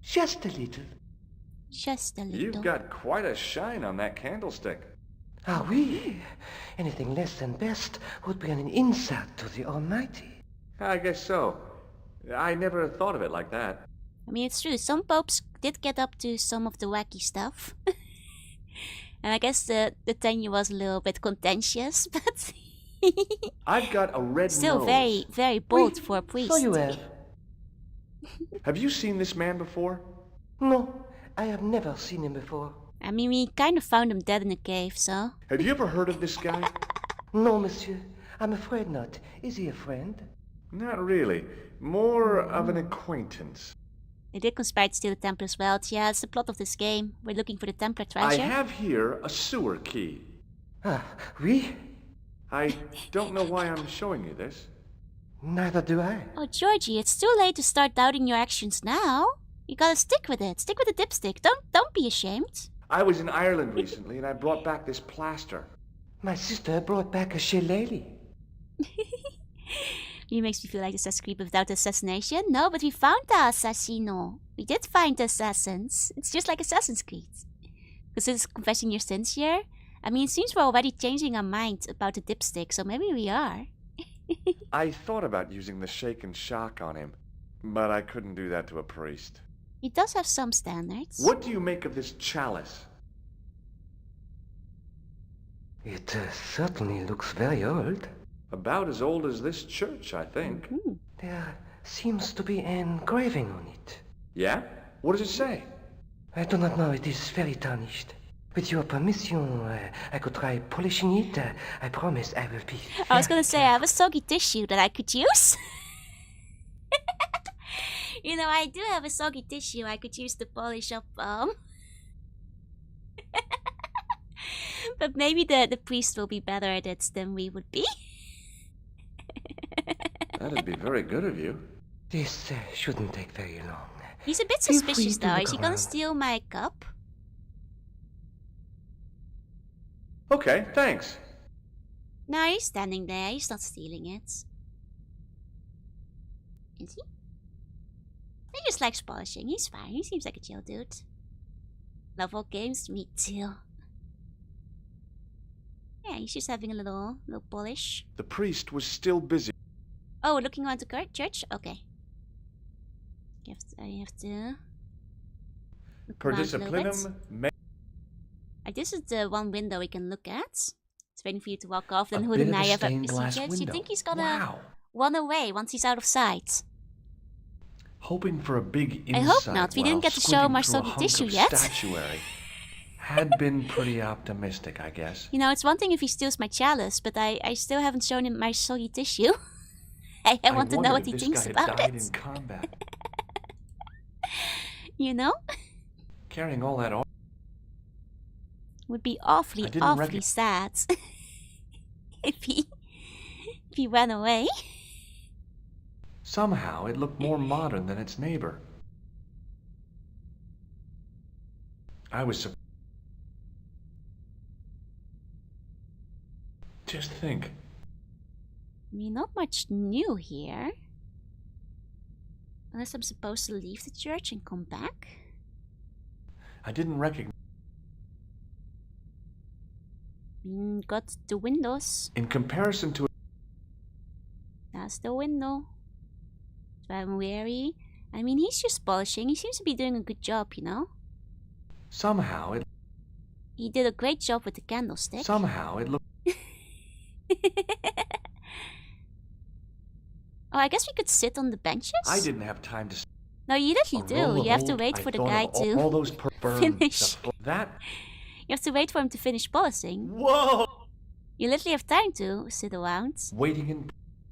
Speaker 7: Just a little.
Speaker 1: Just a little.
Speaker 2: You've got quite a shine on that candlestick.
Speaker 7: Ah, oui. Anything less than best would be an insult to the Almighty.
Speaker 2: I guess so. I never thought of it like that.
Speaker 1: I mean, it's true. Some popes did get up to some of the wacky stuff. And I guess the tenure was a little bit contentious, but
Speaker 2: I've got a red
Speaker 1: still
Speaker 2: nose.
Speaker 1: very, very bold for a priest.
Speaker 7: So you have.
Speaker 2: Have you seen this man before?
Speaker 7: No, I have never seen him before.
Speaker 1: I mean, we kind of found him dead in a cave, so...
Speaker 2: Have you ever heard of this guy?
Speaker 7: No, monsieur. I'm afraid not. Is he a friend?
Speaker 2: Not really. More of an acquaintance.
Speaker 1: They did conspire to steal the Templar's wealth. Yeah, it's the plot of this game. We're looking for the Templar treasure.
Speaker 2: I have here a sewer key.
Speaker 7: Ah, oui?
Speaker 2: I don't know why I'm showing you this.
Speaker 7: Neither do I.
Speaker 1: Oh, Georgie, it's too late to start doubting your actions now. You gotta stick with it. Stick with the dipstick. Don't be ashamed.
Speaker 2: I was in Ireland recently and I brought back this plaster.
Speaker 7: My sister brought back a shillelagh.
Speaker 1: He makes me feel like Assassin's Creed without assassination. No, but we found the assassino. We did find the assassins. It's just like Assassin's Creed. Because it's confessing your sins here. I mean, it seems we're already changing our mind about the dipstick, so maybe we are.
Speaker 2: I thought about using the shake and shock on him, but I couldn't do that to a priest.
Speaker 1: He does have some standards.
Speaker 2: What do you make of this chalice?
Speaker 7: It certainly looks very old.
Speaker 2: About as old as this church, I think.
Speaker 1: Hmm.
Speaker 7: There seems to be an engraving on it.
Speaker 2: Yeah? What does it say?
Speaker 7: I do not know. It is very tarnished. With your permission, I could try polishing it. I promise I will be.
Speaker 1: I was gonna say, I have a soggy tissue that I could use. You know, I do have a soggy tissue I could use to polish up, But maybe the priest will be better at it than we would be.
Speaker 2: That'd be very good of you.
Speaker 7: This shouldn't take very long.
Speaker 1: He's a bit
Speaker 7: Feel free
Speaker 1: suspicious
Speaker 7: to
Speaker 1: though.
Speaker 7: look
Speaker 1: Is he gonna
Speaker 7: around.
Speaker 1: steal my cup?
Speaker 2: Okay, thanks.
Speaker 1: No, he's standing there. He's not stealing it. Is he? He just likes polishing. He's fine. He seems like a chill dude. Love all games. Me too. Yeah, he's just having a little polish.
Speaker 2: The priest was still busy.
Speaker 1: Oh, looking around the church? Okay. I have to look
Speaker 2: Per
Speaker 1: around a little bit.
Speaker 2: disciplinum,
Speaker 1: This is the one window we can look at. It's waiting for you to walk off. Then
Speaker 7: A
Speaker 1: who
Speaker 7: bit
Speaker 1: the
Speaker 7: of a
Speaker 1: Naya
Speaker 7: stained
Speaker 1: is
Speaker 7: glass
Speaker 1: he? Do you
Speaker 7: window.
Speaker 1: think he's gonna
Speaker 7: Wow.
Speaker 1: run away once he's out of sight?
Speaker 2: hoping for a big insight.
Speaker 1: I hope not. We didn't
Speaker 2: while
Speaker 1: get to show him our
Speaker 2: squinting through a
Speaker 1: soggy
Speaker 2: hunk
Speaker 1: tissue
Speaker 2: of
Speaker 1: yet.
Speaker 2: Statuary. Had been pretty optimistic, I guess.
Speaker 1: You know, it's one thing if he steals my chalice, but I still haven't shown him my soggy tissue. I want to know
Speaker 2: wondered
Speaker 1: what
Speaker 2: if
Speaker 1: he
Speaker 2: this
Speaker 1: thinks
Speaker 2: guy had
Speaker 1: about
Speaker 2: died
Speaker 1: it.
Speaker 2: in combat.
Speaker 1: You know?
Speaker 2: Carrying all that
Speaker 1: Would be awfully,
Speaker 2: I didn't
Speaker 1: awfully sad if he ran away.
Speaker 2: Somehow it looked more modern than its neighbor. I was Just think.
Speaker 1: I mean, not much new here. Unless I'm supposed to leave the church and come back.
Speaker 2: I didn't recognize.
Speaker 1: Got the windows.
Speaker 2: In comparison to
Speaker 1: That's the window. So I'm wary. I mean, he's just polishing. He seems to be doing a good job, you know?
Speaker 2: somehow it
Speaker 1: He did a great job with the candlestick.
Speaker 2: looked.
Speaker 1: Oh, I guess we could sit on the benches?
Speaker 2: I didn't have time to.
Speaker 1: No, you literally
Speaker 2: A roll
Speaker 1: do.
Speaker 2: of
Speaker 1: You have to
Speaker 2: old,
Speaker 1: wait
Speaker 2: I
Speaker 1: for the
Speaker 2: thought
Speaker 1: guy
Speaker 2: of all
Speaker 1: to...
Speaker 2: those burns,
Speaker 1: finish.
Speaker 2: That.
Speaker 1: You have to wait for him to finish polishing.
Speaker 2: Whoa!
Speaker 1: You literally have time to sit around.
Speaker 2: Waiting in.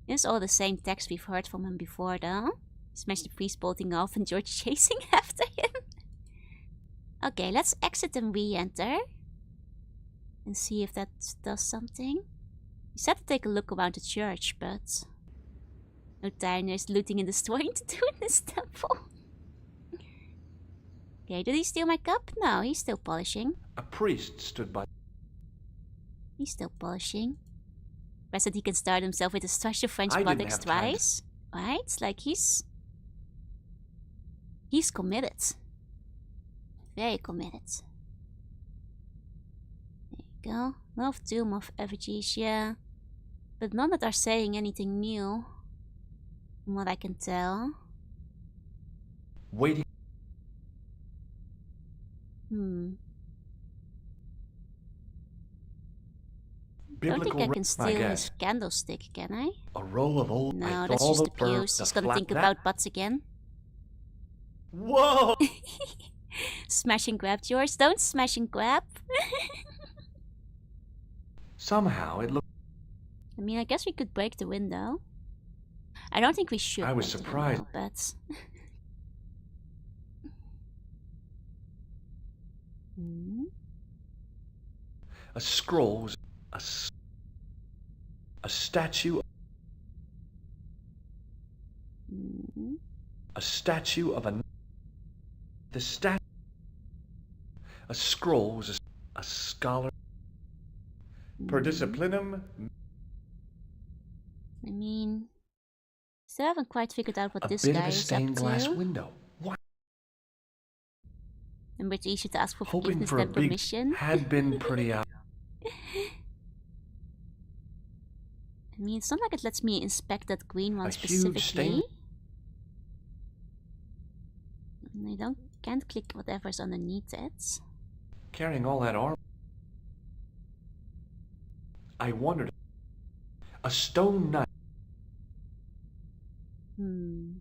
Speaker 1: It's all the same text we've heard from him before, though. Smash the priest bolting off and George chasing after him. Okay, let's exit and re-enter. And see if that does something. He said to take a look around the church, but... no time there's looting and destroying to do in this temple. Okay, did he steal my cup? No, he's still polishing.
Speaker 2: A priest stood by.
Speaker 1: He's still polishing. Rest that he can start himself with his trash of French
Speaker 2: I didn't
Speaker 1: products
Speaker 2: have time to-
Speaker 1: twice. Right? Like he's committed. Very committed. There you go. Love Doom of effigies, yeah. But none that are saying anything new. From what I can tell.
Speaker 2: Waiting.
Speaker 1: Don't think I
Speaker 2: Biblical
Speaker 1: can steal his candlestick, can I?
Speaker 2: A roll of old.
Speaker 1: No, that's just the pews. He's gonna think about butts again.
Speaker 2: Whoa!
Speaker 1: Smash and grab yours. Don't smash and grab.
Speaker 2: Somehow it looked.
Speaker 1: I mean, I guess we could break the window. I don't think we should.
Speaker 2: I was
Speaker 1: break the
Speaker 2: surprised.
Speaker 1: window, but
Speaker 2: A scroll was a statue. A statue of a. The stat. A scroll was a scholar. Per disciplinum.
Speaker 1: I mean, still haven't quite figured out what
Speaker 2: A
Speaker 1: this
Speaker 2: bit
Speaker 1: guy
Speaker 2: of a
Speaker 1: is up
Speaker 2: stained glass
Speaker 1: to.
Speaker 2: window. What?
Speaker 1: And which you should ask for
Speaker 2: Hoping
Speaker 1: forgiveness
Speaker 2: for a
Speaker 1: and
Speaker 2: big
Speaker 1: permission.
Speaker 2: had been pretty out.
Speaker 1: I mean, it's not like it lets me inspect that green one
Speaker 2: A huge
Speaker 1: specifically.
Speaker 2: stain-
Speaker 1: And I can't click whatever's underneath it.
Speaker 2: Carrying all that armor. I wondered. A stone knife. An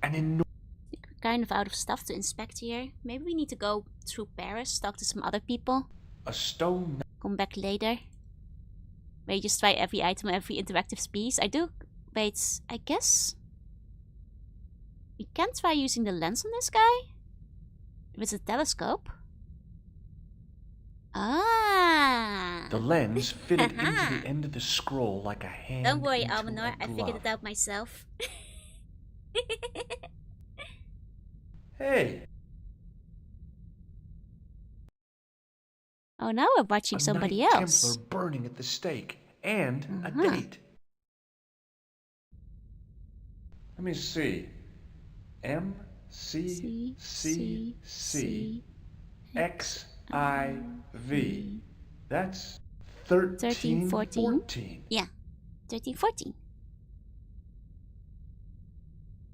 Speaker 2: enormous.
Speaker 1: We're kind of out of stuff to inspect here. Maybe we need to go through Paris, talk to some other people,
Speaker 2: A stone knife.
Speaker 1: come back later. Where you just try every item, every interactive piece. I do. Wait, I guess we can try using the lens on this guy with a telescope. Ah!
Speaker 2: The lens fitted into the end of the scroll like a hand.
Speaker 1: Don't worry,
Speaker 2: into
Speaker 1: Almanor.
Speaker 2: a
Speaker 1: I figured
Speaker 2: glove.
Speaker 1: it out myself.
Speaker 2: Hey,
Speaker 1: Oh, now we're watching
Speaker 2: a
Speaker 1: somebody
Speaker 2: Knight
Speaker 1: else.
Speaker 2: Templar burning at the stake, and a
Speaker 1: Uh-huh.
Speaker 2: date. Let me see. M C C C X I V. That's 13, 14.
Speaker 1: Yeah, 13, 14.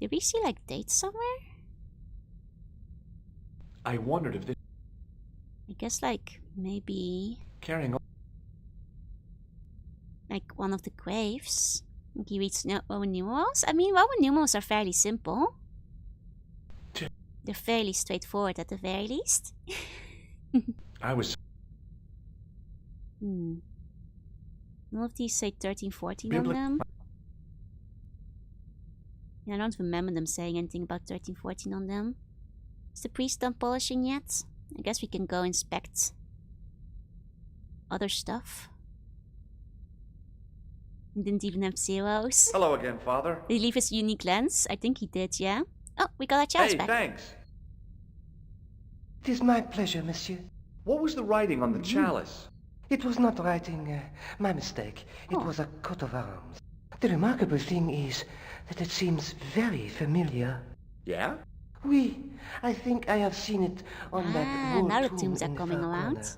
Speaker 1: Did we see like dates somewhere?
Speaker 2: I wondered if this
Speaker 1: I guess like maybe
Speaker 2: carrying on.
Speaker 1: like one of the graves. Like he reads Roman numerals. I mean, Roman numerals are fairly simple. They're fairly straightforward at the very least.
Speaker 2: I was
Speaker 1: None of these say 13, 14 on
Speaker 2: Bibli-
Speaker 1: them. Yeah, I don't remember them saying anything about 13, 14 on them. Is the priest done polishing yet? I guess we can go inspect other stuff. He didn't even have zeros.
Speaker 2: Hello again, Father.
Speaker 1: Did he leave his unique lens? I think he did, yeah. Oh, we got our chalice
Speaker 2: Hey,
Speaker 1: back.
Speaker 2: thanks.
Speaker 7: It is my pleasure, monsieur.
Speaker 2: What was the writing on the chalice?
Speaker 7: It was not writing, my mistake. It
Speaker 1: Oh.
Speaker 7: was a coat of arms. The remarkable thing is that it seems very familiar.
Speaker 2: Yeah?
Speaker 7: Oui, I think I have seen it on that wood
Speaker 1: now the
Speaker 7: tomb
Speaker 1: tombs are
Speaker 7: in the
Speaker 1: coming
Speaker 7: far
Speaker 1: around.
Speaker 7: corner.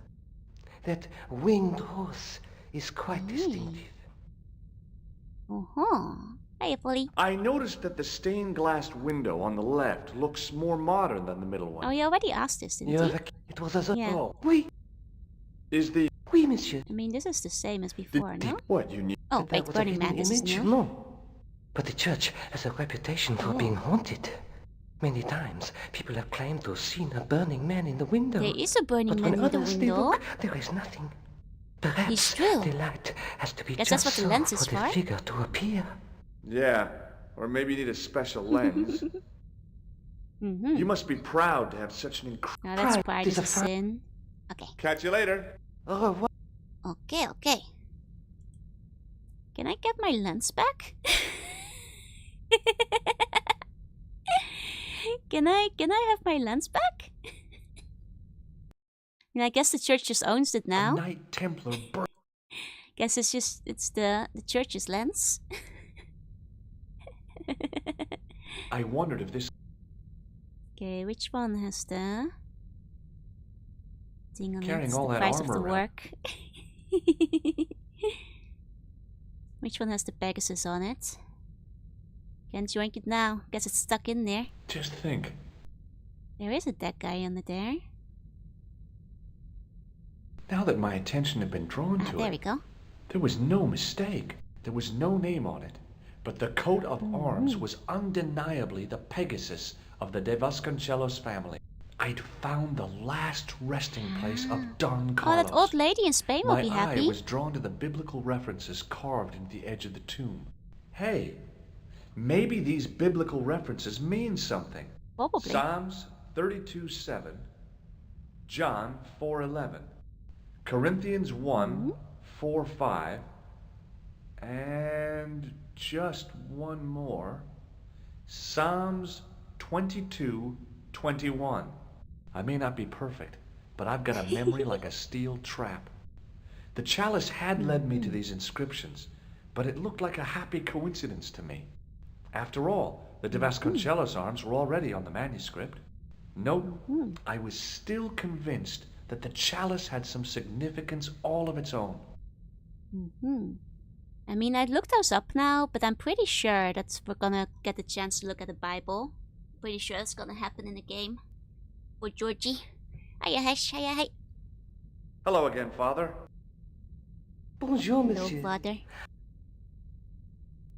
Speaker 7: That winged horse is quite distinctive.
Speaker 1: Oh, hey, Polly.
Speaker 2: I noticed that the stained glass window on the left looks more modern than the middle one.
Speaker 1: Oh, you already asked this, didn't you?
Speaker 7: It was as a...
Speaker 1: Yeah.
Speaker 2: Oh.
Speaker 7: Oui,
Speaker 2: Is the
Speaker 7: oui, monsieur.
Speaker 1: I mean, this is the same as before, no?
Speaker 2: what you knew?
Speaker 1: Oh,
Speaker 7: That
Speaker 1: wait,
Speaker 7: was a
Speaker 1: Burning
Speaker 7: hidden
Speaker 1: Man, this is
Speaker 7: image?
Speaker 1: new.
Speaker 7: No. But the church has a reputation for being haunted. Many times, people have claimed to have seen a burning man in the window.
Speaker 1: There is a Burning
Speaker 7: But
Speaker 1: Man
Speaker 7: when
Speaker 1: in the
Speaker 7: others they
Speaker 1: window.
Speaker 7: look, there is nothing. Perhaps
Speaker 1: still.
Speaker 7: the light has to be
Speaker 1: Guess
Speaker 7: just
Speaker 1: that's what the
Speaker 7: so
Speaker 1: lens is
Speaker 7: for the
Speaker 1: for.
Speaker 7: figure to appear.
Speaker 2: Yeah, or maybe you need a special lens.
Speaker 1: Mm-hmm.
Speaker 2: You must be proud to have such an incredible.
Speaker 1: Now that's
Speaker 7: Pride
Speaker 1: pride
Speaker 7: is
Speaker 1: is a
Speaker 7: a fr-
Speaker 1: sin. Okay,
Speaker 2: Catch you later.
Speaker 7: Au revoir.
Speaker 1: okay. Can I get my lens back? Can I have my lens back? And I guess the church just owns it
Speaker 2: A
Speaker 1: now.
Speaker 2: Knight Templar
Speaker 1: Guess it's the church's lens.
Speaker 2: I wondered if this...
Speaker 1: Okay, which one has the thing on
Speaker 2: Carrying
Speaker 1: it?
Speaker 2: all
Speaker 1: The
Speaker 2: that
Speaker 1: price of the
Speaker 2: armor around.
Speaker 1: work. Which one has the Pegasus on it? Can't join it now. Guess it's stuck in there.
Speaker 2: Just think.
Speaker 1: There is a dead guy under there.
Speaker 2: Now that my attention had been drawn to
Speaker 1: There
Speaker 2: it,
Speaker 1: we go.
Speaker 2: there was no mistake. There was no name on it. But the coat of arms was undeniably the Pegasus of the De Vasconcelos family. I'd found the last resting place of Don
Speaker 1: Oh,
Speaker 2: Carlos.
Speaker 1: that old lady in Spain will be
Speaker 2: My
Speaker 1: happy.
Speaker 2: eye was drawn to the biblical references carved into the edge of the tomb. Hey, maybe these biblical references mean something.
Speaker 1: Probably.
Speaker 2: Psalms 32:7, John 4:11, Corinthians 1:4-5, and just one more, Psalms 22:21. I may not be perfect, but I've got a memory like a steel trap. The chalice had led me to these inscriptions, but it looked like a happy coincidence to me. After all, the De Vasconcelos arms were already on the manuscript. Nope, I was still convinced that the chalice had some significance all of its own.
Speaker 1: I mean, I'd look those up now, but I'm pretty sure that we're gonna get the chance to look at the Bible. Pretty sure it's gonna happen in the game. For Georgie. Hiya, Hesh. Hiya, hi.
Speaker 2: Hello again, Father.
Speaker 7: Bonjour,
Speaker 1: Hello,
Speaker 7: monsieur.
Speaker 1: Father.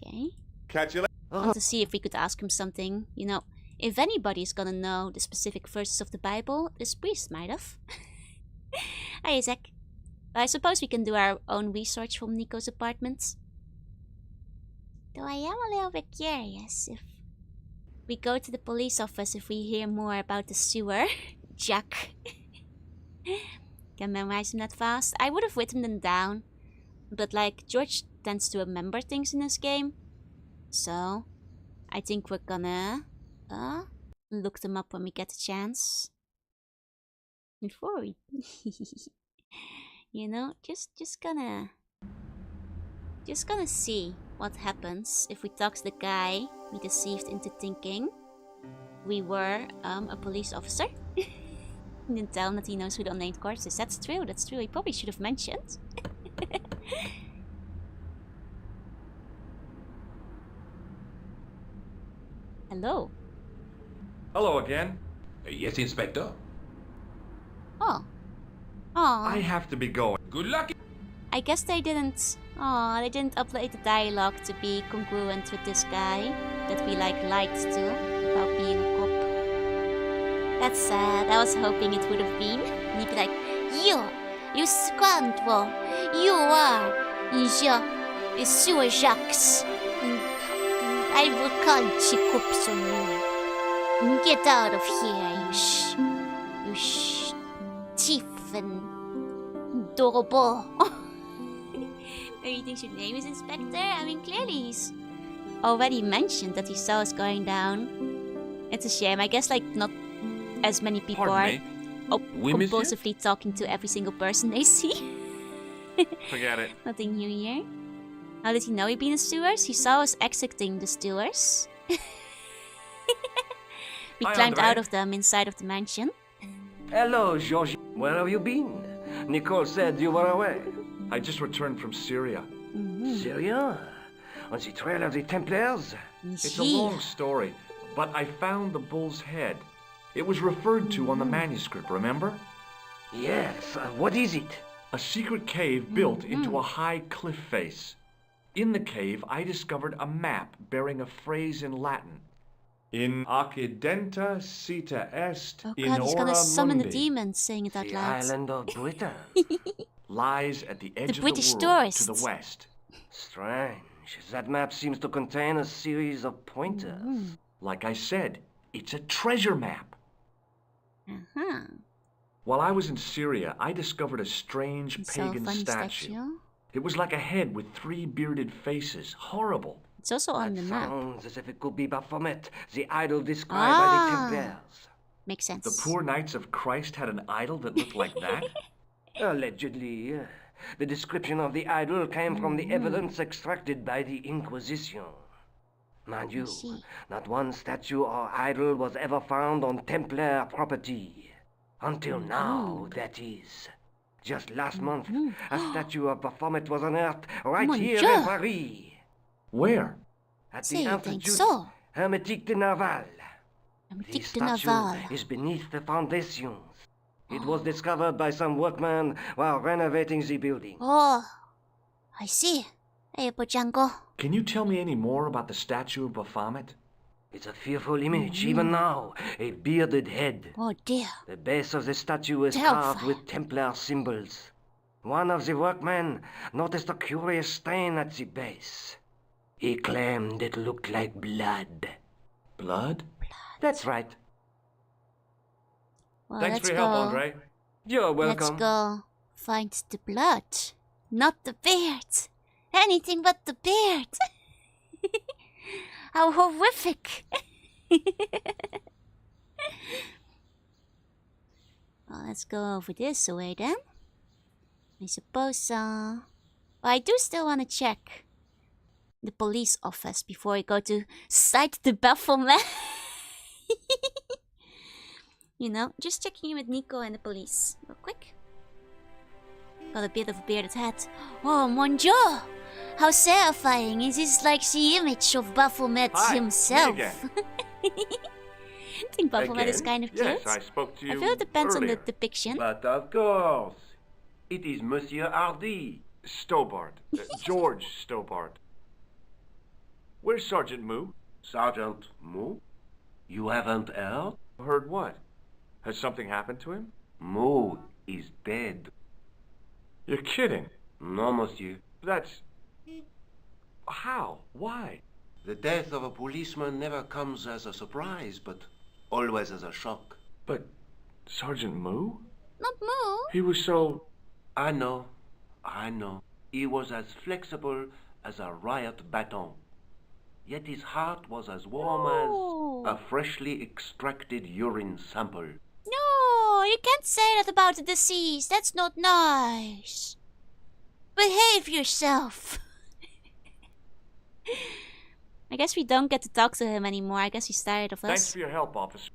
Speaker 1: Okay.
Speaker 2: Catch you later.
Speaker 1: I want to see if we could ask him something. You know, if anybody's gonna know the specific verses of the Bible, this priest might have. Hi, Zach. I suppose we can do our own research from Nico's apartment. Though I am a little bit curious if we go to the police office if we hear more about the sewer. Jack. Can memorize them that fast. I would have written them down. But like, George tends to remember things in this game. So, I think we're gonna look them up when we get a chance. Before we, you know, just gonna see what happens if we talk to the guy we deceived into thinking we were a police officer. And then tell him that he knows who the unnamed corpse is. That's true. That's true. He probably should have mentioned. Hello.
Speaker 2: Hello again.
Speaker 4: Yes, Inspector.
Speaker 1: Oh. Oh.
Speaker 2: I have to be going.
Speaker 4: Good luck.
Speaker 1: I guess they didn't. Oh, they didn't update the dialogue to be congruent with this guy that we like lied to about being a cop. That's sad. I was hoping it would have been. And he'd be like, you scoundrel, you are the sewer jacks. I will call the cops on you. Get out of here, you thief and Dorobo. Maybe he thinks your name is Inspector? I mean, clearly he's already mentioned that he saw us going down. It's a shame. I guess, like, not as many people
Speaker 2: Pardon
Speaker 1: are
Speaker 2: me?
Speaker 1: compulsively talking to every single person they see.
Speaker 2: Forget it.
Speaker 1: Nothing new here. How did he know he'd been in the sewers? He saw us exiting the sewers. We
Speaker 2: Hi,
Speaker 1: climbed
Speaker 2: Andre.
Speaker 1: out of them inside of the mansion.
Speaker 7: Hello, Georges. Where have you been? Nicole said you were away.
Speaker 2: I just returned from Syria.
Speaker 7: Syria? On the trail of the Templars?
Speaker 2: It's a long story, but I found the bull's head. It was referred to on the manuscript, remember?
Speaker 7: Yes. What is it?
Speaker 2: A secret cave built into a high cliff face. In the cave, I discovered a map bearing a phrase in Latin. In Occidenta Cita est
Speaker 1: Oh
Speaker 2: in
Speaker 1: god, he's gonna
Speaker 2: ora
Speaker 1: summon the
Speaker 2: mundi,
Speaker 1: demons saying it out
Speaker 7: The
Speaker 1: loud.
Speaker 7: island of Britain.
Speaker 2: lies at the edge of
Speaker 1: British
Speaker 2: the world
Speaker 1: tourists.
Speaker 2: to the west.
Speaker 7: Strange. That map seems to contain a series of pointers.
Speaker 2: Like I said, it's a treasure map.
Speaker 1: Uh-huh.
Speaker 2: While I was in Syria, I discovered a strange
Speaker 1: So
Speaker 2: pagan
Speaker 1: funny
Speaker 2: statue. It was like a head with 3 bearded faces. Horrible.
Speaker 1: It's also on
Speaker 7: That
Speaker 1: the map.
Speaker 7: sounds as if it could be Baphomet, the idol described by the Templars.
Speaker 1: Makes sense.
Speaker 2: The poor Knights of Christ had an idol that looked like that?
Speaker 7: Allegedly. The description of the idol came from the evidence extracted by the Inquisition. Mind you,
Speaker 1: see.
Speaker 7: not one statue or idol was ever found on Templar property. Until now, that is. Just last month, a statue of Baphomet was unearthed right
Speaker 1: Mon
Speaker 7: here
Speaker 1: Dieu.
Speaker 7: in Paris.
Speaker 2: Where?
Speaker 7: At
Speaker 1: Say
Speaker 7: the
Speaker 1: you think
Speaker 7: Institut
Speaker 1: so?
Speaker 7: Hermétique de Naval. The
Speaker 1: Hermétique de
Speaker 7: statue
Speaker 1: Naval.
Speaker 7: is beneath the foundations. It was discovered by some workmen while renovating the building.
Speaker 1: Oh, I see. Hey, Django.
Speaker 2: Can you tell me any more about the statue of Baphomet?
Speaker 7: It's a fearful image, even now. A bearded head.
Speaker 1: Oh dear.
Speaker 7: The base of the statue is
Speaker 1: Terrifying.
Speaker 7: carved with Templar symbols. One of the workmen noticed a curious stain at the base. He claimed it looked like blood.
Speaker 2: Blood?
Speaker 7: That's right.
Speaker 1: Well,
Speaker 2: Thanks
Speaker 1: let's
Speaker 2: for your
Speaker 1: go.
Speaker 2: help, Andre.
Speaker 7: You're
Speaker 1: Let's
Speaker 7: welcome.
Speaker 1: go find the blood, not the beard. Anything but the beard. How horrific. Well, let's go over this way then. I suppose, I do still want to check the police office before I go to cite the Baphomet. You know, just checking in with Nico and the police real quick. Got a bit of a bearded head. Oh, mon Dieu! How terrifying! Is this like the image of Baphomet
Speaker 2: Hi, me
Speaker 1: himself?
Speaker 2: again.
Speaker 1: I think Baphomet is kind of cute.
Speaker 2: Yes, I spoke to you
Speaker 1: I feel it depends on the
Speaker 2: earlier.
Speaker 1: depiction.
Speaker 7: But of course. It is Monsieur Hardy.
Speaker 2: Stobart. George Stobart. Where's Sergeant Moo?
Speaker 7: Sergeant Moo? You haven't heard?
Speaker 2: Heard what? Has something happened to him?
Speaker 7: Moo is dead.
Speaker 2: You're kidding.
Speaker 7: No, monsieur.
Speaker 2: That's... How? Why?
Speaker 8: The death of a policeman never comes as a surprise, but always as a shock.
Speaker 2: But Sergeant Moo?
Speaker 1: Not Moo.
Speaker 2: He was so...
Speaker 8: I know. He was as flexible as a riot baton. Yet his heart was as warm
Speaker 1: Oh.
Speaker 8: as a freshly extracted urine sample.
Speaker 1: No, you can't say that about the deceased. That's not nice. Behave yourself. I guess we don't get to talk to him anymore. I guess he's tired of
Speaker 2: Thanks
Speaker 1: us.
Speaker 2: for your help, officer.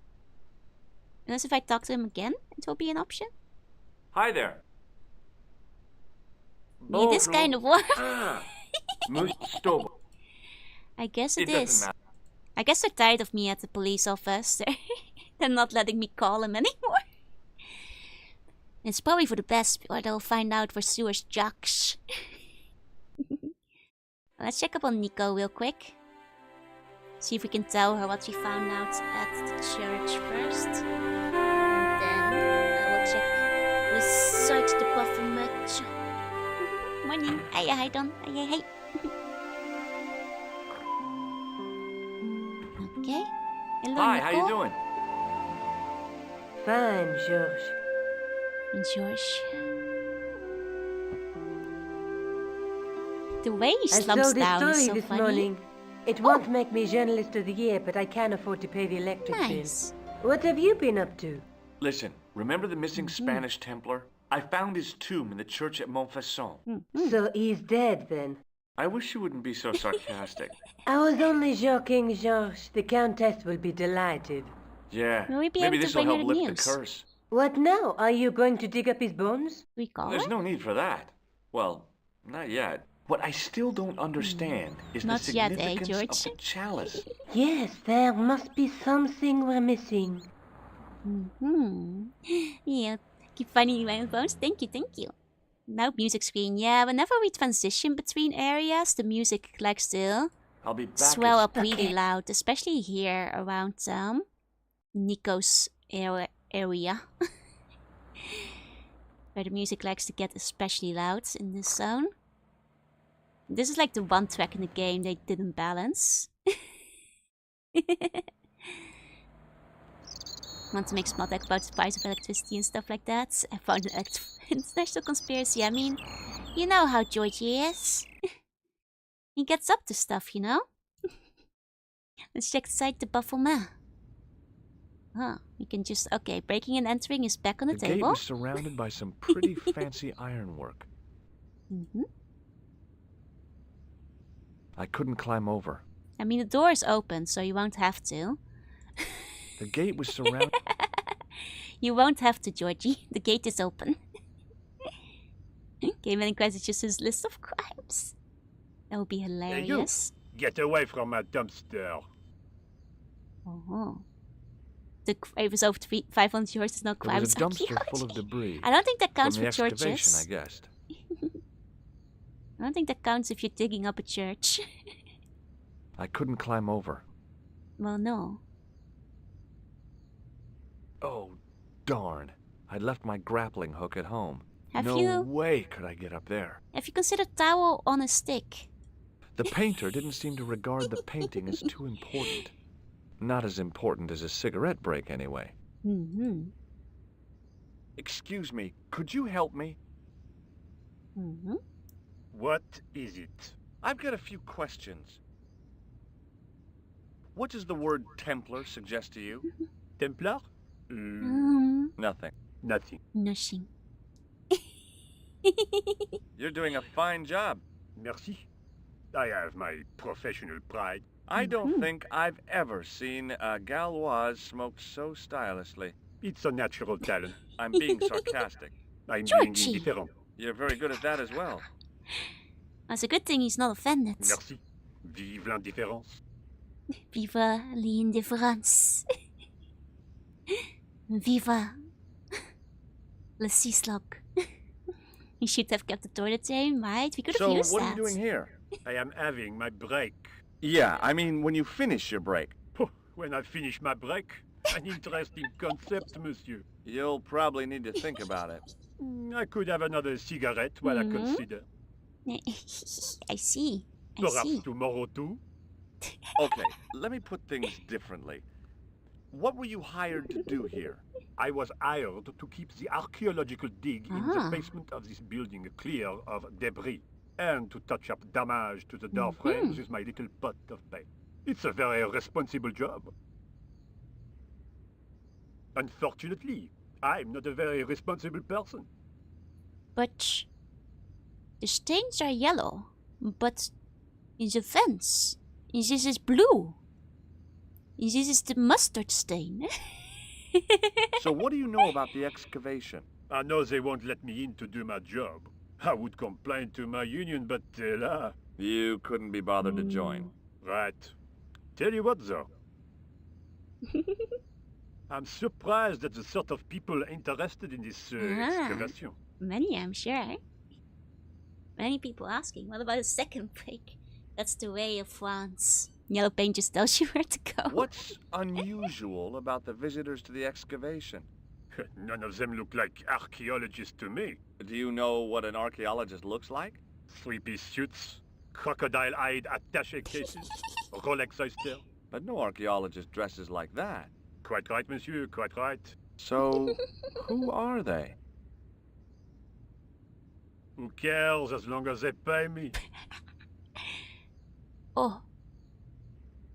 Speaker 1: Unless if I talk to him again, it will be an option.
Speaker 2: Hi there.
Speaker 1: Need this kind of work.
Speaker 2: Ah, Mr. Stobart.
Speaker 1: I guess it
Speaker 2: doesn't
Speaker 1: is.
Speaker 2: matter.
Speaker 1: I guess they're tired of me at the police office. They're not letting me call him anymore. It's probably for the best, or they'll find out we're sewers jocks. Let's check up on Nico real quick. See if we can tell her what we found out at the church first. And then I will check with Search the Baphomet. Morning. Hi, Don. Hi. Okay. Hello,
Speaker 2: Hi,
Speaker 1: Nico.
Speaker 2: how you doing?
Speaker 5: Fine, George.
Speaker 1: And George. The way he
Speaker 5: I
Speaker 1: slumps
Speaker 5: saw this
Speaker 1: down is
Speaker 5: story
Speaker 1: so
Speaker 5: this
Speaker 1: funny.
Speaker 5: morning. It won't make me journalist of the year, but I can't afford to pay the electric
Speaker 1: Nice.
Speaker 5: bill. What have you been up to?
Speaker 2: Listen, remember the missing Spanish Templar? I found his tomb in the church at Montfaucon.
Speaker 5: So he's dead then.
Speaker 2: I wish you wouldn't be so sarcastic.
Speaker 5: I was only joking, Georges. The Countess will be delighted.
Speaker 2: Yeah,
Speaker 1: Will we be
Speaker 2: maybe
Speaker 1: able to
Speaker 2: this will
Speaker 1: bring her
Speaker 2: help
Speaker 1: the
Speaker 2: lift
Speaker 1: news?
Speaker 2: the curse.
Speaker 5: What now? Are you going to dig up his bones?
Speaker 1: We call
Speaker 2: There's
Speaker 1: her?
Speaker 2: no need for that. Well, not yet. What I still don't understand is
Speaker 1: Not
Speaker 2: the
Speaker 1: yet,
Speaker 2: significance
Speaker 1: George?
Speaker 2: of the chalice.
Speaker 5: Yes, there must be something we're missing.
Speaker 1: Yeah, keep finding my bones. Thank you. Now music screen. Yeah, whenever we transition between areas, the music likes to
Speaker 2: I'll be back.
Speaker 1: swell
Speaker 2: as-
Speaker 1: up really loud, especially here around Nico's area. Where the music likes to get especially loud in this zone. This is like the one track in the game they didn't balance. Want to make small talk about the price of electricity and stuff like that. I found an international conspiracy. I mean, you know how Georgie is. He gets up to stuff, you know? Let's check the site the Baphomet. Huh. We can just... Okay, breaking and entering is back on the
Speaker 2: The gate
Speaker 1: table.
Speaker 2: was surrounded by some pretty fancy ironwork.
Speaker 1: Mm-hmm.
Speaker 2: I couldn't climb over.
Speaker 1: I mean, the door is open, so you won't have to.
Speaker 2: The gate was surrounded...
Speaker 1: You won't have to, Georgie. The gate is open. Game and Quest is just his list of crimes. That would be hilarious.
Speaker 9: Get away from my dumpster.
Speaker 1: Oh. The grave is over 500 years. There's no
Speaker 2: There was
Speaker 1: crimes.
Speaker 2: a dumpster full of debris.
Speaker 1: I don't think that counts
Speaker 2: From
Speaker 1: for
Speaker 2: the excavation,
Speaker 1: churches.
Speaker 2: I guessed.
Speaker 1: I don't think that counts if you're digging up a church.
Speaker 2: I couldn't climb over.
Speaker 1: Well, no.
Speaker 2: Oh, darn. I'd left my grappling hook at home.
Speaker 1: Have
Speaker 2: no
Speaker 1: you-
Speaker 2: way could I get up there.
Speaker 1: Have you considered towel on a stick?
Speaker 2: The painter didn't seem to regard the painting as too important. Not as important as a cigarette break, anyway.
Speaker 1: Mm-hmm.
Speaker 2: Excuse me, could you help me?
Speaker 1: Mm-hmm.
Speaker 9: What is it?
Speaker 2: I've got a few questions. What does the word Templar suggest to you?
Speaker 9: Templar?
Speaker 2: Nothing.
Speaker 9: Nothing.
Speaker 1: Nothing.
Speaker 2: You're doing a fine job.
Speaker 9: Merci. I have my professional pride.
Speaker 2: I don't think I've ever seen a Gauloise smoke so stylishly.
Speaker 9: It's a natural talent.
Speaker 2: I'm being sarcastic.
Speaker 9: I'm being
Speaker 1: Georgie.
Speaker 9: indifferent.
Speaker 2: You're very good at that as well.
Speaker 1: That's a good thing he's not offended.
Speaker 9: Merci. Vive l'indifférence.
Speaker 1: Viva l'indifference. Viva le Cislog. You should have kept the toilet in, right? We could have
Speaker 2: So,
Speaker 1: used
Speaker 2: what
Speaker 1: that.
Speaker 2: are you doing here?
Speaker 9: I am having my break.
Speaker 2: Yeah, I mean, when you finish your break.
Speaker 9: When I finish my break, an interesting concept, monsieur.
Speaker 2: You'll probably need to think about it.
Speaker 9: I could have another cigarette while I consider.
Speaker 1: I see. I
Speaker 9: Perhaps
Speaker 1: see.
Speaker 9: tomorrow too.
Speaker 2: Okay, let me put things differently. What were you hired to do here?
Speaker 9: I was hired to keep the archaeological dig in the basement of this building clear of debris, and to touch up damage to the door frames with my little pot of paint. It's a very responsible job. Unfortunately, I'm not a very responsible person.
Speaker 1: But the stains are yellow. But in the fence, this is blue. This is the mustard stain.
Speaker 2: So what do you know about the excavation?
Speaker 9: I know they won't let me in to do my job. I would complain to my union, but là.
Speaker 2: You couldn't be bothered to join.
Speaker 9: Right. Tell you what, though. I'm surprised at the sort of people interested in this excavation.
Speaker 1: Many, I'm sure. Many people asking, what about a second break? That's the way of France. Yellow paint just tells you where to go.
Speaker 2: What's unusual about the visitors to the excavation?
Speaker 9: None of them look like archaeologists to me.
Speaker 2: Do you know what an archaeologist looks like?
Speaker 9: Three-piece suits, crocodile-eyed attaché cases, Rolex oyster.
Speaker 2: But no archaeologist dresses like that.
Speaker 9: Quite right, monsieur, quite right.
Speaker 2: So, who are they?
Speaker 9: Who cares as long as they pay me?
Speaker 1: Oh.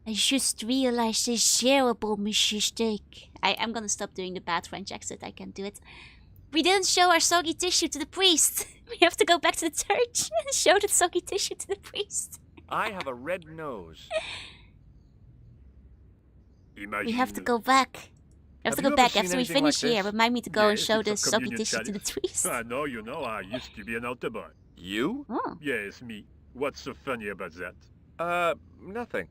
Speaker 1: I just realized a terrible mistake. I'm gonna stop doing the bad French accent. I can't do it. We didn't show our soggy tissue to the priest. We have to go back to the church and show the soggy tissue to the priest.
Speaker 2: I have a red nose.
Speaker 9: Imagine.
Speaker 1: We have to go back. We have to
Speaker 2: Have
Speaker 1: go
Speaker 2: you
Speaker 1: back
Speaker 2: ever
Speaker 1: after
Speaker 2: seen
Speaker 1: we
Speaker 2: anything
Speaker 1: finish
Speaker 2: like
Speaker 1: here.
Speaker 2: this?
Speaker 1: Remind me to go and
Speaker 9: Yes,
Speaker 1: show
Speaker 9: it's a
Speaker 1: the soggy
Speaker 9: communion
Speaker 1: tissue to the
Speaker 9: chalice.
Speaker 1: priest.
Speaker 9: I know, you know, I used to be an altar boy.
Speaker 2: You?
Speaker 1: Oh,
Speaker 9: Yes, me. What's so funny about that?
Speaker 2: Nothing.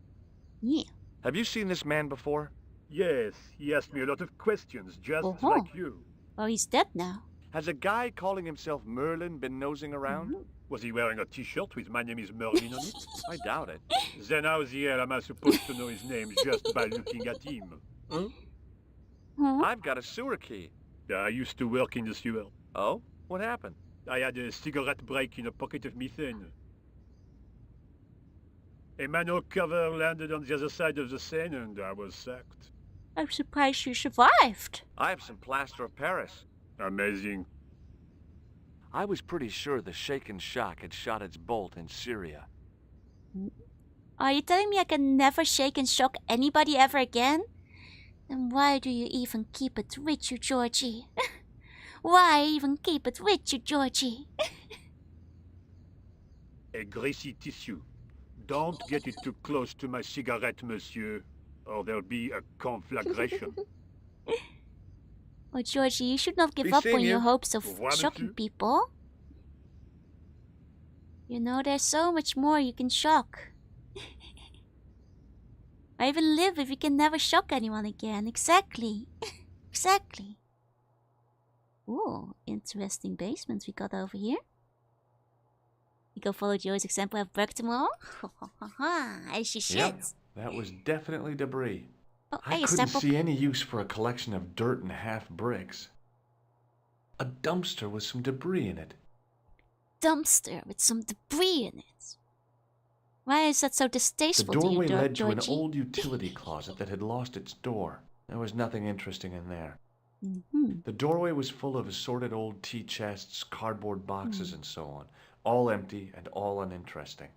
Speaker 1: yeah.
Speaker 2: Have you seen this man before?
Speaker 9: Yes, he asked me a lot of questions, just
Speaker 1: Uh-huh.
Speaker 9: like you.
Speaker 1: Well, he's dead now.
Speaker 2: Has a guy calling himself Merlin been nosing around?
Speaker 9: Was he wearing a t-shirt with "My name is Merlin" on it?
Speaker 2: I doubt it.
Speaker 9: Then how the hell am I supposed to know his name just by looking at him?
Speaker 1: Huh?
Speaker 2: I've got a sewer key.
Speaker 9: I used to work in the sewer.
Speaker 2: Oh? What happened?
Speaker 9: I had a cigarette break in a pocket of methane. A manhole cover landed on the other side of the Seine and I was sacked.
Speaker 1: I'm surprised you survived.
Speaker 2: I have some plaster of Paris.
Speaker 9: Amazing.
Speaker 2: I was pretty sure the shaken shock had shot its bolt in Syria.
Speaker 1: Are you telling me I can never shake and shock anybody ever again? Then why do you even keep it with you, Georgie? Why even keep it with you, Georgie?
Speaker 9: A greasy tissue. Don't get it too close to my cigarette, monsieur, or there'll be a conflagration.
Speaker 1: Oh, Georgie, you should not give
Speaker 2: Be
Speaker 1: up
Speaker 2: seeing
Speaker 1: on your
Speaker 2: you.
Speaker 1: hopes of
Speaker 9: Au revoir,
Speaker 1: shocking
Speaker 9: monsieur.
Speaker 1: people. You know, there's so much more you can shock. Why even live if you can never shock anyone again? Exactly. Exactly. Ooh, interesting basements we got over here. You go follow Joey's example at work tomorrow? As you should.
Speaker 2: Yep, that was definitely debris.
Speaker 1: Oh,
Speaker 2: I
Speaker 1: hey,
Speaker 2: couldn't
Speaker 1: step up.
Speaker 2: see any use for a collection of dirt and half bricks. A dumpster with some debris in it.
Speaker 1: Dumpster with some debris in it. Why is that so
Speaker 2: The
Speaker 1: distasteful to you,
Speaker 2: doorway led to an
Speaker 1: Georgie?
Speaker 2: old utility closet that had lost its door. There was nothing interesting in there.
Speaker 1: Mm-hmm.
Speaker 2: The doorway was full of assorted old tea chests, cardboard boxes, and so on. All empty and all uninteresting.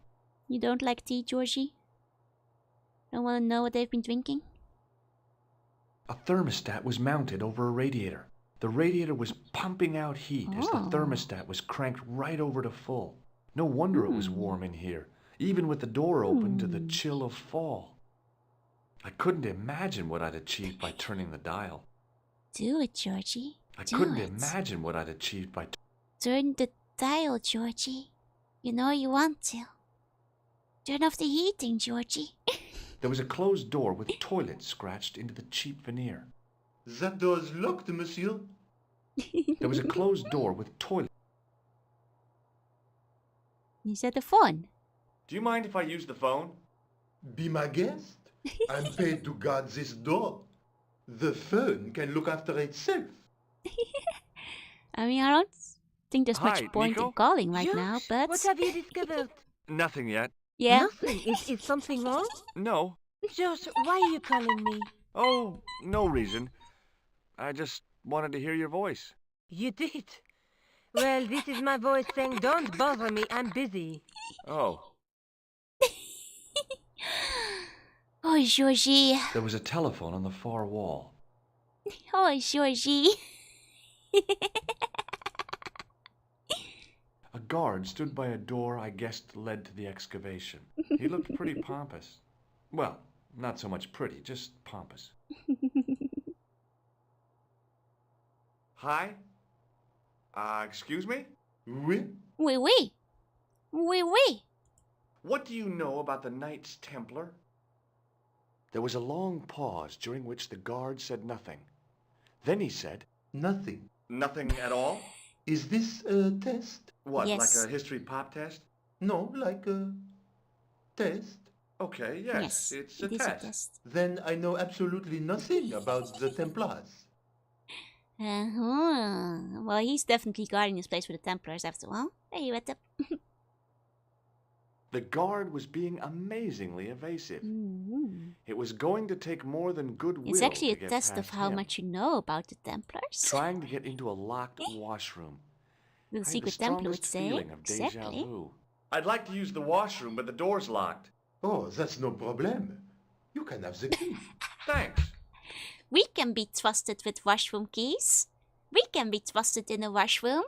Speaker 1: You don't like tea, Georgie? Don't want to know what they've been drinking?
Speaker 2: A thermostat was mounted over a radiator. The radiator was pumping out heat as the
Speaker 1: Oh.
Speaker 2: thermostat was cranked right over to full. No wonder it was warm in here, even with the door open to the chill of fall. I couldn't imagine what I'd achieved by turning the dial.
Speaker 1: Do it, Georgie.
Speaker 2: I
Speaker 1: Do
Speaker 2: couldn't
Speaker 1: it.
Speaker 2: imagine what I'd achieved by...
Speaker 1: Turn the dial, Georgie. You know you want to. Turn off the heating, Georgie.
Speaker 2: There was a closed door with toilet scratched into the cheap veneer.
Speaker 8: That door's locked, monsieur.
Speaker 2: There was a closed door with toilet...
Speaker 1: Is that the phone?
Speaker 2: Do you mind if I use the phone?
Speaker 8: Be my guest. I'm paid to guard this door. The phone can look after itself.
Speaker 1: I mean, I don't think there's much
Speaker 2: Hi,
Speaker 1: point in
Speaker 2: Nico?
Speaker 1: calling right now, but...
Speaker 5: What have you discovered?
Speaker 2: Nothing yet.
Speaker 1: Yeah.
Speaker 5: Nothing. Is something wrong?
Speaker 2: No.
Speaker 5: Josh, why are you calling me?
Speaker 2: Oh, no reason. I just wanted to hear your voice.
Speaker 5: You did. Well, this is my voice saying, don't bother me, I'm busy.
Speaker 2: Oh.
Speaker 1: Oh, Georgie.
Speaker 2: There was a telephone on the far wall.
Speaker 1: Oh, Georgie.
Speaker 2: A guard stood by a door I guessed led to the excavation. He looked pretty pompous. Well, not so much pretty, just pompous. Hi? Excuse me?
Speaker 8: Oui?
Speaker 1: Oui, oui. Oui, oui.
Speaker 2: What do you know about the Knights Templar? There was a long pause during which the guard said nothing. Then he said,
Speaker 8: Nothing.
Speaker 2: nothing at all?
Speaker 8: Is this a test?
Speaker 2: What,
Speaker 1: Yes.
Speaker 2: like a history pop test?
Speaker 8: No, like a test.
Speaker 2: Okay, yes, it's a
Speaker 1: it is
Speaker 2: test.
Speaker 1: a test.
Speaker 8: Then I know absolutely nothing about the Templars.
Speaker 1: Uh-huh. Well, he's definitely guarding this place for the Templars after all. Hey, you at the...
Speaker 2: The guard was being amazingly evasive.
Speaker 1: Mhm.
Speaker 2: It was going to take more than goodwill
Speaker 1: It's actually a
Speaker 2: to get
Speaker 1: test of
Speaker 2: past
Speaker 1: how
Speaker 2: him.
Speaker 1: much you know about the Templars.
Speaker 2: Trying to get into a locked washroom.
Speaker 1: The
Speaker 2: I had
Speaker 1: secret
Speaker 2: the
Speaker 1: Templar would
Speaker 2: strongest
Speaker 1: say.
Speaker 2: feeling of deja
Speaker 1: Exactly.
Speaker 2: vu. I'd like to use the washroom, but the door's locked.
Speaker 8: Oh, that's no problem. You can have the key.
Speaker 2: Thanks.
Speaker 1: We can be trusted with washroom keys. We can be trusted in a washroom.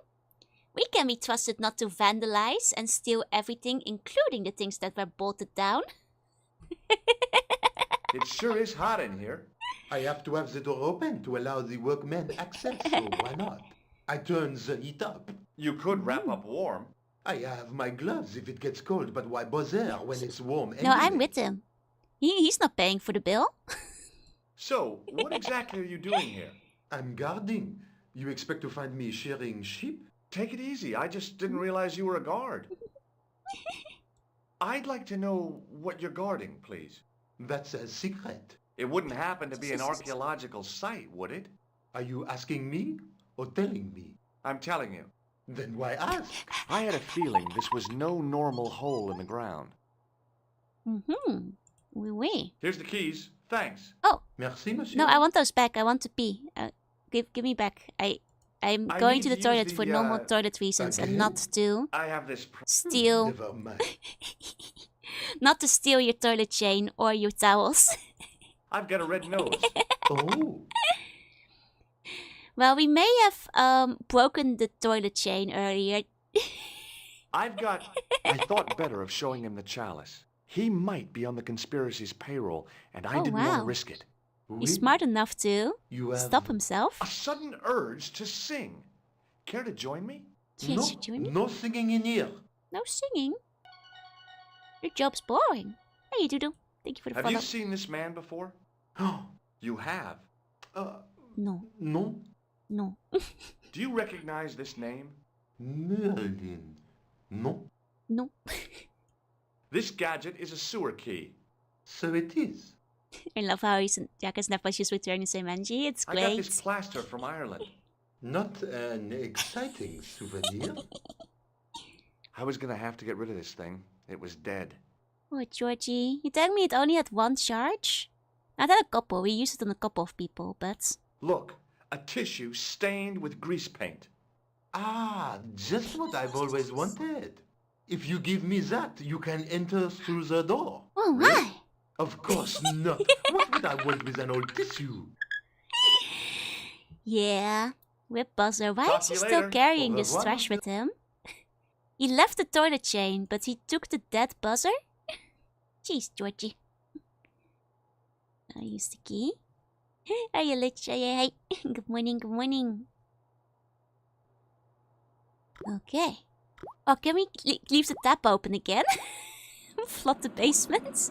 Speaker 1: We can be trusted not to vandalize and steal everything, including the things that were bolted down.
Speaker 2: It sure is hot in here.
Speaker 8: I have to have the door open to allow the workmen access, so why not? I turn the heat up.
Speaker 2: You could wrap up warm.
Speaker 8: I have my gloves if it gets cold, but why bother when it's warm anyway?
Speaker 1: No, I'm with him. He's not paying for the bill.
Speaker 2: So, what exactly are you doing here?
Speaker 8: I'm guarding. You expect to find me shearing sheep?
Speaker 2: Take it easy. I just didn't realize you were a guard. I'd like to know what you're guarding, please.
Speaker 8: That's a secret.
Speaker 2: It wouldn't happen to be an archaeological site, would it?
Speaker 8: Are you asking me or telling me?
Speaker 2: I'm telling you.
Speaker 8: Then why ask?
Speaker 2: I had a feeling this was no normal hole in the ground.
Speaker 1: Mm-hmm. Oui, oui.
Speaker 2: Here's the keys. Thanks.
Speaker 1: Oh,
Speaker 8: Merci, monsieur.
Speaker 1: no, I want those back. I want to pee. Give me back. I'm
Speaker 2: I
Speaker 1: going
Speaker 2: need
Speaker 1: to the
Speaker 2: to use
Speaker 1: toilet
Speaker 2: the,
Speaker 1: for normal toilet reasons and
Speaker 8: again?
Speaker 1: not to
Speaker 2: I have this...
Speaker 1: steal...
Speaker 8: Never mind.
Speaker 1: not to steal your toilet chain or your towels.
Speaker 2: I've got a red nose.
Speaker 8: Oh.
Speaker 1: Well, we may have broken the toilet chain earlier.
Speaker 2: I thought better of showing him the chalice. He might be on the conspiracy's payroll, and I didn't want to risk it.
Speaker 1: He's smart enough to stop himself.
Speaker 2: A sudden urge to sing. Care to join me?
Speaker 1: Yes, Junior.
Speaker 8: No singing in here.
Speaker 1: No singing. Your job's boring. Hey, Doodoo. Thank you for the
Speaker 2: Have
Speaker 1: follow.
Speaker 2: you seen this man before? You have.
Speaker 1: No.
Speaker 8: No.
Speaker 1: No.
Speaker 2: Do you recognize this name?
Speaker 8: Merlin. No.
Speaker 1: No.
Speaker 2: This gadget is a sewer key.
Speaker 8: So it is.
Speaker 1: I love how Jack has never just returning same energy. It's
Speaker 2: I got
Speaker 1: great.
Speaker 2: this plaster from Ireland.
Speaker 8: Not an exciting souvenir.
Speaker 2: I was gonna have to get rid of this thing. It was dead.
Speaker 1: Oh, Georgie. You telling me it only had one charge? I had a couple. We used it on a couple of people, but...
Speaker 2: Look, a tissue stained with grease paint.
Speaker 8: Ah, just what I've always wanted. If you give me that, you can enter through the door.
Speaker 1: Oh, my!
Speaker 8: Of course not. What would I want with an old tissue?
Speaker 1: Yeah. Whip Buzzer, why
Speaker 2: Talk
Speaker 1: is
Speaker 2: to
Speaker 1: he
Speaker 2: you
Speaker 1: still
Speaker 2: later.
Speaker 1: carrying
Speaker 8: Au
Speaker 1: this
Speaker 8: revoir.
Speaker 1: trash with him? He left the toilet chain, but he took the dead buzzer? Jeez, Georgie. I use the key. Are you lit? Hey, good morning, good morning. Okay. Oh, can we leave the tap open again? Flood the basement?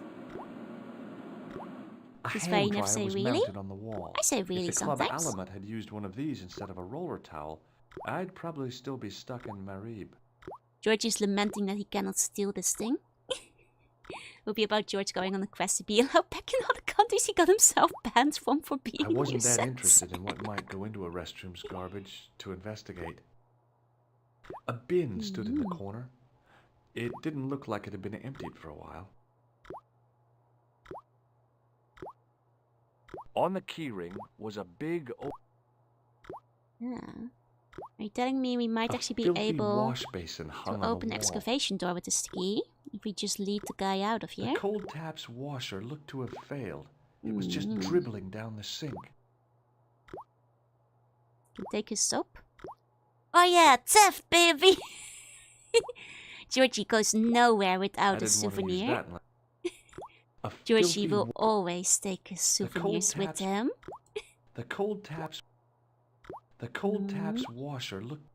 Speaker 2: A
Speaker 1: This is why you
Speaker 2: hand
Speaker 1: never
Speaker 2: dryer
Speaker 1: say
Speaker 2: was
Speaker 1: really?
Speaker 2: mounted on the wall.
Speaker 1: I say really
Speaker 2: if the club
Speaker 1: sometimes.
Speaker 2: Alamet had used one of these instead of a roller towel, I'd probably still be stuck in Marib.
Speaker 1: George is lamenting that he cannot steal this thing. Will be about George going on a quest to be allowed back in other countries he got himself banned from for being
Speaker 2: I wasn't that
Speaker 1: nuisance.
Speaker 2: interested in what might go into a restroom's garbage to investigate. A bin stood in the corner. It didn't look like it had been emptied for a while. On the keyring was a big
Speaker 1: Yeah. Are you telling me we might actually be
Speaker 2: filthy
Speaker 1: able
Speaker 2: wash basin
Speaker 1: to
Speaker 2: hung on
Speaker 1: open
Speaker 2: the
Speaker 1: the
Speaker 2: wall.
Speaker 1: excavation door with this key if we just lead the guy out of here?
Speaker 2: The cold tap's washer looked to have failed. It was just dribbling down the sink.
Speaker 1: Can we take his soap? Oh yeah, theft, baby! Georgie goes nowhere
Speaker 2: I
Speaker 1: without a
Speaker 2: didn't want to use
Speaker 1: souvenir.
Speaker 2: that unless- A
Speaker 1: Georgie
Speaker 2: filthy
Speaker 1: will
Speaker 2: wa-
Speaker 1: always take his souvenirs with
Speaker 2: taps-
Speaker 1: him.
Speaker 2: The cold tap's washer looked.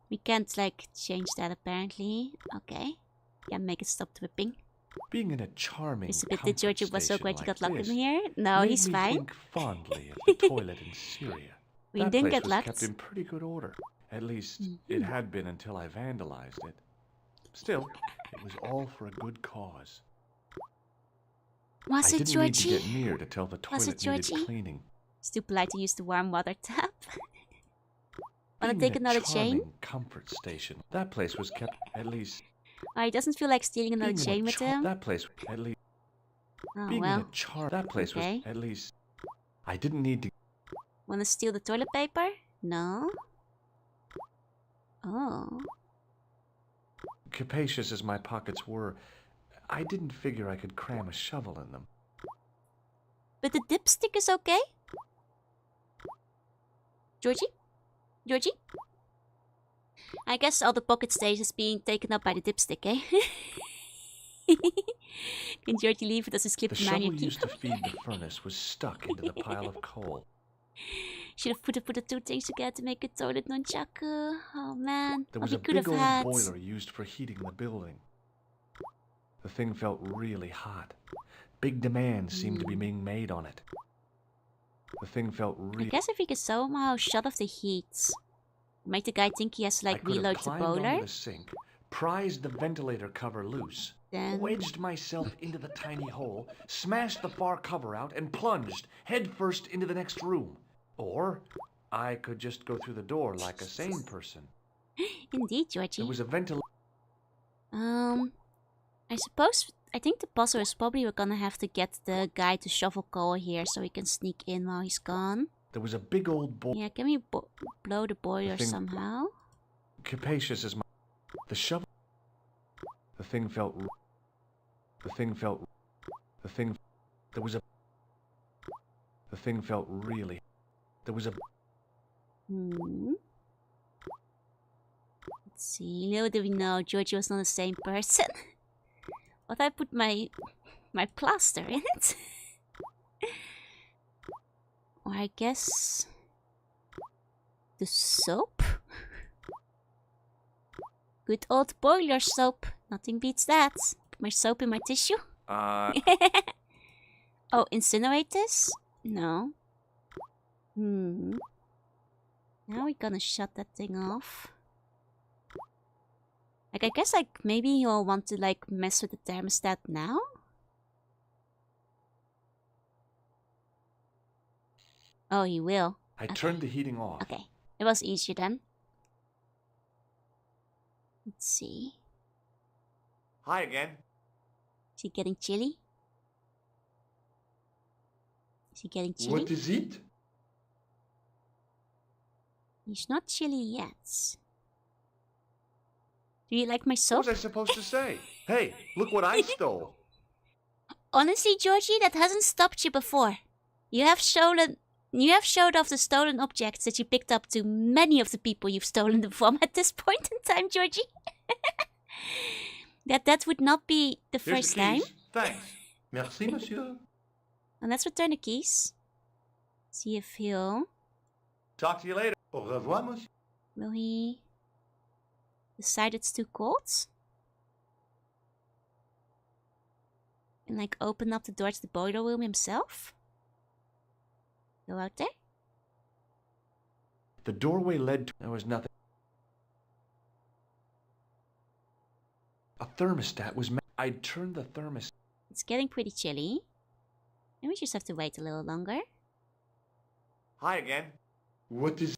Speaker 1: We can't, like, change that apparently. Okay. Yeah, make it stop dripping.
Speaker 2: Being in a charming
Speaker 1: It's a bit that
Speaker 2: comfort
Speaker 1: Georgie was so
Speaker 2: station
Speaker 1: great he got
Speaker 2: like
Speaker 1: locked
Speaker 2: this
Speaker 1: in here. No,
Speaker 2: made
Speaker 1: he's
Speaker 2: me
Speaker 1: fine.
Speaker 2: think fondly of the toilet in Syria.
Speaker 1: We
Speaker 2: That
Speaker 1: didn't
Speaker 2: place
Speaker 1: get
Speaker 2: was
Speaker 1: locked.
Speaker 2: kept in pretty good order. At least it had been until I vandalized it. Still, it was all for a good cause.
Speaker 1: Was
Speaker 2: I
Speaker 1: it
Speaker 2: didn't need
Speaker 1: Georgie?
Speaker 2: to get near to tell the
Speaker 1: Was it
Speaker 2: toilet needed
Speaker 1: Georgie?
Speaker 2: cleaning.
Speaker 1: It's too polite to use the warm water tap. Wanna
Speaker 2: Being
Speaker 1: take
Speaker 2: in a
Speaker 1: another chain?
Speaker 2: charming comfort station. That place was kept at least.
Speaker 1: Oh, he doesn't feel like stealing another
Speaker 2: being in a
Speaker 1: chain with him.
Speaker 2: That place at least.
Speaker 1: Oh,
Speaker 2: Being in
Speaker 1: well.
Speaker 2: a that place
Speaker 1: okay.
Speaker 2: was at least. I didn't need to.
Speaker 1: Wanna steal the toilet paper? No. Oh.
Speaker 2: Capacious as my pockets were, I didn't figure I could cram a shovel in them.
Speaker 1: But the dipstick is okay? Georgie? Georgie? I guess all the pocket space is being taken up by the dipstick, eh? Can Georgie leave it as a slip
Speaker 2: The
Speaker 1: to
Speaker 2: shovel
Speaker 1: manual
Speaker 2: used to feed the furnace was stuck into the pile of coal.
Speaker 1: Should have put the two things together to make a toilet nunchaku. Oh man.
Speaker 2: There
Speaker 1: Or
Speaker 2: was
Speaker 1: we
Speaker 2: a
Speaker 1: could
Speaker 2: big
Speaker 1: have
Speaker 2: old
Speaker 1: had.
Speaker 2: boiler used for heating the building. The thing felt really hot. Big demands seemed to be being made on it. The thing felt
Speaker 1: I
Speaker 2: really.
Speaker 1: guess if we could somehow shut off the heat. Make the guy think he has to
Speaker 2: I
Speaker 1: like
Speaker 2: could have
Speaker 1: reload the
Speaker 2: climbed
Speaker 1: boiler.
Speaker 2: onto the sink, prized the ventilator cover loose,
Speaker 1: Then
Speaker 2: wedged myself into the tiny hole, smashed the far cover out, and plunged headfirst into the next room. Or I could just go through the door like a sane person.
Speaker 1: indeed, Georgie.
Speaker 2: There was a ventilator.
Speaker 1: I think the puzzle is probably we're gonna have to get the guy to shovel coal here so we can sneak in while he's gone.
Speaker 2: There was a big old boiler.
Speaker 1: Yeah, can we blow the boiler
Speaker 2: thing-
Speaker 1: somehow?
Speaker 2: Capacious as my. The shovel. The thing felt. The thing felt. The thing. There was a. The thing felt really... There was a...
Speaker 1: Let's see. Little do we know Georgie was not the same person. But I put my plaster in it. Or I guess... the soap? Good old boiler soap. Nothing beats that. Put my soap in my tissue. Oh, incinerate this? No. Now we're gonna shut that thing off. Like, I guess, like, maybe he'll want to, like, mess with the thermostat now? Oh, he will.
Speaker 2: I turned the heating off.
Speaker 1: Okay. It was easier then. Let's see.
Speaker 2: Hi again.
Speaker 1: Is he getting chilly? Is he getting chilly?
Speaker 6: What is it?
Speaker 1: He's not chilly yet. Do you like my soap?
Speaker 2: What was I supposed to say? Hey, look what I stole.
Speaker 1: Honestly, Georgie, that hasn't stopped you before. You have showed off the stolen objects that you picked up to many of the people you've stolen them from at this point in time, Georgie. that would not be the first time.
Speaker 6: Thanks. Merci, monsieur.
Speaker 1: And let's return the keys. See if he'll...
Speaker 2: Talk to you later.
Speaker 6: Au revoir, monsieur.
Speaker 1: Will he decide it's too cold? And like open up the door to the boiler room himself? Go out there?
Speaker 2: The doorway led to... There was nothing. A thermostat was... I'd turned the thermostat...
Speaker 1: It's getting pretty chilly. And we just have to wait a little longer.
Speaker 2: Hi again.
Speaker 6: What is...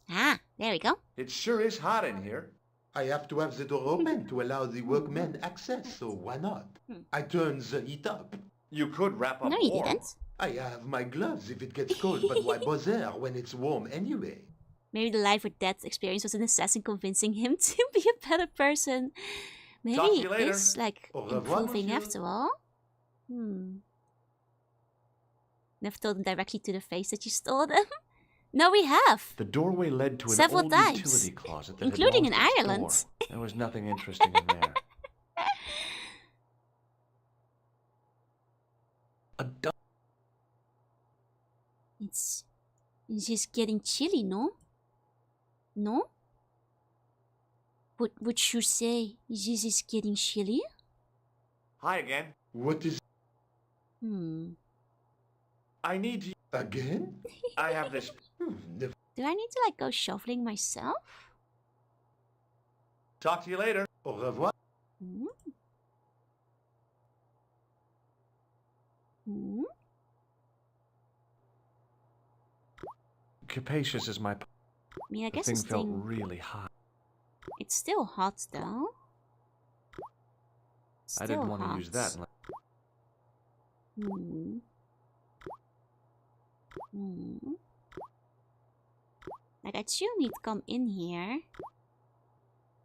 Speaker 1: Ah, there we go.
Speaker 2: It sure is hot in here.
Speaker 6: I have to have the door open to allow the workmen access, so why not? I turn the heat up.
Speaker 2: You could wrap up
Speaker 1: No, you
Speaker 2: warm.
Speaker 1: didn't.
Speaker 6: I have my gloves if it gets cold, but why bother when it's warm anyway?
Speaker 1: Maybe the life or death experience was an assassin convincing him to be a better person. Maybe
Speaker 2: Talk to you later.
Speaker 1: it's like
Speaker 6: Au revoir,
Speaker 1: improving
Speaker 6: monsieur.
Speaker 1: after all. Never told them directly to the face that you stole them. No, we have.
Speaker 2: The doorway led to an
Speaker 1: Several
Speaker 2: old
Speaker 1: times.
Speaker 2: utility closet that
Speaker 1: Including
Speaker 2: had
Speaker 1: in
Speaker 2: lost its
Speaker 1: Ireland.
Speaker 2: door. There was nothing interesting in there. A
Speaker 1: It's just getting chilly, no? No? What would you say? This is getting chilly?
Speaker 2: Hi again.
Speaker 6: What is...
Speaker 2: I need you.
Speaker 6: Again?
Speaker 2: I have this...
Speaker 1: Do I need to like go shoveling myself?
Speaker 2: Talk to you later.
Speaker 6: Au revoir.
Speaker 2: Capacious is my...
Speaker 1: I mean, I
Speaker 2: The
Speaker 1: guess
Speaker 2: thing
Speaker 1: this
Speaker 2: felt
Speaker 1: thing...
Speaker 2: really hot.
Speaker 1: It's still hot though.
Speaker 2: I didn't
Speaker 1: Still
Speaker 2: want to use that.
Speaker 1: hot. Like, I'd assume he'd come in here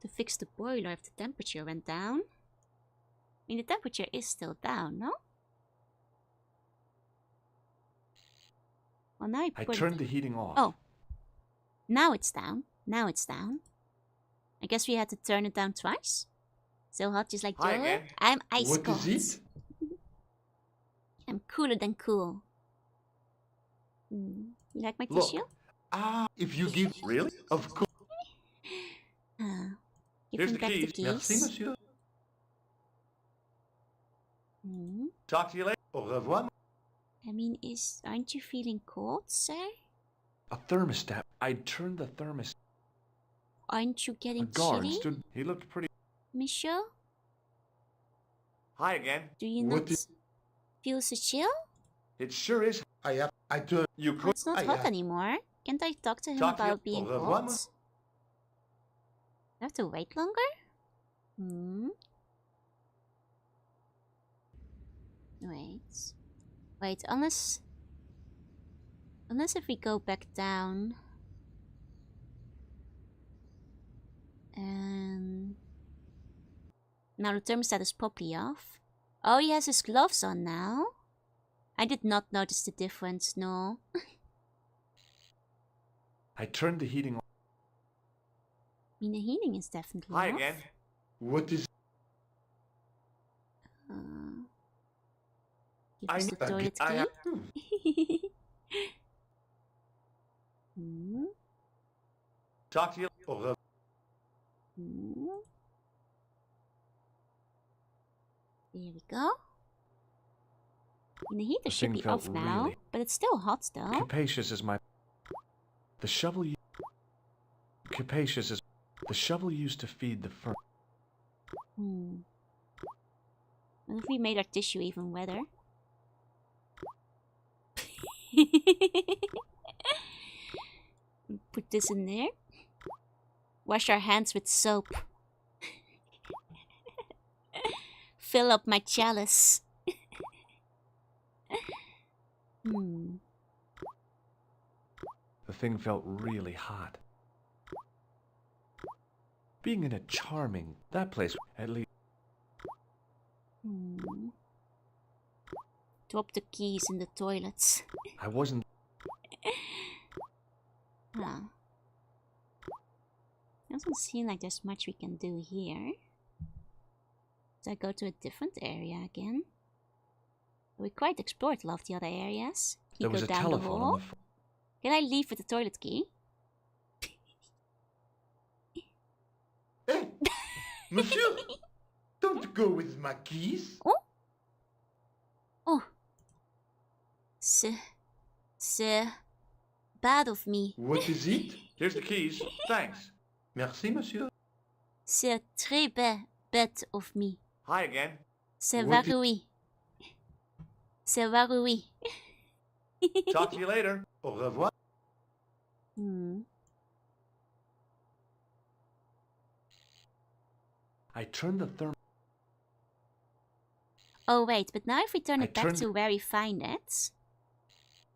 Speaker 1: to fix the boiler if the temperature went down. I mean, the temperature is still down, no? Well, now he
Speaker 2: I
Speaker 1: put
Speaker 2: turned the heating off.
Speaker 1: Oh. Now it's down. Now it's down. I guess we had to turn it down twice. So hot, just like
Speaker 2: Hi
Speaker 1: Joe.
Speaker 2: again.
Speaker 1: I'm ice
Speaker 6: What
Speaker 1: cold.
Speaker 6: is it?
Speaker 1: I'm cooler than cool. You like my
Speaker 6: Look.
Speaker 1: tissue?
Speaker 6: If you give...
Speaker 2: Really?
Speaker 6: Of course.
Speaker 1: Give
Speaker 2: Here's
Speaker 1: him
Speaker 2: the
Speaker 1: back the
Speaker 2: keys.
Speaker 1: keys.
Speaker 6: Merci, monsieur.
Speaker 2: Talk to you later.
Speaker 6: Au revoir.
Speaker 1: I mean, aren't you feeling cold, sir?
Speaker 2: A thermostat. I'd turned the thermostat.
Speaker 1: Aren't you
Speaker 2: A
Speaker 1: getting
Speaker 2: guard
Speaker 1: chilly,
Speaker 2: stood... He looked pretty...
Speaker 1: monsieur?
Speaker 2: Hi again.
Speaker 1: Do you
Speaker 6: What
Speaker 1: not
Speaker 6: is-
Speaker 1: feel so chill?
Speaker 2: It sure is...
Speaker 6: I turn...
Speaker 2: You
Speaker 1: Oh,
Speaker 2: could...
Speaker 1: it's not
Speaker 6: I
Speaker 1: hot
Speaker 6: have-
Speaker 1: anymore. Can't I talk to him
Speaker 2: Talk to you-
Speaker 1: about being
Speaker 6: Au revoir,
Speaker 1: cold?
Speaker 6: ma-
Speaker 1: I have to wait longer? Wait, unless if we go back down and now the thermostat is properly off. Oh, he has his gloves on now. I did not notice the difference, no.
Speaker 2: I turned the heating on.
Speaker 1: I mean, the heating is definitely
Speaker 2: Hi
Speaker 1: off.
Speaker 2: again.
Speaker 8: What is...
Speaker 1: Give us the toilet key. Hmm.
Speaker 8: Talk to you. Au revoir.
Speaker 1: Hmm. There we go. And the heater should
Speaker 2: thing
Speaker 1: be
Speaker 2: felt
Speaker 1: off now,
Speaker 2: really
Speaker 1: but it's still hot though.
Speaker 2: Capacious is my... The shovel you... Capacious is... The shovel used to feed the fur...
Speaker 1: Hmm. What if we made our tissue even wetter? Put this in there. Wash our hands with soap. Fill up my chalice. Hmm.
Speaker 2: The thing felt really hot. Being in a charming... That place, at least...
Speaker 1: Hmm. Drop the keys in the toilets.
Speaker 2: I wasn't...
Speaker 1: Huh. Doesn't seem like there's much we can do here. So I go to a different area again. We quite explored a lot of the other areas. You
Speaker 2: There was
Speaker 1: go
Speaker 2: a
Speaker 1: down the
Speaker 2: telephone
Speaker 1: hall.
Speaker 2: on the...
Speaker 1: Can I leave with the toilet key?
Speaker 8: Hey, monsieur, don't go with my keys.
Speaker 1: Oh. Oh. C'est bad of me.
Speaker 8: What is it?
Speaker 2: Here's the keys. Thanks.
Speaker 8: Merci, monsieur.
Speaker 1: C'est très bad of me.
Speaker 2: Hi again.
Speaker 1: C'est
Speaker 8: What
Speaker 1: very oui. C'est very oui.
Speaker 2: Talk to you later.
Speaker 8: Au revoir.
Speaker 1: Hmm.
Speaker 2: I turned the therm...
Speaker 1: Oh wait, but now if we turn
Speaker 2: I
Speaker 1: it back
Speaker 2: turned
Speaker 1: to where we find it,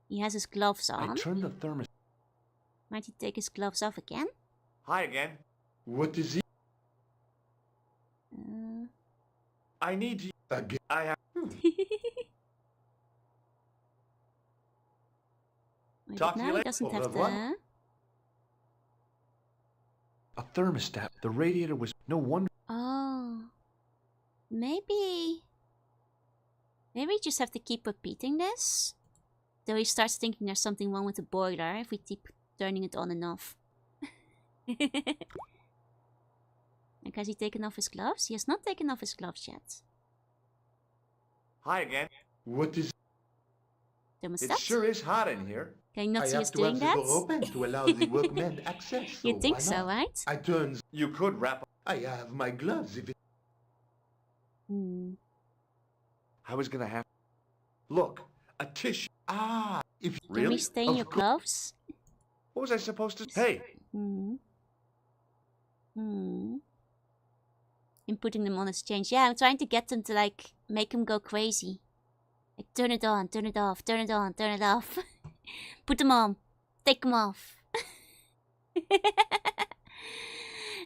Speaker 1: he has his gloves
Speaker 2: I
Speaker 1: on.
Speaker 2: turned the thermos...
Speaker 1: Might he take his gloves off again?
Speaker 2: Hi again.
Speaker 8: What is it?
Speaker 2: I need you...
Speaker 8: Again.
Speaker 2: I have...
Speaker 1: Wait,
Speaker 2: Talk
Speaker 1: but
Speaker 2: to
Speaker 1: now
Speaker 2: you
Speaker 1: he
Speaker 2: later.
Speaker 1: doesn't
Speaker 8: Au
Speaker 1: have
Speaker 8: revoir.
Speaker 1: the...
Speaker 2: A thermostat. The radiator was... No wonder...
Speaker 1: Oh. Maybe... Maybe we just have to keep repeating this? Till he starts thinking there's something wrong with the boiler if we keep turning it on and off. Like, has he taken off his gloves? He has not taken off his gloves yet.
Speaker 2: Hi again.
Speaker 8: What is...
Speaker 1: Thermostat?
Speaker 2: It sure is hot in here.
Speaker 1: Can you not
Speaker 8: I
Speaker 1: see
Speaker 8: have
Speaker 1: us
Speaker 8: to
Speaker 1: doing
Speaker 8: have the
Speaker 1: that?
Speaker 8: door open to allow the workmen access.
Speaker 1: You
Speaker 8: so
Speaker 1: think
Speaker 8: why
Speaker 1: so,
Speaker 8: not?
Speaker 1: right?
Speaker 8: I turn...
Speaker 2: You could wrap...
Speaker 8: I have my gloves if it...
Speaker 1: Hmm.
Speaker 2: I was gonna have... Look, a tissue.
Speaker 8: Ah, if...
Speaker 1: Can
Speaker 2: Really?
Speaker 1: we stain
Speaker 8: Of
Speaker 1: your
Speaker 8: course.
Speaker 1: gloves?
Speaker 2: What was I supposed to... Hey!
Speaker 1: Hmm. Hmm. In putting them on exchange. Yeah, I'm trying to get them to, like, make him go crazy. Like, turn it on, turn it off, turn it on, turn it off. Put them on. Take them off.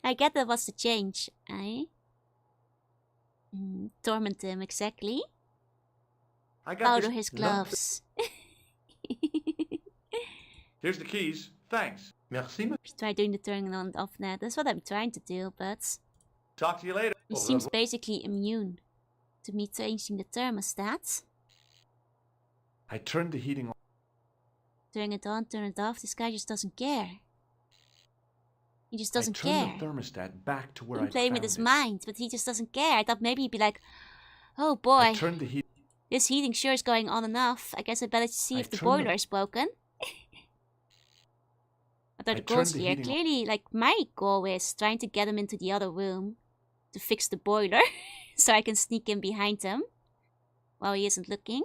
Speaker 1: I get that was the change, eh? Torment him, exactly.
Speaker 2: I got
Speaker 1: Powder
Speaker 2: this...
Speaker 1: his gloves.
Speaker 2: Here's the keys. Thanks.
Speaker 8: Merci, monsieur.
Speaker 1: Try doing the turning on and off now. That's what I'm trying to do, but
Speaker 2: Talk to you later.
Speaker 1: he
Speaker 8: Au
Speaker 1: seems
Speaker 8: revoir.
Speaker 1: basically immune to me changing the thermostat.
Speaker 2: I turned the heating on.
Speaker 1: Turn it on, turn it off. This guy just doesn't care. He just
Speaker 2: I
Speaker 1: doesn't
Speaker 2: turned
Speaker 1: care.
Speaker 2: the thermostat back to where
Speaker 1: He's
Speaker 2: I
Speaker 1: playing
Speaker 2: found
Speaker 1: with his
Speaker 2: it.
Speaker 1: mind, but he just doesn't care. I thought maybe he'd be like, oh
Speaker 2: I
Speaker 1: boy,
Speaker 2: turned the heat...
Speaker 1: this heating sure is going on and off. I guess I better see
Speaker 2: I
Speaker 1: if the
Speaker 2: turned the-
Speaker 1: boiler is broken. I thought
Speaker 2: I
Speaker 1: the goals
Speaker 2: turned the
Speaker 1: here,
Speaker 2: heating on.
Speaker 1: clearly, like, my goal is trying to get him into the other room to fix the boiler so I can sneak in behind him while he isn't looking.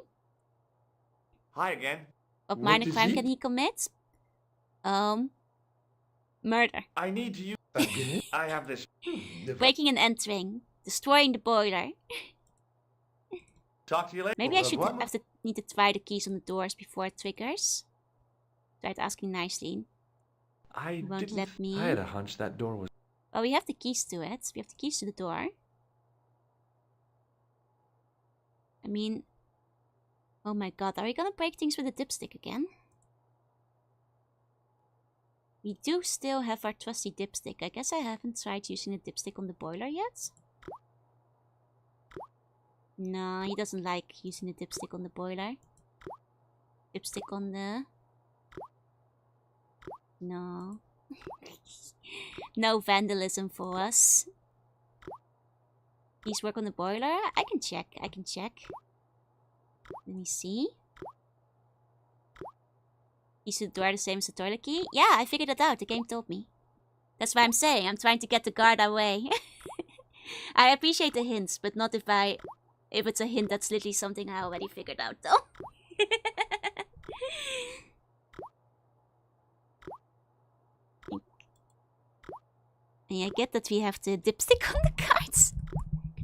Speaker 2: Hi again.
Speaker 1: What
Speaker 8: What
Speaker 1: minor
Speaker 8: is
Speaker 1: crime
Speaker 8: it?
Speaker 1: can he commit? Murder.
Speaker 2: I need to use...
Speaker 8: Again?
Speaker 2: I have this...
Speaker 8: Never-
Speaker 1: Breaking and entering. Destroying the boiler.
Speaker 2: Talk to you later.
Speaker 1: Maybe I
Speaker 8: Au
Speaker 1: should
Speaker 8: revoir.
Speaker 1: have to need to try the keys on the doors before it triggers. Tried asking nicely.
Speaker 2: I
Speaker 1: won't
Speaker 2: didn't...
Speaker 1: let me.
Speaker 2: I had a hunch that door was...
Speaker 1: Well, we have the keys to it. We have the keys to the door. I mean, Oh my god, are we gonna break things with a dipstick again? We do still have our trusty dipstick. I guess I haven't tried using a dipstick on the boiler yet. No, he doesn't like using a dipstick on the boiler. Dipstick on the... No. No vandalism for us. Please work on the boiler? I can check, I can check. Let me see. Is the door the same as the toilet key? Yeah, I figured it out. The game told me. That's why I'm saying. I'm trying to get the guard away. I appreciate the hints, but not if it's a hint that's literally something I already figured out, though. And I get that we have the dipstick on the cards.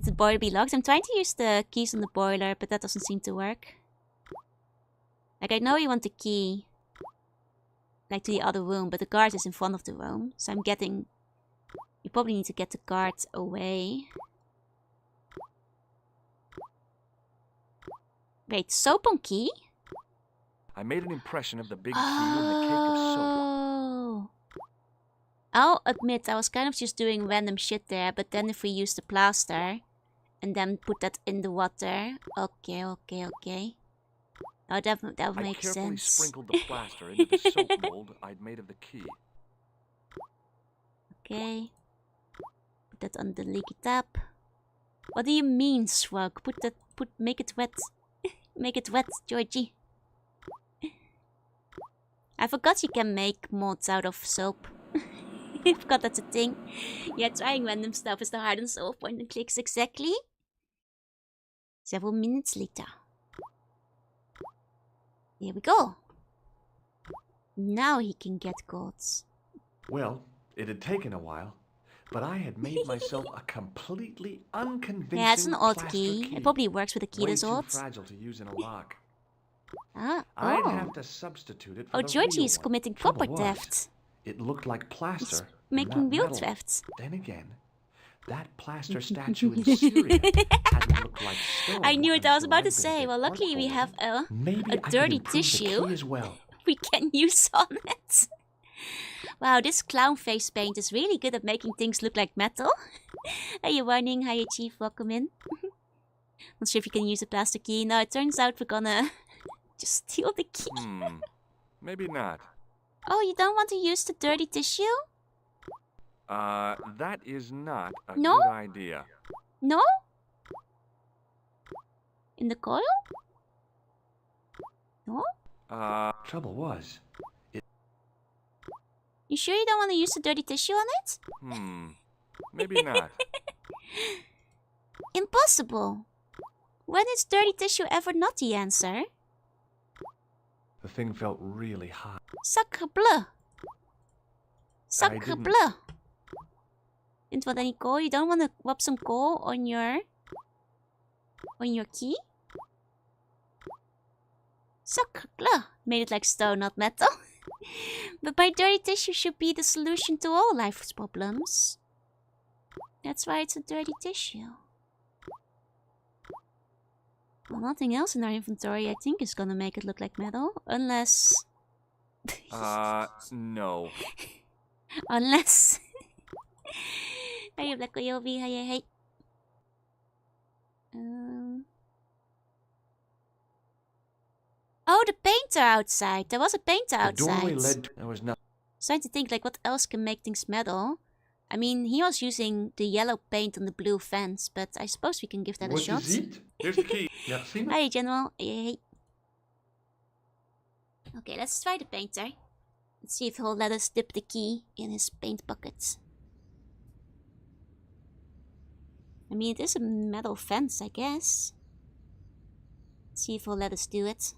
Speaker 1: The boiler be locked. I'm trying to use the keys on the boiler, but that doesn't seem to work. Like, I know you want the key, like, to the other room, but the guard is in front of the room. So I'm getting... You probably need to get the guard away. Wait, soap on key?
Speaker 2: I made an impression of the big key and the cake of soap.
Speaker 1: I'll admit, I was kind of just doing random shit there, but then if we use the plaster and then put that in the water... Okay. Oh, that would make sense.
Speaker 2: I carefully sprinkled the plaster into the soap mold I'd made of the key.
Speaker 1: Okay. Put that on the leaky tap. What do you mean, Shrug? Make it wet. Make it wet, Georgie. I forgot you can make molds out of soap. I forgot that's a thing. Yeah, trying random stuff is the hard and soft point and clicks exactly. Several minutes later. Here we go. Now he can get golds.
Speaker 2: Well, it had taken a while, but I had made myself a completely unconvincing
Speaker 1: Yeah, it's an odd
Speaker 2: plaster
Speaker 1: key. It probably works with a key that's odd.
Speaker 2: Way too fragile to use in a lock.
Speaker 1: Ah,
Speaker 2: I'd have to substitute it for the
Speaker 1: Georgie
Speaker 2: real
Speaker 1: is
Speaker 2: one.
Speaker 1: committing
Speaker 2: Trouble
Speaker 1: proper
Speaker 2: was,
Speaker 1: theft.
Speaker 2: It looked like plaster.
Speaker 1: Making real
Speaker 2: metal.
Speaker 1: thefts.
Speaker 2: Then again, that plaster statue in Syria hadn't looked like stone.
Speaker 1: I knew it. I was
Speaker 2: until
Speaker 1: about
Speaker 2: I'd
Speaker 1: to
Speaker 2: been
Speaker 1: say.
Speaker 2: bit
Speaker 1: Well, luckily we have a dirty tissue
Speaker 2: as well.
Speaker 1: we can use on it. Wow, this clown face paint is really good at making things look like metal. Are you warning? Hiya, Chief. Welcome in. Not sure if you can use a plastic key. No, it turns out we're gonna just steal the key.
Speaker 2: Maybe not.
Speaker 1: Oh, you don't want to use the dirty tissue?
Speaker 2: That is not a
Speaker 1: No?
Speaker 2: good idea.
Speaker 1: No? In the coil? No?
Speaker 2: Trouble was,
Speaker 1: You sure you don't want to use the dirty tissue on it?
Speaker 2: maybe not.
Speaker 1: Impossible. When is dirty tissue ever not the answer?
Speaker 2: The thing felt really hot.
Speaker 1: Sacre bleu. Sacre
Speaker 2: didn't-
Speaker 1: bleu. Didn't want any coal? You don't want to rub some coal on your key? Sacre bleu. Made it like stone, not metal. But my dirty tissue should be the solution to all life's problems. That's why it's a dirty tissue. Well, nothing else in our inventory I think is gonna make it look like metal. Unless...
Speaker 2: no.
Speaker 1: Unless... Hey, Black Coyote, hey. Oh, the painter outside. There was a painter outside.
Speaker 2: The doorway led to... There was nothing.
Speaker 1: Starting to think, like, what else can make things metal? I mean, he was using the yellow paint on the blue fence, but I suppose we can give that a shot.
Speaker 8: What is it? Here's the key. Merci.
Speaker 1: Hi, General. Hey. Okay, let's try the painter. Let's see if he'll let us dip the key in his paint bucket. I mean, it is a metal fence, I guess. Let's see if he'll let us do it.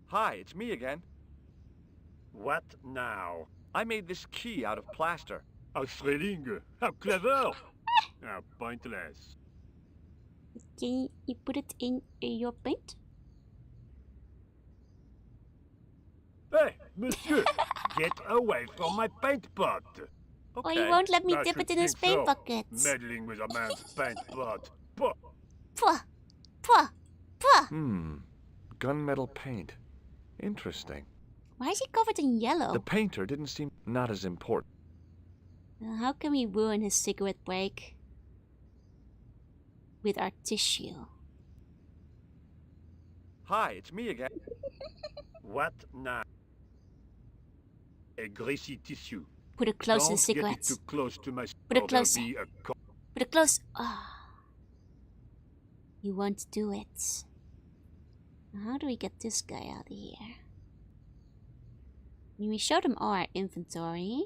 Speaker 2: Hi, it's me again.
Speaker 9: What now?
Speaker 2: I made this key out of plaster.
Speaker 9: A thrilling. How clever. How pointless.
Speaker 1: Can you put it in your paint?
Speaker 9: Hey, monsieur, get away from my paint pot.
Speaker 1: Oh, you won't let me
Speaker 9: I
Speaker 1: dip
Speaker 9: should
Speaker 1: it in his
Speaker 9: think
Speaker 1: paint
Speaker 9: so.
Speaker 1: bucket.
Speaker 9: Meddling with a man's paint pot. Puh.
Speaker 1: Pwah! Pwah! Pwah!
Speaker 2: gunmetal paint. Interesting.
Speaker 1: Why is he covered in yellow?
Speaker 2: The painter didn't seem not as important.
Speaker 1: How can we ruin his cigarette break? With our tissue.
Speaker 2: Hi, it's me again.
Speaker 9: What now? A greasy tissue.
Speaker 1: Put it close to the
Speaker 9: Don't get it
Speaker 1: cigarettes.
Speaker 9: too close to my...
Speaker 1: Put it
Speaker 9: or there'll
Speaker 1: closer.
Speaker 9: be a
Speaker 1: Put it close. Ah. You won't do it. How do we get this guy out of here? I mean, we showed him all our inventory.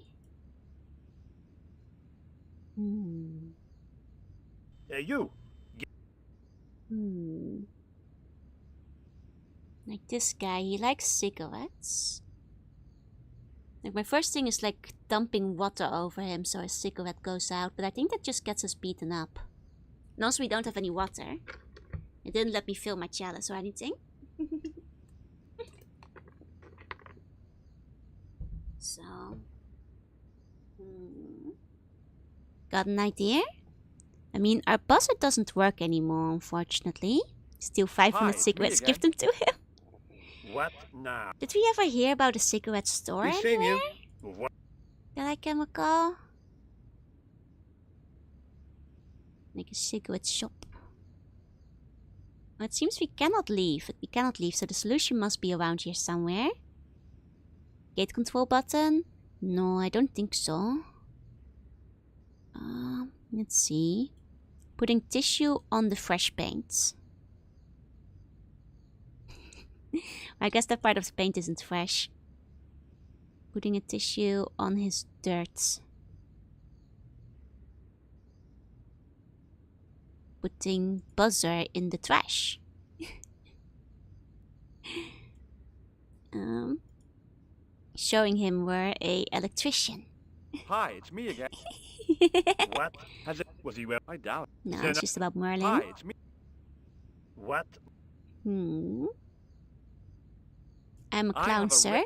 Speaker 9: Hey, you!
Speaker 1: Like this guy, he likes cigarettes. Like my first thing is like dumping water over him so his cigarette goes out, but I think that just gets us beaten up. And also we don't have any water. It didn't let me fill my chalice or anything. So... Got an idea? I mean, our buzzer doesn't work anymore, unfortunately. Steal 500
Speaker 2: Hi, it's me
Speaker 1: cigarettes,
Speaker 2: again.
Speaker 1: give them to him.
Speaker 9: What now?
Speaker 1: Did we ever hear about a cigarette store
Speaker 2: We seen you.
Speaker 1: anywhere?
Speaker 9: What?
Speaker 1: That I can recall? Like a cigarette shop. Well, it seems we cannot leave. We cannot leave, so the solution must be around here somewhere. Gate control button? No, I don't think so. Let's see. Putting tissue on the fresh paint. I guess that part of the paint isn't fresh. Putting a tissue on his dirt. Putting buzzer in the trash. Showing him we're a electrician.
Speaker 2: Hi, it's me again.
Speaker 9: What? Has it... Was he well?
Speaker 2: I doubt.
Speaker 1: No,
Speaker 9: Then-
Speaker 1: it's just about Merlin.
Speaker 2: Hi, it's me.
Speaker 9: What?
Speaker 1: I'm a
Speaker 2: I have
Speaker 1: clown,
Speaker 2: a
Speaker 1: sir.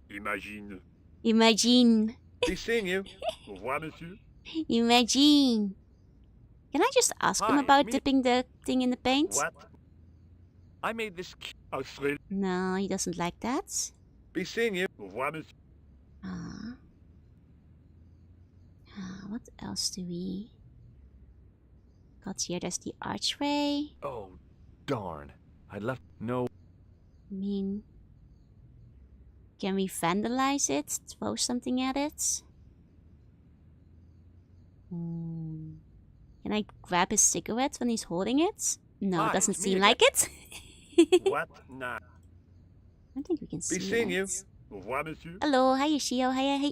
Speaker 9: Imagine.
Speaker 1: Imagine.
Speaker 2: Be seeing you.
Speaker 9: Au revoir, monsieur.
Speaker 1: Imagine. Can I just ask him
Speaker 2: Hi,
Speaker 1: about
Speaker 2: me-
Speaker 1: dipping the thing in the paint?
Speaker 9: What?
Speaker 2: I made this.
Speaker 9: Australie.
Speaker 1: No, he doesn't like that.
Speaker 2: Be seeing you.
Speaker 9: Au revoir, monsieur.
Speaker 1: What else do we got here? There's the archway.
Speaker 2: Oh, darn. I left no.
Speaker 1: I mean, can we vandalize it? Throw something at it? Can I grab his cigarette when he's holding it? No,
Speaker 2: Hi,
Speaker 1: it doesn't
Speaker 2: it's me
Speaker 1: seem
Speaker 2: again.
Speaker 1: like it.
Speaker 9: What now?
Speaker 1: I don't think we can see
Speaker 2: Be seeing
Speaker 1: it.
Speaker 2: you.
Speaker 9: Au revoir, monsieur.
Speaker 1: Hello, hi Yoshio, hi.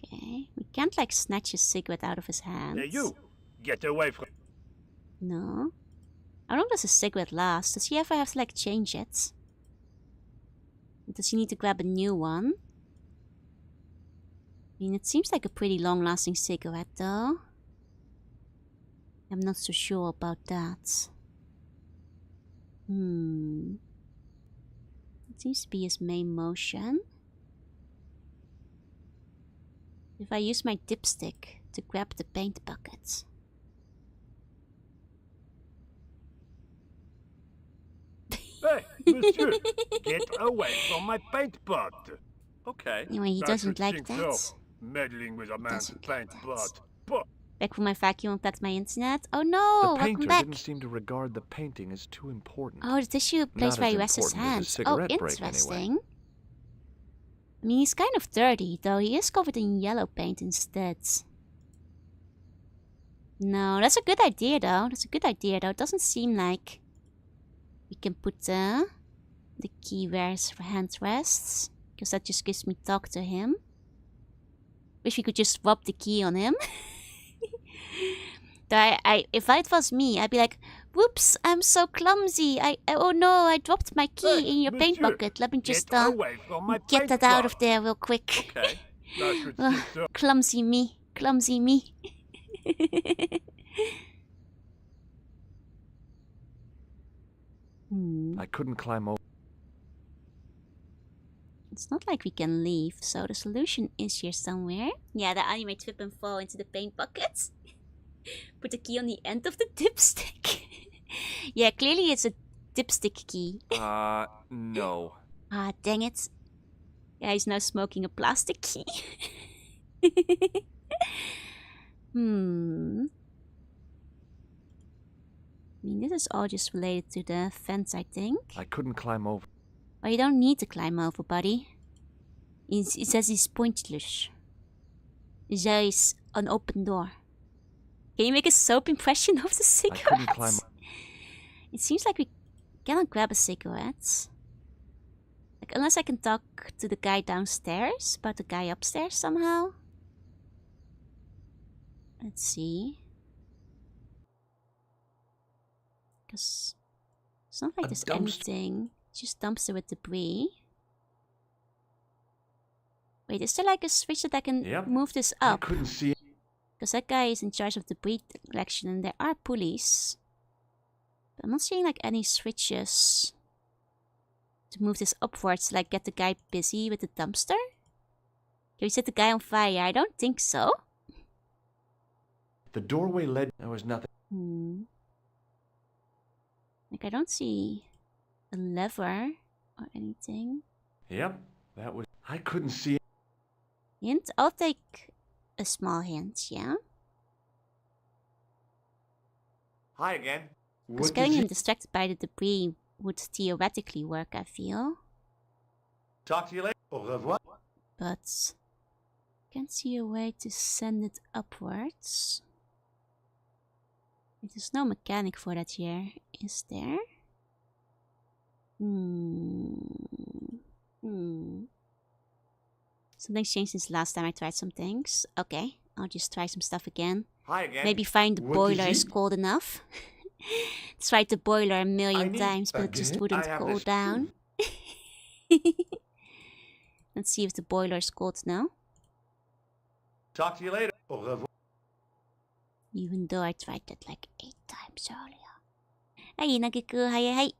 Speaker 1: Okay, we can't like snatch his cigarette out of his hand.
Speaker 9: Hey, you! Get away from...
Speaker 1: No. How long does a cigarette last? Does he ever have to like change it? Does he need to grab a new one? I mean, it seems like a pretty long-lasting cigarette, though. I'm not so sure about that. It seems to be his main motion. If I use my dipstick to grab the paint bucket.
Speaker 9: Hey, monsieur! Get away from my paint pot!
Speaker 2: Okay.
Speaker 1: Anyway, he
Speaker 9: I
Speaker 1: doesn't
Speaker 9: should
Speaker 1: like
Speaker 9: think
Speaker 1: that.
Speaker 9: so. Meddling with a man's
Speaker 1: Doesn't like
Speaker 9: paint
Speaker 1: that.
Speaker 9: pot. Pot.
Speaker 1: Back for my vacuum and back my internet. Oh no!
Speaker 2: The
Speaker 1: Welcome
Speaker 2: painter
Speaker 1: back.
Speaker 2: didn't seem to regard the painting as too important.
Speaker 1: Oh, the tissue place
Speaker 2: Not
Speaker 1: where
Speaker 2: as
Speaker 1: he rests his
Speaker 2: important as a
Speaker 1: hands. Oh,
Speaker 2: cigarette break, anyway.
Speaker 1: interesting. I mean, he's kind of dirty, though. He is covered in yellow paint instead. No, that's a good idea, though. It doesn't seem like we can put the key where his hand rests, because that just gives me talk to him. Wish we could just rub the key on him. If it was me, I'd be like, "Whoops! I'm so clumsy. Oh no! I dropped my key
Speaker 9: Hey,
Speaker 1: in your paint
Speaker 9: monsieur,
Speaker 1: bucket. Let me just
Speaker 9: Get away from my
Speaker 1: get
Speaker 9: paint
Speaker 1: that out
Speaker 9: pot.
Speaker 1: of there real quick."
Speaker 2: Okay.
Speaker 9: I should
Speaker 1: Ugh,
Speaker 9: think so.
Speaker 1: clumsy me.
Speaker 2: I couldn't climb over.
Speaker 1: It's not like we can leave, so the solution is here somewhere. Yeah, the anime trip and fall into the paint bucket. Put the key on the end of the dipstick. Yeah, clearly it's a dipstick key.
Speaker 2: No.
Speaker 1: Ah, dang it. Yeah, he's now smoking a plastic key. I mean, this is all just related to the fence, I think.
Speaker 2: I couldn't climb over.
Speaker 1: Oh, you don't need to climb over, buddy. It says it's pointless. There is an open door. Can you make a soap impression of the cigarette?
Speaker 2: I couldn't climb.
Speaker 1: It seems like we cannot grab a cigarette. Like, unless I can talk to the guy downstairs about the guy upstairs somehow. Let's see. Because it's not like there's anything. It's just dumpster with debris. Wait, is there like a switch that I can move this up?
Speaker 2: I couldn't see it.
Speaker 1: Because that guy is in charge of the debris collection and there are pulleys. But I'm not seeing like any switches to move this upwards, like get the guy busy with the dumpster? Can we set the guy on fire? I don't think so.
Speaker 2: The doorway led. There was nothing.
Speaker 1: Like, I don't see a lever or anything.
Speaker 2: Yep, that was. I couldn't see it.
Speaker 1: Hint? I'll take a small hint, yeah?
Speaker 2: Hi again.
Speaker 1: Because getting him distracted by the debris would theoretically work, I feel.
Speaker 2: Talk to you later. Au revoir.
Speaker 1: But can't see a way to send it upwards. There's no mechanic for that here, is there? Something's changed since last time I tried some things. Okay, I'll just try some stuff again.
Speaker 2: Hi again.
Speaker 1: Maybe find the boiler is cold enough. Tried the boiler a million times, but it just wouldn't cool down. Let's see if the boiler is cold now.
Speaker 2: Talk to you later. Au revoir.
Speaker 1: Even though I tried that like 8 times earlier. Hey, Nagiku, hi.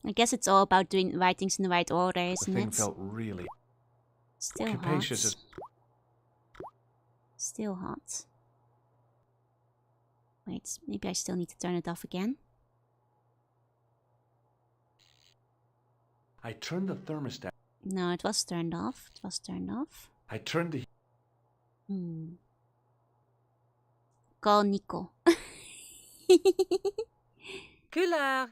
Speaker 1: I guess it's all about doing the right things in the right order, isn't
Speaker 2: The thing
Speaker 1: it?
Speaker 2: felt really
Speaker 1: Still
Speaker 2: capacious
Speaker 1: hot. Still hot. Wait, maybe I still need to turn it off again.
Speaker 2: I turned the thermostat.
Speaker 1: No, it was turned off. It was turned off.
Speaker 2: I turned the.
Speaker 1: Call Nico.
Speaker 5: Couleur.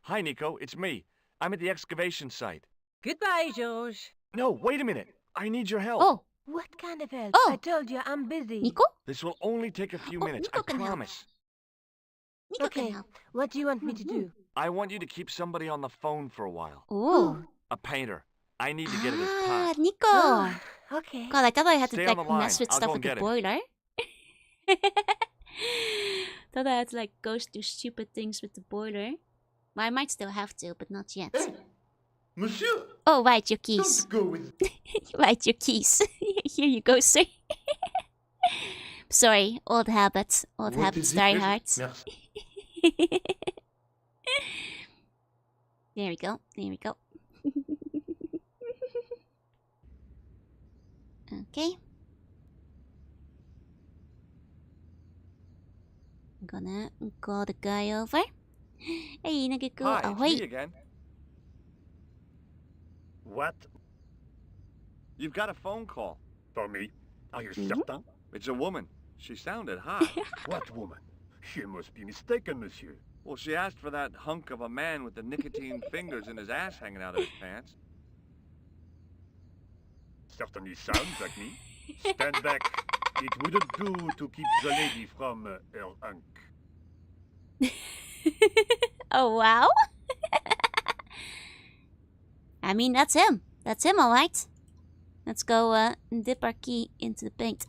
Speaker 2: Hi, Nico. It's me. I'm at the excavation site.
Speaker 5: Goodbye, George.
Speaker 2: No, wait a minute. I need your help.
Speaker 1: Oh,
Speaker 5: What kind of help?
Speaker 1: Oh.
Speaker 5: I told you I'm busy.
Speaker 1: Nico?
Speaker 2: This will only take a few minutes.
Speaker 1: Nico
Speaker 2: I
Speaker 1: can help.
Speaker 2: promise.
Speaker 1: Nico
Speaker 5: Okay,
Speaker 1: can help.
Speaker 5: what do you want me to do?
Speaker 2: I want you to keep somebody on the phone for a while.
Speaker 1: Oh.
Speaker 2: A painter. I need to get it as
Speaker 1: Ah,
Speaker 2: part.
Speaker 1: Nico.
Speaker 5: Oh, okay.
Speaker 1: God, I thought I had
Speaker 2: Stay
Speaker 1: to
Speaker 2: on
Speaker 1: like
Speaker 2: the line.
Speaker 1: mess with
Speaker 2: I'll
Speaker 1: stuff
Speaker 2: go
Speaker 1: with
Speaker 2: and
Speaker 1: the
Speaker 2: get it.
Speaker 1: boiler. Thought I had to like go do stupid things with the boiler. Well, I might still have to, but not yet.
Speaker 6: Monsieur,
Speaker 1: Oh, right, your keys.
Speaker 6: go with.
Speaker 1: Right, your keys. Here you go, sir. Sorry, old habits. Old habits die hard.
Speaker 6: Merci.
Speaker 1: There we go. There we go. Okay. I'm gonna call the guy over. Hey, Nagiku.
Speaker 2: Hi,
Speaker 1: Oh,
Speaker 2: it's me
Speaker 1: wait.
Speaker 2: again.
Speaker 9: What?
Speaker 2: You've got a phone call.
Speaker 9: For me? Are you certain?
Speaker 2: It's a woman. She sounded hot.
Speaker 9: What woman? She must be mistaken, monsieur.
Speaker 2: Well, she asked for that hunk of a man with the nicotine fingers and his ass hanging out of his pants.
Speaker 9: Certainly sounds like me. Stand back. It wouldn't do to keep the lady from her unk.
Speaker 1: Oh, wow. I mean, that's him. That's him, alright. Let's go dip our key into the paint.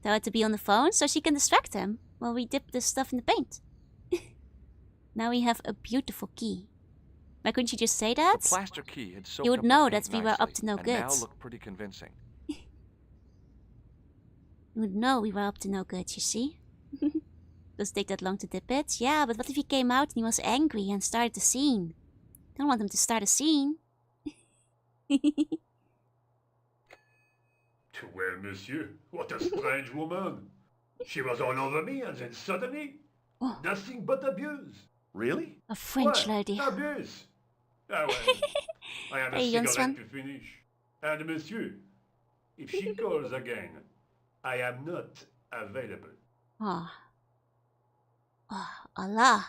Speaker 1: Tell her to be on the phone so she can distract him while we dip this stuff in the paint. Now we have a beautiful key. Why couldn't you just say that?
Speaker 2: The plaster key had soaked
Speaker 1: You would
Speaker 2: up the
Speaker 1: know
Speaker 2: paint
Speaker 1: that we were up
Speaker 2: nicely,
Speaker 1: to no
Speaker 2: and
Speaker 1: good.
Speaker 2: now looked pretty convincing.
Speaker 1: You would know we were up to no good, you see. Does it take that long to dip it? Yeah, but what if he came out and he was angry and started the scene? Don't want him to start a scene.
Speaker 9: Well, monsieur, what a strange woman. She was all over me, and then suddenly, nothing but abuse.
Speaker 2: Really?
Speaker 1: A French
Speaker 9: What?
Speaker 1: lady.
Speaker 9: Abuse? Ah, well, I have a
Speaker 1: Hey, young
Speaker 9: cigarette
Speaker 1: swan.
Speaker 9: to finish. And monsieur, if she calls again, I am not available.
Speaker 1: Oh. Oh, Allah.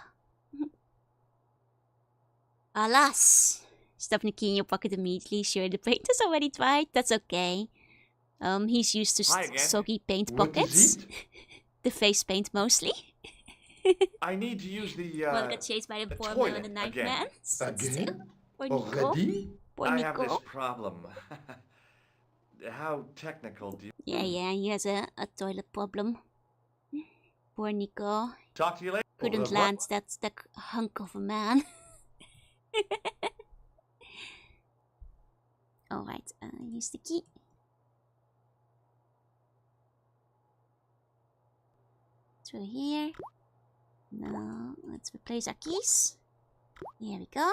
Speaker 1: Alas. Stuff the key in your pocket immediately. Sure, the paint is already dried. That's okay. He's used to
Speaker 2: Hi again.
Speaker 1: soggy paint
Speaker 2: What
Speaker 1: pockets.
Speaker 2: is it?
Speaker 1: The face paint mostly.
Speaker 2: I need to use the,
Speaker 1: Well, got chased by the poor man
Speaker 2: toilet
Speaker 1: and the knife
Speaker 2: again.
Speaker 1: man. That's
Speaker 6: Again?
Speaker 1: Poor Nico.
Speaker 6: Already?
Speaker 1: Poor
Speaker 2: I have this
Speaker 1: Nico.
Speaker 2: problem. How technical do you...
Speaker 1: Yeah, he has a toilet problem. Poor Nico.
Speaker 2: Talk to you later.
Speaker 1: Couldn't land that hunk of a man. Alright, use the key. Through here. Now, let's replace our keys. Here we go.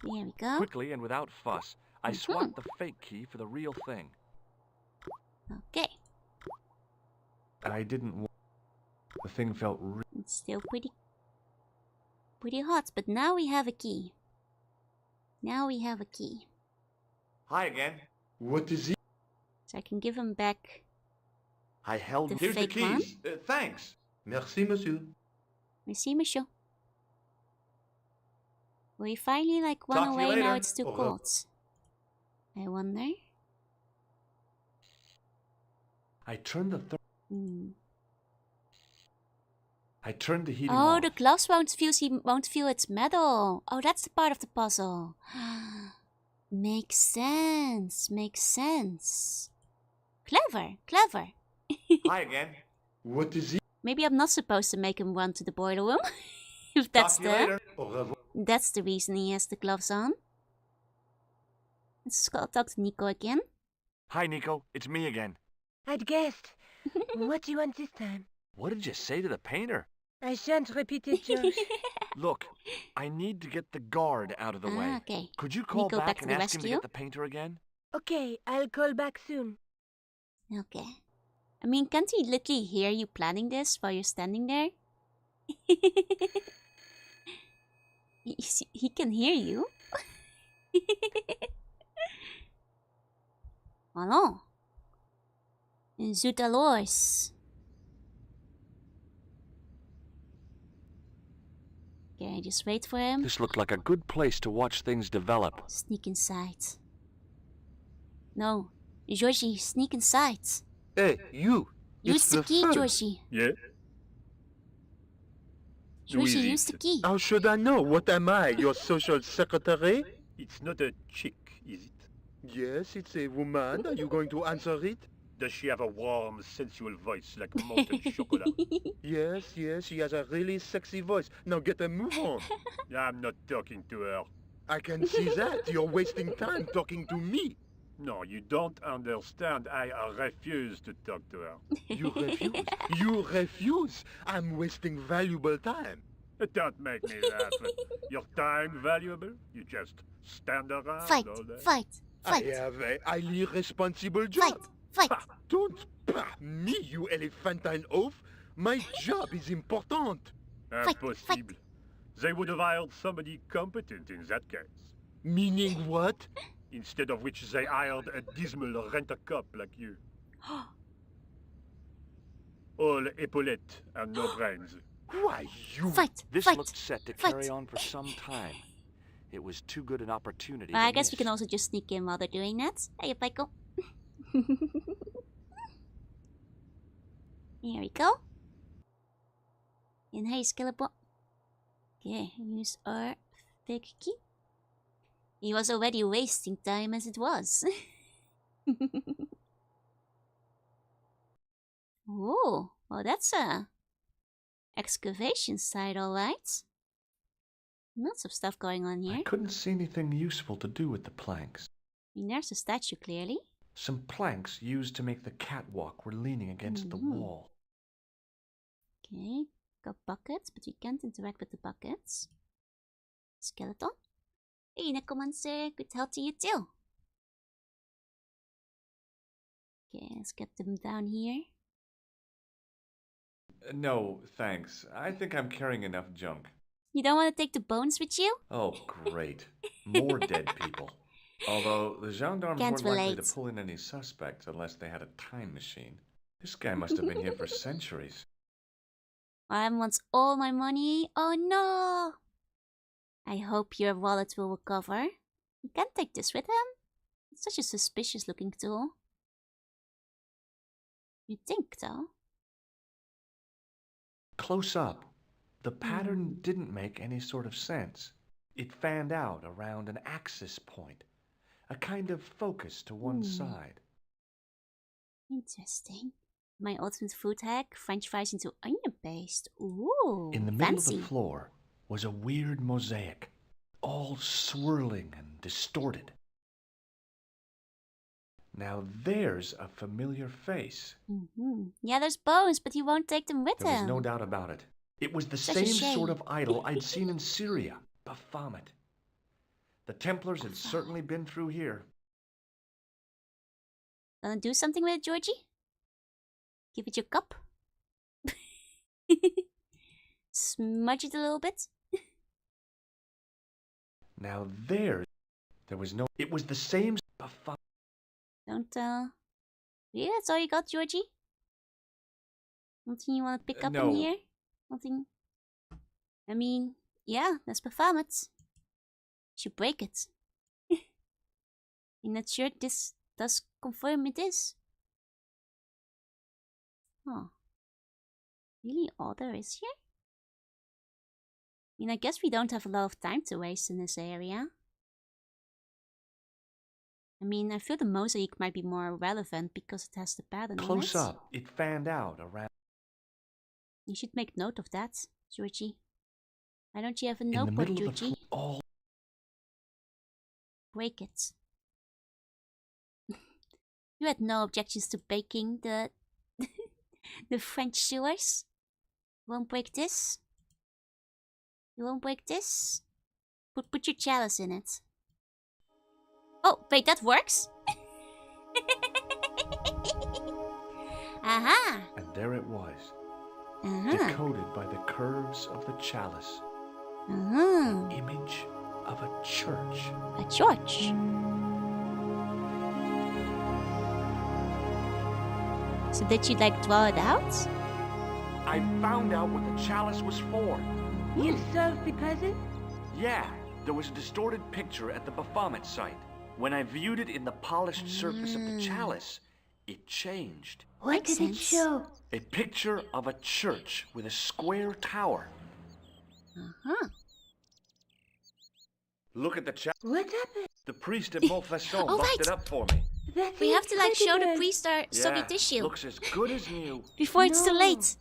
Speaker 1: Here we go.
Speaker 2: Quickly and without fuss, I swapped the fake key for the real thing.
Speaker 1: Okay.
Speaker 2: I didn't want... The thing felt
Speaker 1: It's still pretty hot, but now we have a key. Now we have a key.
Speaker 2: Hi again.
Speaker 6: What is it?
Speaker 1: So I can give him back
Speaker 2: I held...
Speaker 1: the
Speaker 2: Here's the
Speaker 1: fake one.
Speaker 2: keys. Thanks.
Speaker 6: Merci, monsieur.
Speaker 1: Merci, monsieur. We finally like one
Speaker 2: Talk to you
Speaker 1: away, now
Speaker 2: later.
Speaker 1: it's too
Speaker 6: Au revoir.
Speaker 1: cold. I wonder.
Speaker 2: I turned the...
Speaker 1: Hmm.
Speaker 2: I turned the heating
Speaker 1: Oh,
Speaker 2: off.
Speaker 1: the gloves won't feel its metal. Oh, that's the part of the puzzle. Makes sense. Makes sense. Clever.
Speaker 2: Hi again.
Speaker 6: What is it?
Speaker 1: Maybe I'm not supposed to make him run to the boiler room. If that's
Speaker 2: Talk to you later.
Speaker 6: Au revoir.
Speaker 1: that's the reason he has the gloves on. Let's go talk to Nico again.
Speaker 2: Hi, Nico. It's me again.
Speaker 5: I'd guessed. What do you want this time?
Speaker 2: What did you say to the painter?
Speaker 5: I shan't repeat it, Josh.
Speaker 2: Look, I need to get the guard out of the way.
Speaker 1: Okay.
Speaker 2: Could you call
Speaker 1: Nico
Speaker 2: back
Speaker 1: back to
Speaker 2: and
Speaker 1: the
Speaker 2: ask him to
Speaker 1: rescue?
Speaker 2: get the painter again?
Speaker 5: Okay, I'll call back soon.
Speaker 1: Okay. I mean, can't he literally hear you planning this while you're standing there? he can hear you. Allons. Zut alors. Okay, just wait for him.
Speaker 2: This looked like a good place to watch things develop.
Speaker 1: Sneak inside. No, Georgie, sneak inside.
Speaker 6: Hey, you.
Speaker 1: Use
Speaker 6: It's
Speaker 1: the
Speaker 6: the
Speaker 1: key,
Speaker 6: fun.
Speaker 1: Georgie.
Speaker 9: Yeah?
Speaker 1: Georgie,
Speaker 9: is
Speaker 1: use the
Speaker 9: it?
Speaker 1: key.
Speaker 6: How should I know? What am I? Your social secretary?
Speaker 9: It's not a chick, is it?
Speaker 6: Yes, it's a woman. Are you going to answer it?
Speaker 9: Does she have a warm, sensual voice like molten chocolate?
Speaker 6: Yes, she has a really sexy voice. Now get a move on.
Speaker 9: I'm not talking to her.
Speaker 6: I can see that. You're wasting time talking to me.
Speaker 9: No, you don't understand. I refuse to talk to her.
Speaker 6: You refuse. You refuse. I'm wasting valuable time.
Speaker 9: Don't make me laugh. Your time valuable? You just stand around
Speaker 1: Fight,
Speaker 9: all day?
Speaker 1: fight,
Speaker 6: I
Speaker 1: fight,
Speaker 6: have a highly responsible
Speaker 1: fight,
Speaker 6: job.
Speaker 1: fight.
Speaker 6: Don't me, you elephantine oaf. My job is important.
Speaker 9: Impossible. They would have hired somebody competent in that case.
Speaker 6: Meaning what?
Speaker 9: Instead of which they hired a dismal rent-a-cop like you. All epaulette and no brains.
Speaker 6: Why, you...
Speaker 1: Fight,
Speaker 2: This
Speaker 1: fight.
Speaker 2: looked set to
Speaker 1: fight.
Speaker 2: carry on for some time. It was too good an opportunity.
Speaker 1: Well,
Speaker 2: to
Speaker 1: I guess we can
Speaker 2: miss.
Speaker 1: also just sneak in while they're doing that. Hey, Michael. Here we go. And hey, Skeleton. Okay, use our fake key. He was already wasting time as it was. Oh, well, that's a excavation site, alright. Lots of stuff going on here.
Speaker 2: I couldn't see anything useful to do with the planks.
Speaker 1: I mean, there's a statue, clearly.
Speaker 2: Some planks used to make the catwalk were leaning against the wall.
Speaker 1: Okay, got buckets, but we can't interact with the buckets. Skeleton. Hey, Necromancer, good help to you too. Okay, let's get them down here.
Speaker 2: No, thanks. I think I'm carrying enough junk.
Speaker 1: You don't want to take the bones with you?
Speaker 2: Oh, great. More dead people. Although the gendarmes
Speaker 1: Can't
Speaker 2: weren't likely
Speaker 1: relate.
Speaker 2: to pull in any suspects unless they had a time machine. This guy must have been here for centuries.
Speaker 1: Ryan wants all my money. Oh no! I hope your wallet will recover. You can't take this with him. It's such a suspicious looking tool. You think, though?
Speaker 2: Close up, the pattern didn't make any sort of sense. It fanned out around an axis point, a kind of focus to one side.
Speaker 1: Interesting. My ultimate food hack, French fries into onion paste. Ooh,
Speaker 2: In the middle
Speaker 1: fancy.
Speaker 2: of the floor was a weird mosaic, all swirling and distorted. Now there's a familiar face.
Speaker 1: Yeah, there's bones, but he won't take them with
Speaker 2: There was
Speaker 1: him.
Speaker 2: no doubt about it. It was the
Speaker 1: Such a
Speaker 2: same
Speaker 1: shame.
Speaker 2: sort of idol I'd seen in Syria, Baphomet. The Templars had certainly been through here.
Speaker 1: Wanna do something with it, Georgie? Give it your cup. Smudge it a little bit.
Speaker 2: Now there was no... It was the same Baphomet.
Speaker 1: Don't yeah, that's all you got, Georgie? Nothing you want to pick up
Speaker 2: No.
Speaker 1: in here? Nothing? I mean, yeah, that's Baphomet. Should break it. In that shirt, this does confirm it is. Oh. Really all there is here? I mean, I guess we don't have a lot of time to waste in this area. I mean, I feel the mosaic might be more relevant because it has the pattern on
Speaker 2: Close
Speaker 1: it.
Speaker 2: up, it fanned out around...
Speaker 1: You should make note of that, Georgie. Why don't you have a
Speaker 2: In the
Speaker 1: notebook,
Speaker 2: middle of the
Speaker 1: Georgie?
Speaker 2: all...
Speaker 1: Break it. You had no objections to baking the the French sewers. You won't break this. You won't break this. Put your chalice in it. Oh, wait, that works? Aha!
Speaker 2: And there it was,
Speaker 1: Uh-huh.
Speaker 2: decoded by the curves of the chalice.
Speaker 1: Uh-huh.
Speaker 2: Image of a church.
Speaker 1: A church. So did you like draw it out?
Speaker 2: I found out what the chalice was for.
Speaker 5: You solved the puzzle?
Speaker 2: Yeah, there was a distorted picture at the Baphomet site. When I viewed it in the polished surface of the chalice, it changed.
Speaker 5: What
Speaker 1: Makes
Speaker 5: did it
Speaker 1: sense.
Speaker 5: show?
Speaker 2: A picture of a church with a square tower.
Speaker 1: Uh-huh.
Speaker 2: Look at the chalice.
Speaker 5: What happened?
Speaker 2: The priest at Montfaucon
Speaker 1: Oh,
Speaker 2: buffed
Speaker 1: right.
Speaker 2: it up for me.
Speaker 5: That's
Speaker 1: We have to like show the
Speaker 5: incredible.
Speaker 1: priest our soggy
Speaker 2: Yeah,
Speaker 1: tissue
Speaker 2: looks as good as new.
Speaker 1: before it's too
Speaker 5: No.
Speaker 1: late.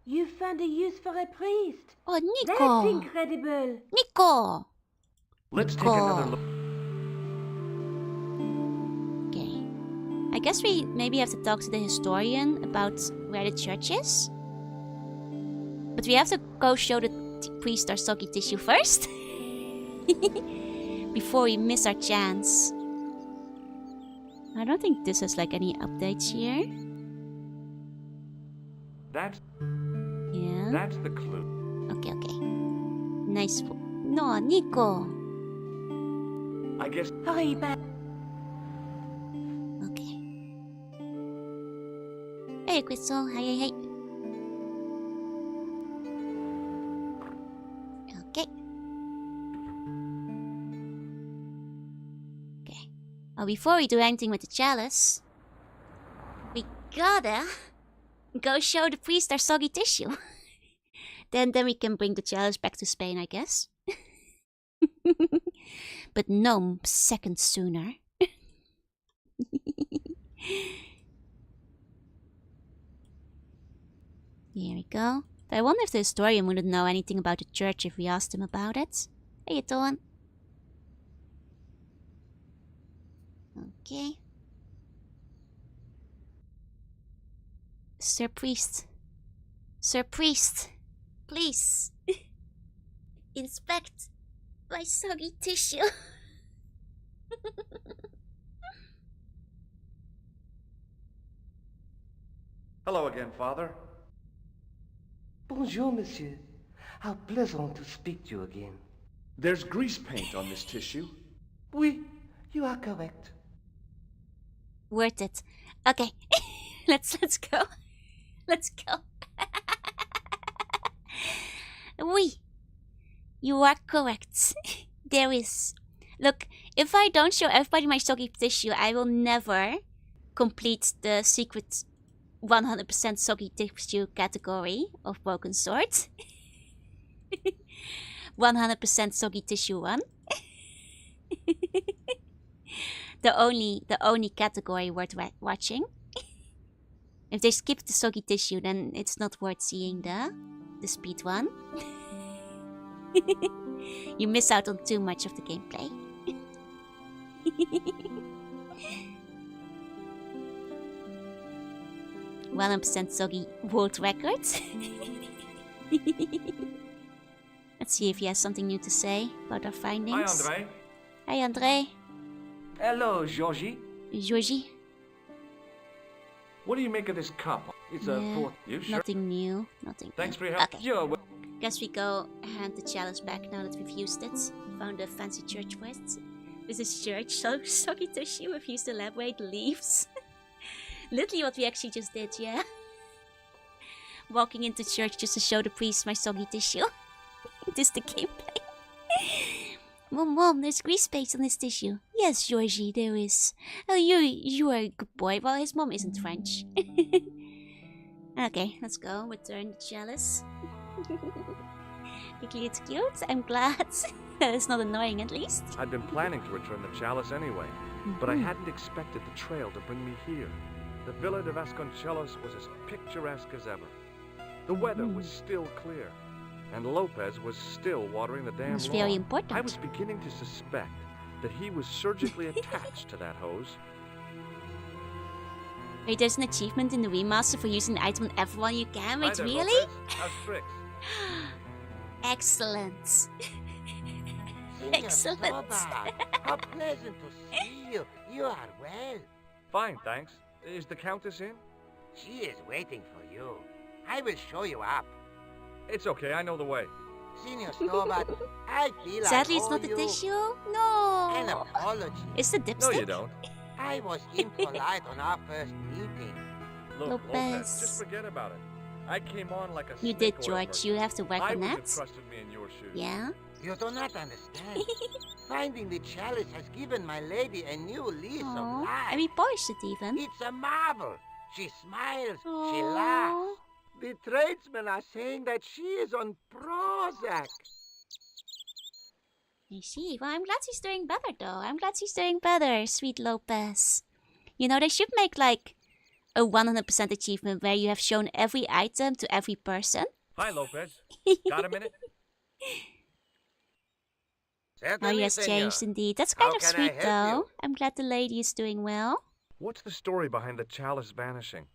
Speaker 5: You found a use for a priest.
Speaker 1: Oh,
Speaker 5: That's
Speaker 1: Nico!
Speaker 5: incredible.
Speaker 1: Nico!
Speaker 2: Let's take
Speaker 1: Cool.
Speaker 2: another look.
Speaker 1: Okay. I guess we maybe have to talk to the historian about where the church is. But we have to go show the priest our soggy tissue first. Before we miss our chance. I don't think this has like any updates here.
Speaker 2: That's
Speaker 1: Yeah.
Speaker 2: the clue.
Speaker 1: Okay, okay. Nice. No, Nico.
Speaker 2: I guess
Speaker 5: Hurry back.
Speaker 1: Okay. Hey, Crystal. Hey, hey, hey. Okay. Okay. Oh, before we do anything with the chalice, we gotta go show the priest our soggy tissue. then we can bring the chalice back to Spain, I guess. But no seconds sooner. Here we go. I wonder if the historian wouldn't know anything about the church if we asked him about it. Hey, Toan. Okay. Sir Priest. Sir Priest. Please. Inspect my soggy tissue.
Speaker 2: Hello again, Father.
Speaker 7: Bonjour, monsieur. How pleasant to speak to you again.
Speaker 2: There's grease paint on this tissue.
Speaker 7: Oui, you are correct.
Speaker 1: Worth it. Okay, let's go. Let's go. Oui, you are correct. There is. Look, if I don't show everybody my soggy tissue, I will never complete the secret 100% soggy tissue category of Broken Sword. 100% soggy tissue 1. the only category worth watching. If they skip the soggy tissue, then it's not worth seeing the speed one. You miss out on too much of the gameplay. 100% soggy world record. Let's see if he has something new to say about our findings.
Speaker 2: Hi, Andre.
Speaker 1: Hi, Andre.
Speaker 8: Hello, Georgie.
Speaker 1: Georgie.
Speaker 2: What do you make of this cup? It's a fourth. You sure?
Speaker 1: Nothing new. Nothing
Speaker 2: Thanks
Speaker 1: new.
Speaker 2: for your help.
Speaker 1: Okay.
Speaker 2: You're
Speaker 1: Guess we go hand the chalice back now that we've used it. Found a fancy church first. This is church, so soggy tissue. We've used elaborate leaves. Literally what we actually just did, yeah. Walking into church just to show the priest my soggy tissue. This is the gameplay. Mom, there's grease paste on this tissue. Yes, Georgie, there is. Oh, you are a good boy. Well, his mom isn't French. Okay, let's go. Return the chalice. Quickly, it's cute. I'm glad. It's not annoying, at least.
Speaker 2: I'd been planning to return the chalice anyway, but I hadn't expected the trail to bring me here. The Villa de Vasconcelos was as picturesque as ever. The weather was still clear, and Lopez was still watering the damn
Speaker 1: That's
Speaker 2: lawn.
Speaker 1: very important.
Speaker 2: I was beginning to suspect that he was surgically attached to that hose.
Speaker 1: Wait, there's an achievement in the remaster for using the item on everyone you can. Wait,
Speaker 2: Hi there,
Speaker 1: really?
Speaker 2: Lopez. How's tricks?
Speaker 1: Excellent. Excellent.
Speaker 6: How pleasant to see you. You are well.
Speaker 2: Fine, thanks. Is the Countess in?
Speaker 6: She is waiting for you. I will show you up.
Speaker 2: It's okay, I know the way.
Speaker 6: Senior Stobart, I feel
Speaker 1: Sadly,
Speaker 6: I
Speaker 1: it's
Speaker 6: owe
Speaker 1: not the
Speaker 6: you
Speaker 1: tissue.
Speaker 6: an
Speaker 1: No.
Speaker 6: apology.
Speaker 1: It's the dipstick.
Speaker 2: No, you don't.
Speaker 6: I was impolite on our first meeting.
Speaker 2: Look,
Speaker 1: Lopez.
Speaker 2: Lopez, just forget about it. I came on like a
Speaker 1: You
Speaker 2: snake
Speaker 1: did,
Speaker 2: oil
Speaker 1: George.
Speaker 2: person.
Speaker 1: You have to work
Speaker 2: I
Speaker 1: on
Speaker 2: would
Speaker 1: that.
Speaker 2: have trusted me in your shoes.
Speaker 1: Yeah.
Speaker 6: You do not understand. Finding the chalice has given my lady a new lease of
Speaker 1: Aww.
Speaker 6: life.
Speaker 1: And we polished it even.
Speaker 6: It's a marvel. She smiles. She
Speaker 1: Aww.
Speaker 6: laughs. The tradesmen are saying that she is on Prozac.
Speaker 1: I see. Well, I'm glad she's doing better, though. I'm glad she's doing better, sweet Lopez. You know, they should make, like, a 100% achievement where you have shown every item to every person.
Speaker 2: Hi, Lopez. Got a minute?
Speaker 1: Oh,
Speaker 6: Certainly,
Speaker 1: he has
Speaker 6: senor.
Speaker 1: changed indeed. That's
Speaker 6: How
Speaker 1: kind of
Speaker 6: can I
Speaker 1: sweet,
Speaker 6: help
Speaker 1: though.
Speaker 6: you?
Speaker 1: I'm glad the lady is doing well.
Speaker 2: What's the story behind the chalice vanishing?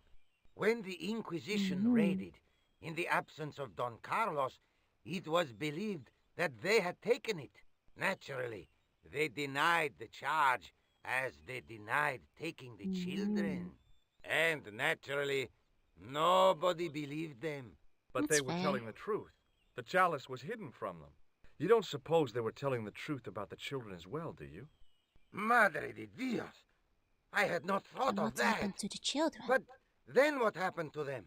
Speaker 6: When the Inquisition
Speaker 1: Mm-hmm.
Speaker 6: raided, in the absence of Don Carlos, it was believed that they had taken it. Naturally, they denied the charge as they denied taking the children. And naturally, nobody believed them.
Speaker 2: But
Speaker 1: That's
Speaker 2: they were
Speaker 1: fair.
Speaker 2: telling the truth. The chalice was hidden from them. You don't suppose they were telling the truth about the children as well, do you?
Speaker 6: Madre de Dios! I had not thought
Speaker 1: And
Speaker 6: of
Speaker 1: what
Speaker 6: that.
Speaker 1: happened to the children?
Speaker 6: But then what happened to them?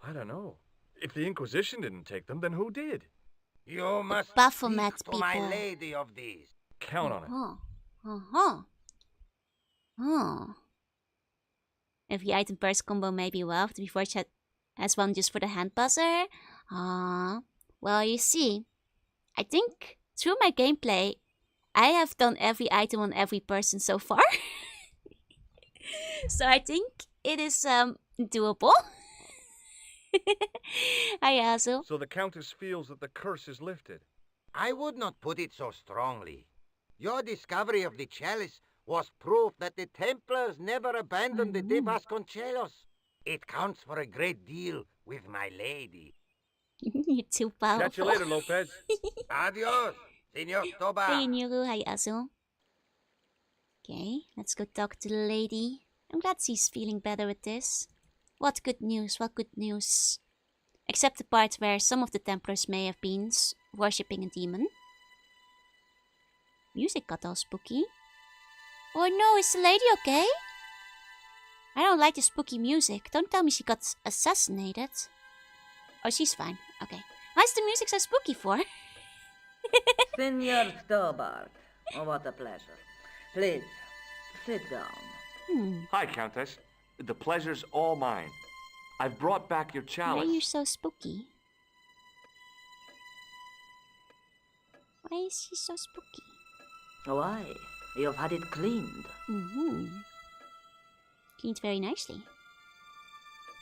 Speaker 2: I don't know. If the Inquisition didn't take them, then who did?
Speaker 6: You must
Speaker 1: Baphomet
Speaker 6: speak to my
Speaker 1: people.
Speaker 6: lady of these.
Speaker 2: Count on it.
Speaker 1: Every item burst combo may be wealthed before chat has one just for the hand buzzer. Well, you see, I think through my gameplay, I have done every item on every person so far. So I think it is doable. Hi, Azu.
Speaker 2: So the Countess feels that the curse is lifted.
Speaker 6: I would not put it so strongly. Your discovery of the chalice was proof that the Templars never abandoned the De Vasconcelos. It counts for a great deal with my lady.
Speaker 1: You're too powerful.
Speaker 2: Catch you later, Lopez.
Speaker 6: Adios, Senor
Speaker 1: Hey,
Speaker 6: Toba.
Speaker 1: Nuru. Hi, Azu. Okay, let's go talk to the lady. I'm glad she's feeling better with this. What good news, what good news. Except the part where some of the Templars may have been worshipping a demon. Music got all spooky. Oh no, is the lady okay? I don't like the spooky music. Don't tell me she got assassinated. Oh, she's fine. Okay. Why is the music so spooky for?
Speaker 10: Senor Stobart. Oh, what a pleasure. Please, sit down.
Speaker 2: Hi, Countess. The pleasure's all mine. I've brought back your chalice.
Speaker 1: Why are you so spooky? Why is she so spooky?
Speaker 10: Why? You've had it cleaned.
Speaker 1: Cleaned very nicely.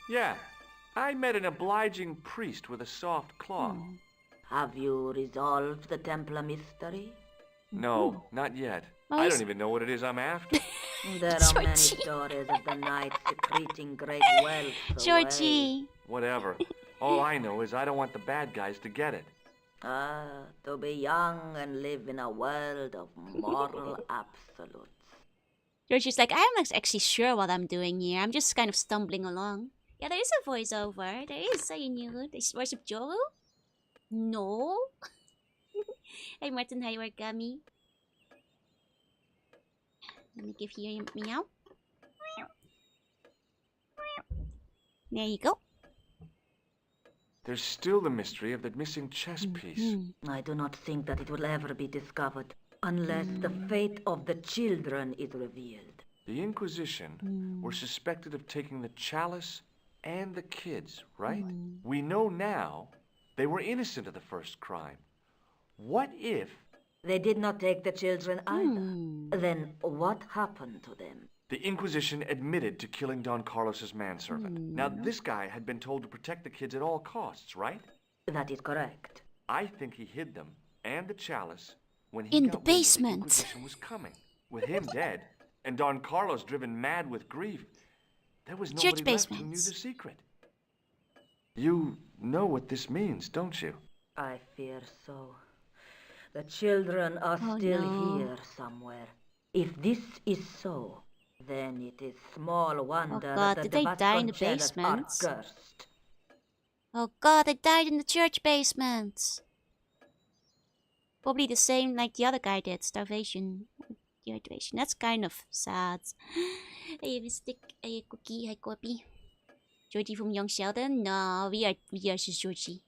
Speaker 2: Yeah. I met an obliging priest with a soft claw.
Speaker 10: Have you resolved the Templar mystery?
Speaker 2: No, not yet. I don't even know what it is I'm after.
Speaker 10: There are many stories of the knights secreting great wealth
Speaker 1: Georgie.
Speaker 2: Whatever. All I know is I don't want the bad guys to get it.
Speaker 10: To be young and live in a world of moral absolutes.
Speaker 1: Georgie's like, I'm not actually sure what I'm doing here. I'm just kind of stumbling along. Yeah, there is a voiceover. There is, I knew. They worship Joru? No. Hey Martin, hi Origami. Let me give you a meow. There you go.
Speaker 2: There's still the mystery of the missing chess piece.
Speaker 10: I do not think that it will ever be discovered unless the fate of the children is revealed.
Speaker 2: The Inquisition were suspected of taking the chalice and the kids, right? We know now they were innocent of the first crime. What if...
Speaker 10: They did not take the children either. Then what happened to them?
Speaker 2: The Inquisition admitted to killing Don Carlos's manservant. Now, this guy had been told to protect the kids at all costs, right?
Speaker 10: That is correct.
Speaker 2: I think he hid them and the chalice when he
Speaker 1: in
Speaker 2: got
Speaker 1: the
Speaker 2: wind that
Speaker 1: basement.
Speaker 2: The Inquisition was coming. With him dead and Don Carlos driven mad with grief, there was nobody left who knew the secret. You know what this means, don't you?
Speaker 10: I fear so. The children are still here somewhere. If this is so, then it is small wonder that
Speaker 1: did
Speaker 10: the
Speaker 1: they die in the
Speaker 10: Vasconcelos are
Speaker 1: basement?
Speaker 10: cursed.
Speaker 1: Oh god, they died in the church basement. Probably the same like the other guy did, starvation. Dehydration. That's kind of sad. Hey Mystic, hey Cookie, hi Corby. Georgie from Young Sheldon? No, we are just Georgie.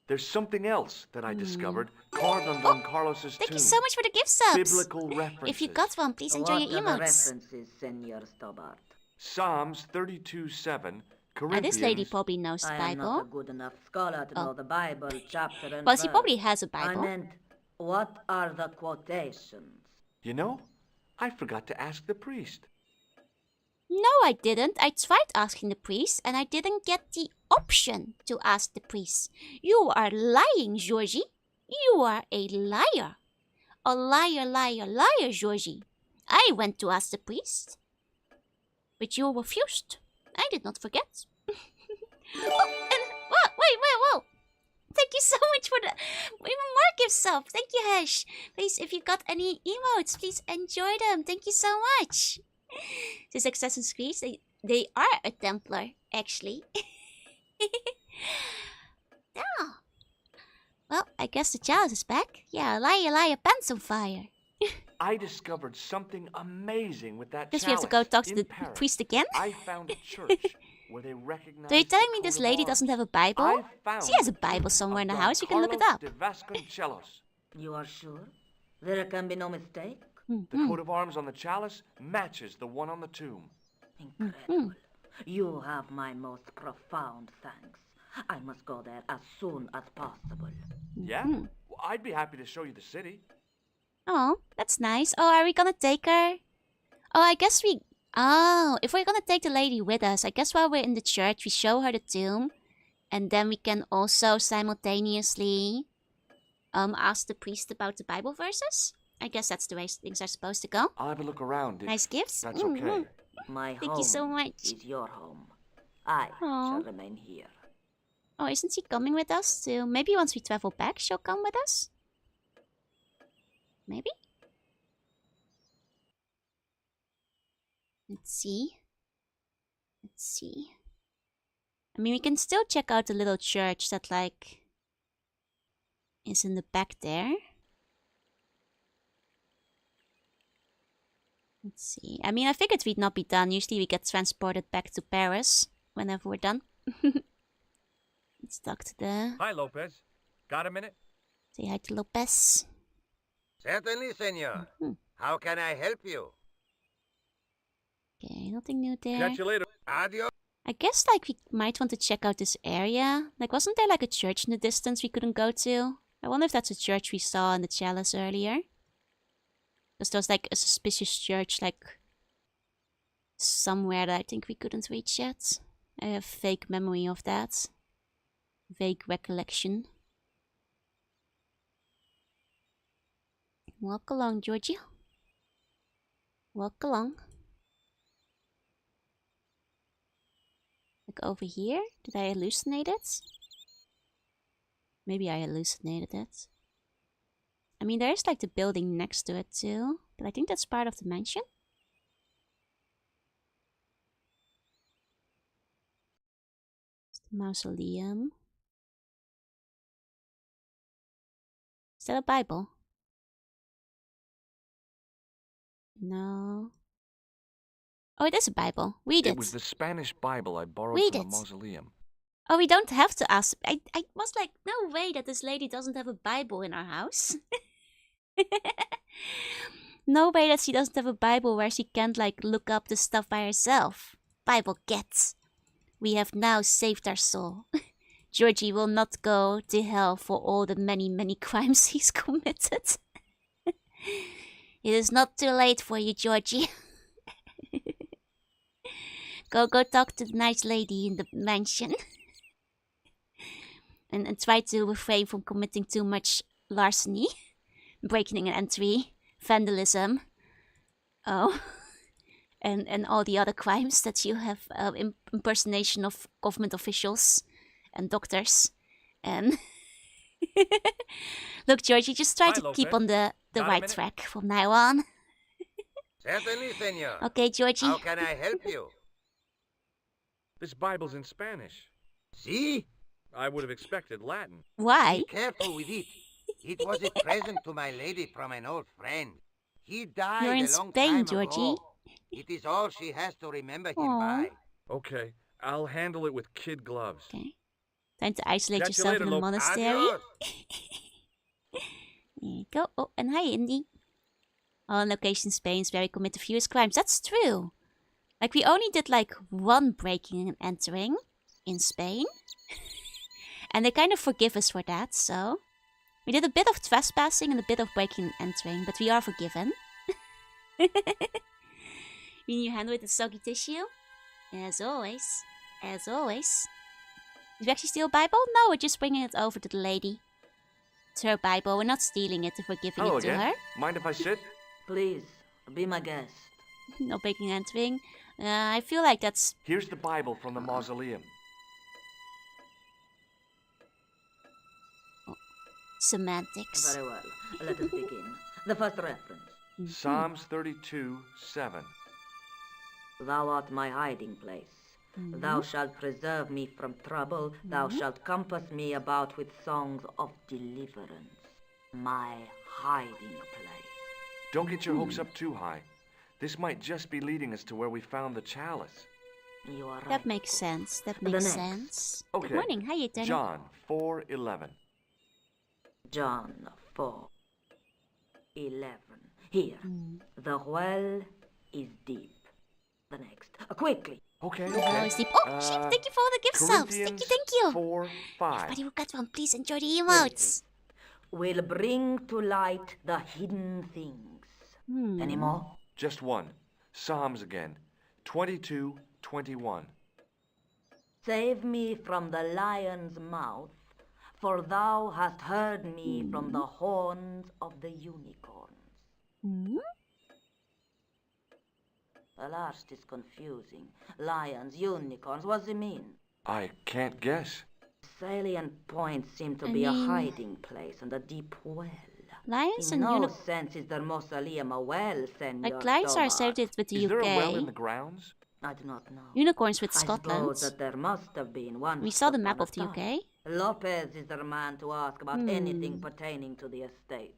Speaker 2: There's something else that I discovered carved on Don Carlos's
Speaker 1: Thank
Speaker 2: tomb.
Speaker 1: you so much for the gift subs.
Speaker 2: Biblical references.
Speaker 1: If you got one, please enjoy
Speaker 10: What
Speaker 1: your
Speaker 10: are the
Speaker 1: emotes.
Speaker 10: references, Senor Stobart?
Speaker 2: Psalms 32:7.
Speaker 1: This lady probably knows the
Speaker 10: I am not a
Speaker 1: Bible.
Speaker 10: good enough scholar to know the Bible chapter and
Speaker 1: Well,
Speaker 10: verse.
Speaker 1: she probably has a
Speaker 10: I
Speaker 1: Bible.
Speaker 10: meant, what are the quotations?
Speaker 2: You know, I forgot to ask the priest.
Speaker 1: No, I didn't. I tried asking the priest, and I didn't get the option to ask the priest. You are lying, Georgie. You are a liar. A liar, liar, liar, Georgie. I went to ask the priest, but you refused. I did not forget. Whoa. Thank you so much for the... Even more gift sub. Thank you, Hesh. Please, if you got any emotes, please enjoy them. Thank you so much. This Assassin's Creed, they are a Templar, actually. Yeah. Well, I guess the chalice is back. Yeah, liar, pants on fire.
Speaker 2: I discovered something amazing with that
Speaker 1: Guess
Speaker 2: chalice.
Speaker 1: we have to go talk to
Speaker 2: in
Speaker 1: the
Speaker 2: Paris.
Speaker 1: priest again?
Speaker 2: I found a church where they recognized
Speaker 1: So you're telling
Speaker 2: the
Speaker 1: me this
Speaker 2: coat of
Speaker 1: lady
Speaker 2: arms.
Speaker 1: doesn't have a Bible?
Speaker 2: I found
Speaker 1: She has a Bible somewhere in the
Speaker 2: Don
Speaker 1: house. You can look it
Speaker 2: Carlos
Speaker 1: up.
Speaker 2: de Vasconcelos.
Speaker 10: You are sure? There can be no mistake?
Speaker 2: The coat of arms on the chalice matches the one on the tomb.
Speaker 10: Incredible. You have my most profound thanks. I must go there as soon as possible.
Speaker 2: Yeah? Well, I'd be happy to show you the city.
Speaker 1: Oh, that's nice. Oh, are we gonna take her? Oh, I guess we... Oh, if we're gonna take the lady with us, I guess while we're in the church, we show her the tomb. And then we can also simultaneously ask the priest about the Bible verses. I guess that's the way things are supposed to go.
Speaker 2: I'll have a look around. If
Speaker 1: Nice gifts.
Speaker 2: That's okay.
Speaker 10: My
Speaker 1: Thank
Speaker 10: home
Speaker 1: you so much.
Speaker 10: is your home. I
Speaker 1: Aw.
Speaker 10: shall remain here.
Speaker 1: Oh, isn't she coming with us too? Maybe once we travel back, she'll come with us? Maybe? Let's see. Let's see. I mean, we can still check out the little church that, like, is in the back there. Let's see. I mean, I figured we'd not be done. Usually we get transported back to Paris whenever we're done. Let's talk to the...
Speaker 6: Hi, Lopez. Got a minute?
Speaker 1: Say hi to Lopez.
Speaker 6: Certainly, senor. How can I help you?
Speaker 1: Okay, nothing new there.
Speaker 6: Catch you later. Adios.
Speaker 1: I guess, like, we might want to check out this area. Like, wasn't there, like, a church in the distance we couldn't go to? I wonder if that's a church we saw in the chalice earlier. Because there was, like, a suspicious church, like, somewhere that I think we couldn't reach yet. I have vague memory of that. Vague recollection. Walk along, Georgie. Walk along. Like over here? Did I hallucinate it? Maybe I hallucinated it. I mean, there's like the building next to it too. But I think that's part of the mansion. It's the mausoleum. Is that a Bible? No. Oh, it is a Bible. Read it.
Speaker 2: It was the Spanish Bible I borrowed
Speaker 1: Read
Speaker 2: from
Speaker 1: it.
Speaker 2: the mausoleum.
Speaker 1: Oh, we don't have to ask. I was like, no way that this lady doesn't have a Bible in our house. No way that she doesn't have a Bible where she can't, like, look up the stuff by herself. Bible gets. We have now saved our soul. Georgie will not go to hell for all the many, many crimes he's committed. It is not too late for you, Georgie. Go talk to the nice lady in the mansion. and try to refrain from committing too much larceny, breaking an entry, vandalism. Oh. And all the other crimes that you have, impersonation of government officials and doctors. And look, Georgie, just try to keep on the right track from now on.
Speaker 6: Certainly, senor.
Speaker 1: Okay, Georgie.
Speaker 6: How can I help you?
Speaker 2: This Bible's in Spanish.
Speaker 6: See?
Speaker 2: I would have expected Latin.
Speaker 1: Why?
Speaker 6: Be careful with it. It was a present to my lady from an old friend. He died
Speaker 1: You're in
Speaker 6: a long
Speaker 1: Spain,
Speaker 6: time
Speaker 1: Georgie.
Speaker 6: ago. It is all she has to remember him
Speaker 1: Aww.
Speaker 6: by.
Speaker 2: Okay, I'll handle it with kid gloves.
Speaker 1: Okay. Time to isolate
Speaker 2: Catch you
Speaker 1: yourself
Speaker 2: later,
Speaker 1: in a monastery.
Speaker 6: Adios.
Speaker 1: There you go. Oh, and hi, Indy. On location, Spain is very committed to fewest crimes. That's true. Like, we only did, like, one breaking and entering in Spain. And they kind of forgive us for that, so... We did a bit of trespassing and a bit of breaking and entering, but we are forgiven. When you handle it with soggy tissue? As always. As always. Did we actually steal a Bible? No, we're just bringing it over to the lady. It's her Bible. We're not stealing it if we're giving
Speaker 2: Hello
Speaker 1: it to
Speaker 2: again.
Speaker 1: her.
Speaker 2: Mind if I sit?
Speaker 10: Please, be my guest.
Speaker 1: No breaking and entering. I feel like that's...
Speaker 2: Here's the Bible from the mausoleum.
Speaker 1: semantics.
Speaker 10: Very well. Let us begin. The first reference.
Speaker 2: Psalms 32:7.
Speaker 10: Thou art my hiding place. Thou shalt preserve me from trouble. Thou shalt compass me about with songs of deliverance. My hiding place.
Speaker 2: Don't get your hopes up too high. This might just be leading us to where we found the chalice.
Speaker 10: You are right.
Speaker 1: That makes sense. That
Speaker 10: The
Speaker 1: makes
Speaker 10: next.
Speaker 1: sense.
Speaker 2: Okay.
Speaker 1: Good morning. Hi, Eternal.
Speaker 2: John 4:11.
Speaker 10: John 4:11. Here. The well is deep. The next. Quickly.
Speaker 2: Okay,
Speaker 1: Oh,
Speaker 2: okay.
Speaker 1: it's deep. Oh, sheep, thank you for all the gift subs. Thank you.
Speaker 2: 4:5.
Speaker 1: Everybody who got one, please enjoy the emotes.
Speaker 10: Will bring to light the hidden things. Any more?
Speaker 2: Just one. Psalms again. 22:21.
Speaker 10: Save me from the lion's mouth, for thou hast heard me from the horns of the unicorns. The last is confusing. Lions, unicorns, what does it mean?
Speaker 2: I can't guess.
Speaker 10: Salient points seem to
Speaker 1: I
Speaker 10: be a
Speaker 1: mean-
Speaker 10: hiding place and a deep well.
Speaker 1: Lions
Speaker 10: In
Speaker 1: and
Speaker 10: no
Speaker 1: unicorns.
Speaker 10: sense is the mausoleum a well, Senor
Speaker 1: Like, lions are
Speaker 10: Stobart.
Speaker 1: associated with the
Speaker 2: Is
Speaker 1: UK.
Speaker 2: there a well in the grounds?
Speaker 10: I do not know.
Speaker 1: Unicorns with
Speaker 10: I
Speaker 1: Scotland.
Speaker 10: suppose that there must have been one.
Speaker 1: We saw the map of the UK.
Speaker 10: Lopez is the man to ask about anything pertaining to the estate.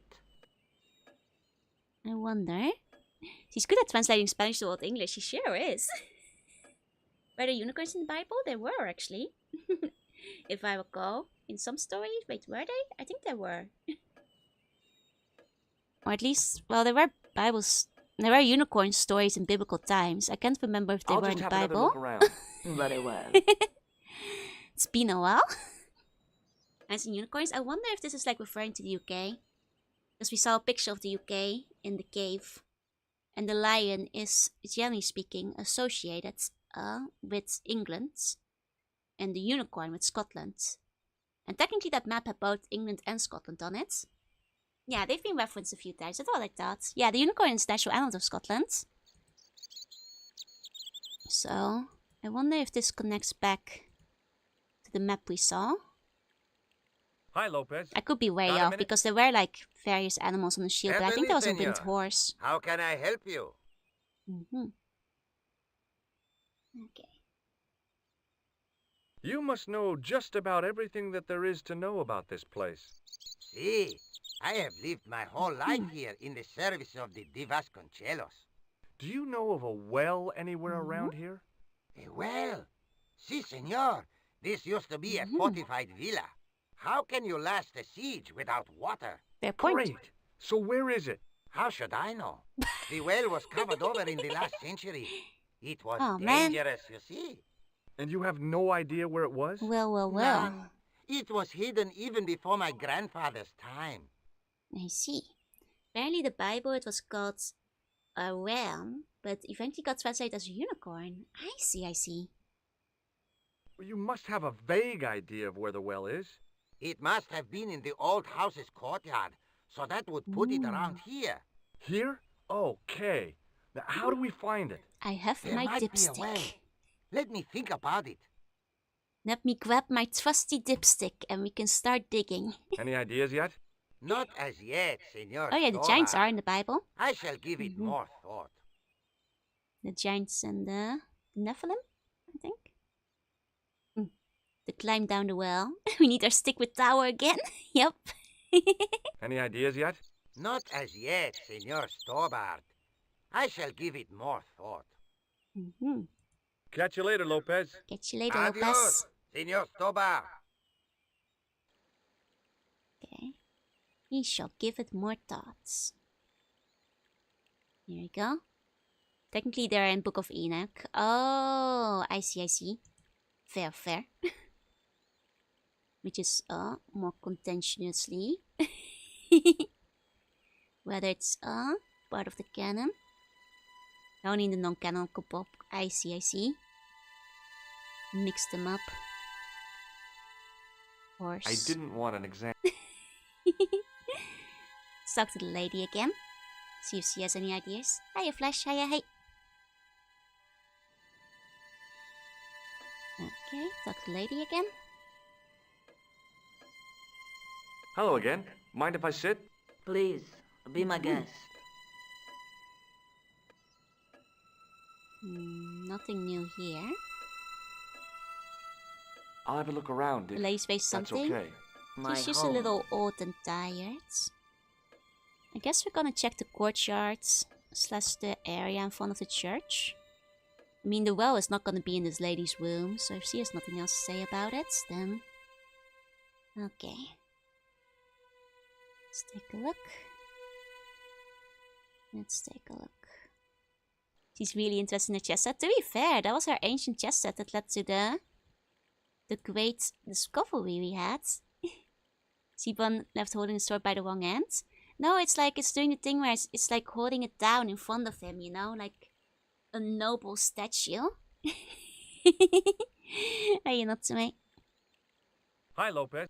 Speaker 1: I wonder. She's good at translating Spanish to Old English. She sure is. Were there unicorns in the Bible? There were, actually. If I recall. In some stories. Wait, were they? I think there were. Or at least, well, there were Bibles. There were unicorn stories in biblical times. I can't remember if they were in the Bible.
Speaker 10: Very well.
Speaker 1: It's been a while. I've seen unicorns. I wonder if this is like referring to the UK. Because we saw a picture of the UK in the cave. And the lion is, generally speaking, associated with England. And the unicorn with Scotland. And technically that map had both England and Scotland on it. Yeah, they've been referenced a few times. That's all I thought. Yeah, the unicorn is the national animal of Scotland. So, I wonder if this connects back to the map we saw.
Speaker 2: Hi, Lopez.
Speaker 1: I could be way off because there were like various animals on the shield, but I think there was a winged horse.
Speaker 6: How can I help you?
Speaker 1: Okay.
Speaker 2: You must know just about everything that there is to know about this place.
Speaker 6: See, I have lived my whole life here in the service of the De Vasconcelos.
Speaker 2: Do you know of a well anywhere around here?
Speaker 6: A well? Si, senor. This used to be a fortified villa. How can you last a siege without water?
Speaker 1: Fair point.
Speaker 2: Great. So where is it?
Speaker 6: How should I know? The well was covered over in the last century. It was
Speaker 1: man.
Speaker 6: dangerous, you see.
Speaker 2: And you have no idea where it was?
Speaker 1: Well.
Speaker 6: None. It was hidden even before my grandfather's time.
Speaker 1: I see. Apparently the Bible, it was called a ram, but eventually got translated as a unicorn. I see.
Speaker 2: Well, you must have a vague idea of where the well is.
Speaker 6: It must have been in the old house's courtyard, so that would put it around here.
Speaker 2: Here? Okay. Now, how do we find it?
Speaker 1: I have
Speaker 6: There
Speaker 1: my
Speaker 6: might be a way.
Speaker 1: dipstick.
Speaker 6: Let me think about it.
Speaker 1: Let me grab my trusty dipstick and we can start digging.
Speaker 2: Any ideas yet?
Speaker 6: Not as yet, senor.
Speaker 1: Oh yeah, the giants are in the Bible.
Speaker 6: I shall give it more thought.
Speaker 1: The giants and the Nephilim, I think. To climb down the well. We need our stick with tower again. Yep.
Speaker 2: Any ideas yet?
Speaker 6: Not as yet, Senor Stobart. I shall give it more thought.
Speaker 2: Catch you later, Lopez.
Speaker 1: Catch you later,
Speaker 6: Adios,
Speaker 1: Lopez.
Speaker 6: Senor Stobart.
Speaker 1: Okay. We shall give it more thoughts. Here we go. Technically, they're in Book of Enoch. Oh, I see. Fair. Which is more contentiously. Whether it's part of the canon. Only in the non-canonical pop. I see. Mix them up. Horse.
Speaker 2: I didn't want an exam.
Speaker 1: Let's talk to the lady again. See if she has any ideas. Hiya, Flash. Hiya. Okay, talk to the lady again.
Speaker 2: Hello again. Mind if I sit?
Speaker 10: Please, be my guest.
Speaker 1: Nothing new here.
Speaker 2: I'll have a look around.
Speaker 1: The lady's face something.
Speaker 2: That's okay.
Speaker 1: She's just a little old and tired. I guess we're gonna check the courtyard / the area in front of the church. I mean, the well is not gonna be in this lady's room, so if she has nothing else to say about it, then... Okay. Let's take a look. She's really interested in the chest set. To be fair, that was her ancient chest set that led to the great discovery we had. Siobhan left holding the sword by the wrong hand. No, it's like it's doing the thing where it's like holding it down in front of him, you know? Like a noble statue. Are you not to me?
Speaker 2: Hi, Lopez.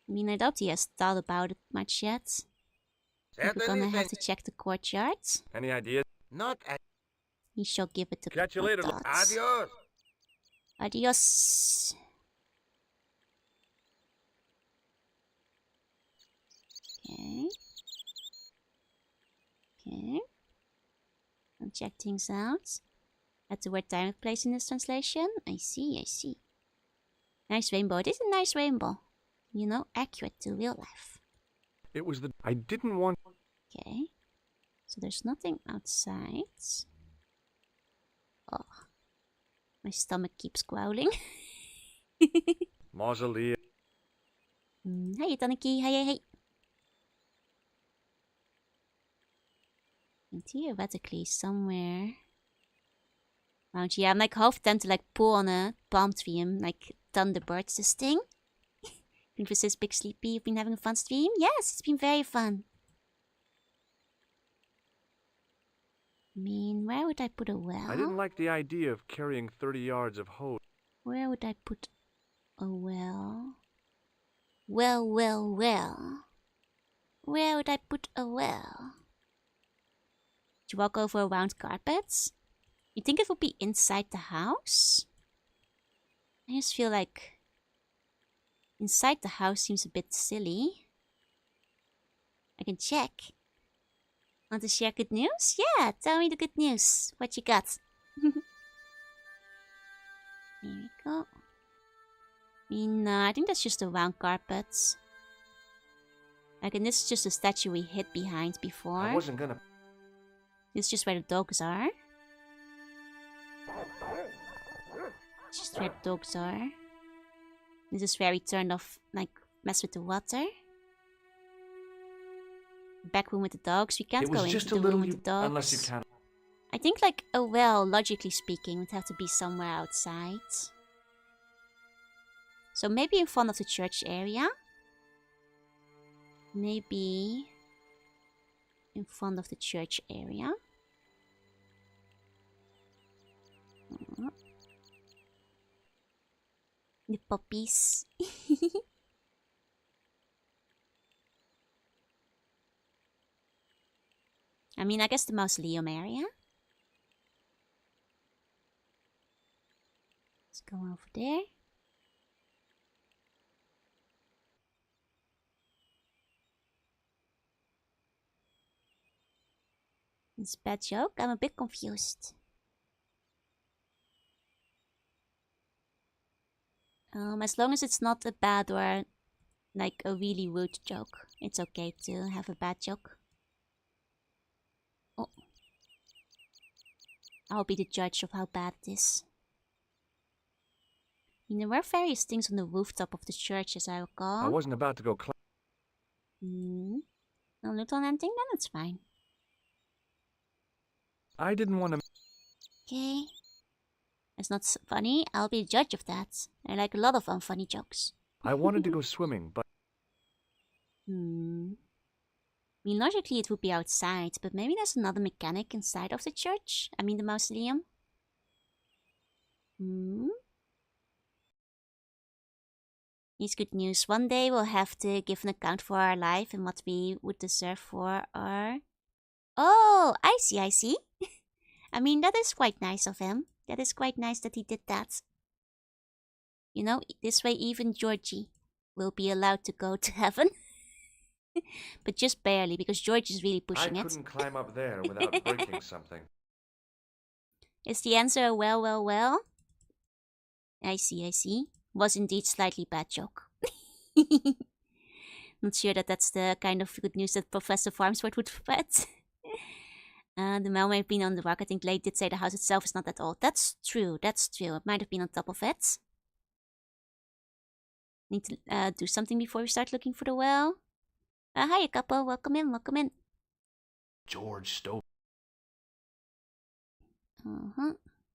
Speaker 1: I mean, I doubt he has thought about it much yet. We're gonna have to check the courtyard.
Speaker 2: Any ideas?
Speaker 6: Not as...
Speaker 1: He shall give it to
Speaker 2: Catch you later.
Speaker 6: Adios.
Speaker 1: Adios. Okay. I'll check things out. Had the word time and place in this translation. I see, I see. Nice rainbow. It is a nice rainbow. You know, accurate to real life.
Speaker 2: It was the... I didn't want...
Speaker 1: Okay. So there's nothing outside. Oh. My stomach keeps growling.
Speaker 2: Mausoleum.
Speaker 1: Hey, Tanaki. Hey. And theoretically, somewhere around here, I'm like half tempted to like pull on a palm tree and like thunderbirds this thing. Princess Big Sleepy, you've been having a fun stream? Yes, it's been very fun. I mean, where would I put a well?
Speaker 2: I didn't like the idea of carrying 30 yards of hose.
Speaker 1: Where would I put a well? Well. Where would I put a well? To walk over round carpets? You think it would be inside the house? I just feel like inside the house seems a bit silly. I can check. Want to share good news? Yeah, tell me the good news. What you got? Here we go. I think that's just the round carpets. Like, and this is just a statue we hid behind before.
Speaker 2: I wasn't gonna...
Speaker 1: This is just where the dogs are. Just where the dogs are. This is where we turned off, like, mess with the water. Back room with the dogs. We can't go into the room with the dogs.
Speaker 2: Unless you can.
Speaker 1: I think, like, a well, logically speaking, would have to be somewhere outside. So maybe in front of the church area. Maybe in front of the church area. The puppies. I mean, I guess the mausoleum area. Let's go over there. It's a bad joke? I'm a bit confused. As long as it's not a bad or like a really rude joke, it's okay to have a bad joke. Oh. I'll be the judge of how bad it is. There were various things on the rooftop of the church, as I recall.
Speaker 2: I wasn't about to go
Speaker 1: No loot on anything? Then it's fine.
Speaker 2: I didn't want to...
Speaker 1: Okay. It's not funny. I'll be the judge of that. I like a lot of unfunny jokes.
Speaker 2: I wanted to go swimming, but...
Speaker 1: I mean, logically it would be outside, but maybe there's another mechanic inside of the church. I mean, the mausoleum. It's good news. One day we'll have to give an account for our life and what we would deserve for our... Oh, I see. I mean, that is quite nice of him. That is quite nice that he did that. You know, this way even Georgie will be allowed to go to heaven. But just barely, because George is really pushing it.
Speaker 2: I couldn't climb up there without breaking something.
Speaker 1: Is the answer well? I see. Was indeed slightly bad joke. Not sure that that's the kind of good news that Professor Farnsworth would spread. The mail may have been on the rock. I think Late did say the house itself is not that old. That's true. It might have been on top of it. Need to do something before we start looking for the well. Hi, couple. Welcome in.
Speaker 2: George Stobart.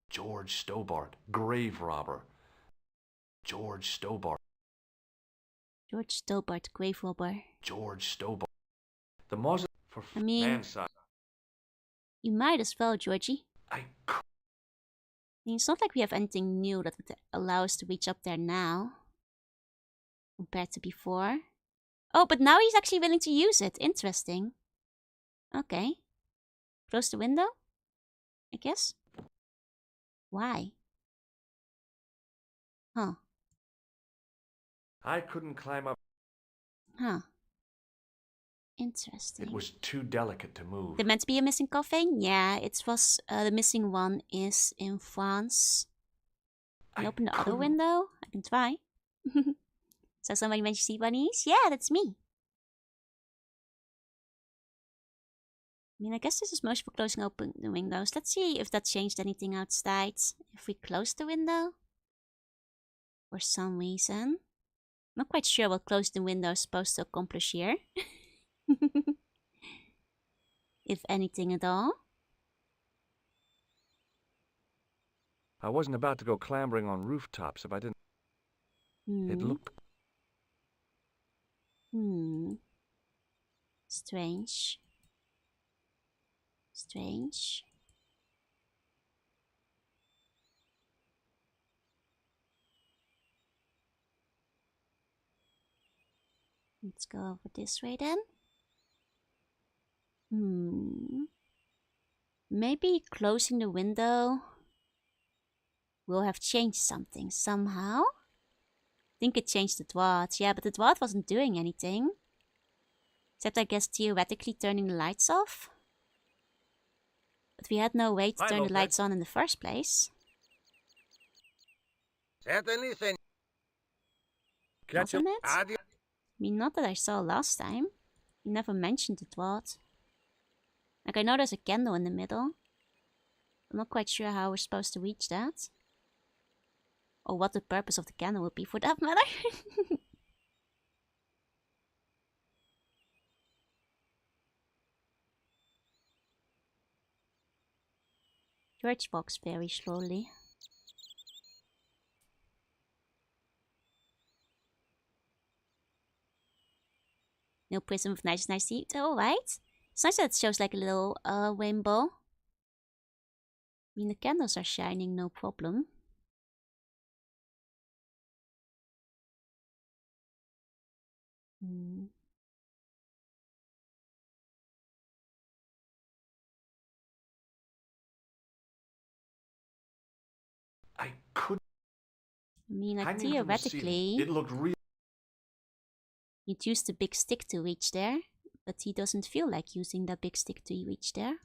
Speaker 2: George Stobart. Grave robber. George Stobart.
Speaker 1: Grave robber.
Speaker 2: George Stobart. The mausoleum for
Speaker 1: Manside. You might as well, Georgie. It's not like we have anything new that would allow us to reach up there now. Compared to before. Oh, but now he's actually willing to use it. Interesting. Okay. Close the window? I guess. Why? Huh.
Speaker 2: I couldn't climb up.
Speaker 1: Huh. Interesting.
Speaker 2: It was too delicate to move.
Speaker 1: There meant to be a missing coffin? Yeah, it was. The missing one is in France. Can you open the other window? I can try. So somebody mentioned sea bunnies? Yeah, that's me. I mean, I guess this is mostly for closing open the windows. Let's see if that changed anything outside. If we close the window. For some reason. Not quite sure what closing the window is supposed to accomplish here. If anything at all.
Speaker 2: I wasn't about to go clambering on rooftops if I didn't. It looked...
Speaker 1: Strange. Strange. Let's go over this way then. Maybe closing the window will have changed something somehow. I think it changed the dwarf. Yeah, but the dwarf wasn't doing anything. Except I guess theoretically turning the lights off. But we had no way to turn the lights on in the first place.
Speaker 6: Certainly, senor.
Speaker 1: Wasn't it? I mean, not that I saw last time. You never mentioned the dwarf. Like, I know there's a candle in the middle. I'm not quite sure how we're supposed to reach that. Or what the purpose of the candle would be for that matter. George walks very slowly. No prism of nice see. Alright. It's nice that it shows like a little rainbow. I mean, the candles are shining, no problem.
Speaker 2: I couldn't.
Speaker 1: I mean, like, theoretically,
Speaker 2: it looked real.
Speaker 1: You'd use the big stick to reach there, but he doesn't feel like using that big stick to reach there.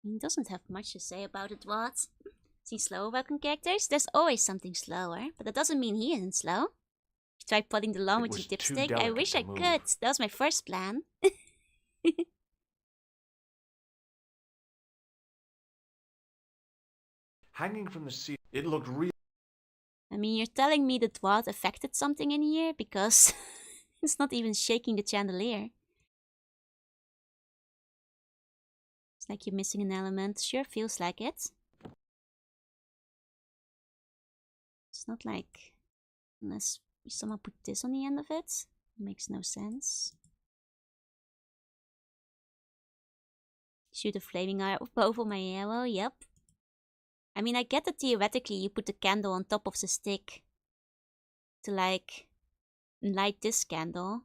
Speaker 1: He doesn't have much to say about it, what? Is he slow about characters? There's always something slower, but that doesn't mean he isn't slow. Try putting the lawn with your dipstick. I wish I could. That was my first plan.
Speaker 2: Hanging from the sea, it looked real.
Speaker 1: I mean, you're telling me the dwarf affected something in here because it's not even shaking the chandelier. It's like you're missing an element. Sure feels like it. It's not like, unless someone put this on the end of it. Makes no sense. Shoot a flaming bow for my arrow, yep. I mean, I get that theoretically you put the candle on top of the stick to, like, light this candle.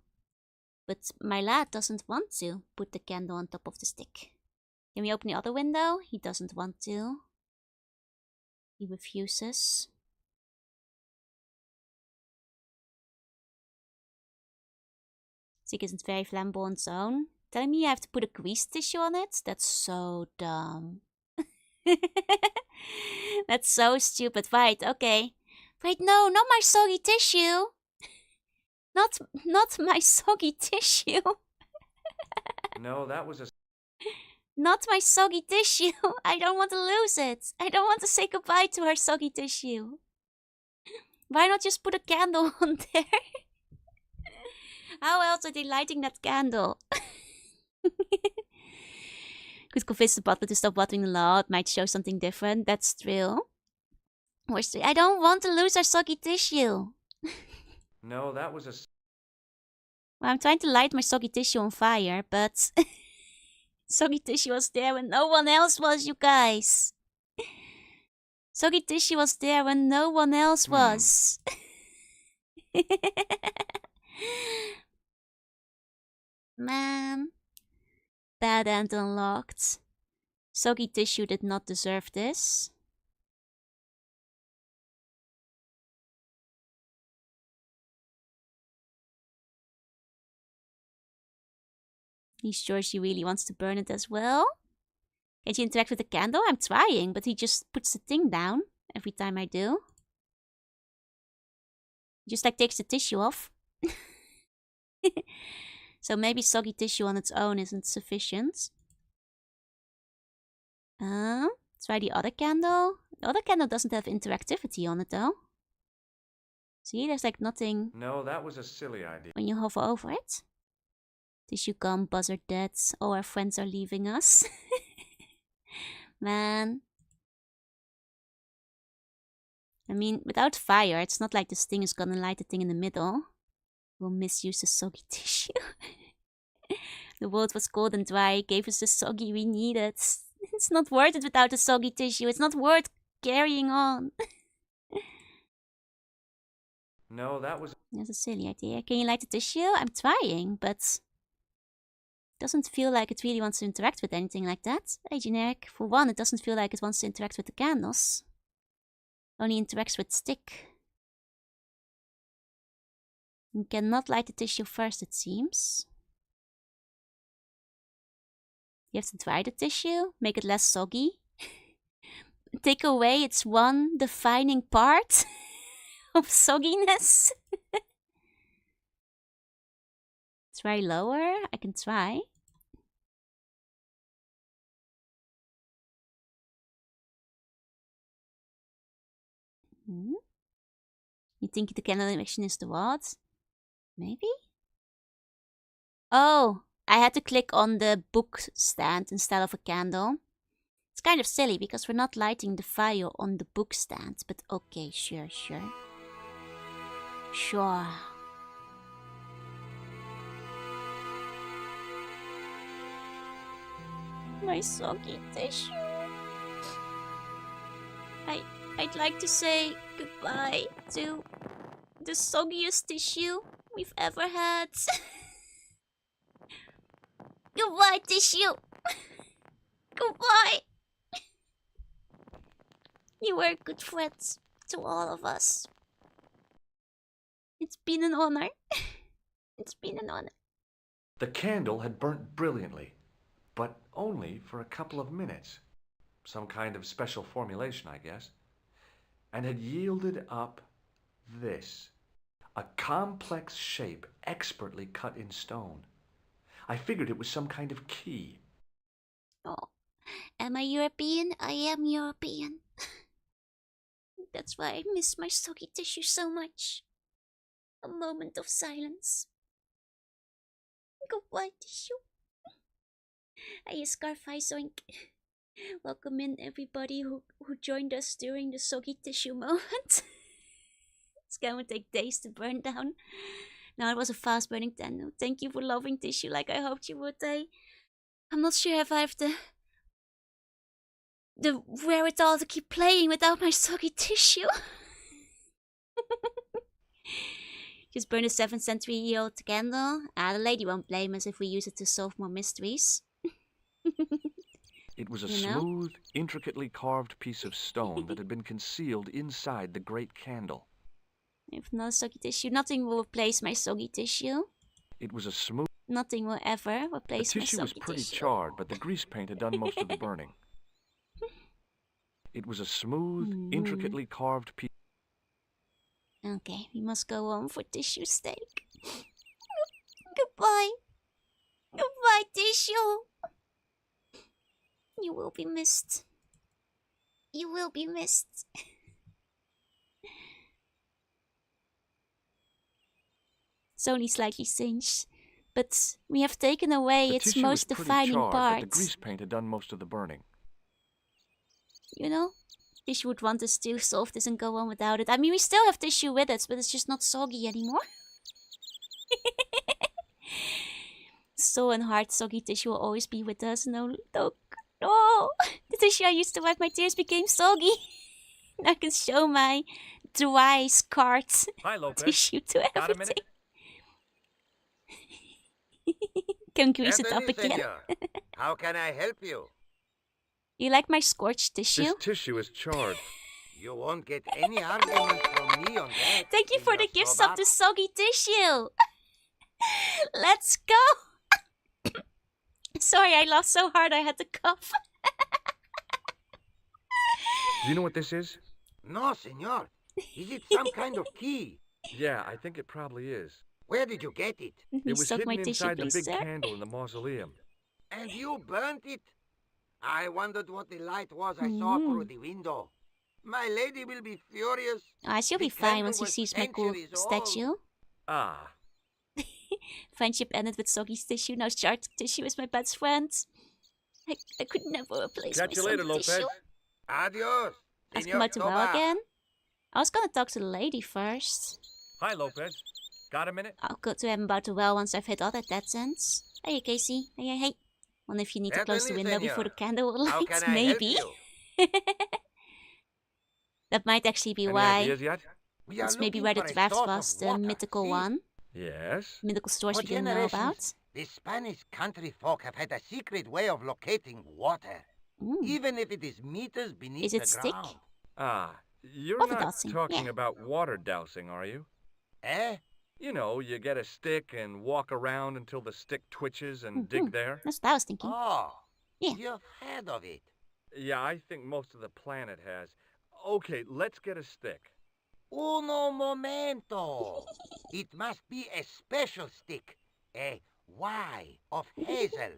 Speaker 1: But my lad doesn't want to put the candle on top of the stick. Can we open the other window? He doesn't want to. He refuses. Stick isn't very flammable on its own. Telling me I have to put a grease tissue on it? That's so dumb. That's so stupid. Right, okay. Wait, no, not my soggy tissue. Not my soggy tissue.
Speaker 2: No, that was a...
Speaker 1: Not my soggy tissue. I don't want to lose it. I don't want to say goodbye to our soggy tissue. Why not just put a candle on there? How else are they lighting that candle? Could convince the butler to stop watering the law. It might show something different. That's true. I don't want to lose our soggy tissue.
Speaker 2: No, that was a...
Speaker 1: Well, I'm trying to light my soggy tissue on fire, but... Soggy tissue was there when no one else was, you guys. Soggy tissue was there when no one else was. Man. Bad end unlocked. Soggy tissue did not deserve this. He's sure she really wants to burn it as well. Can she interact with the candle? I'm trying, but he just puts the thing down every time I do. Just like takes the tissue off. So maybe soggy tissue on its own isn't sufficient. Try the other candle. The other candle doesn't have interactivity on it though. See, there's like nothing.
Speaker 2: No, that was a silly idea.
Speaker 1: When you hover over it. Tissue gone, buzzer dead. All our friends are leaving us. Man. I mean, without fire, it's not like this thing is gonna light the thing in the middle. We'll misuse the soggy tissue. The world was cold and dry, gave us the soggy we needed. It's not worth it without the soggy tissue. It's not worth carrying on.
Speaker 2: No, that was...
Speaker 1: That's a silly idea. Can you light the tissue? I'm trying, but... it doesn't feel like it really wants to interact with anything like that. Hey, generic. For one, it doesn't feel like it wants to interact with the candles. It only interacts with stick. You cannot light the tissue first, it seems. You have to dry the tissue, make it less soggy. Take away its one defining part of sogginess. Try lower. I can try. You think the candle animation is the what? Maybe? Oh, I had to click on the book stand instead of a candle. It's kind of silly because we're not lighting the fire on the book stand, but okay, sure. Sure. My soggy tissue. I'd like to say goodbye to the soggiest tissue we've ever had. Goodbye, tissue. Goodbye. You were good friends to all of us. It's been an honor. It's been an honor.
Speaker 2: The candle had burnt brilliantly, but only for a couple of minutes. Some kind of special formulation, I guess. And had yielded up this. A complex shape expertly cut in stone. I figured it was some kind of key.
Speaker 1: Oh, am I European? I am European. That's why I miss my soggy tissue so much. A moment of silence. Goodbye, tissue. Hey, Scarfy Zoink. Welcome in everybody who joined us during the soggy tissue moment. It's going to take days to burn down. No, it was a fast burning tendo. Thank you for loving tissue like I hoped you would. I'm not sure if I have the wherewithal to keep playing without my soggy tissue. Just burn a 7th century-old candle. The lady won't blame us if we use it to solve more mysteries.
Speaker 2: It was a smooth, intricately carved piece of stone that had been concealed inside the great candle.
Speaker 1: If no soggy tissue, nothing will replace my soggy tissue.
Speaker 2: It was a smooth...
Speaker 1: Nothing will ever replace my soggy tissue.
Speaker 2: The tissue was pretty charred, but the grease paint had done most of the burning. It was a smooth, intricately carved piece...
Speaker 1: Okay, we must go home for tissue steak. Goodbye. Goodbye, tissue. You will be missed. You will be missed. It's only slightly singed, but we have taken away its most defining part.
Speaker 2: But the grease paint had done most of the burning.
Speaker 1: You know, tissue would want us to solve this and go on without it. I mean, we still have tissue with us, but it's just not soggy anymore. Soul and heart soggy tissue will always be with us. No, the tissue I used to wipe my tears became soggy. I can show my dry, scarred tissue to everything. Can grease it up again.
Speaker 6: How can I help you?
Speaker 1: You like my scorched tissue?
Speaker 2: This tissue is charred.
Speaker 6: You won't get any argument from me on that.
Speaker 1: Thank you for the gifts of the soggy tissue. Let's go. Sorry, I laughed so hard I had to cough.
Speaker 2: Do you know what this is?
Speaker 6: No, senor. Is it some kind of key?
Speaker 2: Yeah, I think it probably is.
Speaker 6: Where did you get it?
Speaker 2: It was
Speaker 1: Suck my
Speaker 2: hidden
Speaker 1: tissue,
Speaker 2: inside the
Speaker 1: please,
Speaker 2: big
Speaker 1: sir.
Speaker 2: candle in the mausoleum.
Speaker 6: And you burnt it? I wondered what the light was I saw through the window. My lady will be furious.
Speaker 1: Ah, she'll be
Speaker 6: The
Speaker 1: fine
Speaker 6: candle
Speaker 1: once she
Speaker 6: was
Speaker 1: sees my cool
Speaker 6: centuries old.
Speaker 1: statue.
Speaker 2: Ah,
Speaker 1: Friendship ended with Soggy's tissue. Now Shark's tissue is my best friend. I could never replace my
Speaker 2: catch you later,
Speaker 1: Soggy
Speaker 2: Lopez.
Speaker 1: tissue.
Speaker 6: Adios,
Speaker 1: Ask him
Speaker 6: Senor
Speaker 1: about the well
Speaker 6: Toba.
Speaker 1: again. I was gonna talk to the lady first.
Speaker 2: Hi, Lopez. Got a minute?
Speaker 1: I'll go to him about the well once I've hit all the dead ends. Hey, Casey. Hey. Wonder if you need to close the
Speaker 6: Certainly,
Speaker 1: window before the
Speaker 6: senor.
Speaker 1: candle will
Speaker 6: How
Speaker 1: light.
Speaker 6: can I
Speaker 1: Maybe.
Speaker 6: help you?
Speaker 1: That might actually be
Speaker 2: Any
Speaker 1: why.
Speaker 2: ideas yet?
Speaker 6: We are
Speaker 1: It's maybe
Speaker 6: looking
Speaker 1: where the
Speaker 6: for a
Speaker 1: draft
Speaker 6: source of
Speaker 1: was, the
Speaker 6: water.
Speaker 1: mythical
Speaker 6: See?
Speaker 1: one.
Speaker 2: Yes.
Speaker 1: Mythical stores
Speaker 6: For
Speaker 1: we didn't know about.
Speaker 6: generations, the Spanish country folk have had a secret way of locating water, even if it is meters beneath
Speaker 1: Is it
Speaker 6: the
Speaker 1: stick?
Speaker 6: ground.
Speaker 2: Ah, you're
Speaker 1: Water
Speaker 2: not
Speaker 1: dousing,
Speaker 2: talking
Speaker 1: yeah.
Speaker 2: about water dousing, are you?
Speaker 6: Eh?
Speaker 2: You know, you get a stick and walk around until the stick twitches and dig there.
Speaker 1: That's what I was thinking.
Speaker 6: Oh,
Speaker 1: Yeah.
Speaker 6: you've heard of it.
Speaker 2: Yeah, I think most of the planet has. Okay, let's get a stick.
Speaker 6: Uno momento. It must be a special stick, a Y of hazel.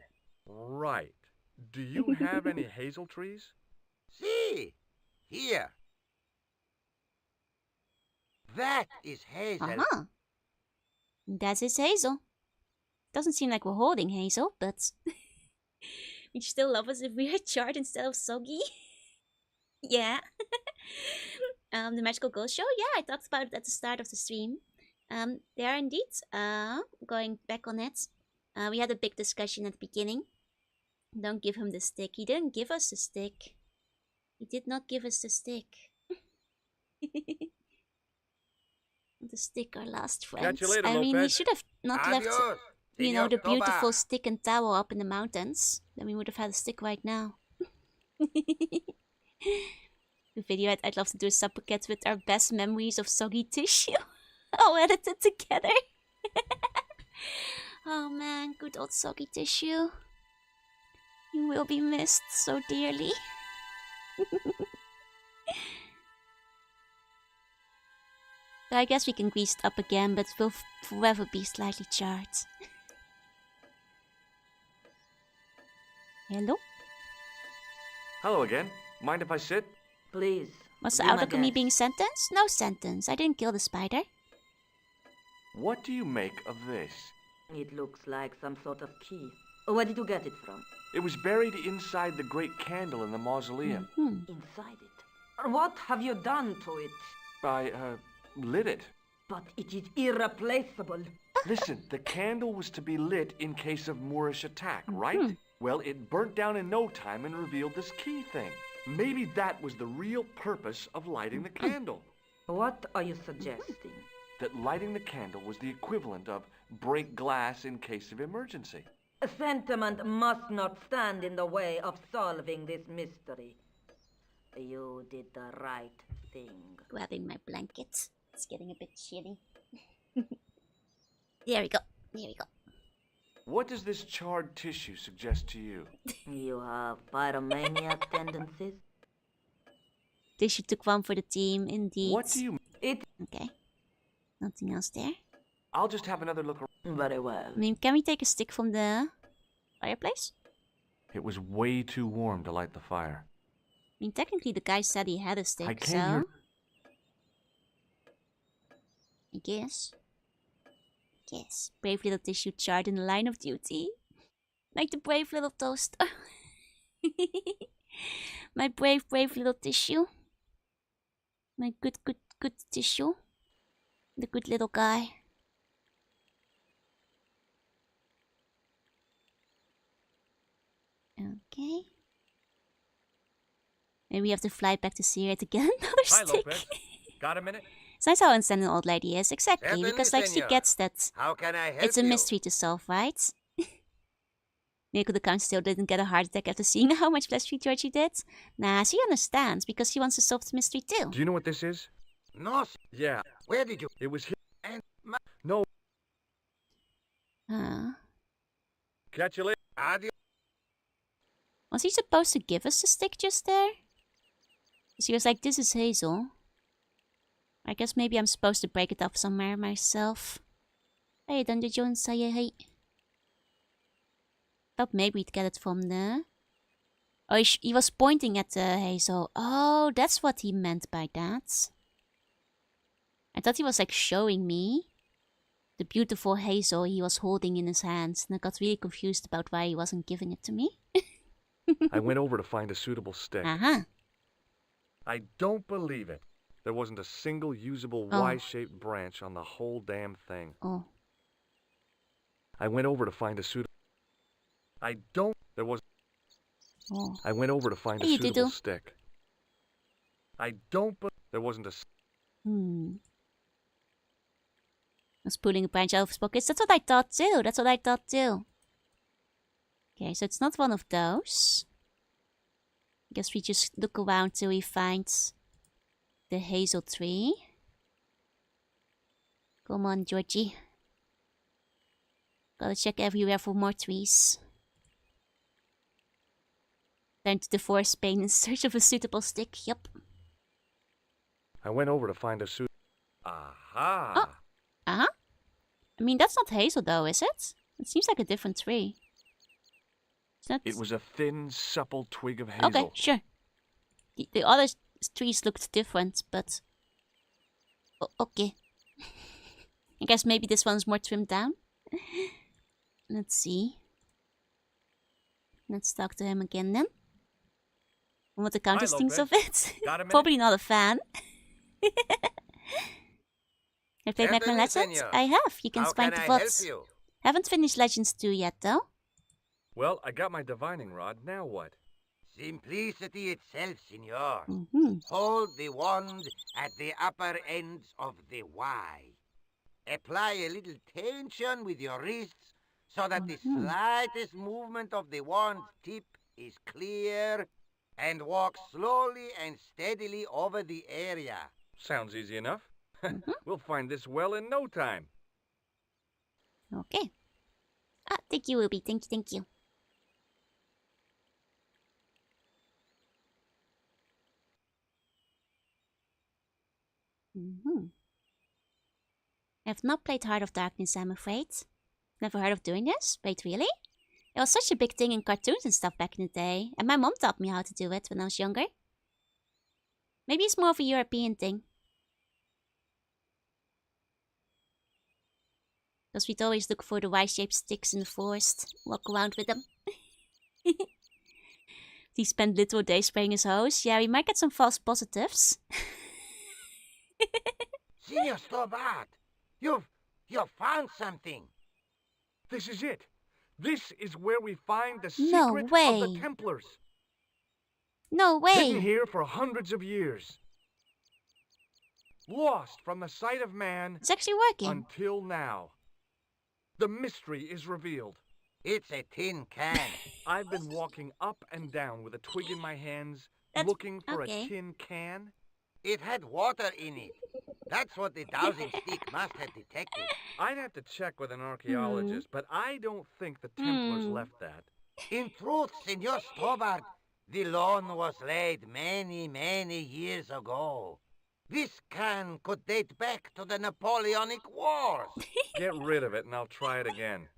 Speaker 2: Right. Do you have any hazel trees?
Speaker 6: See, here. That is hazel.
Speaker 1: Uh-huh. That is Hazel. Doesn't seem like we're holding Hazel, but... Would you still love us if we were charred instead of Soggy? Yeah. The Magical Ghost Show? Yeah, I talked about it at the start of the stream. They are indeed going back on it. We had a big discussion at the beginning. Don't give him the stick. He didn't give us the stick. He did not give us the stick. The stick, our last friend.
Speaker 2: Catch you later,
Speaker 1: I mean, he
Speaker 2: Lopez.
Speaker 1: should have not left,
Speaker 6: Adios,
Speaker 1: you know,
Speaker 6: Senor
Speaker 1: the beautiful
Speaker 6: Toba.
Speaker 1: stick and tower up in the mountains. Then we would have had a stick right now. The video I'd love to do a subbucket with our best memories of Soggy tissue. All edited together. Oh man, good old Soggy tissue. You will be missed so dearly. So I guess we can grease it up again, but we'll forever be slightly charred. Hello?
Speaker 2: Hello again. Mind if I sit?
Speaker 10: Please.
Speaker 1: Was the
Speaker 10: be my
Speaker 1: outlook of me
Speaker 10: guest.
Speaker 1: being sentenced? No sentence. I didn't kill the spider.
Speaker 2: What do you make of this?
Speaker 10: It looks like some sort of key. Where did you get it from?
Speaker 2: It was buried inside the great candle in the mausoleum.
Speaker 10: Inside it. What have you done to it?
Speaker 2: I, lit it.
Speaker 10: But it is irreplaceable.
Speaker 2: Listen, the candle was to be lit in case of Moorish attack, right? Well, it burnt down in no time and revealed this key thing. Maybe that was the real purpose of lighting the candle.
Speaker 10: What are you suggesting?
Speaker 2: That lighting the candle was the equivalent of break glass in case of emergency.
Speaker 10: Sentiment must not stand in the way of solving this mystery. You did the right thing.
Speaker 1: Grabbing my blanket. It's getting a bit chilly. There we go. There we go.
Speaker 2: What does this charred tissue suggest to you?
Speaker 10: You have pyromania tendencies?
Speaker 1: Tissue took one for the team, indeed.
Speaker 2: What do you...
Speaker 10: It...
Speaker 1: Okay. Nothing else there?
Speaker 2: I'll just have another look around.
Speaker 10: Very well.
Speaker 1: I mean, can we take a stick from the fireplace?
Speaker 2: It was way too warm to light the fire.
Speaker 1: I mean, technically the guy said he had a stick,
Speaker 2: I
Speaker 1: so...
Speaker 2: came here...
Speaker 1: I guess. Yes, brave little tissue charred in the line of duty. Like the brave little toaster. My brave little tissue. My good tissue. The good little guy. Okay. Maybe we have to fly back to Syria to get another
Speaker 2: Hi,
Speaker 1: stick.
Speaker 2: Lopez. Got a minute?
Speaker 1: So that's how insane an old lady is, exactly.
Speaker 6: Certainly,
Speaker 1: Because like she
Speaker 6: senor.
Speaker 1: gets that
Speaker 6: How can I help
Speaker 1: it's a
Speaker 6: you?
Speaker 1: mystery to solve, right? Mirko the Count still didn't get a heart attack after seeing how much Flesh Street Georgie did. Nah, she understands because she wants to solve the mystery too.
Speaker 2: Do you know what this is?
Speaker 6: No,
Speaker 2: Yeah,
Speaker 6: where did you...
Speaker 2: it was here.
Speaker 6: And
Speaker 2: No,
Speaker 1: Huh.
Speaker 2: catch you later.
Speaker 6: Adios.
Speaker 1: Was he supposed to give us the stick just there? Because he was like, this is hazel. I guess maybe I'm supposed to break it off somewhere myself. Hey, Thunder Jones, hey. Thought maybe we'd get it from the... Oh, he was pointing at the hazel. Oh, that's what he meant by that. I thought he was like showing me the beautiful hazel he was holding in his hands. And I got really confused about why he wasn't giving it to me.
Speaker 2: I went over to find a suitable stick.
Speaker 1: Uh-huh.
Speaker 2: I don't believe it. There wasn't a single usable Y-shaped branch on the whole damn thing.
Speaker 1: Oh.
Speaker 2: I went over to find a suitable... There was...
Speaker 1: Oh.
Speaker 2: I went over to find a suitable stick. I don't... There wasn't a...
Speaker 1: I was pulling a branch out of his pockets. That's what I thought too. Okay, so it's not one of those. I guess we just look around till we find the hazel tree. Come on, Georgie. Gotta check everywhere for more trees. Turn to the forest Spain in search of a suitable stick. Yup.
Speaker 2: I went over to find a Aha!
Speaker 1: Oh. Uh-huh. I mean, that's not hazel though, is it? It seems like a different tree.
Speaker 2: It was a thin, supple twig of hazel.
Speaker 1: Okay, sure. The other trees looked different, but... okay. I guess maybe this one's more trimmed down. Let's see. Let's talk to him again then. And what the Countess thinks of it. Probably not a fan. Have you played Mega Man Legends? I have. You can find the VODs. Haven't finished Legends 2 yet though.
Speaker 2: Well, I got my divining rod. Now what?
Speaker 6: Simplicity itself, senor. Hold the wand at the upper ends of the Y. Apply a little tension with your wrists so that the slightest movement of the wand tip is clear, and walk slowly and steadily over the area.
Speaker 2: Sounds easy enough. We'll find this well in no time.
Speaker 1: Okay. Thank you, Ruby. Thank you. I have not played Heart of Darkness, I'm afraid. Never heard of doing this? Wait, really? It was such a big thing in cartoons and stuff back in the day, and my mom taught me how to do it when I was younger. Maybe it's more of a European thing. Because we'd always look for the Y-shaped sticks in the forest, walk around with them. He spent literal days spraying his hose. Yeah, we might get some false positives.
Speaker 6: Senor Stobart, you've found something.
Speaker 2: This is it. This is where we find the
Speaker 1: No
Speaker 2: secret
Speaker 1: way.
Speaker 2: of the Templars.
Speaker 1: No way.
Speaker 2: Hidden here for hundreds of years. Lost from the sight of man.
Speaker 1: It's actually working.
Speaker 2: Until now. The mystery is revealed.
Speaker 6: It's a tin can.
Speaker 2: I've been walking up and down with a twig in my hands, looking for a tin can.
Speaker 6: It had water in it. That's what the dowsing stick must have detected.
Speaker 2: I'd have to check with an archaeologist, but I don't think the Templars left that.
Speaker 6: In truth, Senor Stobart, the loan was laid many, many years ago. This can could date back to the Napoleonic Wars.
Speaker 2: Get rid of it and I'll try it again.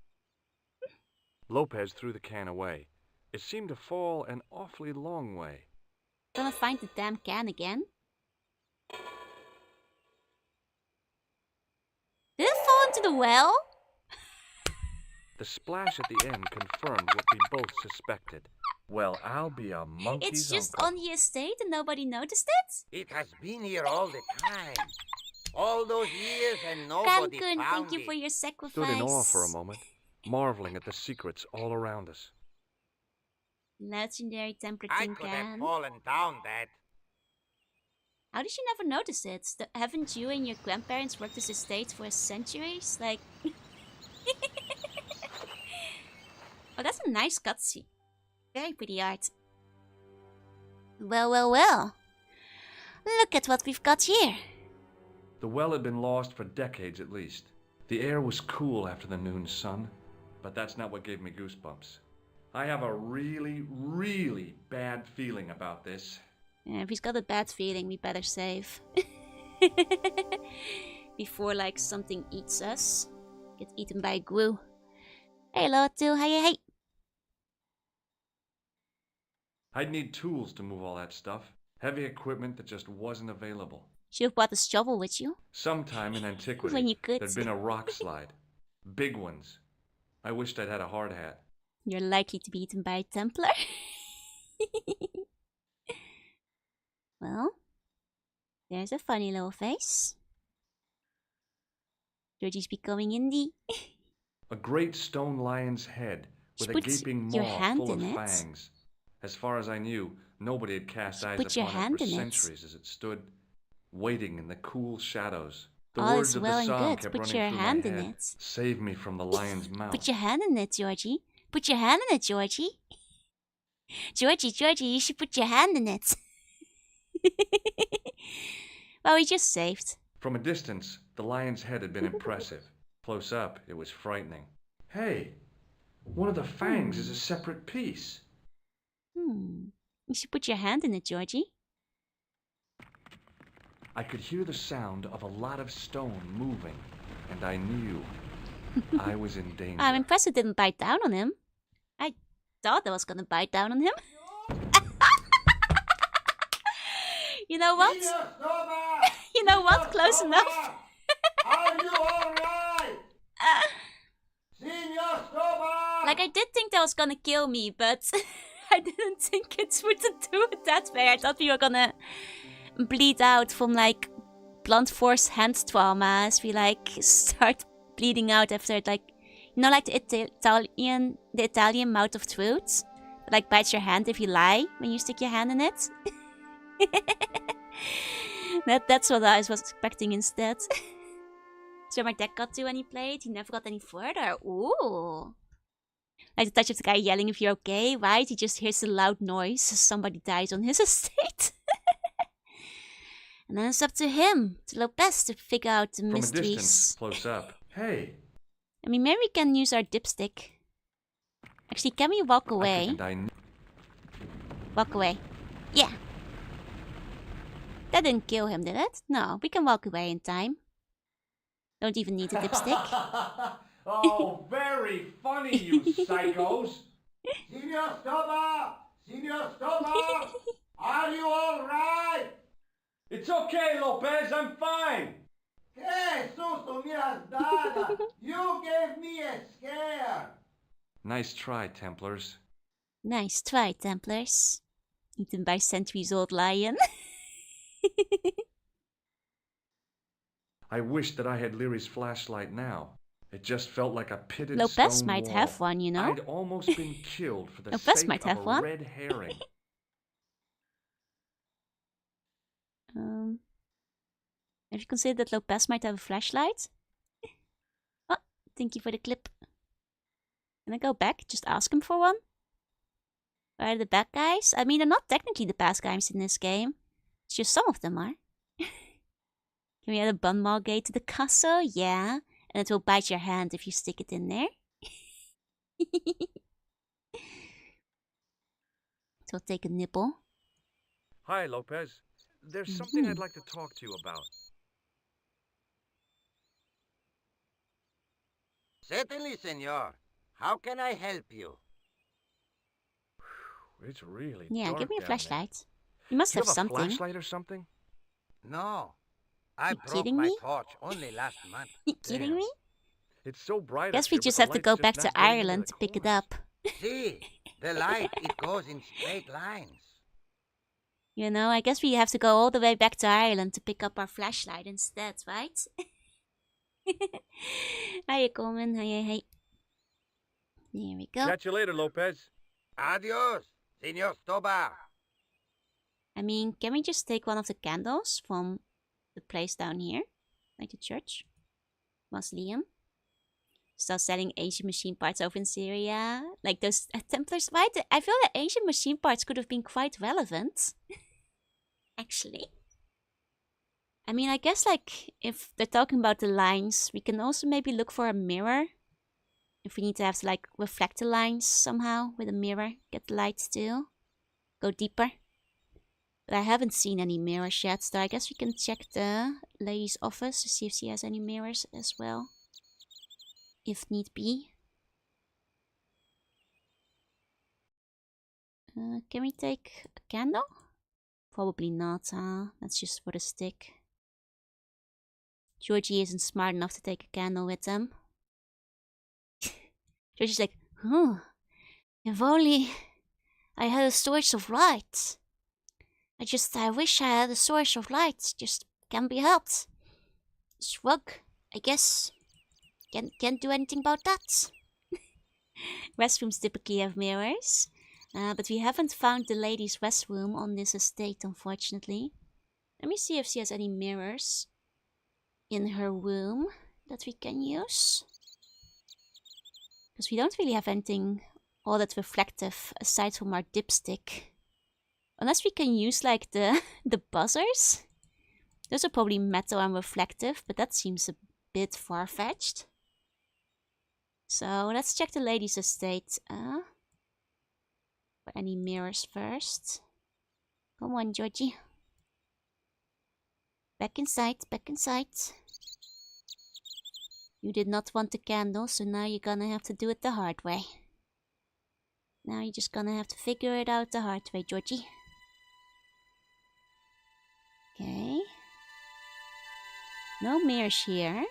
Speaker 2: Lopez threw the can away. It seemed to fall an awfully long way.
Speaker 1: Gonna find the damn can again? Did it fall into the well?
Speaker 2: The splash at the end confirmed what we both suspected. Well, I'll be a monkey's
Speaker 1: It's just
Speaker 2: uncle.
Speaker 1: on the estate and nobody noticed it?
Speaker 6: It has been here all the time. All those years and nobody
Speaker 1: Rankun,
Speaker 6: found
Speaker 1: thank you
Speaker 6: it.
Speaker 1: for your sacrifice.
Speaker 2: Stood in awe for a moment, marveling at the secrets all around us.
Speaker 1: Legendary Templar
Speaker 6: I
Speaker 1: tin
Speaker 6: could have
Speaker 1: can.
Speaker 6: fallen down that.
Speaker 1: How did you never notice it? Haven't you and your grandparents worked this estate for centuries? Like... Oh, that's a nice cutscene. Very pretty art. Well. Look at what we've got here.
Speaker 2: The well had been lost for decades at least. The air was cool after the noon sun, but that's not what gave me goosebumps. I have a really, really bad feeling about this.
Speaker 1: Yeah, if he's got a bad feeling, we better save. Before, like, something eats us. Get eaten by a Gru. Hey, Lotu, hey.
Speaker 2: I'd need tools to move all that stuff. Heavy equipment that just wasn't available.
Speaker 1: Should have brought a shovel with you.
Speaker 2: Sometime in antiquity,
Speaker 1: When you could.
Speaker 2: there'd been a rock slide. Big ones. I wished I'd had a hard hat.
Speaker 1: You're likely to be eaten by a Templar. Well, there's a funny little face. Georgie's becoming indie.
Speaker 2: A great stone lion's head with a
Speaker 1: Put
Speaker 2: gaping
Speaker 1: your
Speaker 2: maw
Speaker 1: hand
Speaker 2: full of
Speaker 1: in it.
Speaker 2: fangs. As far as I knew, nobody had cast eyes
Speaker 1: Put your
Speaker 2: upon
Speaker 1: hand
Speaker 2: it for
Speaker 1: in it.
Speaker 2: centuries as it stood, waiting in the cool shadows. The
Speaker 1: All
Speaker 2: words
Speaker 1: is
Speaker 2: of
Speaker 1: well
Speaker 2: the
Speaker 1: and
Speaker 2: song
Speaker 1: good.
Speaker 2: kept
Speaker 1: Put
Speaker 2: running
Speaker 1: your
Speaker 2: through
Speaker 1: hand
Speaker 2: my
Speaker 1: in
Speaker 2: head.
Speaker 1: it.
Speaker 2: Save me from the lion's mouth.
Speaker 1: Put your hand in it, Georgie. Put your hand in it, Georgie. Georgie, you should put your hand in it. Well, we just saved.
Speaker 2: From a distance, the lion's head had been impressive. Close up, it was frightening. Hey, one of the fangs is a separate piece.
Speaker 1: You should put your hand in it, Georgie.
Speaker 2: I could hear the sound of a lot of stone moving, and I knew I was in danger.
Speaker 1: I'm impressed it didn't bite down on him. I thought I was gonna bite down on him. You know what? You know what? Close enough.
Speaker 6: Are you alright? Senor Stobar!
Speaker 1: Like, I did think that was gonna kill me, but I didn't think it would do it that way. I thought we were gonna bleed out from, like, blunt force hand trauma as we, like, start bleeding out after it, like, you know, like the Italian mouth of truth? Like, bites your hand if you lie when you stick your hand in it. That's what I was expecting instead. So my deck got to when he played. He never got any further. Ooh. Like the touch of the guy yelling if you're okay, right? He just hears a loud noise as somebody dies on his estate. And then it's up to him, to Lopez, to figure out the mysteries.
Speaker 2: From a distance, close up. Hey.
Speaker 1: I mean, maybe we can use our dipstick. Actually, can we walk away? Walk away. Yeah. That didn't kill him, did it? No, we can walk away in time. Don't even need a dipstick.
Speaker 8: Oh, very funny, you psychos.
Speaker 6: Senor Stobar! Senor Stobar! Are you alright?
Speaker 8: It's okay, Lopez, I'm fine.
Speaker 6: Que susto me has dado! You gave me a scare!
Speaker 2: Nice try, Templars.
Speaker 1: Nice try, Templars. Eaten by centuries-old lion.
Speaker 2: I wish that I had Leary's flashlight now. It just felt like a pitted
Speaker 1: Lopez
Speaker 2: stone
Speaker 1: might
Speaker 2: wall.
Speaker 1: have one, you know.
Speaker 2: I'd almost been killed for the
Speaker 1: Lopez
Speaker 2: sake
Speaker 1: might
Speaker 2: of
Speaker 1: have
Speaker 2: a
Speaker 1: one.
Speaker 2: red herring.
Speaker 1: Have you considered that Lopez might have a flashlight? Oh, thank you for the clip. Can I go back? Just ask him for one? Where are the bad guys? I mean, they're not technically the bad guys in this game. It's just some of them are. Can we add a bun maw gate to the castle? Yeah. And it will bite your hand if you stick it in there. So I'll take a nibble.
Speaker 2: Hi, Lopez. There's something I'd like to talk to you about.
Speaker 6: Certainly, senor. How can I help you?
Speaker 2: It's really
Speaker 1: Yeah,
Speaker 2: dark
Speaker 1: give me a
Speaker 2: down
Speaker 1: flashlight. You must
Speaker 2: there.
Speaker 1: have
Speaker 2: Do you have
Speaker 1: something.
Speaker 2: a flashlight or something?
Speaker 6: No. I
Speaker 1: You
Speaker 6: broke
Speaker 1: kidding
Speaker 6: my
Speaker 1: me?
Speaker 6: torch only last month.
Speaker 1: You kidding me?
Speaker 2: It's so bright.
Speaker 1: Guess
Speaker 2: up
Speaker 1: we
Speaker 2: here,
Speaker 1: just
Speaker 2: but
Speaker 1: have
Speaker 2: the
Speaker 1: to go
Speaker 2: light's
Speaker 1: back
Speaker 2: just
Speaker 1: to
Speaker 2: not getting into
Speaker 1: Ireland
Speaker 2: the
Speaker 1: to pick it
Speaker 2: corners.
Speaker 1: up.
Speaker 6: See, the light, it goes in straight lines.
Speaker 1: You know, I guess we have to go all the way back to Ireland to pick up our flashlight instead, right? Hiya, Coleman. Hey. There we go.
Speaker 2: Catch you later, Lopez.
Speaker 6: Adios, Senor Stobar.
Speaker 1: I mean, can we just take one of the candles from the place down here? Like the church? Mausoleum? Start selling Asian machine parts over in Syria? Like those Templars, right? I feel that Asian machine parts could have been quite relevant. Actually. I mean, I guess, like, if they're talking about the lines, we can also maybe look for a mirror. If we need to have like reflect the lines somehow with a mirror, get the lights to go deeper. But I haven't seen any mirrors yet, so I guess we can check the lady's office to see if she has any mirrors as well, if need be. Can we take a candle? Probably not, huh? That's just for the stick. Georgie isn't smart enough to take a candle with them. Georgie's like, if only I had a source of light. I wish I had a source of light. Just can't be helped. Shrug, I guess. Can't do anything about that. Restrooms typically have mirrors. But we haven't found the lady's restroom on this estate, unfortunately. Let me see if she has any mirrors in her room that we can use. Because we don't really have anything all that reflective aside from our dipstick. Unless we can use like the buzzers. Those are probably metal and reflective, but that seems a bit far-fetched. So let's check the lady's estate. For any mirrors first. Come on, Georgie. Back inside, back inside. You did not want the candle, so now you're gonna have to do it the hard way. Now you're just gonna have to figure it out the hard way, Georgie. Okay. No mirrors here.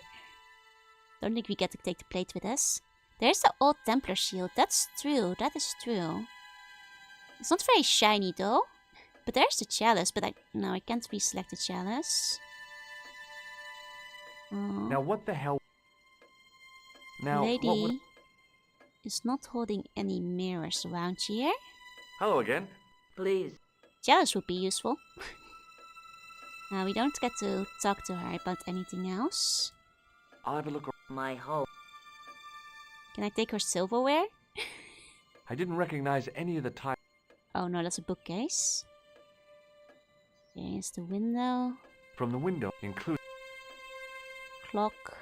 Speaker 1: Don't think we get to take the plate with us. There's the old Templar shield. That's true. That is true. It's not very shiny though. But there's the chalice. But I can't reselect the chalice.
Speaker 2: Now what the hell? Now,
Speaker 1: lady is not holding any mirrors around here.
Speaker 2: Hello again.
Speaker 10: Please.
Speaker 1: Chalice would be useful. We don't get to talk to her about anything else.
Speaker 2: I'll have a look.
Speaker 10: My home.
Speaker 1: Can I take her silverware?
Speaker 2: I didn't recognize any of the time.
Speaker 1: Oh no, that's a bookcase. Here's the window.
Speaker 2: From the window, include
Speaker 1: clock.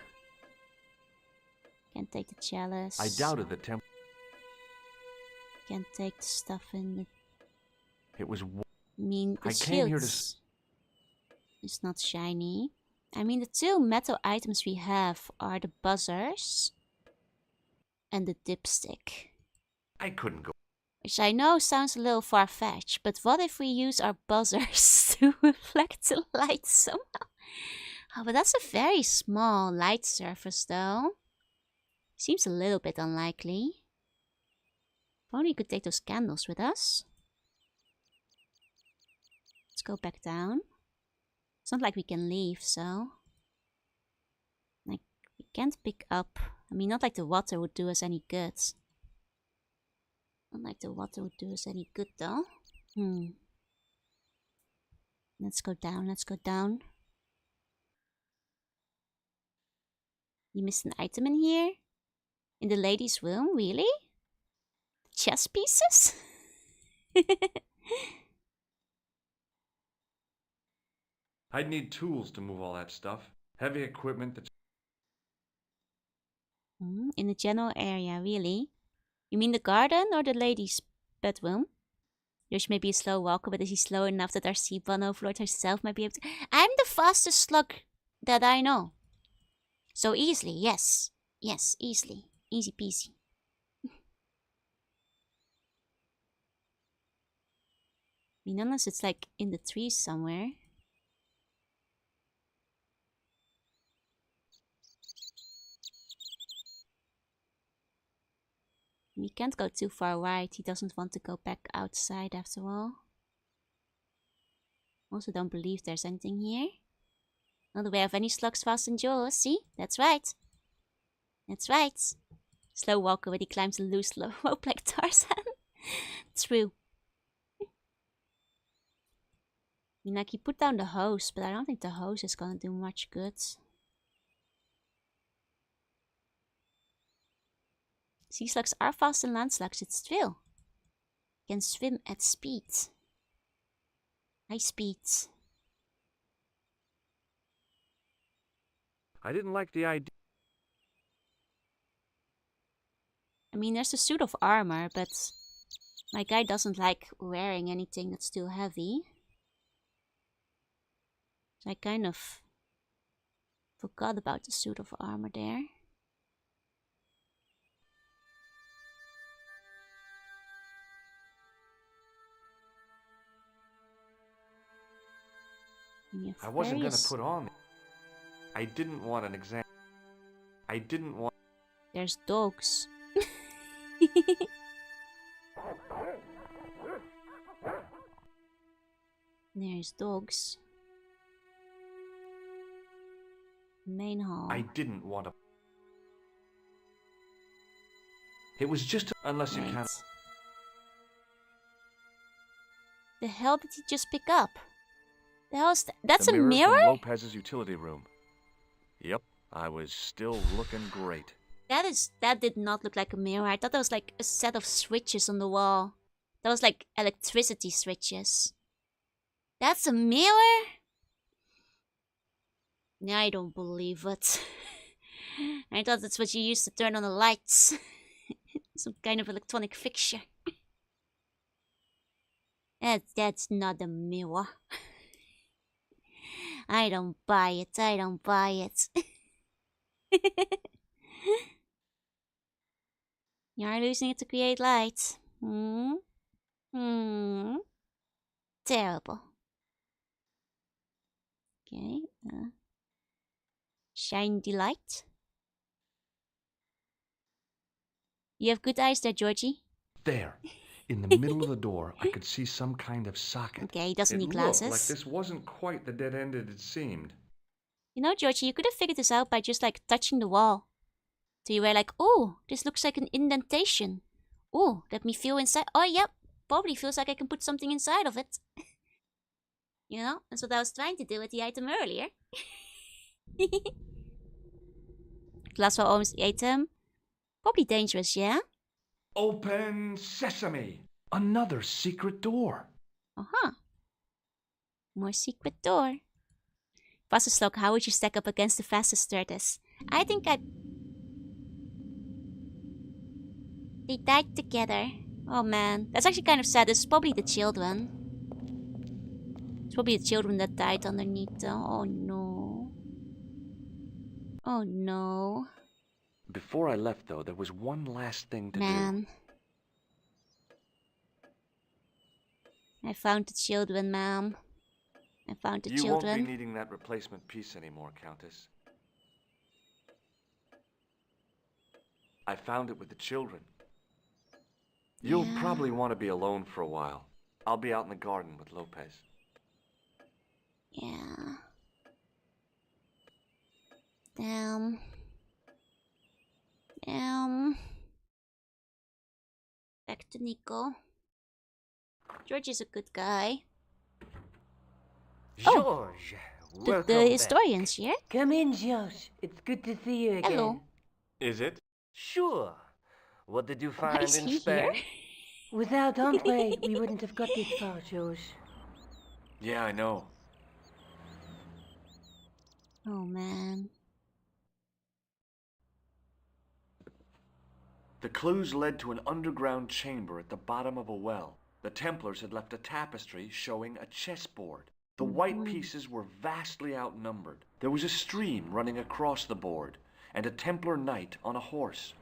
Speaker 1: Can't take the chalice.
Speaker 2: I doubted the temp.
Speaker 1: Can't take the stuff in the.
Speaker 2: It was.
Speaker 1: I mean, the
Speaker 2: I came here to.
Speaker 1: It's not shiny. I mean, the two metal items we have are the buzzers and the dipstick.
Speaker 2: I couldn't go.
Speaker 1: Which I know sounds a little far-fetched, but what if we use our buzzers to reflect the light somehow? Oh, but that's a very small light surface, though. Seems a little bit unlikely. If only we could take those candles with us. Let's go back down. It's not like we can leave, so... Like, we can't pick up... I mean, not like the water would do us any good. Not like the water would do us any good, though. Let's go down, let's go down. You missed an item in here? In the lady's room? Really? Chess pieces?
Speaker 2: I'd need tools to move all that stuff. Heavy equipment that's...
Speaker 1: In the general area, really? You mean the garden or the lady's bedroom? Yosh may be a slow walker, but is he slow enough that our Seaborn Overlord herself might be able to... I'm the fastest slug that I know. So easily, yes. Yes, easily. Easy peasy. I mean, unless it's like in the trees somewhere. We can't go too far right. He doesn't want to go back outside after all. Also don't believe there's anything here. Not aware of any slugs fastened jaws. See? That's right. That's right. Slow walker when he climbs a loose rope like Tarzan. True. I mean, like he put down the hose, but I don't think the hose is gonna do much good. Sea slugs are faster than land slugs, it's true. Can swim at speed. High speeds.
Speaker 2: I didn't like the idea.
Speaker 1: mean, there's a suit of armor, but my guy doesn't like wearing anything that's too heavy. So I kind of forgot about the suit of armor there.
Speaker 2: I wasn't gonna put on. I didn't want an exam. I didn't want.
Speaker 1: There's dogs. There's dogs. Main hall.
Speaker 2: I didn't want to. It was just unless you can't.
Speaker 1: The hell did he just pick up? The hell is that? That's a
Speaker 2: mirror
Speaker 1: mirror?
Speaker 2: from Lopez's utility room. Yep, I was still looking great.
Speaker 1: That did not look like a mirror. I thought that was like a set of switches on the wall. That was like electricity switches. That's a mirror? I don't believe it. I thought that's what you used to turn on the lights. Some kind of electronic fixture. That's not a mirror. I don't buy it. I don't buy it. You're losing it to create light. Terrible. Okay. Shine the light. You have good eyes there, Georgie.
Speaker 2: There, in the middle of the door, I could see some kind of socket.
Speaker 1: Okay, he doesn't need glasses.
Speaker 2: It looked like this wasn't quite the dead end it seemed.
Speaker 1: You know, Georgie, you could have figured this out by just like touching the wall. So you were like, oh, this looks like an indentation. Oh, let me feel inside. Oh, yep, probably feels like I can put something inside of it. You know, that's what I was trying to do with the item earlier. Glass for almost the item. Probably dangerous, yeah?
Speaker 2: Open sesame! Another secret door.
Speaker 1: Uh-huh. More secret door. Fastest log, how would you stack up against the fastest tortoise? I think They died together. Oh man, that's actually kind of sad. It's probably the children. It's probably the children that died underneath them. Oh no. Oh no.
Speaker 2: Before I left, though, there was one last thing to
Speaker 1: do. I found the children, ma'am. I found the children.
Speaker 2: You won't be needing that replacement piece anymore, Countess. I found it with the children. You'll probably want to be alone for a while. I'll be out in the garden with Lopez.
Speaker 1: Yeah. Damn. Back to Nico. George is a good guy.
Speaker 7: George,
Speaker 1: the historian's here.
Speaker 5: Come in, George. It's good to see you again.
Speaker 1: Hello.
Speaker 2: Is it?
Speaker 7: Sure. What did you
Speaker 1: Why
Speaker 7: find
Speaker 1: is
Speaker 7: in
Speaker 1: he
Speaker 7: Spain?
Speaker 1: here?
Speaker 5: Without Andre, we wouldn't have got this far, George.
Speaker 2: Yeah, I know.
Speaker 1: Oh man.
Speaker 2: The clues led to an underground chamber at the bottom of a well. The Templars had left a tapestry showing a chessboard. The white pieces were vastly outnumbered. There was a stream running across the board, and a Templar knight on a horse.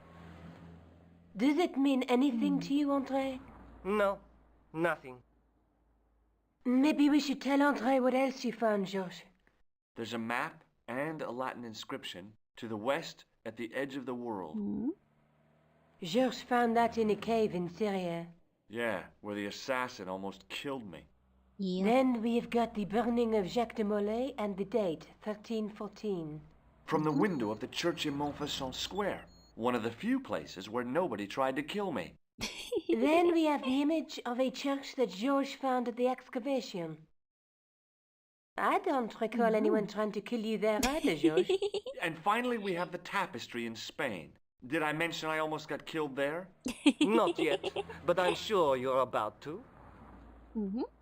Speaker 5: Does it mean anything to you, Andre?
Speaker 7: No, nothing.
Speaker 5: Maybe we should tell Andre what else you found, George.
Speaker 2: There's a map and a Latin inscription to the west at the edge of the world.
Speaker 5: George found that in a cave in Syria.
Speaker 2: Yeah, where the assassin almost killed me.
Speaker 1: Yeah.
Speaker 5: Then we've got the burning of Jacques de Molay and the date, 1314.
Speaker 2: From the window of the church in Montfaucon Square, one of the few places where nobody tried to kill me.
Speaker 5: Then we have the image of a church that George found at the excavation. I don't recall anyone trying to kill you there either, George.
Speaker 2: And finally we have the tapestry in Spain. Did I mention I almost got killed there?
Speaker 7: Not yet, but I'm sure you're about to.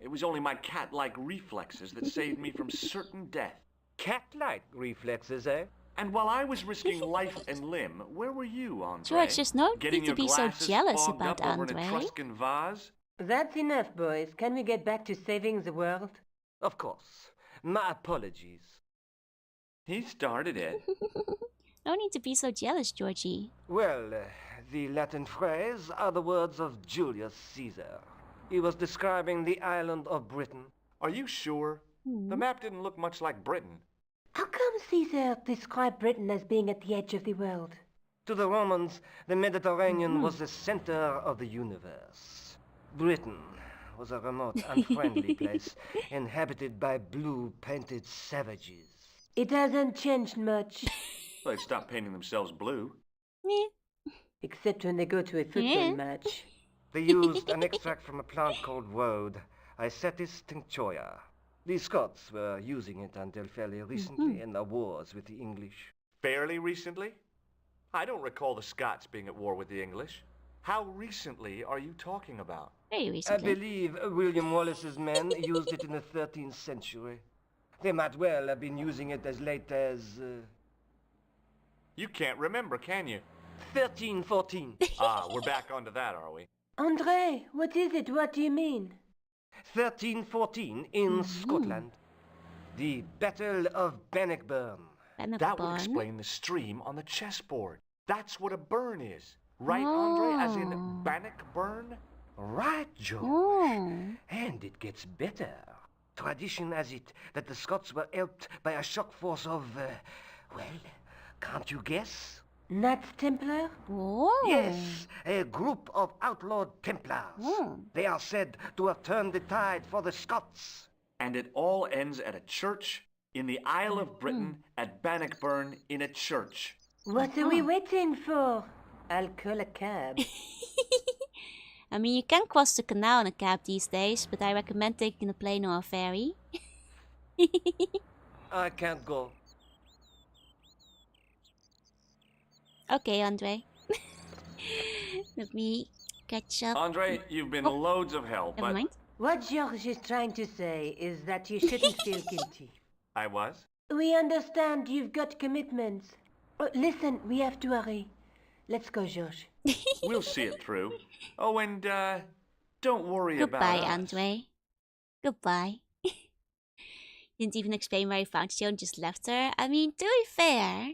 Speaker 2: It was only my cat-like reflexes that saved me from certain death.
Speaker 7: Cat-like reflexes, eh?
Speaker 2: And while I was risking life and limb, where were you, Andre?
Speaker 1: George, there's no
Speaker 2: Getting
Speaker 1: need to
Speaker 2: your
Speaker 1: be so
Speaker 2: glasses
Speaker 1: jealous
Speaker 2: fogged
Speaker 1: about
Speaker 2: up over an
Speaker 1: Andre.
Speaker 2: Etruscan vase?
Speaker 5: That's enough, boys. Can we get back to saving the world?
Speaker 7: Of course. My apologies.
Speaker 2: He started it.
Speaker 1: No need to be so jealous, Georgie.
Speaker 7: Well, the Latin phrase are the words of Julius Caesar. He was describing the island of Britain.
Speaker 2: Are you sure? The map didn't look much like Britain.
Speaker 5: How come Caesar described Britain as being at the edge of the world?
Speaker 7: To the Romans, the Mediterranean was the center of the universe. Britain was a remote, unfriendly place, inhabited by blue-painted savages.
Speaker 5: It hasn't changed much.
Speaker 2: They've stopped painting themselves blue.
Speaker 5: Except when they go to a football match.
Speaker 7: They used an extract from a plant called woad, Icetis tinctoria. The Scots were using it until fairly recently in the wars with the English.
Speaker 2: Fairly recently? I don't recall the Scots being at war with the English. How recently are you talking about?
Speaker 1: Very
Speaker 7: I
Speaker 1: recently.
Speaker 7: believe William Wallace's men used it in the 13th century. They might well have been using it as late as...
Speaker 2: You can't remember, can you?
Speaker 7: 1314.
Speaker 2: We're back onto that, are we?
Speaker 5: Andre, what is it? What do you mean?
Speaker 7: 1314 in Scotland. The Battle of Bannockburn.
Speaker 2: That would explain the stream on the chessboard. That's what a burn is. Right, Andre? As in Bannockburn?
Speaker 7: Right, George.
Speaker 1: Oh.
Speaker 7: And it gets better. Tradition has it that the Scots were helped by a shock force of, well, can't you guess?
Speaker 5: Knights Templar?
Speaker 1: Oh.
Speaker 7: Yes, a group of outlawed Templars.
Speaker 1: Oh.
Speaker 7: They are said to have turned the tide for the Scots.
Speaker 2: And it all ends at a church in the Isle of Britain at Bannockburn in a church.
Speaker 5: What are we waiting for? I'll call a cab.
Speaker 1: I mean, you can cross the canal in a cab these days, but I recommend taking a plane or a ferry.
Speaker 7: I can't go.
Speaker 1: Okay, Andre. Let me catch up.
Speaker 2: Andre, you've been loads of help,
Speaker 1: Never
Speaker 2: but...
Speaker 1: mind.
Speaker 5: What George is trying to say is that you shouldn't feel guilty.
Speaker 2: I was?
Speaker 5: We understand you've got commitments. Oh, listen, we have to hurry. Let's go, George.
Speaker 2: We'll see it through. Oh, and, don't worry about
Speaker 1: Goodbye,
Speaker 2: us.
Speaker 1: Andre. Goodbye. Didn't even explain where he found Joan, just left her. I mean, to be fair,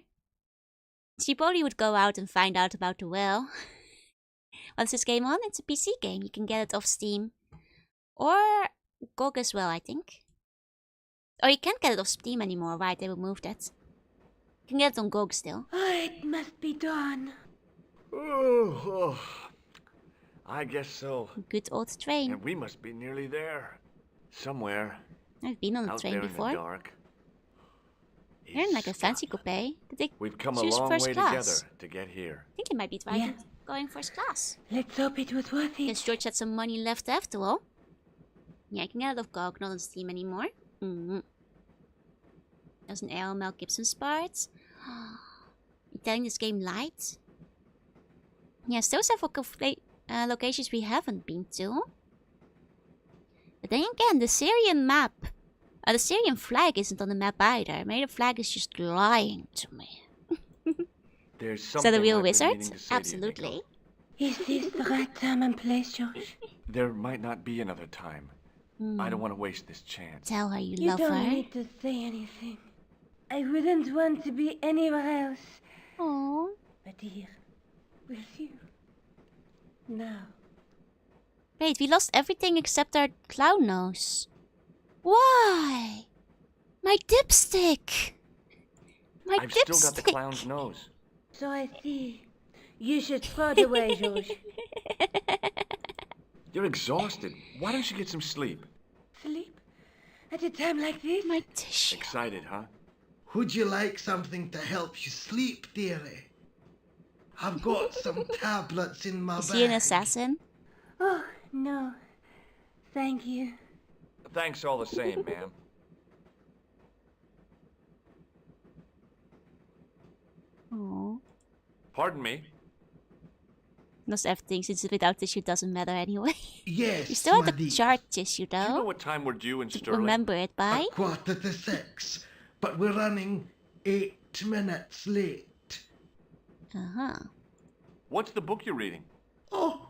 Speaker 1: she probably would go out and find out about the well. What's this game on? It's a PC game. You can get it off Steam. Or GOG as well, I think. Or you can't get it off Steam anymore, right? They removed that. You can get it on GOG still.
Speaker 5: Oh, it must be done.
Speaker 2: Oh, I guess so.
Speaker 1: Good old train.
Speaker 2: And we must be nearly there. Somewhere.
Speaker 1: I've been on a
Speaker 2: out
Speaker 1: train
Speaker 2: there
Speaker 1: before.
Speaker 2: in the dark.
Speaker 1: They're in like a fancy coupe. Did they
Speaker 2: We've come a
Speaker 1: choose
Speaker 2: long
Speaker 1: first
Speaker 2: way
Speaker 1: class?
Speaker 2: together to get here.
Speaker 1: I think they might be driving, going first class.
Speaker 5: Let's hope it was worth it.
Speaker 1: Guess George had some money left after all. Yeah, I can get it off GOG, not on Steam anymore. There's an L. Mel Gibson's part. You telling this game light? Yes, those are locations we haven't been to. But then again, the Syrian map, the Syrian flag isn't on the map either. Maybe the flag is just lying to me.
Speaker 2: There's
Speaker 1: Is
Speaker 2: something
Speaker 1: that a real
Speaker 2: I've been
Speaker 1: wizard?
Speaker 2: meaning to say to you,
Speaker 1: Absolutely.
Speaker 5: Is this the right time and place, George?
Speaker 2: There might not be another time. I don't want to waste this chance.
Speaker 1: Tell her you
Speaker 5: You
Speaker 1: love
Speaker 5: don't
Speaker 1: her.
Speaker 5: need to say anything. I wouldn't want to be anywhere else.
Speaker 1: Aww.
Speaker 5: But here, with you. Now.
Speaker 1: Wait, we lost everything except our clown nose. Why? My dipstick! My
Speaker 2: I've
Speaker 1: dipstick!
Speaker 2: still got the clown's nose.
Speaker 5: So I see. You should throw it away, George.
Speaker 2: You're exhausted. Why don't you get some sleep?
Speaker 5: Sleep? At a time like this?
Speaker 1: My tissue.
Speaker 2: Excited, huh?
Speaker 11: Would you like something to help you sleep, dearie? I've got some tablets in my
Speaker 1: Is
Speaker 11: bag.
Speaker 1: he an assassin?
Speaker 5: Oh, no. Thank you.
Speaker 2: Thanks all the same, ma'am.
Speaker 1: Oh.
Speaker 2: Pardon me?
Speaker 1: Lost everything since without tissue doesn't matter anyway.
Speaker 11: Yes,
Speaker 1: You still
Speaker 11: my
Speaker 1: have the
Speaker 11: dear.
Speaker 1: chart tissue
Speaker 2: Do you know
Speaker 1: though.
Speaker 2: what time we're due in
Speaker 1: To
Speaker 2: Sterling?
Speaker 1: remember it by.
Speaker 11: 6:15, but we're running 8 8 minutes late.
Speaker 1: Uh-huh.
Speaker 2: What's the book you're reading?
Speaker 11: Oh,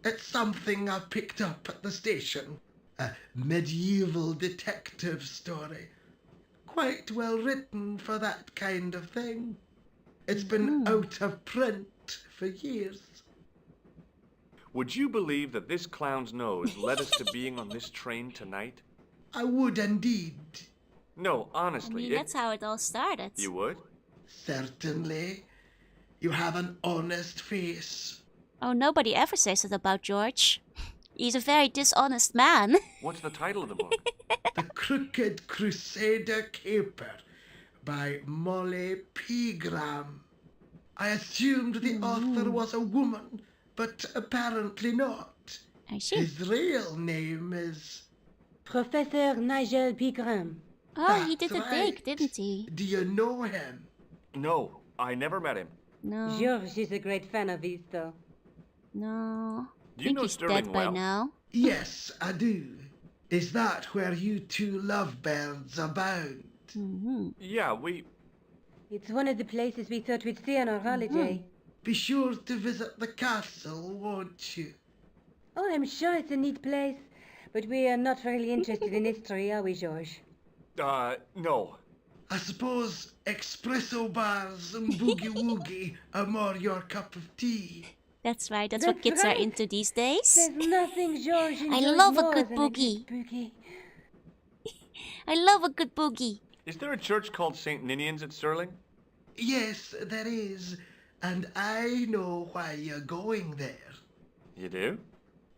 Speaker 11: it's something I picked up at the station. A medieval detective story. Quite well written for that kind of thing. It's been out of print for years.
Speaker 2: Would you believe that this clown's nose led us to being on this train tonight?
Speaker 11: I would indeed.
Speaker 2: No,
Speaker 1: I
Speaker 2: honestly.
Speaker 1: mean, that's how it all started.
Speaker 2: You would?
Speaker 11: Certainly. You have an honest face.
Speaker 1: Oh, nobody ever says that about George. He's a very dishonest man.
Speaker 2: What's the title of the book?
Speaker 11: The Crooked Crusader Caper by Molly Pegram. I assumed the author was a woman, but apparently not.
Speaker 1: I see.
Speaker 11: His real name is...
Speaker 5: Professor Nigel Pegram.
Speaker 1: Oh, he did
Speaker 11: That's
Speaker 1: a dig,
Speaker 11: right.
Speaker 1: didn't he?
Speaker 11: Do you know him?
Speaker 2: No, I never met him.
Speaker 1: No.
Speaker 5: George is a great fan of his, though.
Speaker 1: No.
Speaker 2: Do you
Speaker 1: think
Speaker 2: know
Speaker 1: he's
Speaker 2: Sterling
Speaker 1: dead by
Speaker 2: well?
Speaker 1: now.
Speaker 11: Yes, I do. Is that where you two lovebirds abound?
Speaker 1: Mm-hmm.
Speaker 2: Yeah, we...
Speaker 5: It's one of the places we thought we'd see on our holiday.
Speaker 11: Be sure to visit the castle, won't you?
Speaker 5: Oh, I'm sure it's a neat place. But we are not really interested in history, are we, George?
Speaker 2: No.
Speaker 11: I suppose espresso bars and boogie-woogie are more your cup of tea.
Speaker 1: That's right, that's what kids are into these days.
Speaker 5: There's nothing George
Speaker 1: I
Speaker 5: enjoys
Speaker 1: love a
Speaker 5: more
Speaker 1: good
Speaker 5: than
Speaker 1: boogie.
Speaker 5: boogie.
Speaker 1: I love a good boogie.
Speaker 2: Is there a church called St. Ninian's at Sterling?
Speaker 11: Yes, there is. And I know why you're going there.
Speaker 2: You do?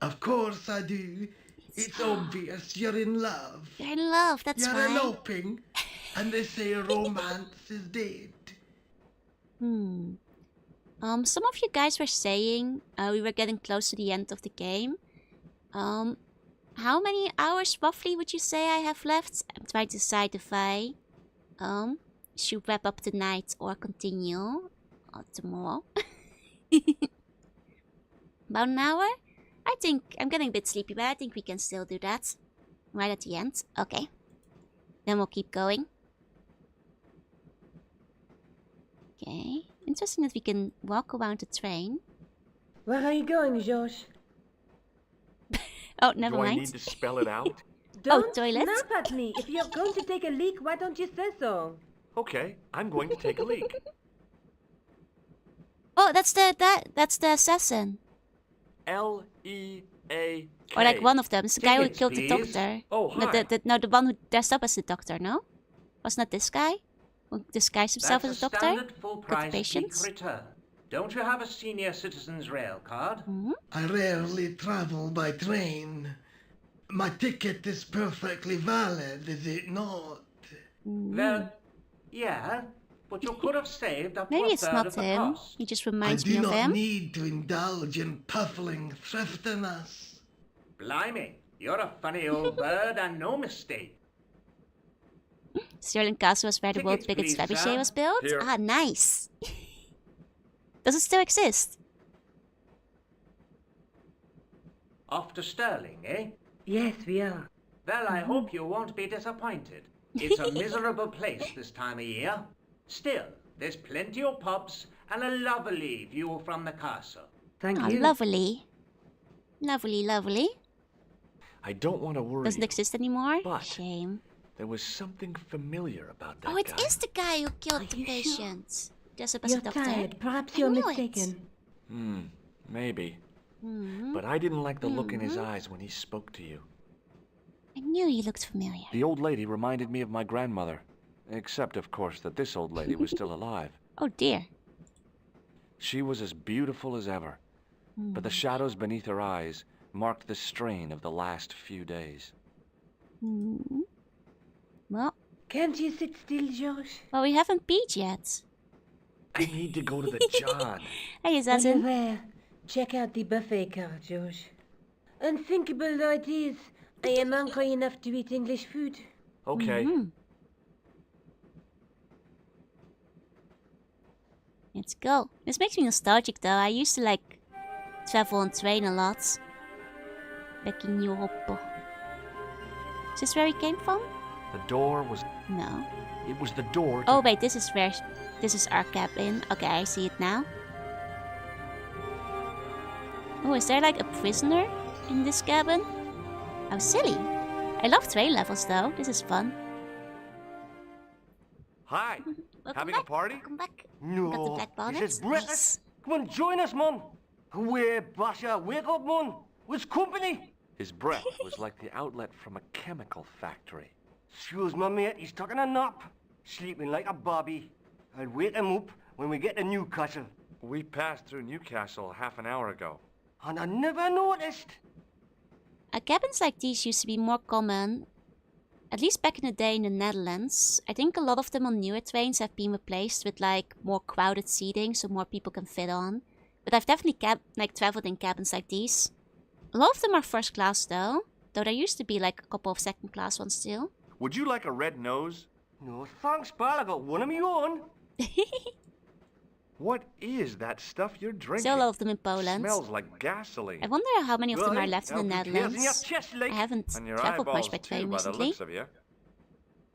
Speaker 11: Of course I do. It's obvious you're in love.
Speaker 1: You're in love, that's
Speaker 11: You're
Speaker 1: why.
Speaker 11: eloping, and they say romance is dead.
Speaker 1: Some of you guys were saying we were getting close to the end of the game. How many hours roughly would you say I have left? I'm trying to decide if I should wrap up tonight or continue tomorrow. About an hour? I think I'm getting a bit sleepy, but I think we can still do that. Right at the end. Okay. Then we'll keep going. Okay. Interesting that we can walk around the train.
Speaker 5: Where are you going, George?
Speaker 1: Oh, never
Speaker 2: Do
Speaker 1: mind.
Speaker 2: I need to spell it out?
Speaker 5: Don't
Speaker 1: toilet.
Speaker 5: snap at me. If you're going to take a leak, why don't you say so?
Speaker 2: Okay, I'm going to take a leak.
Speaker 1: Oh, that's the assassin.
Speaker 2: L-E-A-K.
Speaker 1: Or like one of them. It's the guy who
Speaker 8: Tickets,
Speaker 1: killed the
Speaker 8: please.
Speaker 1: doctor.
Speaker 2: Oh,
Speaker 1: No,
Speaker 2: hi.
Speaker 1: the one who dressed up as the doctor, no? Wasn't that this guy? Who disguised himself
Speaker 7: That's
Speaker 1: as a doctor?
Speaker 7: standard full
Speaker 1: Got
Speaker 7: price peak
Speaker 1: patients?
Speaker 7: return. Don't you have a senior citizen's rail card?
Speaker 11: I rarely travel by train. My ticket is perfectly valid, is it not?
Speaker 7: Well, yeah, but you could have saved up to
Speaker 1: Maybe
Speaker 7: a
Speaker 1: it's
Speaker 7: third
Speaker 1: not
Speaker 7: of the
Speaker 1: him.
Speaker 7: cost.
Speaker 1: He just
Speaker 11: I
Speaker 1: reminds
Speaker 11: do
Speaker 1: me of
Speaker 11: not
Speaker 1: him.
Speaker 11: need to indulge in puffling thriftiness.
Speaker 7: Blimey, you're a funny old bird and no mistake.
Speaker 1: Stirling Castle was where the world's
Speaker 7: Tickets,
Speaker 1: biggest
Speaker 7: please,
Speaker 1: trebuchet
Speaker 7: sir.
Speaker 1: was built?
Speaker 2: Here.
Speaker 1: Ah, nice. Does it still exist?
Speaker 7: Off to Sterling, eh?
Speaker 5: Yes, we are.
Speaker 7: Well, I hope you won't be disappointed. It's a miserable place this time of year. Still, there's plenty of pubs and a lovely view from the castle.
Speaker 5: Thank
Speaker 1: Oh,
Speaker 5: you.
Speaker 1: lovely. Lovely, lovely.
Speaker 2: I don't want to worry
Speaker 1: Doesn't
Speaker 2: you.
Speaker 1: exist anymore?
Speaker 2: But-
Speaker 1: Shame.
Speaker 2: There was something familiar about that
Speaker 1: Oh, it
Speaker 2: guy.
Speaker 1: is the guy who killed
Speaker 5: Are
Speaker 1: the
Speaker 5: you sure?
Speaker 1: patients. Dressed up as a
Speaker 5: You're
Speaker 1: doctor.
Speaker 5: tired. Perhaps
Speaker 1: I
Speaker 5: you're
Speaker 1: knew it.
Speaker 5: mistaken.
Speaker 2: Maybe.
Speaker 1: Hmm.
Speaker 2: But I didn't like the look in his eyes when he spoke to you.
Speaker 1: I knew he looked familiar.
Speaker 2: The old lady reminded me of my grandmother. Except, of course, that this old lady was still alive.
Speaker 1: Oh dear.
Speaker 2: She was as beautiful as ever. But the shadows beneath her eyes marked the strain of the last few days.
Speaker 1: Well,
Speaker 5: Can't you sit still, George?
Speaker 1: we haven't peed yet.
Speaker 2: I need to go to the John.
Speaker 1: Hey,
Speaker 5: While you're
Speaker 1: assassin.
Speaker 5: there, check out the buffet car, George. Unthinkable though it is, I am hungry enough to eat English food.
Speaker 2: Okay.
Speaker 1: Let's go. This makes me nostalgic though. I used to like travel on train a lot. Back in Europe. Is this where he came from?
Speaker 2: The door was...
Speaker 1: No.
Speaker 2: It was the door to...
Speaker 1: Oh wait, this is our cabin. Okay, I see it now. Oh, is there like a prisoner in this cabin? How silly. I love train levels though. This is fun.
Speaker 2: Hi. Having a party?
Speaker 1: Welcome back.
Speaker 7: No,
Speaker 1: Got the black bonnet.
Speaker 7: this is breakfast.
Speaker 1: Nice.
Speaker 7: Come on, join us, man. Away, Basha, wake up, man. What's company?
Speaker 2: His breath was like the outlet from a chemical factory.
Speaker 7: Excuse my mate, he's taking a nap. Sleeping like a bobby. I'll wake him up when we get to Newcastle.
Speaker 2: We passed through Newcastle half an hour ago.
Speaker 7: And I never noticed.
Speaker 1: Cabins like these used to be more common, at least back in the day in the Netherlands. I think a lot of them on newer trains have been replaced with like more crowded seating so more people can fit on. But I've definitely traveled in cabins like these. A lot of them are first class though there used to be like a couple of second class ones still.
Speaker 2: Would you like a red nose?
Speaker 7: No thanks, pal. I got one of my own.
Speaker 2: What is that stuff you're drinking?
Speaker 1: Still a lot of them in Poland.
Speaker 2: Smells like gasoline.
Speaker 1: I wonder how many of them are left in the Netherlands. I haven't traveled much by train recently.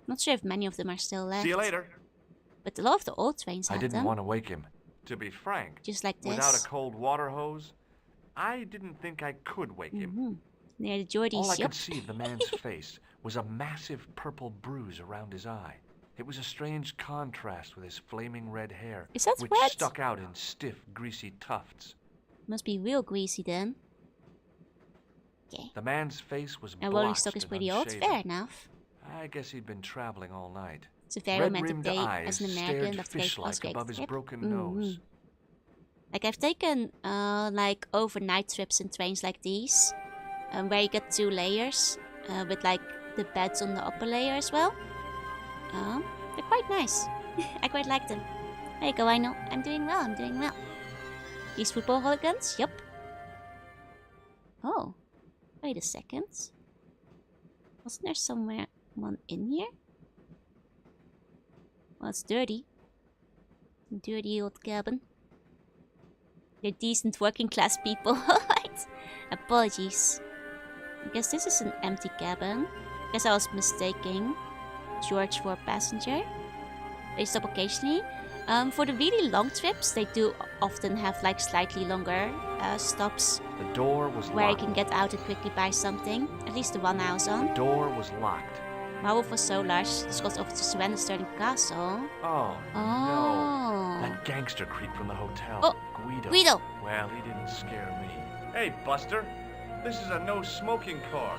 Speaker 1: Not sure if many of them are still left.
Speaker 2: See you later.
Speaker 1: But a lot of the old trains have them.
Speaker 2: I didn't want to wake him. To be frank,
Speaker 1: just like this.
Speaker 2: Without a cold water hose, I didn't think I could wake him.
Speaker 1: Near the Geordies,
Speaker 2: all I could see of the man's face was a massive purple bruise around his eye. It was a strange contrast with his flaming red hair,
Speaker 1: which
Speaker 2: red? Stuck out in stiff, greasy tufts.
Speaker 1: Must be real greasy then. Okay.
Speaker 2: The man's face was
Speaker 1: and Rolling Stock is pretty old, fair enough.
Speaker 2: I guess he'd been traveling all night.
Speaker 1: It's a very romantic day as an American. That's great.
Speaker 2: Fish-like above his broken nose.
Speaker 1: Like I've taken like overnight trips in trains like these, where you get 2 layers with like the beds on the upper layer as well. They're quite nice. I quite like them. There you go, I know. I'm doing well, I'm doing well. These football hooligans? Yup. Oh. Wait a second. Wasn't there somewhere one in here? Well, it's dirty. Dirty old cabin. They're decent working class people, alright. Apologies. I guess this is an empty cabin. Guess I was mistaking George for a passenger. They stop occasionally. For the really long trips, they do often have like slightly longer stops.
Speaker 2: The door was
Speaker 1: where
Speaker 2: locked.
Speaker 1: I can get out and quickly buy something. At least the one I was on.
Speaker 2: The door was locked.
Speaker 1: Marwolf was so large, the Scots offered to surrender Stirling Castle.
Speaker 2: Oh, no. That gangster creep from the hotel.
Speaker 1: Oh, Guido.
Speaker 2: Well, he didn't scare me. Hey, Buster. This is a no-smoking car.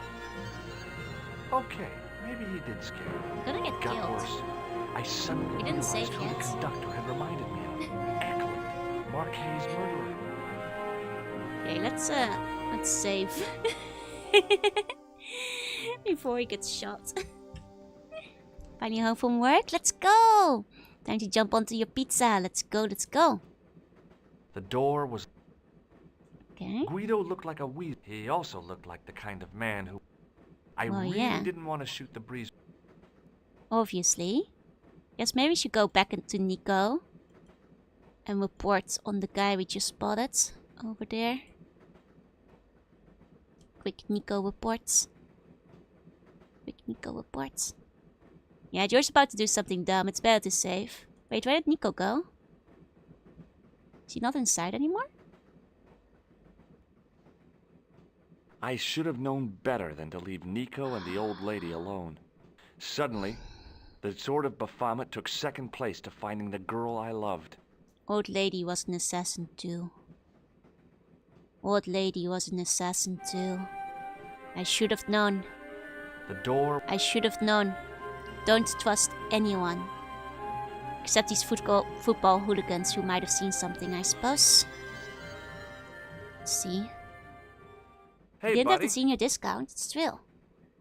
Speaker 2: Okay, maybe he did scare me.
Speaker 1: I'm gonna get
Speaker 2: got
Speaker 1: killed.
Speaker 2: Worse. I suddenly
Speaker 1: He didn't
Speaker 2: realized
Speaker 1: save
Speaker 2: who
Speaker 1: yet.
Speaker 2: the conductor had reminded me of. Eklund, Marquet's murderer.
Speaker 1: Okay, let's save. Before he gets shot. Finally home from work? Let's go! Time to jump onto your pizza. Let's go, let's go.
Speaker 2: The door was...
Speaker 1: Okay.
Speaker 2: Guido looked like a weasel. He also looked like the kind of man who... I really didn't want to shoot the breeze.
Speaker 1: Obviously. Guess maybe we should go back into Nico. And report on the guy we just spotted. Over there. Quick Nico reports. Quick Nico reports. Yeah, George's about to do something dumb. It's better to save. Wait, where did Nico go? Is he not inside anymore?
Speaker 2: I should have known better than to leave Nico and the old lady alone. Suddenly, the sword of Baphomet took second place to finding the girl I loved.
Speaker 1: Old lady was an assassin too. Old lady was an assassin too. I should have known.
Speaker 2: The door...
Speaker 1: I should have known. Don't trust anyone. Except these football hooligans who might have seen something, I suppose. Let's see.
Speaker 2: Hey,
Speaker 1: you didn't
Speaker 2: buddy.
Speaker 1: have the senior discount, it's true.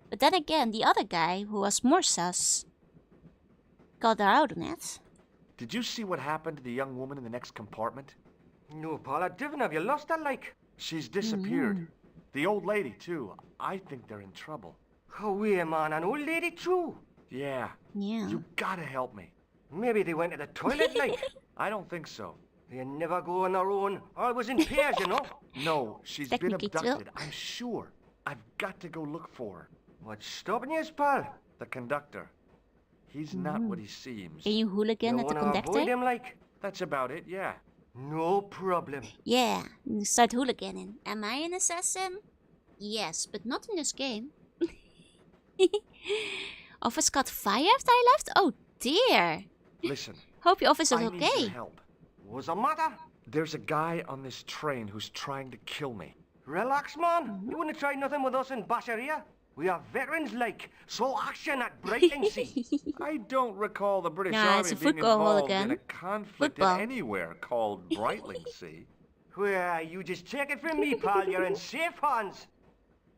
Speaker 1: But then again, the other guy, who was more sus, got out on it.
Speaker 2: Did you see what happened to the young woman in the next compartment?
Speaker 7: No, Paul, I didn't. Have you lost her, like?
Speaker 2: She's disappeared. The old lady, too. I think they're in trouble.
Speaker 7: Oh, wait, man. An old lady, too?
Speaker 2: Yeah.
Speaker 1: Yeah.
Speaker 2: You gotta help me.
Speaker 7: Maybe they went to the toilet, like?
Speaker 2: I don't think so.
Speaker 7: They never go on their own. Always in pairs, you know?
Speaker 2: No, she's been
Speaker 1: Technically
Speaker 2: abducted. I'm sure. I've got to go look for her.
Speaker 7: What's stopping you, pal?
Speaker 2: the conductor. He's not what he seems.
Speaker 1: Can you hooligan
Speaker 7: You
Speaker 1: at the
Speaker 7: wanna avoid
Speaker 1: conductor?
Speaker 7: him, like?
Speaker 2: That's about it, yeah.
Speaker 7: No problem.
Speaker 1: Yeah, start hooliganing. Am I an assassin? Yes, but not in this game. Office caught fire after I left? Oh dear.
Speaker 2: Listen,
Speaker 1: Hope your office is
Speaker 2: I need
Speaker 1: okay.
Speaker 2: your help.
Speaker 7: What's the matter?
Speaker 2: There's a guy on this train who's trying to kill me.
Speaker 7: Relax, man. You wouldn't try nothing with us in Basharia. We are veterans, like, so action at Brightlingsea.
Speaker 2: I don't recall the British
Speaker 1: Nah,
Speaker 2: Army
Speaker 1: it's a
Speaker 2: being
Speaker 1: football
Speaker 2: involved
Speaker 1: hooligan.
Speaker 2: in a conflict
Speaker 1: Football.
Speaker 2: anywhere called Brightlingsea.
Speaker 7: Well, you just take it from me, pal. You're in safe hands.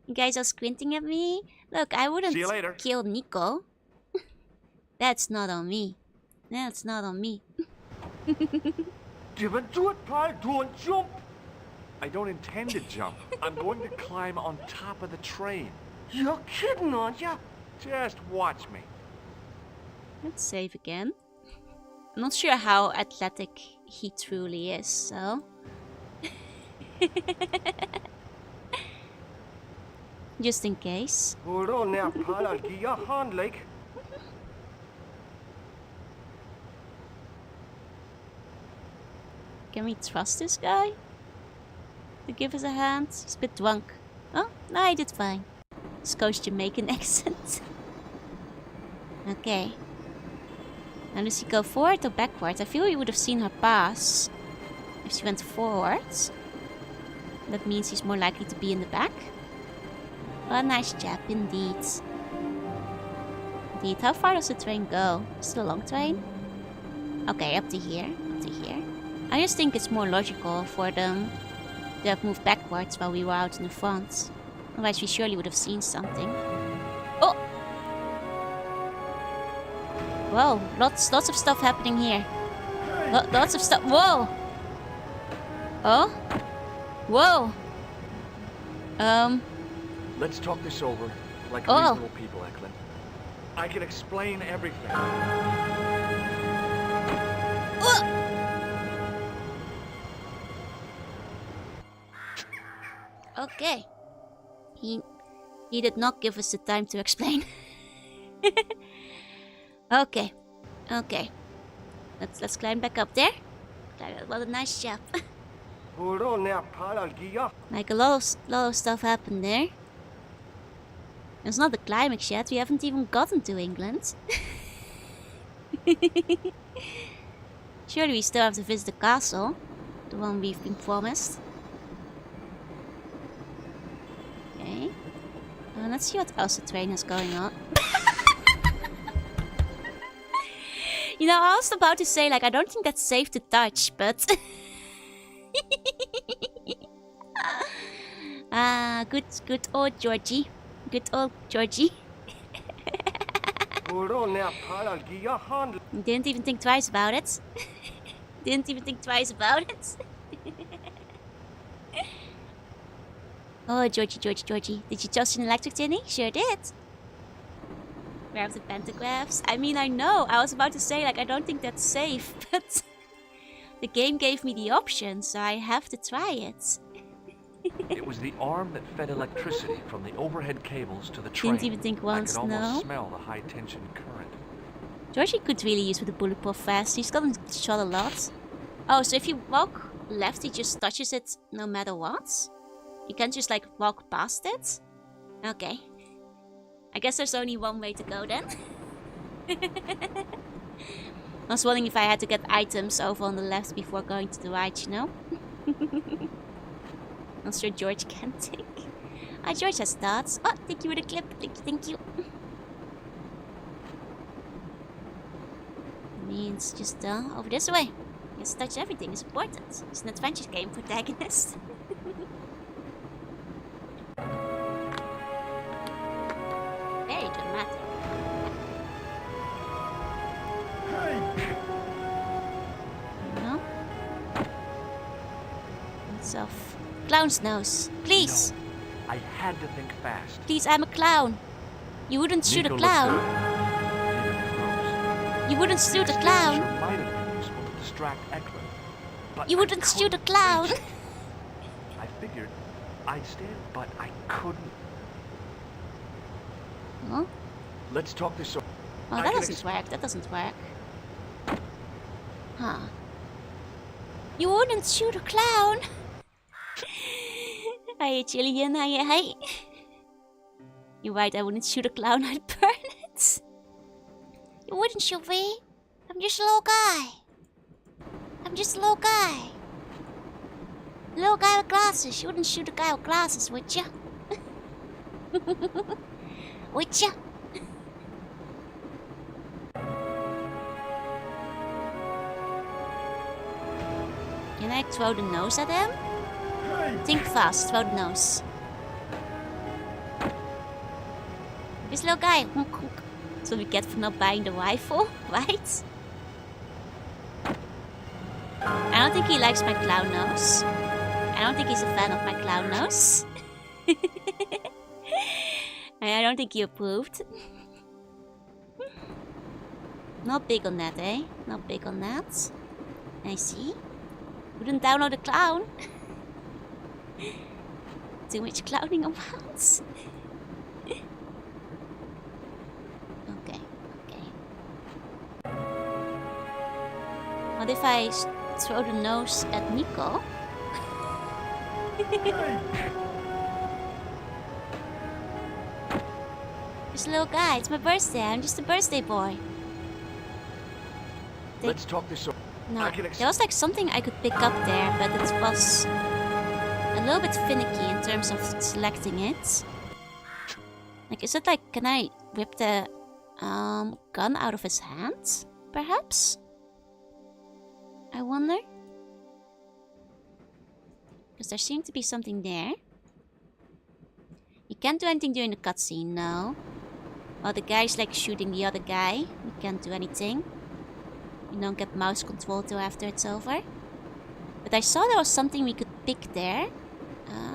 Speaker 1: You guys are squinting at me? Look, I wouldn't
Speaker 2: See you later.
Speaker 1: kill Nico. That's not on me. That's not on me.
Speaker 7: Give it to it, pal. Don't jump.
Speaker 2: I don't intend to jump. I'm going to climb on top of the train.
Speaker 7: You're kidding, aren't you?
Speaker 2: Just watch me.
Speaker 1: Let's save again. I'm not sure how athletic he truly is, so... Just in case.
Speaker 7: Hold on now, pal. I'll give you a hand, like.
Speaker 1: Can we trust this guy? To give us a hand? He's a bit drunk. Oh, no, I did fine. Scotch Jamaican accent. Okay. Now does he go forward or backwards? I feel we would have seen her pass if she went forwards. That means he's more likely to be in the back. Oh, nice chap, indeed. Indeed. How far does the train go? Is it a long train? Okay, up to here. Up to here. I just think it's more logical for them to have moved backwards while we were out in the front. Otherwise we surely would have seen something. Oh! Whoa, lots of stuff happening here. Lots of stuff. Whoa! Oh? Whoa!
Speaker 2: Let's talk this over like
Speaker 1: Oh.
Speaker 2: reasonable people, Eklund. I can explain everything.
Speaker 1: Okay. He did not give us the time to explain. Okay. Okay. Let's climb back up there. What a nice job.
Speaker 7: Hold on now, pal. I'll give you.
Speaker 1: Like a lot of stuff happened there. It's not the climax yet. We haven't even gotten to England. Surely we still have to visit the castle, the one we've been promised. Okay. Let's see what else the train has going on. You know, I was about to say, like, I don't think that's safe to touch, but... good old Georgie. Good old Georgie.
Speaker 7: Hold on now, pal. I'll give you a hand.
Speaker 1: Didn't even think twice about it. Didn't even think twice about it. Oh, Georgie. Did you toss an electric tinny? Sure did. Where are the pentagraphs? I mean, I know. I was about to say, like, I don't think that's safe, but... The game gave me the option, so I have to try it.
Speaker 2: It was the arm that fed electricity from the overhead cables to the train.
Speaker 1: Didn't even think once,
Speaker 2: I could almost
Speaker 1: no.
Speaker 2: smell the high tension current.
Speaker 1: Georgie could really use with a bulletproof vest. He's gotten shot a lot. Oh, so if you walk left, he just touches it no matter what? You can't just, like, walk past it? Okay. I guess there's only one way to go then. I was wondering if I had to get items over on the left before going to the right, you know? Not sure George can take. Ah, George has thoughts. Oh, thank you for the clip. Thank you. Means just over this way. Yes, touch everything is important. It's an adventure game protagonist. Very dramatic. No? It's off. Clown's nose. Please.
Speaker 2: No, I had to think fast.
Speaker 1: Please, I'm a clown. You wouldn't shoot a
Speaker 2: Nico
Speaker 1: clown.
Speaker 2: looked up, even froze.
Speaker 1: You wouldn't shoot a clown.
Speaker 2: Sure might have been useful to distract Eklund, but
Speaker 1: You
Speaker 2: I
Speaker 1: wouldn't shoot a
Speaker 2: couldn't
Speaker 1: clown.
Speaker 2: reach it. I figured I'd stand, but I couldn't.
Speaker 1: Huh?
Speaker 2: Let's talk this over.
Speaker 1: Oh, that doesn't work. That doesn't work. Huh. You wouldn't shoot a clown. Hiya, Jillian. Hiya, hi. You're right, I wouldn't shoot a clown. I'd burn it. You wouldn't shoot me. I'm just a little guy. I'm just a little guy. A little guy with glasses. You wouldn't shoot a guy with glasses, would ya? Would ya? Can I throw the nose at him? Think fast, throw the nose. This little guy. So we get for not buying the rifle, right? I don't think he likes my clown nose. I don't think he's a fan of my clown nose. I don't think he approved. Not big on that, eh? Not big on that. I see. Wouldn't download the clown. Too much clowning around. Okay, okay. What if I throw the nose at Nico? This little guy, it's my birthday. I'm just a birthday boy.
Speaker 2: Let's talk this over.
Speaker 1: No, there was like something I could pick up there, but it was a little bit finicky in terms of selecting it. Like, is it like, can I rip the gun out of his hand? Perhaps? I wonder. Because there seemed to be something there. You can't do anything during the cutscene, no. While the guy's like shooting the other guy, you can't do anything. You don't get mouse control till after it's over. But I saw there was something we could pick there.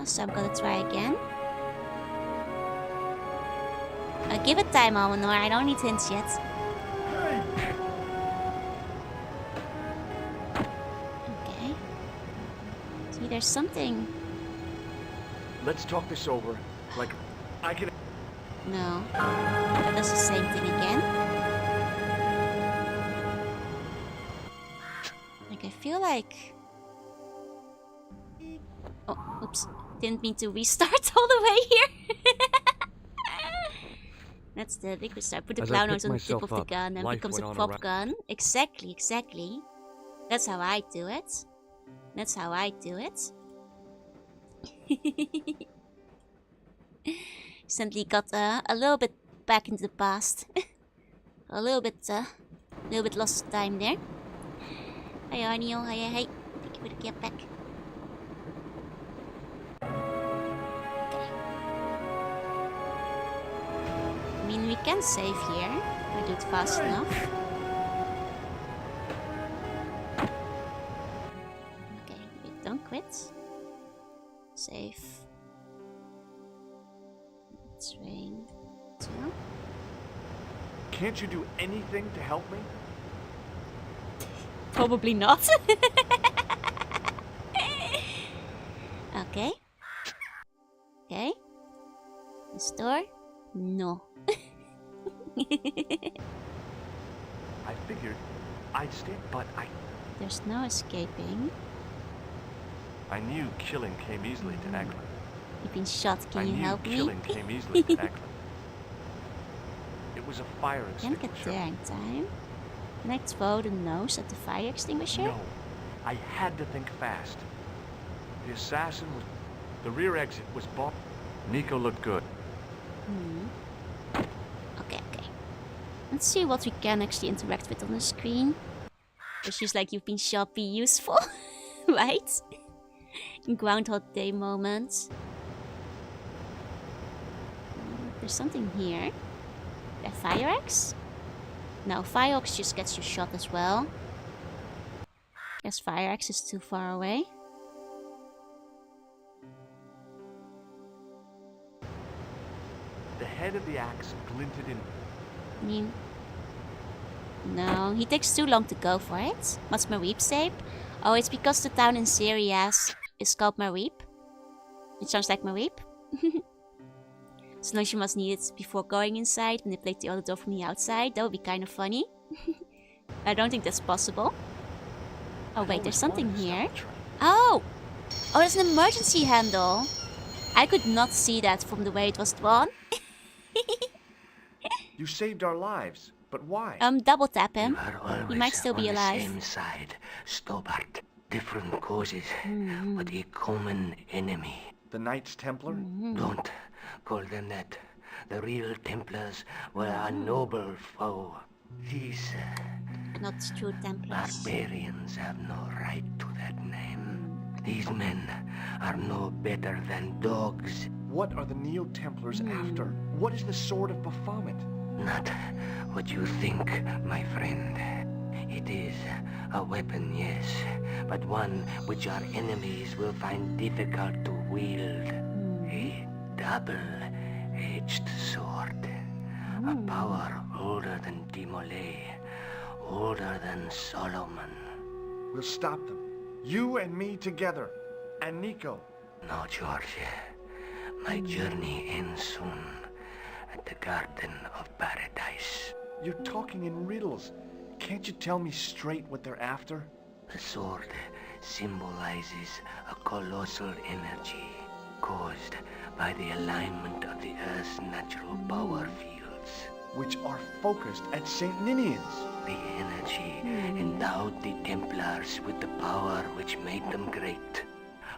Speaker 1: So I'm gonna try again. Give it time, Almanor. I don't need hints yet. Okay. See, there's something.
Speaker 2: Let's talk this over. Like, I can...
Speaker 1: No. That does the same thing again. Like, I feel like... Oh, oops. Didn't mean to restart all the way here. That's the big restart. Put the clown nose on the tip of the gun and becomes a prop gun. Exactly, exactly. That's how I do it. That's how I do it. Recently got a little bit back into the past. a little bit lost of time there. Hi Arnio, hi, hey. Thank you for the get back. Okay. I mean, we can save here. If I do it fast enough. Okay, wait, don't quit. Save. Train 2.
Speaker 2: Can't you do anything to help me?
Speaker 1: Probably not. Okay. Okay. Restore? No.
Speaker 2: I figured I'd stay, but
Speaker 1: There's no escaping.
Speaker 2: I knew killing came easily to Eklund.
Speaker 1: You've been shot. Can you help me?
Speaker 2: Killing came easily to Eklund. It was a fire extinguisher.
Speaker 1: Can't get there in time. Can I throw the nose at the fire extinguisher?
Speaker 2: No. I had to think fast. The assassin was... The rear exit was bombed. Nico looked good.
Speaker 1: Okay, okay. Let's see what we can actually interact with on the screen. It's just like you've been shot, be useful. Right? Groundhog Day moments. There's something here. A fire axe? No, fire axe just gets you shot as well. Guess fire axe is too far away.
Speaker 2: The head of the axe glinted in...
Speaker 1: I mean... No, he takes too long to go for it. What's Mareep say? Oh, it's because the town in Syria is called Mareep. It sounds like Mareep. So now she must need it before going inside, manipulate the other door from the outside. That would be kind of funny. I don't think that's possible. Oh wait, there's something here. Oh! Oh, there's an emergency handle. I could not see that from the way it was drawn.
Speaker 2: You saved our lives, but why?
Speaker 1: Double tap him.
Speaker 7: You are always
Speaker 1: He might still be
Speaker 7: on
Speaker 1: alive.
Speaker 7: the same side, Stobart. Different causes, but a common enemy.
Speaker 2: The Knights Templar?
Speaker 7: Don't call them that. The real Templars were a noble foe. These
Speaker 1: Not true Templars.
Speaker 7: barbarians have no right to that name. These men are no better than dogs.
Speaker 2: What are the Neo-Templars after? What is the Sword of Baphomet?
Speaker 7: Not what you think, my friend. It is a weapon, yes, but one which our enemies will find difficult to wield. A double-edged sword. A power older than Dimolay, older than Solomon.
Speaker 2: We'll stop them. You and me together. And Nico.
Speaker 7: No, George. My journey ends soon at the Garden of Paradise.
Speaker 2: You're talking in riddles. Can't you tell me straight what they're after?
Speaker 7: The sword symbolizes a colossal energy caused by the alignment of the Earth's natural power fields.
Speaker 2: Which are focused at St. Ninian's.
Speaker 7: The energy endowed the Templars with the power which made them great.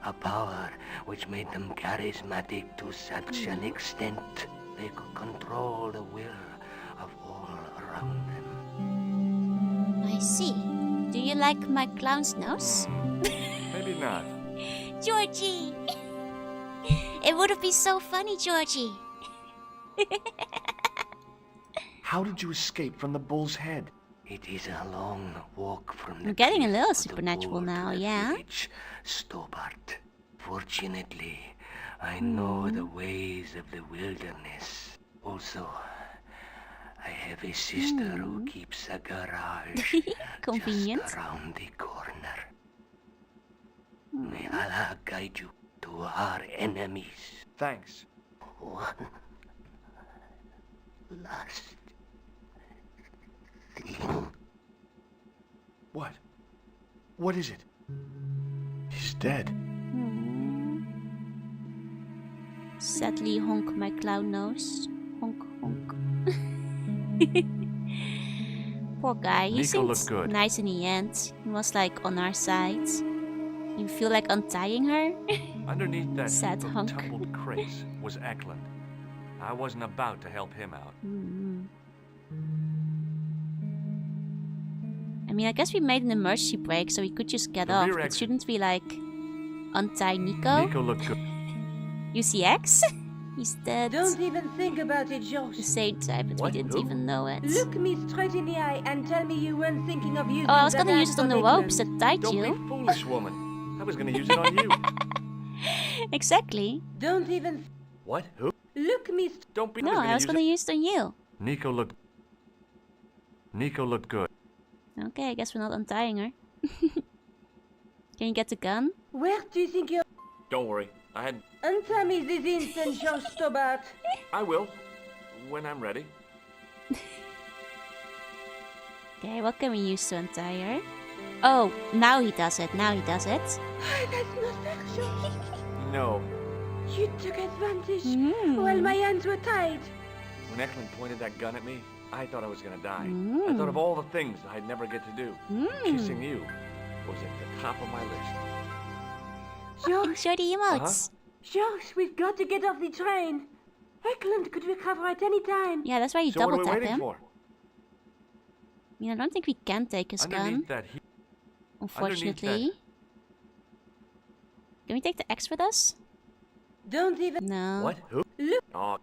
Speaker 7: A power which made them charismatic to such an extent they could control the will of all around them.
Speaker 1: I see. Do you like my clown's nose?
Speaker 2: Maybe not.
Speaker 1: Georgie! It would have been so funny, Georgie.
Speaker 2: How did you escape from the bull's head?
Speaker 7: It is a long walk from the
Speaker 1: I'm getting a
Speaker 7: cliff
Speaker 1: little
Speaker 7: to the
Speaker 1: supernatural
Speaker 7: pool to
Speaker 1: now,
Speaker 7: the
Speaker 1: yeah?
Speaker 7: village, Stobart. Fortunately, I know the ways of the wilderness. Also, I have a sister who keeps a garage
Speaker 1: Convenient.
Speaker 7: just around the corner. May Allah guide you to our enemies.
Speaker 2: Thanks.
Speaker 7: One last thing.
Speaker 2: What? What is it? He's dead.
Speaker 1: Sadly, honk my clown nose. Honk, honk. Poor guy. He
Speaker 2: Nico
Speaker 1: seemed
Speaker 2: looked good.
Speaker 1: nice in the end. He was like on our side. You feel like untying her?
Speaker 2: Underneath that
Speaker 1: Sad
Speaker 2: heap of
Speaker 1: hunk.
Speaker 2: tumbled crates was Eklund. I wasn't about to help him out.
Speaker 1: I mean, I guess we made an emergency break, so we could just get
Speaker 2: The
Speaker 1: off.
Speaker 2: rear
Speaker 1: But
Speaker 2: exit.
Speaker 1: shouldn't we, like, untie Nico?
Speaker 2: Nico looked good.
Speaker 1: UCX? He's dead.
Speaker 5: Don't even think about it, Josh.
Speaker 1: The same type, but
Speaker 2: What?
Speaker 1: we didn't
Speaker 2: Who?
Speaker 1: even know it.
Speaker 5: Look me straight in the eye and tell me you weren't thinking of using
Speaker 1: Oh, I was
Speaker 5: that
Speaker 1: gonna use
Speaker 5: axe
Speaker 1: it on the
Speaker 5: for
Speaker 1: ropes
Speaker 5: Eklund.
Speaker 1: that tied
Speaker 2: Don't
Speaker 1: you.
Speaker 2: be foolish, woman. I was gonna use it on you.
Speaker 1: Exactly.
Speaker 5: Don't even
Speaker 2: What? Who?
Speaker 5: look me.
Speaker 2: Don't be.
Speaker 1: No, I was gonna use it on you.
Speaker 2: Nico looked good.
Speaker 1: Okay, I guess we're not untying her. Can you get the gun?
Speaker 5: Where do you think you're?
Speaker 2: Don't worry. I had.
Speaker 5: Untie me this instant, Josh Stobart.
Speaker 2: I will. When I'm ready.
Speaker 1: Okay, what can we use to untie her? Oh, now he does it. Now he does it.
Speaker 5: That's not fair, Josh.
Speaker 2: No.
Speaker 5: You took advantage
Speaker 1: Mm.
Speaker 5: while my hands were tied.
Speaker 2: When Eklund pointed that gun at me, I thought I was gonna die. I thought of all the things I'd never get to do. Kissing you was at the top of my list.
Speaker 5: Josh,
Speaker 1: Enjoy the emotes.
Speaker 5: Josh, we've got to get off the train. Eklund could recover at any time.
Speaker 1: Yeah, that's why you
Speaker 2: So what are
Speaker 1: double
Speaker 2: we
Speaker 1: tap
Speaker 2: waiting
Speaker 1: him.
Speaker 2: for?
Speaker 1: I mean, I don't think we can take his gun,
Speaker 2: Underneath that heap.
Speaker 1: unfortunately. Can we take the X with us?
Speaker 5: Don't even.
Speaker 1: No.
Speaker 2: What? Who?
Speaker 5: Look.
Speaker 2: Oh,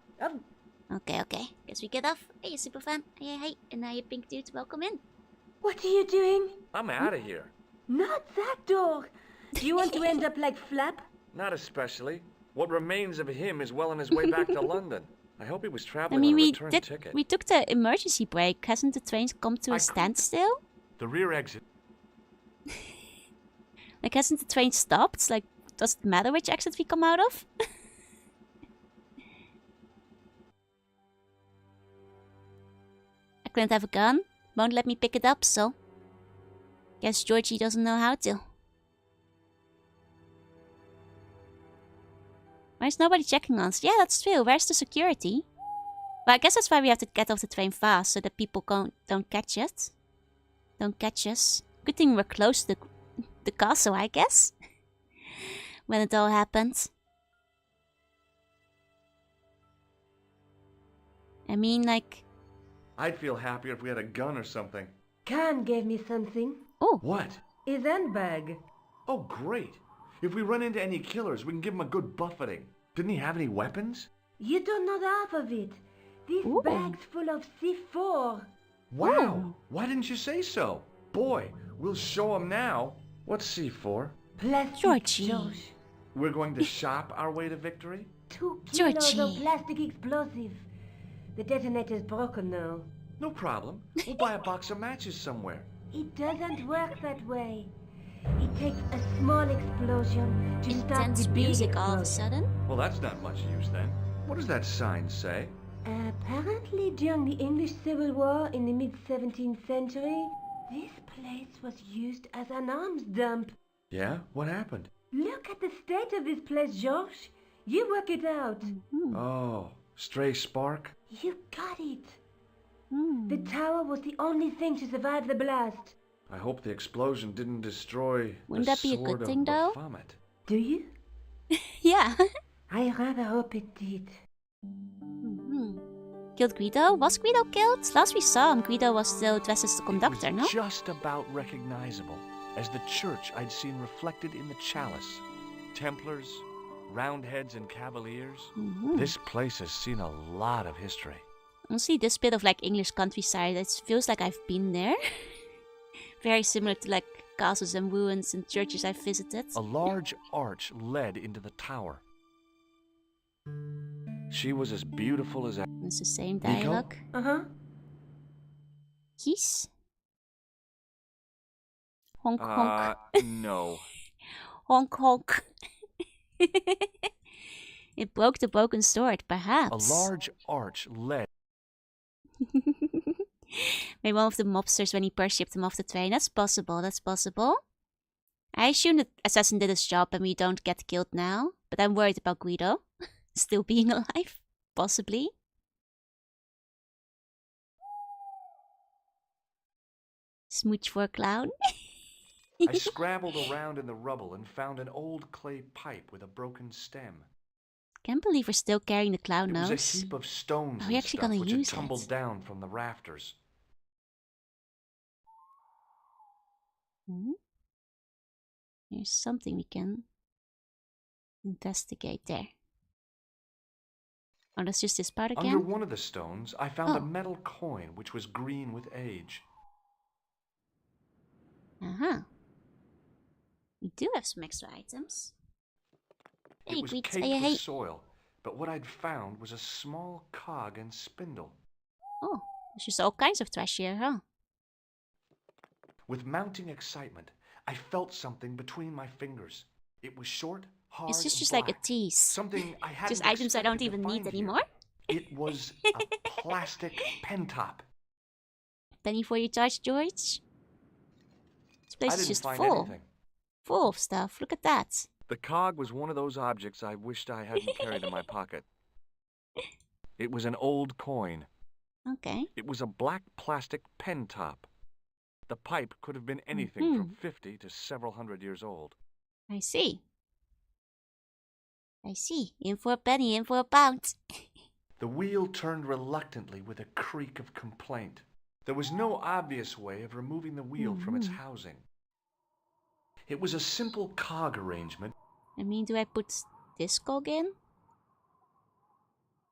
Speaker 1: Okay, okay. Guess we get off. Hey, Superfan. Hey, hey. And now you pink dudes, welcome in.
Speaker 5: What are you doing?
Speaker 2: I'm out of here.
Speaker 5: Not that door. Do you want to end up like Flap?
Speaker 2: Not especially. What remains of him is well on his way back to London. I hope he was
Speaker 1: I
Speaker 2: traveling
Speaker 1: mean,
Speaker 2: on a
Speaker 1: we
Speaker 2: return
Speaker 1: did.
Speaker 2: ticket.
Speaker 1: We took the emergency break. Hasn't the train come to a
Speaker 2: I could-
Speaker 1: standstill?
Speaker 2: The rear exit.
Speaker 1: Like, hasn't the train stopped? Like, does it matter which exit we come out of? couldn't have a gun. Won't let me pick it up, so... Guess Georgie doesn't know how to. Why is nobody checking us? Yeah, that's true. Where's the security? Well, I guess that's why we have to get off the train fast, so that people don't catch it. Don't catch us. Good thing we're close to the castle, I guess. When it all happened. I mean, like...
Speaker 2: I'd feel happier if we had a gun or something.
Speaker 5: Khan gave me something.
Speaker 1: Oh.
Speaker 2: What?
Speaker 5: His handbag.
Speaker 2: Oh, great. If we run into any killers, we can give them a good buffeting. Didn't he have any weapons?
Speaker 5: You don't know the half of it. This bag's full of C4.
Speaker 2: Wow. Why didn't you say so? Boy, we'll show him now. What's C4?
Speaker 5: Plastic,
Speaker 1: Georgie.
Speaker 2: We're going to shop our way to victory?
Speaker 5: 2 kilos
Speaker 1: Georgie.
Speaker 5: of plastic explosive. The detonator's broken now.
Speaker 2: No problem. We'll buy a box of matches somewhere.
Speaker 5: It doesn't work that way. It takes a small explosion to start
Speaker 1: Intense
Speaker 5: the big
Speaker 1: music all of a
Speaker 5: explosion.
Speaker 1: sudden.
Speaker 2: Well, that's not much use then. What does that sign say?
Speaker 5: Apparently during the English Civil War in the mid-17th century, this place was used as an arms dump.
Speaker 2: Yeah? What happened?
Speaker 5: Look at the state of this place, George. You work it out.
Speaker 2: Oh, stray spark?
Speaker 5: You got it. The tower was the only thing to survive the blast.
Speaker 2: I hope the explosion didn't destroy
Speaker 1: Wouldn't
Speaker 2: the
Speaker 1: that be a
Speaker 2: sword
Speaker 1: good thing,
Speaker 2: of
Speaker 1: though?
Speaker 2: Baphomet.
Speaker 5: Do you?
Speaker 1: Yeah.
Speaker 5: I rather hope it did.
Speaker 1: Killed Guido? Was Guido killed? Last we saw him, Guido was still dressed as the conductor,
Speaker 2: It was
Speaker 1: no?
Speaker 2: just about recognizable as the church I'd seen reflected in the chalice. Templars, Roundheads and Cavaliers. This place has seen a lot of history.
Speaker 1: Honestly, this bit of like English countryside, it feels like I've been there. Very similar to like castles and ruins and churches I've visited.
Speaker 2: A large arch led into the tower. She was as beautiful as ever.
Speaker 1: It's the same
Speaker 2: Nico?
Speaker 1: dialogue.
Speaker 5: Uh-huh.
Speaker 1: Keys? Honk honk.
Speaker 2: No.
Speaker 1: Honk honk. It broke the broken sword, perhaps.
Speaker 2: A large arch led.
Speaker 1: Maybe one of the mobsters when he first shipped him off the train. That's possible, that's possible. I assume the assassin did his job and we don't get killed now. But I'm worried about Guido. Still being alive. Possibly. Smooch for a clown.
Speaker 2: I scrambled around in the rubble and found an old clay pipe with a broken stem.
Speaker 1: Can't believe we're still carrying the clown
Speaker 2: It was
Speaker 1: nose.
Speaker 2: a heap of stones
Speaker 1: Are we
Speaker 2: and
Speaker 1: actually
Speaker 2: stuff
Speaker 1: gonna
Speaker 2: which had
Speaker 1: use
Speaker 2: tumbled
Speaker 1: it?
Speaker 2: down from the rafters.
Speaker 1: There's something we can investigate there. Oh, that's just this part again?
Speaker 2: Under one of the stones, I found
Speaker 1: Oh.
Speaker 2: a metal coin which was green with age.
Speaker 1: Uh-huh. We do have some extra items. Hey,
Speaker 2: It was
Speaker 1: Greets.
Speaker 2: caked
Speaker 1: Hey,
Speaker 2: with
Speaker 1: hey.
Speaker 2: soil, but what I'd found was a small cog and spindle.
Speaker 1: Oh, there's just all kinds of trash here, huh?
Speaker 2: With mounting excitement, I felt something between my fingers. It was short, hard,
Speaker 1: Is this
Speaker 2: and
Speaker 1: just like a
Speaker 2: black.
Speaker 1: tease?
Speaker 2: Something I hadn't
Speaker 1: Just items I don't
Speaker 2: expected to
Speaker 1: even need
Speaker 2: find here.
Speaker 1: anymore?
Speaker 2: It was a plastic pen top.
Speaker 1: Penny for your charge, George? This place
Speaker 2: I
Speaker 1: is
Speaker 2: didn't
Speaker 1: just
Speaker 2: find
Speaker 1: full.
Speaker 2: anything.
Speaker 1: Full of stuff. Look at that.
Speaker 2: The cog was one of those objects I wished I hadn't carried in my pocket. It was an old coin.
Speaker 1: Okay.
Speaker 2: It was a black plastic pen top. The pipe could have been anything from 50 to several hundred years old.
Speaker 1: I see. I see. In for a penny, in for a pound.
Speaker 2: The wheel turned reluctantly with a creak of complaint. There was no obvious way of removing the wheel from its housing. It was a simple cog arrangement.
Speaker 1: I mean, do I put this cog in?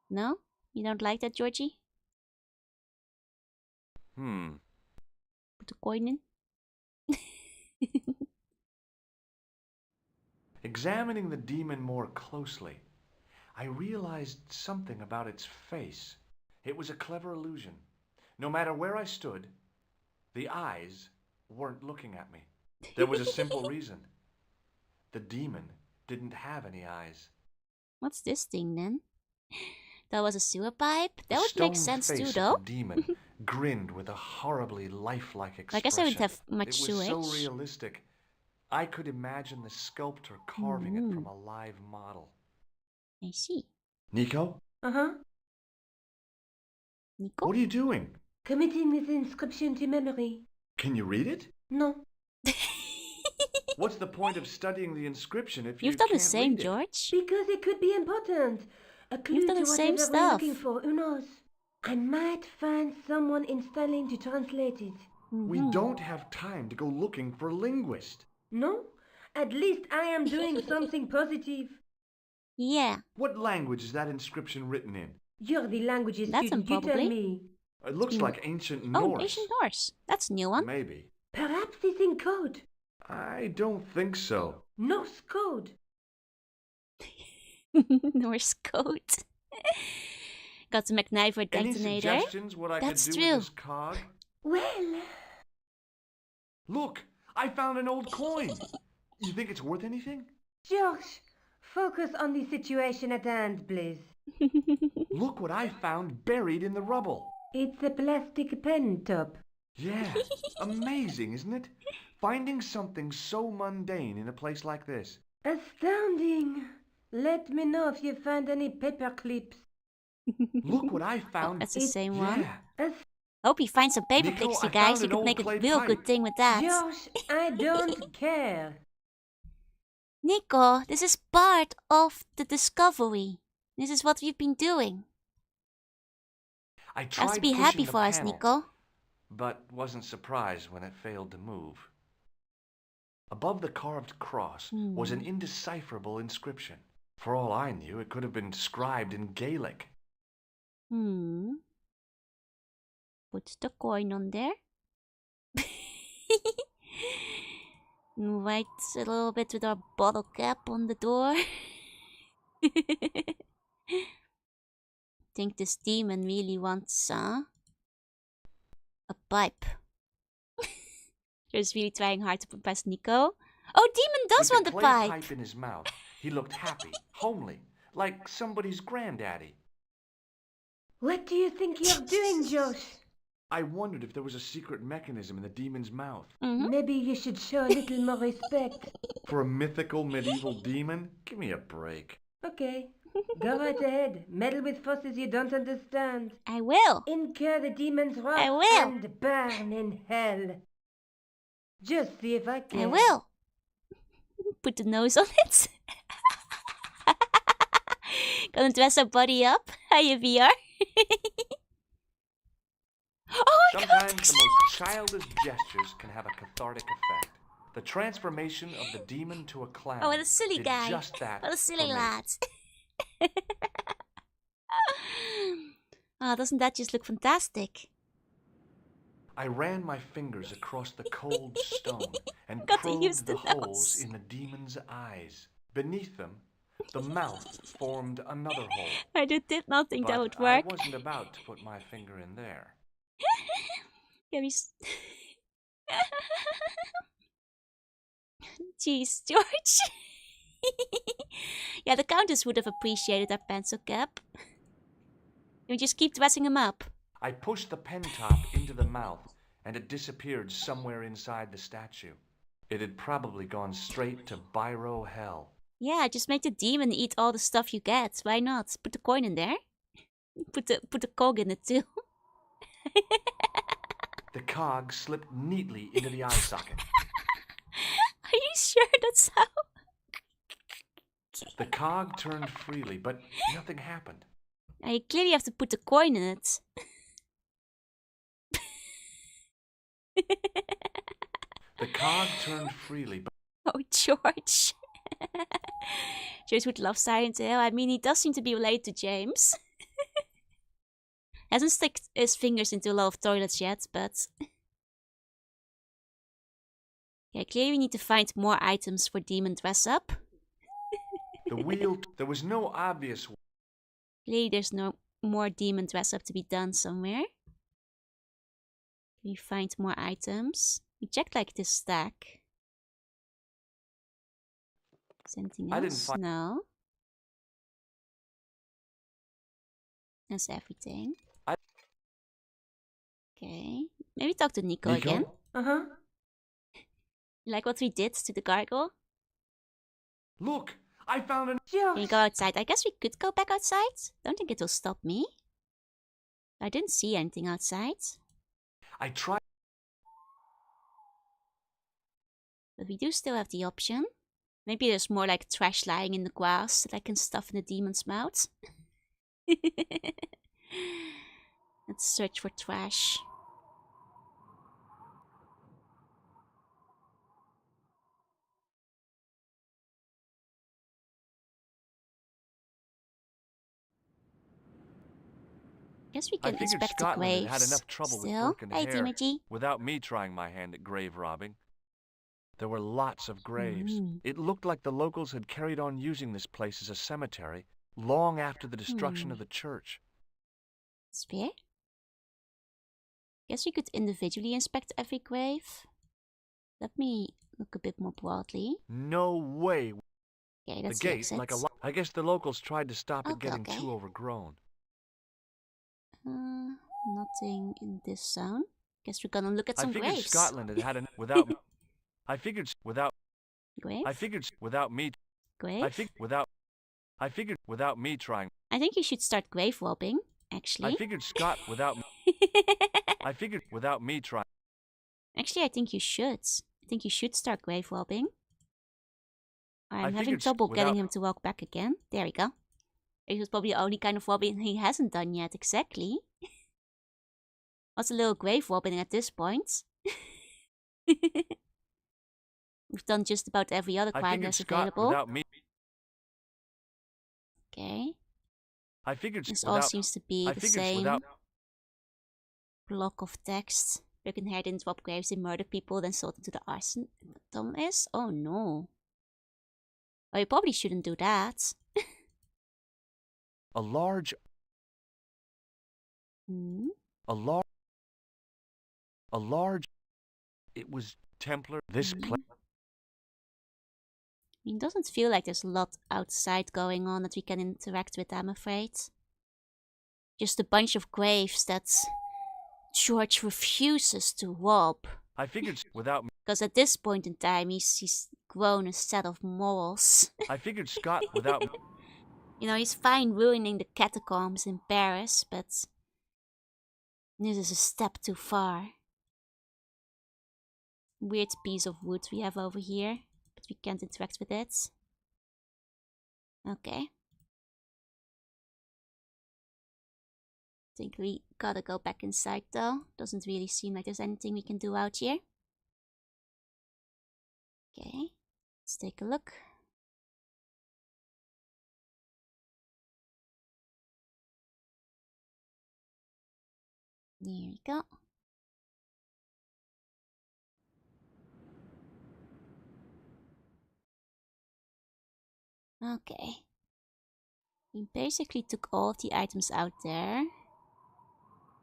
Speaker 1: No? You don't like that, Georgie? Put the coin in?
Speaker 2: Examining the demon more closely, I realized something about its face. It was a clever illusion. No matter where I stood, the eyes weren't looking at me. There was a simple reason. The demon didn't have any eyes.
Speaker 1: What's this thing then? That was a sewer pipe? That would make sense too,
Speaker 2: The
Speaker 1: though.
Speaker 2: demon grinned with a horribly lifelike expression.
Speaker 1: I guess I wouldn't have much
Speaker 2: It
Speaker 1: to
Speaker 2: was
Speaker 1: it.
Speaker 2: so realistic. I could imagine the sculptor carving it from a live model.
Speaker 1: I see.
Speaker 2: Nico?
Speaker 5: Uh-huh.
Speaker 1: Nico?
Speaker 2: What are you doing?
Speaker 5: Committing this inscription to memory.
Speaker 2: Can you read it?
Speaker 5: No.
Speaker 2: What's the point of studying the inscription if you
Speaker 1: You've done the
Speaker 2: can't
Speaker 1: same,
Speaker 2: read it?
Speaker 1: George.
Speaker 5: Because it could be important. A clue
Speaker 1: You've done
Speaker 5: to
Speaker 1: the same
Speaker 5: whatever we're
Speaker 1: stuff.
Speaker 5: looking for. Who knows? I might find someone in Stalin to translate it.
Speaker 2: We don't have time to go looking for a linguist.
Speaker 5: No? At least I am doing something positive.
Speaker 1: Yeah.
Speaker 2: What language is that inscription written in?
Speaker 5: You're the languages
Speaker 1: Latin,
Speaker 5: student, you tell
Speaker 1: probably.
Speaker 5: me.
Speaker 2: It looks like ancient
Speaker 1: Oh,
Speaker 2: Norse.
Speaker 1: Ancient Norse. That's a new one.
Speaker 2: Maybe.
Speaker 5: Perhaps it's in code.
Speaker 2: I don't think so.
Speaker 5: Norse code.
Speaker 1: Norse code. Got the McNiver
Speaker 2: Any
Speaker 1: detonator.
Speaker 2: suggestions what I
Speaker 1: That's
Speaker 2: could do
Speaker 1: true.
Speaker 2: with this cog?
Speaker 5: Well,
Speaker 2: Look, I found an old coin. You think it's worth anything?
Speaker 5: George, focus on the situation at hand, please.
Speaker 2: Look what I found buried in the rubble.
Speaker 5: It's a plastic pen top.
Speaker 2: Yeah, amazing, isn't it? Finding something so mundane in a place like this.
Speaker 5: Astounding. Let me know if you find any paper clips.
Speaker 2: Look what I found.
Speaker 1: That's the same one.
Speaker 2: Yeah.
Speaker 1: Hope he finds some paper
Speaker 2: Nico,
Speaker 1: clips, you
Speaker 2: I
Speaker 1: guys.
Speaker 2: found
Speaker 1: You
Speaker 2: an
Speaker 1: could
Speaker 2: old
Speaker 1: make a
Speaker 2: clay
Speaker 1: real
Speaker 2: pipe.
Speaker 1: good thing with that.
Speaker 5: George, I don't care.
Speaker 1: Nico, this is part of the discovery. This is what we've been doing.
Speaker 2: I
Speaker 1: You
Speaker 2: tried
Speaker 1: have to be
Speaker 2: pushing
Speaker 1: happy
Speaker 2: the
Speaker 1: for us,
Speaker 2: panel,
Speaker 1: Nico.
Speaker 2: but wasn't surprised when it failed to move. Above the carved cross was an indecipherable inscription. For all I knew, it could have been scribed in Gaelic.
Speaker 1: Put the coin on there. Write a little bit with our bottle cap on the door. Think this demon really wants a pipe. Just really trying hard to impress Nico. Oh, demon does
Speaker 2: With
Speaker 1: want
Speaker 2: the
Speaker 1: the
Speaker 2: clay
Speaker 1: pipe.
Speaker 2: in his mouth, he looked happy, homely, like somebody's granddaddy.
Speaker 5: What do you think you're doing, Josh?
Speaker 2: I wondered if there was a secret mechanism in the demon's mouth.
Speaker 5: Maybe you should show a little more respect.
Speaker 2: For a mythical medieval demon? Give me a break.
Speaker 5: Okay, go right ahead. Meddle with forces you don't understand.
Speaker 1: I will.
Speaker 5: Incur the demon's wrath
Speaker 1: I will.
Speaker 5: and burn in hell. Just see if I can.
Speaker 1: I will. Put the nose on it. Gonna dress our body up. Hiya, VR. Oh my
Speaker 2: Sometimes
Speaker 1: god!
Speaker 2: the most childish gestures can have a cathartic effect. The transformation of the demon to a clown.
Speaker 1: Oh, what a silly
Speaker 2: did
Speaker 1: guy.
Speaker 2: Just that.
Speaker 1: What a silly
Speaker 2: for me.
Speaker 1: lad. Oh, doesn't that just look fantastic?
Speaker 2: I ran my fingers across the cold stone and
Speaker 1: Got to use
Speaker 2: probed
Speaker 1: the
Speaker 2: the holes
Speaker 1: nose.
Speaker 2: in the demon's eyes. Beneath them, the mouth formed another hole.
Speaker 1: I did not think that would
Speaker 2: But
Speaker 1: work.
Speaker 2: I wasn't about to put my finger in there.
Speaker 1: Can we Jeez, George. Yeah, the Countess would have appreciated our pencil cap. We just keep dressing him up.
Speaker 2: I pushed the pen top into the mouth, and it disappeared somewhere inside the statue. It had probably gone straight to Biro Hell.
Speaker 1: Yeah, just make the demon eat all the stuff you get. Why not? Put the coin in there. Put the cog in it too.
Speaker 2: The cog slipped neatly into the eye socket.
Speaker 1: Are you sure that's how?
Speaker 2: The cog turned freely, but nothing happened.
Speaker 1: I clearly have to put the coin in it.
Speaker 2: The cog turned freely, but
Speaker 1: Oh, George. George would love Silent Hill. I mean, he does seem to be related to James. Hasn't stuck his fingers into a lot of toilets yet, but... Yeah, clearly we need to find more items for Demon Dress Up.
Speaker 2: the wheel... There was no obvious...
Speaker 1: Clearly there's no more Demon Dress Up to be done somewhere. Can we find more items? We checked like this stack. Is anything
Speaker 2: I didn't
Speaker 1: else?
Speaker 2: find-
Speaker 1: No. That's everything.
Speaker 2: I-
Speaker 1: Okay. Maybe talk to Nico
Speaker 8: Nico?
Speaker 1: again.
Speaker 5: Uh-huh.
Speaker 1: Like what we did to the gargoyle.
Speaker 8: Look, I found an...
Speaker 1: Can you go outside? I guess we could go back outside. Don't think it will stop me. I didn't see anything outside.
Speaker 8: I tried...
Speaker 1: But we do still have the option. Maybe there's more like trash lying in the grass that I can stuff in the demon's mouth. Let's search for trash. Guess we
Speaker 2: I
Speaker 1: can
Speaker 2: figured
Speaker 1: inspect the
Speaker 2: Scotland had
Speaker 1: graves.
Speaker 2: had enough trouble with
Speaker 1: Still,
Speaker 2: Burke and
Speaker 1: hey
Speaker 2: Hare
Speaker 1: Timothy.
Speaker 2: without me trying my hand at grave robbing. There were lots of graves.
Speaker 1: Mm.
Speaker 2: It looked like the locals had carried on using this place as a cemetery long after the destruction of the church.
Speaker 1: It's fair. Guess we could individually inspect every grave. Let me look a bit more broadly.
Speaker 2: No way.
Speaker 1: Okay,
Speaker 2: The
Speaker 1: that's
Speaker 2: gate, like a I guess the locals tried to stop it getting too overgrown.
Speaker 1: Nothing in this zone. Guess we're gonna look at some
Speaker 2: I figured
Speaker 1: graves.
Speaker 2: Scotland had had without. I figured without.
Speaker 1: Graves?
Speaker 2: I figured without me.
Speaker 1: Grave?
Speaker 2: I figured without me trying.
Speaker 1: I think you should start grave robbing, actually.
Speaker 2: I figured Scott without. I figured without me trying.
Speaker 1: Actually, I think you should. I think you should start grave robbing. I'm having
Speaker 2: figured
Speaker 1: trouble getting
Speaker 2: without-
Speaker 1: him to walk back again. There we go. It was probably the only kind of robbing he hasn't done yet, exactly. What's a little grave robbing at this point? We've done just about every other
Speaker 2: I
Speaker 1: crime
Speaker 2: figured
Speaker 1: that's
Speaker 2: Scott
Speaker 1: available.
Speaker 2: without me.
Speaker 1: Okay.
Speaker 2: I figured
Speaker 1: This
Speaker 2: without.
Speaker 1: all seems to be
Speaker 2: I
Speaker 1: the
Speaker 2: figured
Speaker 1: same
Speaker 2: without.
Speaker 1: block of text. Burke and Hare didn't rob graves, they murdered people, then sold them to the arson. Tom is? Oh no. Oh, you probably shouldn't do that.
Speaker 2: A large.
Speaker 1: Hmm?
Speaker 2: A large. It was Templar. This place.
Speaker 1: I mean, it doesn't feel like there's a lot outside going on that we can interact with, I'm afraid. Just a bunch of graves that George refuses to rob.
Speaker 2: I figured without me.
Speaker 1: Because at this point in time, he's grown a set of morals.
Speaker 2: I figured Scott without.
Speaker 1: You know, he's fine ruining the catacombs in Paris, but this is a step too far. Weird piece of wood we have over here, but we can't interact with it. Okay. Think we gotta go back inside though. Doesn't really seem like there's anything we can do out here. Okay, let's take a look. There we go. Okay. We basically took all of the items out there,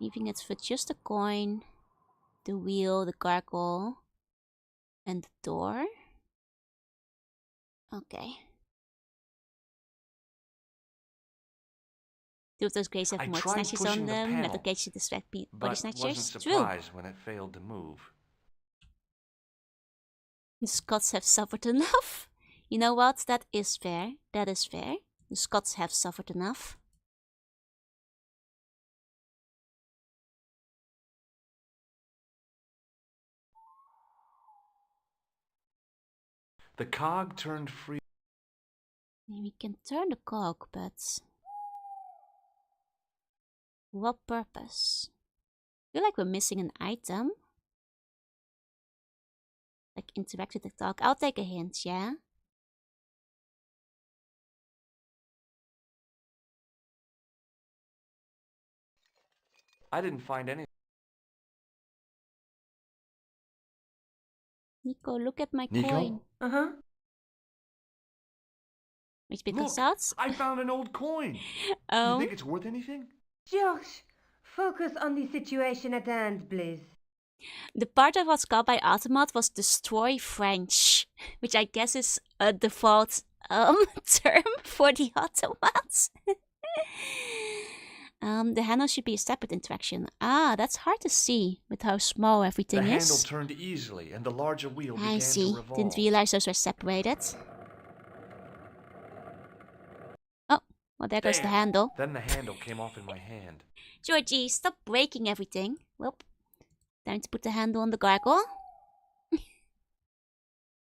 Speaker 1: leaving it for just a coin, the wheel, the gargoyle, and the door. Okay. Two of those graves have
Speaker 2: I
Speaker 1: more
Speaker 2: tried
Speaker 1: snatches on
Speaker 2: pushing the
Speaker 1: them.
Speaker 2: panel,
Speaker 1: Metal gates to distract body
Speaker 2: But
Speaker 1: snatchers.
Speaker 2: wasn't
Speaker 1: True.
Speaker 2: surprised when it failed to move.
Speaker 1: The Scots have suffered enough. You know what? That is fair. That is fair. The Scots have suffered enough.
Speaker 2: The cog turned free.
Speaker 1: We can turn the cog, but what purpose? I feel like we're missing an item. Like interact with the cog. I'll take a hint, yeah?
Speaker 2: I didn't find any.
Speaker 1: Nico, look at my
Speaker 2: Nico?
Speaker 1: coin.
Speaker 5: Uh-huh.
Speaker 1: Which bit
Speaker 2: Look,
Speaker 1: goes out?
Speaker 2: I found an old coin.
Speaker 1: Oh.
Speaker 2: You think it's worth anything?
Speaker 5: Josh, focus on the situation at hand, please.
Speaker 1: The part that was got by Automat was destroy French, which I guess is a default term for the Automat. The handle should be a separate interaction. Ah, that's hard to see with how small everything
Speaker 2: The
Speaker 1: is.
Speaker 2: handle turned easily, and the larger wheel began
Speaker 1: I see.
Speaker 2: to revolve.
Speaker 1: Didn't realize those were separated. Oh, well, there goes the handle.
Speaker 2: Then the handle came off in my hand.
Speaker 1: Georgie, stop breaking everything. Well, time to put the handle on the gargoyle.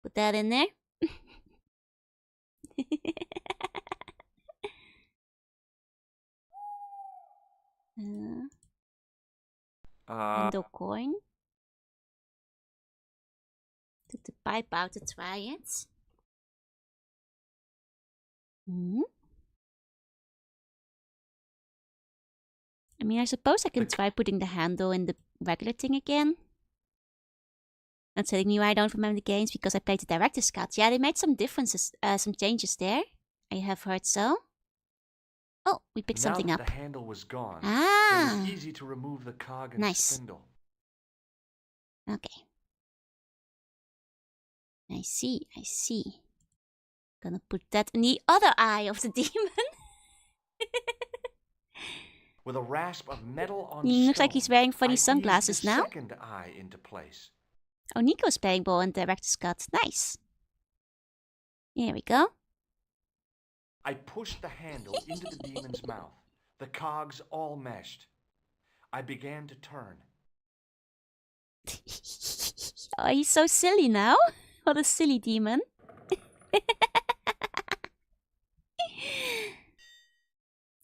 Speaker 1: Put that in there. Handle coin. Took the pipe out to try it. I mean, I suppose I can try putting the handle in the regular thing again. Not telling me why I don't remember the games because I played the director's cut. Yeah, they made some differences, some changes there. I have heard so. Oh, we picked something up.
Speaker 2: Now that the handle was gone,
Speaker 1: Ah!
Speaker 2: it was easy to remove the cog and
Speaker 1: Nice.
Speaker 2: spindle.
Speaker 1: Okay. I see, I see. Gonna put that in the other eye of the demon.
Speaker 2: With a rasp of metal on
Speaker 1: He looks
Speaker 2: stone,
Speaker 1: like he's wearing funny
Speaker 2: I
Speaker 1: sunglasses
Speaker 2: eased the
Speaker 1: now.
Speaker 2: second eye into place.
Speaker 1: Oh, Nico's playing ball and director's cut. Nice. Here we go.
Speaker 2: I pushed the handle into the demon's mouth. The cogs all meshed. I began to turn.
Speaker 1: Oh, he's so silly now. What a silly demon.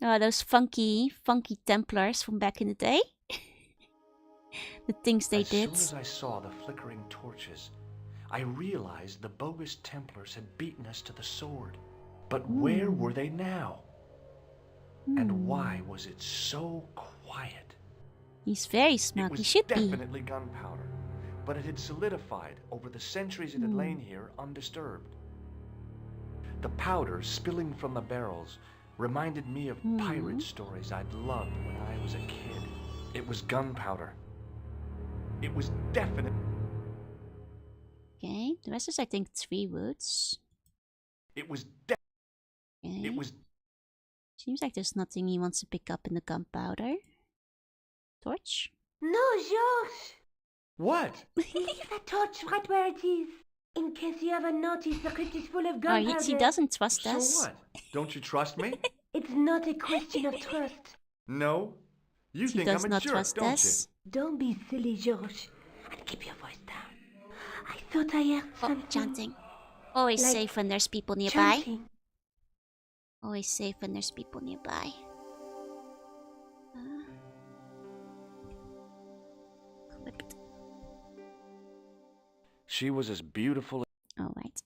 Speaker 1: Oh, those funky Templars from back in the day. The things they did.
Speaker 2: As soon as I saw the flickering torches, I realized the bogus Templars had beaten us to the sword. But where were they now? And why was it so quiet?
Speaker 1: He's very smart. He should be.
Speaker 2: It was definitely gunpowder, but it had solidified over the centuries it had lain here undisturbed. The powder spilling from the barrels reminded me of pirate stories I'd loved when I was a kid. It was gunpowder. It was definite.
Speaker 1: Okay, the rest is I think 3 woods.
Speaker 2: It was
Speaker 1: Okay.
Speaker 2: It was.
Speaker 1: Seems like there's nothing he wants to pick up in the gunpowder. Torch?
Speaker 12: No, Georges!
Speaker 2: What?
Speaker 12: Leave the torch right where it is. In case you haven't noticed, the crypt is full of
Speaker 1: Oh,
Speaker 12: gunpowder.
Speaker 1: he doesn't trust
Speaker 2: So
Speaker 1: us.
Speaker 2: what? Don't you trust me?
Speaker 12: It's not a question of trust.
Speaker 2: No. You
Speaker 1: He
Speaker 2: think
Speaker 1: does
Speaker 2: I'm a
Speaker 1: not
Speaker 2: jerk,
Speaker 1: trust
Speaker 2: don't
Speaker 1: us.
Speaker 12: Don't be silly, Georges. And keep your voice down. I thought I heard something.
Speaker 1: Chanting. Always
Speaker 12: Like
Speaker 1: safe when there's people nearby.
Speaker 12: chanting.
Speaker 1: Always safe when there's people nearby. Equipped.
Speaker 2: She was as beautiful.
Speaker 1: All right.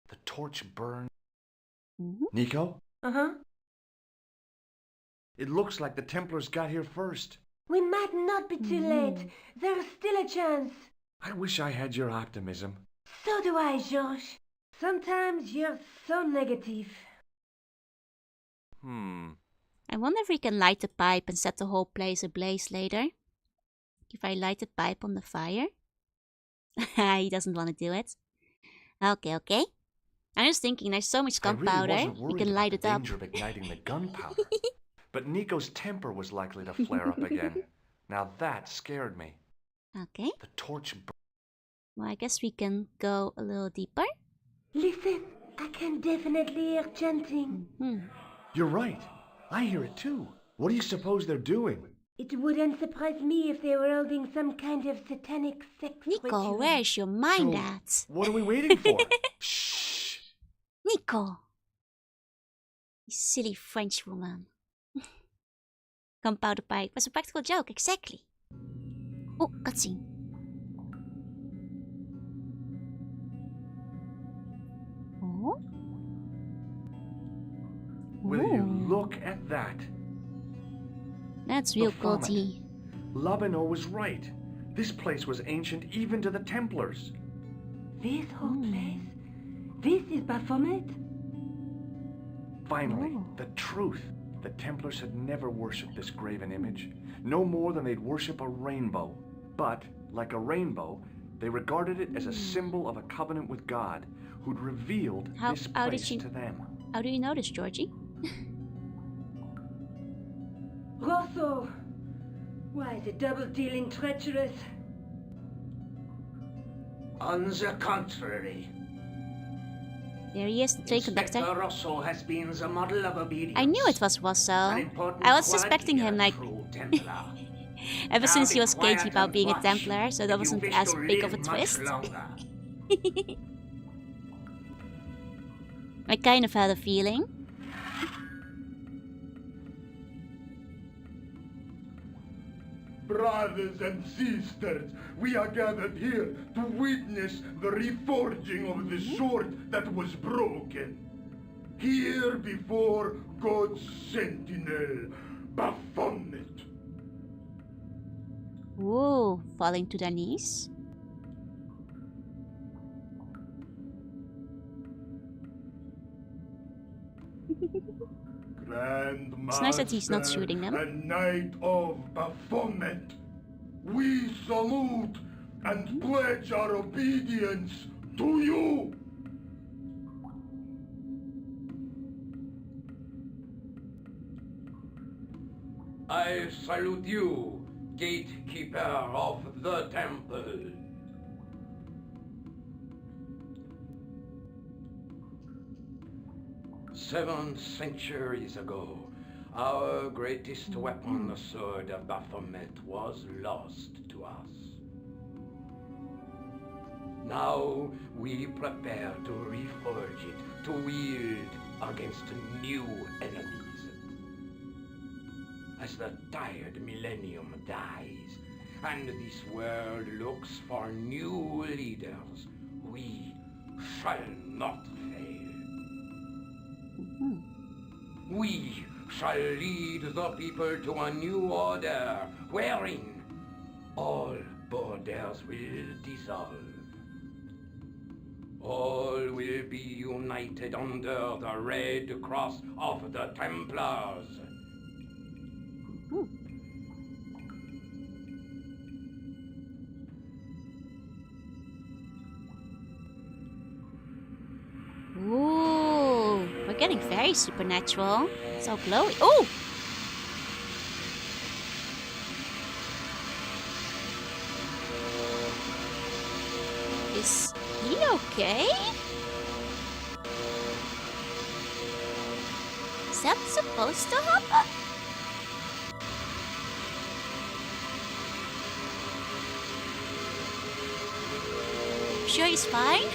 Speaker 2: The torch burned.
Speaker 1: Mm-hmm.
Speaker 2: Nico?
Speaker 12: Uh-huh.
Speaker 2: It looks like the Templars got here first.
Speaker 12: We might not be too late. There's still a chance.
Speaker 2: I wish I had your optimism.
Speaker 12: So do I, Georges. Sometimes you're so negative.
Speaker 1: I wonder if we can light the pipe and set the whole place ablaze later. If I light the pipe on the fire. He doesn't want to do it. Okay, okay. I'm just thinking there's so much gunpowder,
Speaker 2: I really wasn't
Speaker 1: we can light it
Speaker 2: the
Speaker 1: up.
Speaker 2: danger of igniting the gunpowder. But Nico's temper was likely to flare up again. Now that scared me.
Speaker 1: Okay.
Speaker 2: The torch burned.
Speaker 1: Well, I guess we can go a little deeper.
Speaker 12: Listen, I can definitely hear chanting.
Speaker 2: You're right. I hear it too. What do you suppose they're doing?
Speaker 12: It wouldn't surprise me if they were holding some kind of satanic sex
Speaker 1: Nico,
Speaker 12: ritual.
Speaker 1: where's your mind
Speaker 2: So,
Speaker 1: at?
Speaker 2: What are we waiting for? Shh.
Speaker 1: Nico! You silly French woman. Gunpowder pipe was a practical joke, exactly. Oh, cutscene. Oh?
Speaker 2: Will you look at that?
Speaker 1: That's real
Speaker 2: vomit.
Speaker 1: goatee.
Speaker 2: Labino was right. This place was ancient even to the Templars.
Speaker 12: This whole place? This is Baphomet?
Speaker 2: Finally, the truth. The Templars had never worshipped this graven image, no more than they'd worship a rainbow. But, like a rainbow, they regarded it as a symbol of a covenant with God, who'd revealed this place to them.
Speaker 1: How do you know this, Georgie?
Speaker 12: Rosso! Why, the double-dealing treacherous?
Speaker 7: On the contrary.
Speaker 1: There he is, the train conductor.
Speaker 7: Inspector Rosso has been the model of obedience.
Speaker 1: I knew it was Rosso. I was suspecting him like ever since he was cagey about being a Templar, so that wasn't as big of a twist. I kind of had a feeling.
Speaker 9: Brothers and sisters, we are gathered here to witness the reforging of the sword that was broken. Here before God's sentinel, Baphomet.
Speaker 1: Whoa, falling to their knees.
Speaker 9: It's
Speaker 1: nice that he's not shooting them.
Speaker 9: And Knight of Baphomet, we salute and pledge our obedience to you.
Speaker 7: I salute you, gatekeeper of the temple. Seven centuries ago, our greatest weapon, the sword of Baphomet, was lost to us. Now we prepare to reforge it, to wield against new enemies. As the tired millennium dies, and this world looks for new leaders, we shall not fail. We shall lead the people to a new order, wherein all borders will dissolve. All will be united under the red cross of the Templars.
Speaker 1: Ooh, we're getting very supernatural. So glowy. Oh! Is he okay? Is that supposed to happen? Sure he's fine?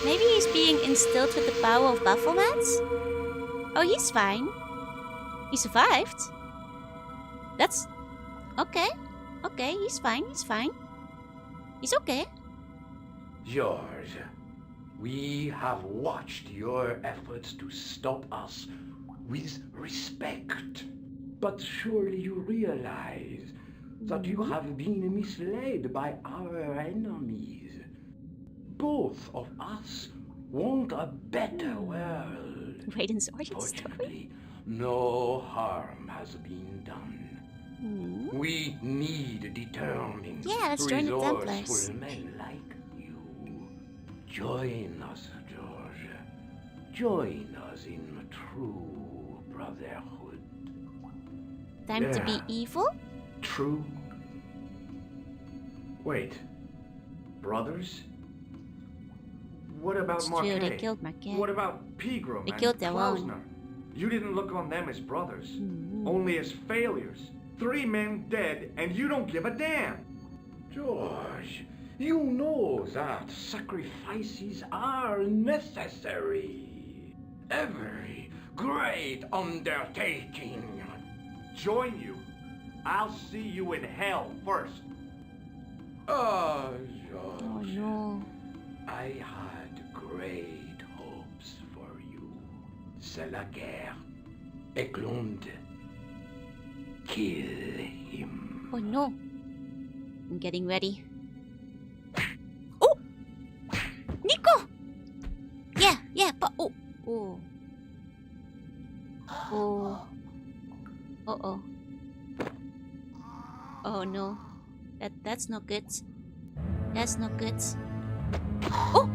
Speaker 1: Maybe he's being instilled with the power of Baphomet? Oh, he's fine. He survived. That's... okay. Okay, he's fine, he's fine. He's okay.
Speaker 7: George, we have watched your efforts to stop us with respect. But surely you realize that you have been misled by our enemies. Both of us want a better world.
Speaker 1: Raiden's origin story.
Speaker 7: No harm has been done. We need determined, resourceful men like you. Join us, George. Join us in true brotherhood.
Speaker 1: Time to be evil?
Speaker 2: True. Wait. Brothers? What about Marquet?
Speaker 1: They killed Marquet.
Speaker 2: What about Pegram
Speaker 1: They
Speaker 2: and
Speaker 1: killed their
Speaker 2: Klausner?
Speaker 1: own.
Speaker 2: You didn't look on them as brothers, only as failures. 3 men dead, and you don't give a damn.
Speaker 7: George, you know that sacrifices are necessary. Every great undertaking.
Speaker 2: Join you. I'll see you in hell first.
Speaker 7: Oh, George.
Speaker 1: Oh no.
Speaker 7: I had great hopes for you. C'est la guerre. Eklund. Kill him.
Speaker 1: Oh no. I'm getting ready. Oh! Nico! Yeah, but oh. Uh-oh. Oh no. That's not good. That's not good. Oh!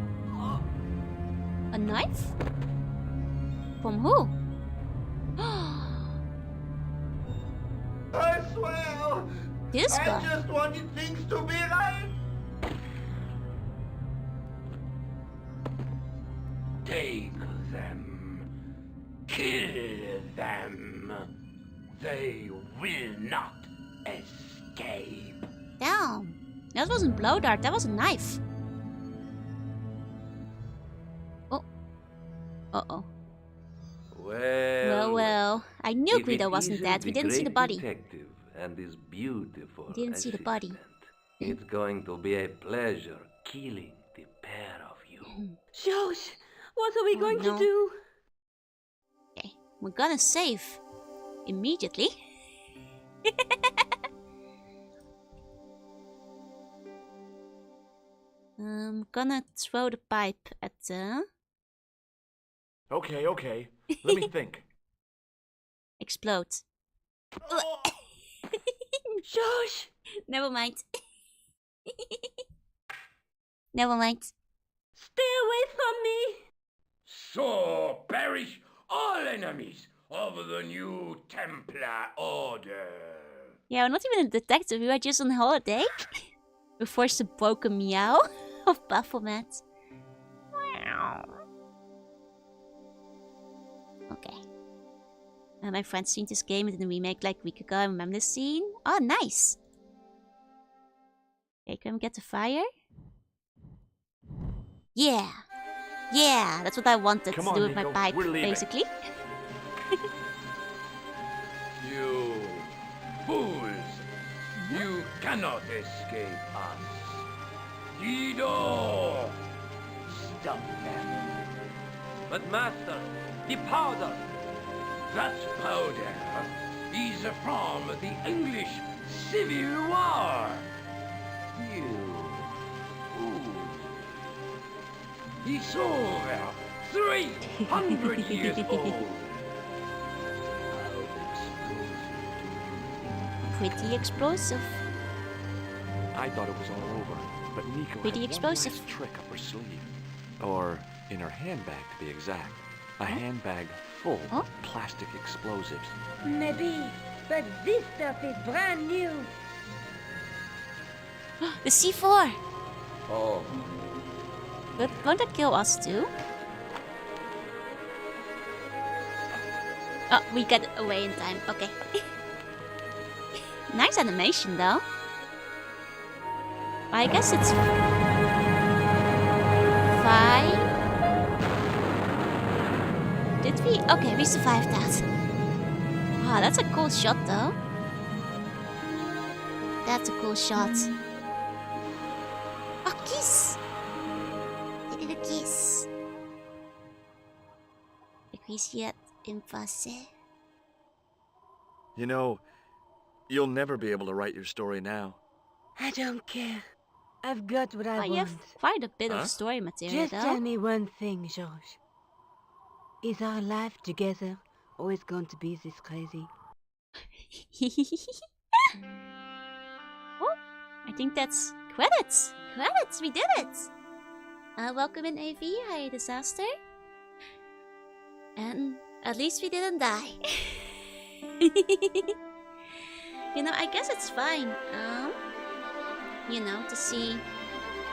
Speaker 1: A knife? From who?
Speaker 6: swear.
Speaker 1: This
Speaker 6: I
Speaker 1: guy.
Speaker 6: just wanted things to be right.
Speaker 7: Take them. Kill them. They will not escape.
Speaker 1: Damn. That wasn't blow dart, that was a knife. Oh. Uh-oh. Well. I knew Guido wasn't dead. We didn't see the body.
Speaker 8: Detective and this beautiful
Speaker 1: Didn't see the body.
Speaker 8: It's going to be a pleasure killing the pair of you.
Speaker 12: George, what are we going
Speaker 1: no.
Speaker 12: to do?
Speaker 1: Okay, we're gonna save. Immediately. I'm gonna throw the pipe at the...
Speaker 2: Okay. Let me think.
Speaker 1: Explode.
Speaker 12: George!
Speaker 1: Never mind. Never mind.
Speaker 12: Stay away from me!
Speaker 7: So perish all enemies of the new Templar Order.
Speaker 1: Yeah, we're not even a detective, we are just on holiday. We're forced to poke a meow of Baphomet. Okay. My friend's seen this game in the remake like a week ago. I remember this scene. Oh, nice! Okay, can we get the fire? Yeah! Yeah! That's what I wanted to do with my pipe, basically.
Speaker 7: You fools! You cannot escape us. Guido! Stop them.
Speaker 4: But master, the powder!
Speaker 7: That powder is from the English Civil War. You fool. It's over 300 years old.
Speaker 1: Pretty explosive.
Speaker 2: I thought it was all over, but Nico
Speaker 1: Pretty
Speaker 2: had
Speaker 1: explosive.
Speaker 2: one nice trick up her sleeve. Or in her handbag, to be exact. A handbag full of plastic explosives.
Speaker 12: Maybe, but this stuff is brand new.
Speaker 1: The C4!
Speaker 7: Oh.
Speaker 1: But won't that kill us too? Oh, we got away in time. Okay. Nice animation though. I guess it's 5. Did we? Okay, we survived that. Wow, that's a cool shot though. That's a cool shot. Oh, kiss! They did a kiss. Appreciate impasse.
Speaker 2: You know, you'll never be able to write your story now.
Speaker 12: I don't care. I've got what I
Speaker 1: Oh,
Speaker 12: want.
Speaker 1: you have quite a bit of story material
Speaker 12: Just
Speaker 1: though.
Speaker 12: tell me one thing, George. Is our life together always going to be this crazy?
Speaker 1: Oh, I think that's credits. Credits, we did it. Welcome in AV, hi Disaster. And at least we didn't die. You know, I guess it's fine. You know, to see.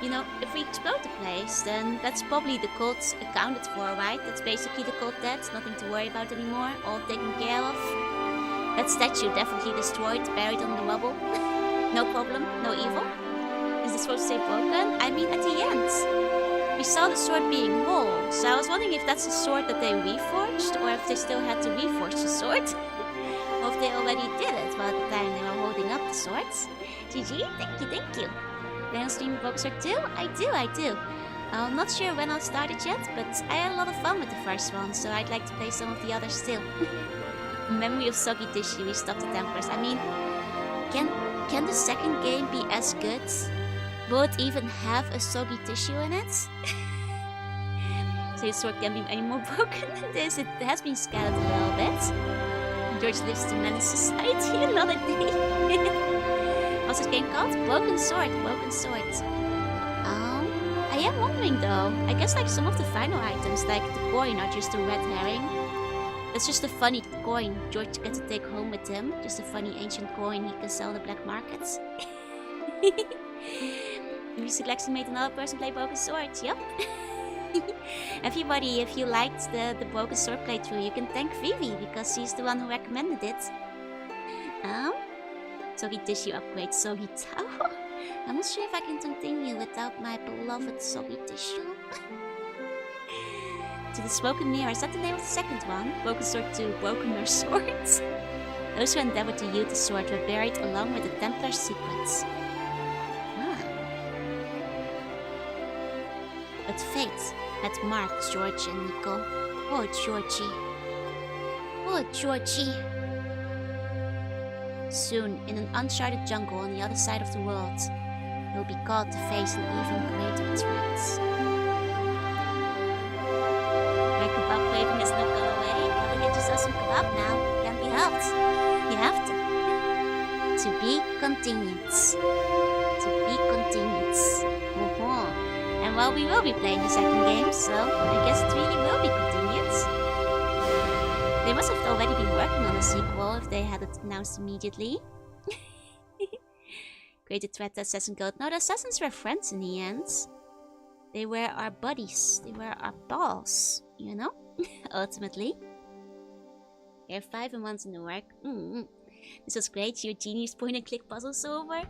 Speaker 1: You know, if we explode the place, then that's probably the cult accounted for, right? That's basically the cult dead, nothing to worry about anymore, all taken care of. That statue definitely destroyed, buried on the rubble. No problem, no evil. Is this supposed to say broken? I mean, at the end, we saw the sword being whole, so I was wondering if that's the sword that they reforged, or if they still had to reforge the sword. Or if they already did it by the time they were holding up the swords. GG, thank you. Then stream Boxer too? I do. I'm not sure when I'll start it yet, but I had a lot of fun with the first one, so I'd like to play some of the others too. Memory of Soggy Tissue, we stopped the Templars. I mean, can the second game be as good? Will it even have a Soggy Tissue in it? So the sword can't be any more broken than this. It has been scattered a little bit. George lives to manage society another day. What's this game called? Broken Sword. I am wondering though. I guess like some of the final items, like the coin, are just a red herring. That's just a funny coin George gets to take home with him. Just a funny ancient coin he can sell on the black markets. Music Lexi made another person play Broken Sword. Yep. Everybody, if you liked the Broken Sword playthrough, you can thank Vivi because she's the one who recommended it. Soggy Tissue upgrade Soggy Tower. I'm not sure if I can continue without my beloved Soggy Tissue. To the Spoken Mirror, is that the name of the second one? Broken Sword 2, Broken Mirror Swords. Those who endeavored to use the sword were buried along with the Templar secrets. But fate had marked George and Nico. Oh, Georgie. Oh, Georgie. Soon, in an uncharted jungle on the other side of the world, you'll be called to face an even greater threat. My kebab craving has not gone away. Gotta get yourself some kebab now. Can't be helped. You have to. To be continued. To be continued. And well, we will be playing the second game, so I guess it really will be continued. They must have already been working on a sequel if they had it announced immediately. Created threat to Assassin Goat. No, the assassins were friends in the end. They were our buddies. They were our pals, you know? Ultimately. There are 5 and 1's in the work. This was great. Your genius point and click puzzle solver.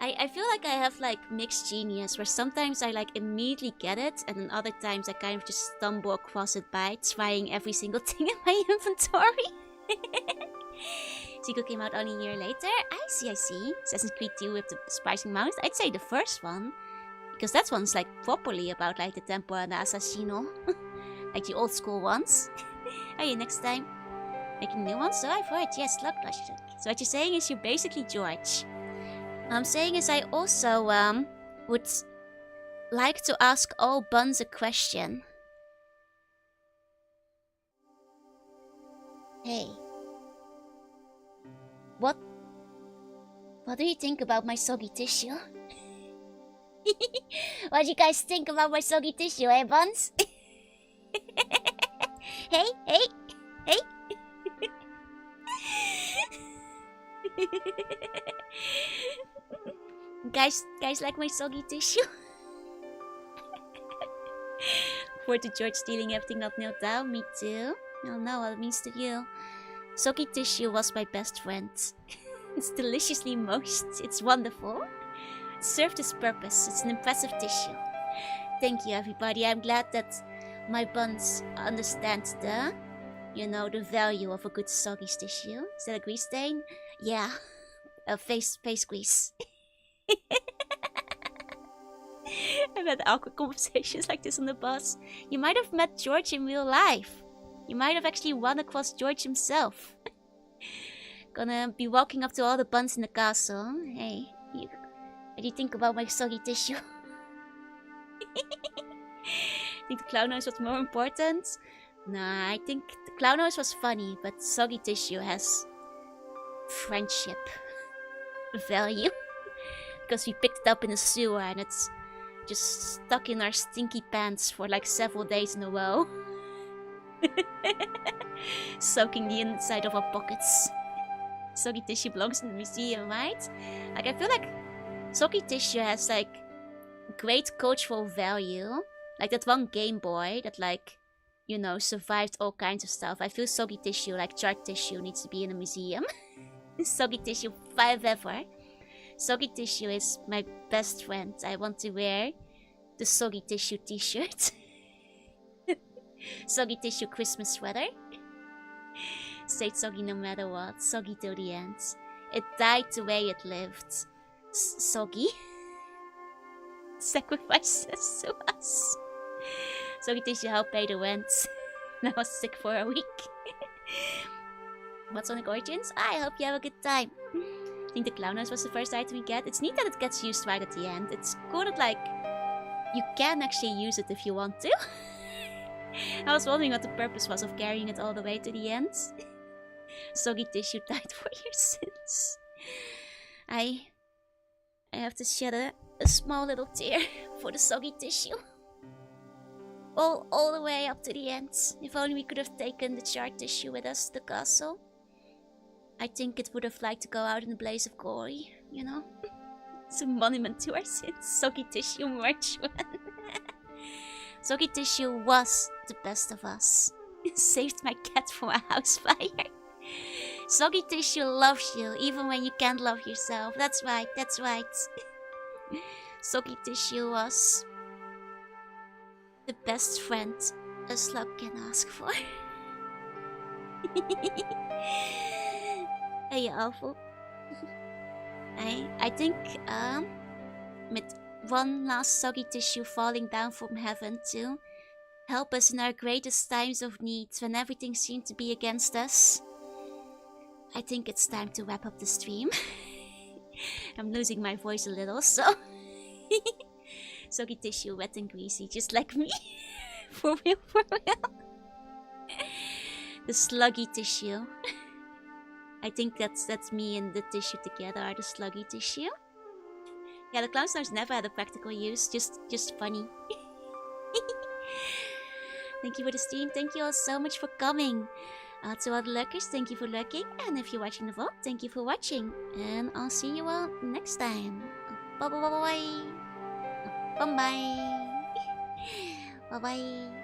Speaker 1: I feel like I have like mixed genius where sometimes I like immediately get it and then other times I kind of just stumble across it by trying every single thing in my inventory. Sequel came out only a year later. I see. Assassin's Creed 2 with the Spicing Mount. I'd say the first one. Because that one's like properly about like the Tempo and the Assassino. Like the old school ones. Hey, next time. Making new ones? So I've heard, yes, luck. So what you're saying is you're basically George. What I'm saying is I also would like to ask all buns a question. Hey. What do you think about my soggy tissue? What do you guys think about my soggy tissue, eh, buns? Hey. Guys like my soggy tissue? Forward to George stealing everything not nailed down. Me too. I don't know what it means to you. Soggy tissue was my best friend. It's deliciously moist. It's wonderful. It served its purpose. It's an impressive tissue. Thank you, everybody. I'm glad that my buns understand the value of a good soggy tissue. Is that a grease stain? Yeah. A face grease. I've had awkward conversations like this on the bus. You might have met George in real life. You might have actually run across George himself. Gonna be walking up to all the buns in the castle. Hey, what do you think about my soggy tissue? Think the clown nose was more important? Nah, I think the clown nose was funny, but soggy tissue has friendship value. Because we picked it up in a sewer and it's just stuck in our stinky pants for like several days in a row. Soaking the inside of our pockets. Soggy tissue belongs in the museum, right? Like, I feel like soggy tissue has like great cultural value. Like that one Game Boy that like, survived all kinds of stuff. I feel soggy tissue, like chart tissue, needs to be in a museum. Soggy tissue forever. Soggy tissue is my best friend. I want to wear the soggy tissue t-shirt. Soggy tissue Christmas sweater. Stayed soggy no matter what. Soggy till the end. It died the way it lived. Soggy. Sacrifices to us. Soggy tissue helped pay the rent. I was sick for a week. What's Sonic Origins? I hope you have a good time. I think the clown nose was the first item we get. It's neat that it gets used right at the end. It's cool that like you can actually use it if you want to. I was wondering what the purpose was of carrying it all the way to the end. Soggy tissue died for your sins. I have to shed a small little tear for the soggy tissue. All the way up to the end. If only we could have taken the char tissue with us to the castle. I think it would have liked to go out in a blaze of glory, you know? It's a monument to our sins. Soggy Tissue March 1. Soggy Tissue was the best of us. Saved my cat from a house fire. Soggy Tissue loves you, even when you can't love yourself. That's right, that's right. Soggy Tissue was the best friend a slug can ask for. Hey, Alpha. I think, with one last Soggy Tissue falling down from heaven to help us in our greatest times of need when everything seemed to be against us, I think it's time to wrap up the stream. I'm losing my voice a little, so... Soggy Tissue, wet and greasy, just like me. For real, for real. The Sluggy Tissue. I think that's me and the tissue together are the Sluggy Tissue. Yeah, the clown stars never had a practical use, just funny. Thank you for the stream, thank you all so much for coming. To all the lurkers, thank you for lurking. And if you're watching the vlog, thank you for watching. And I'll see you all next time. Bye bye bye bye. Bye bye. Bye bye.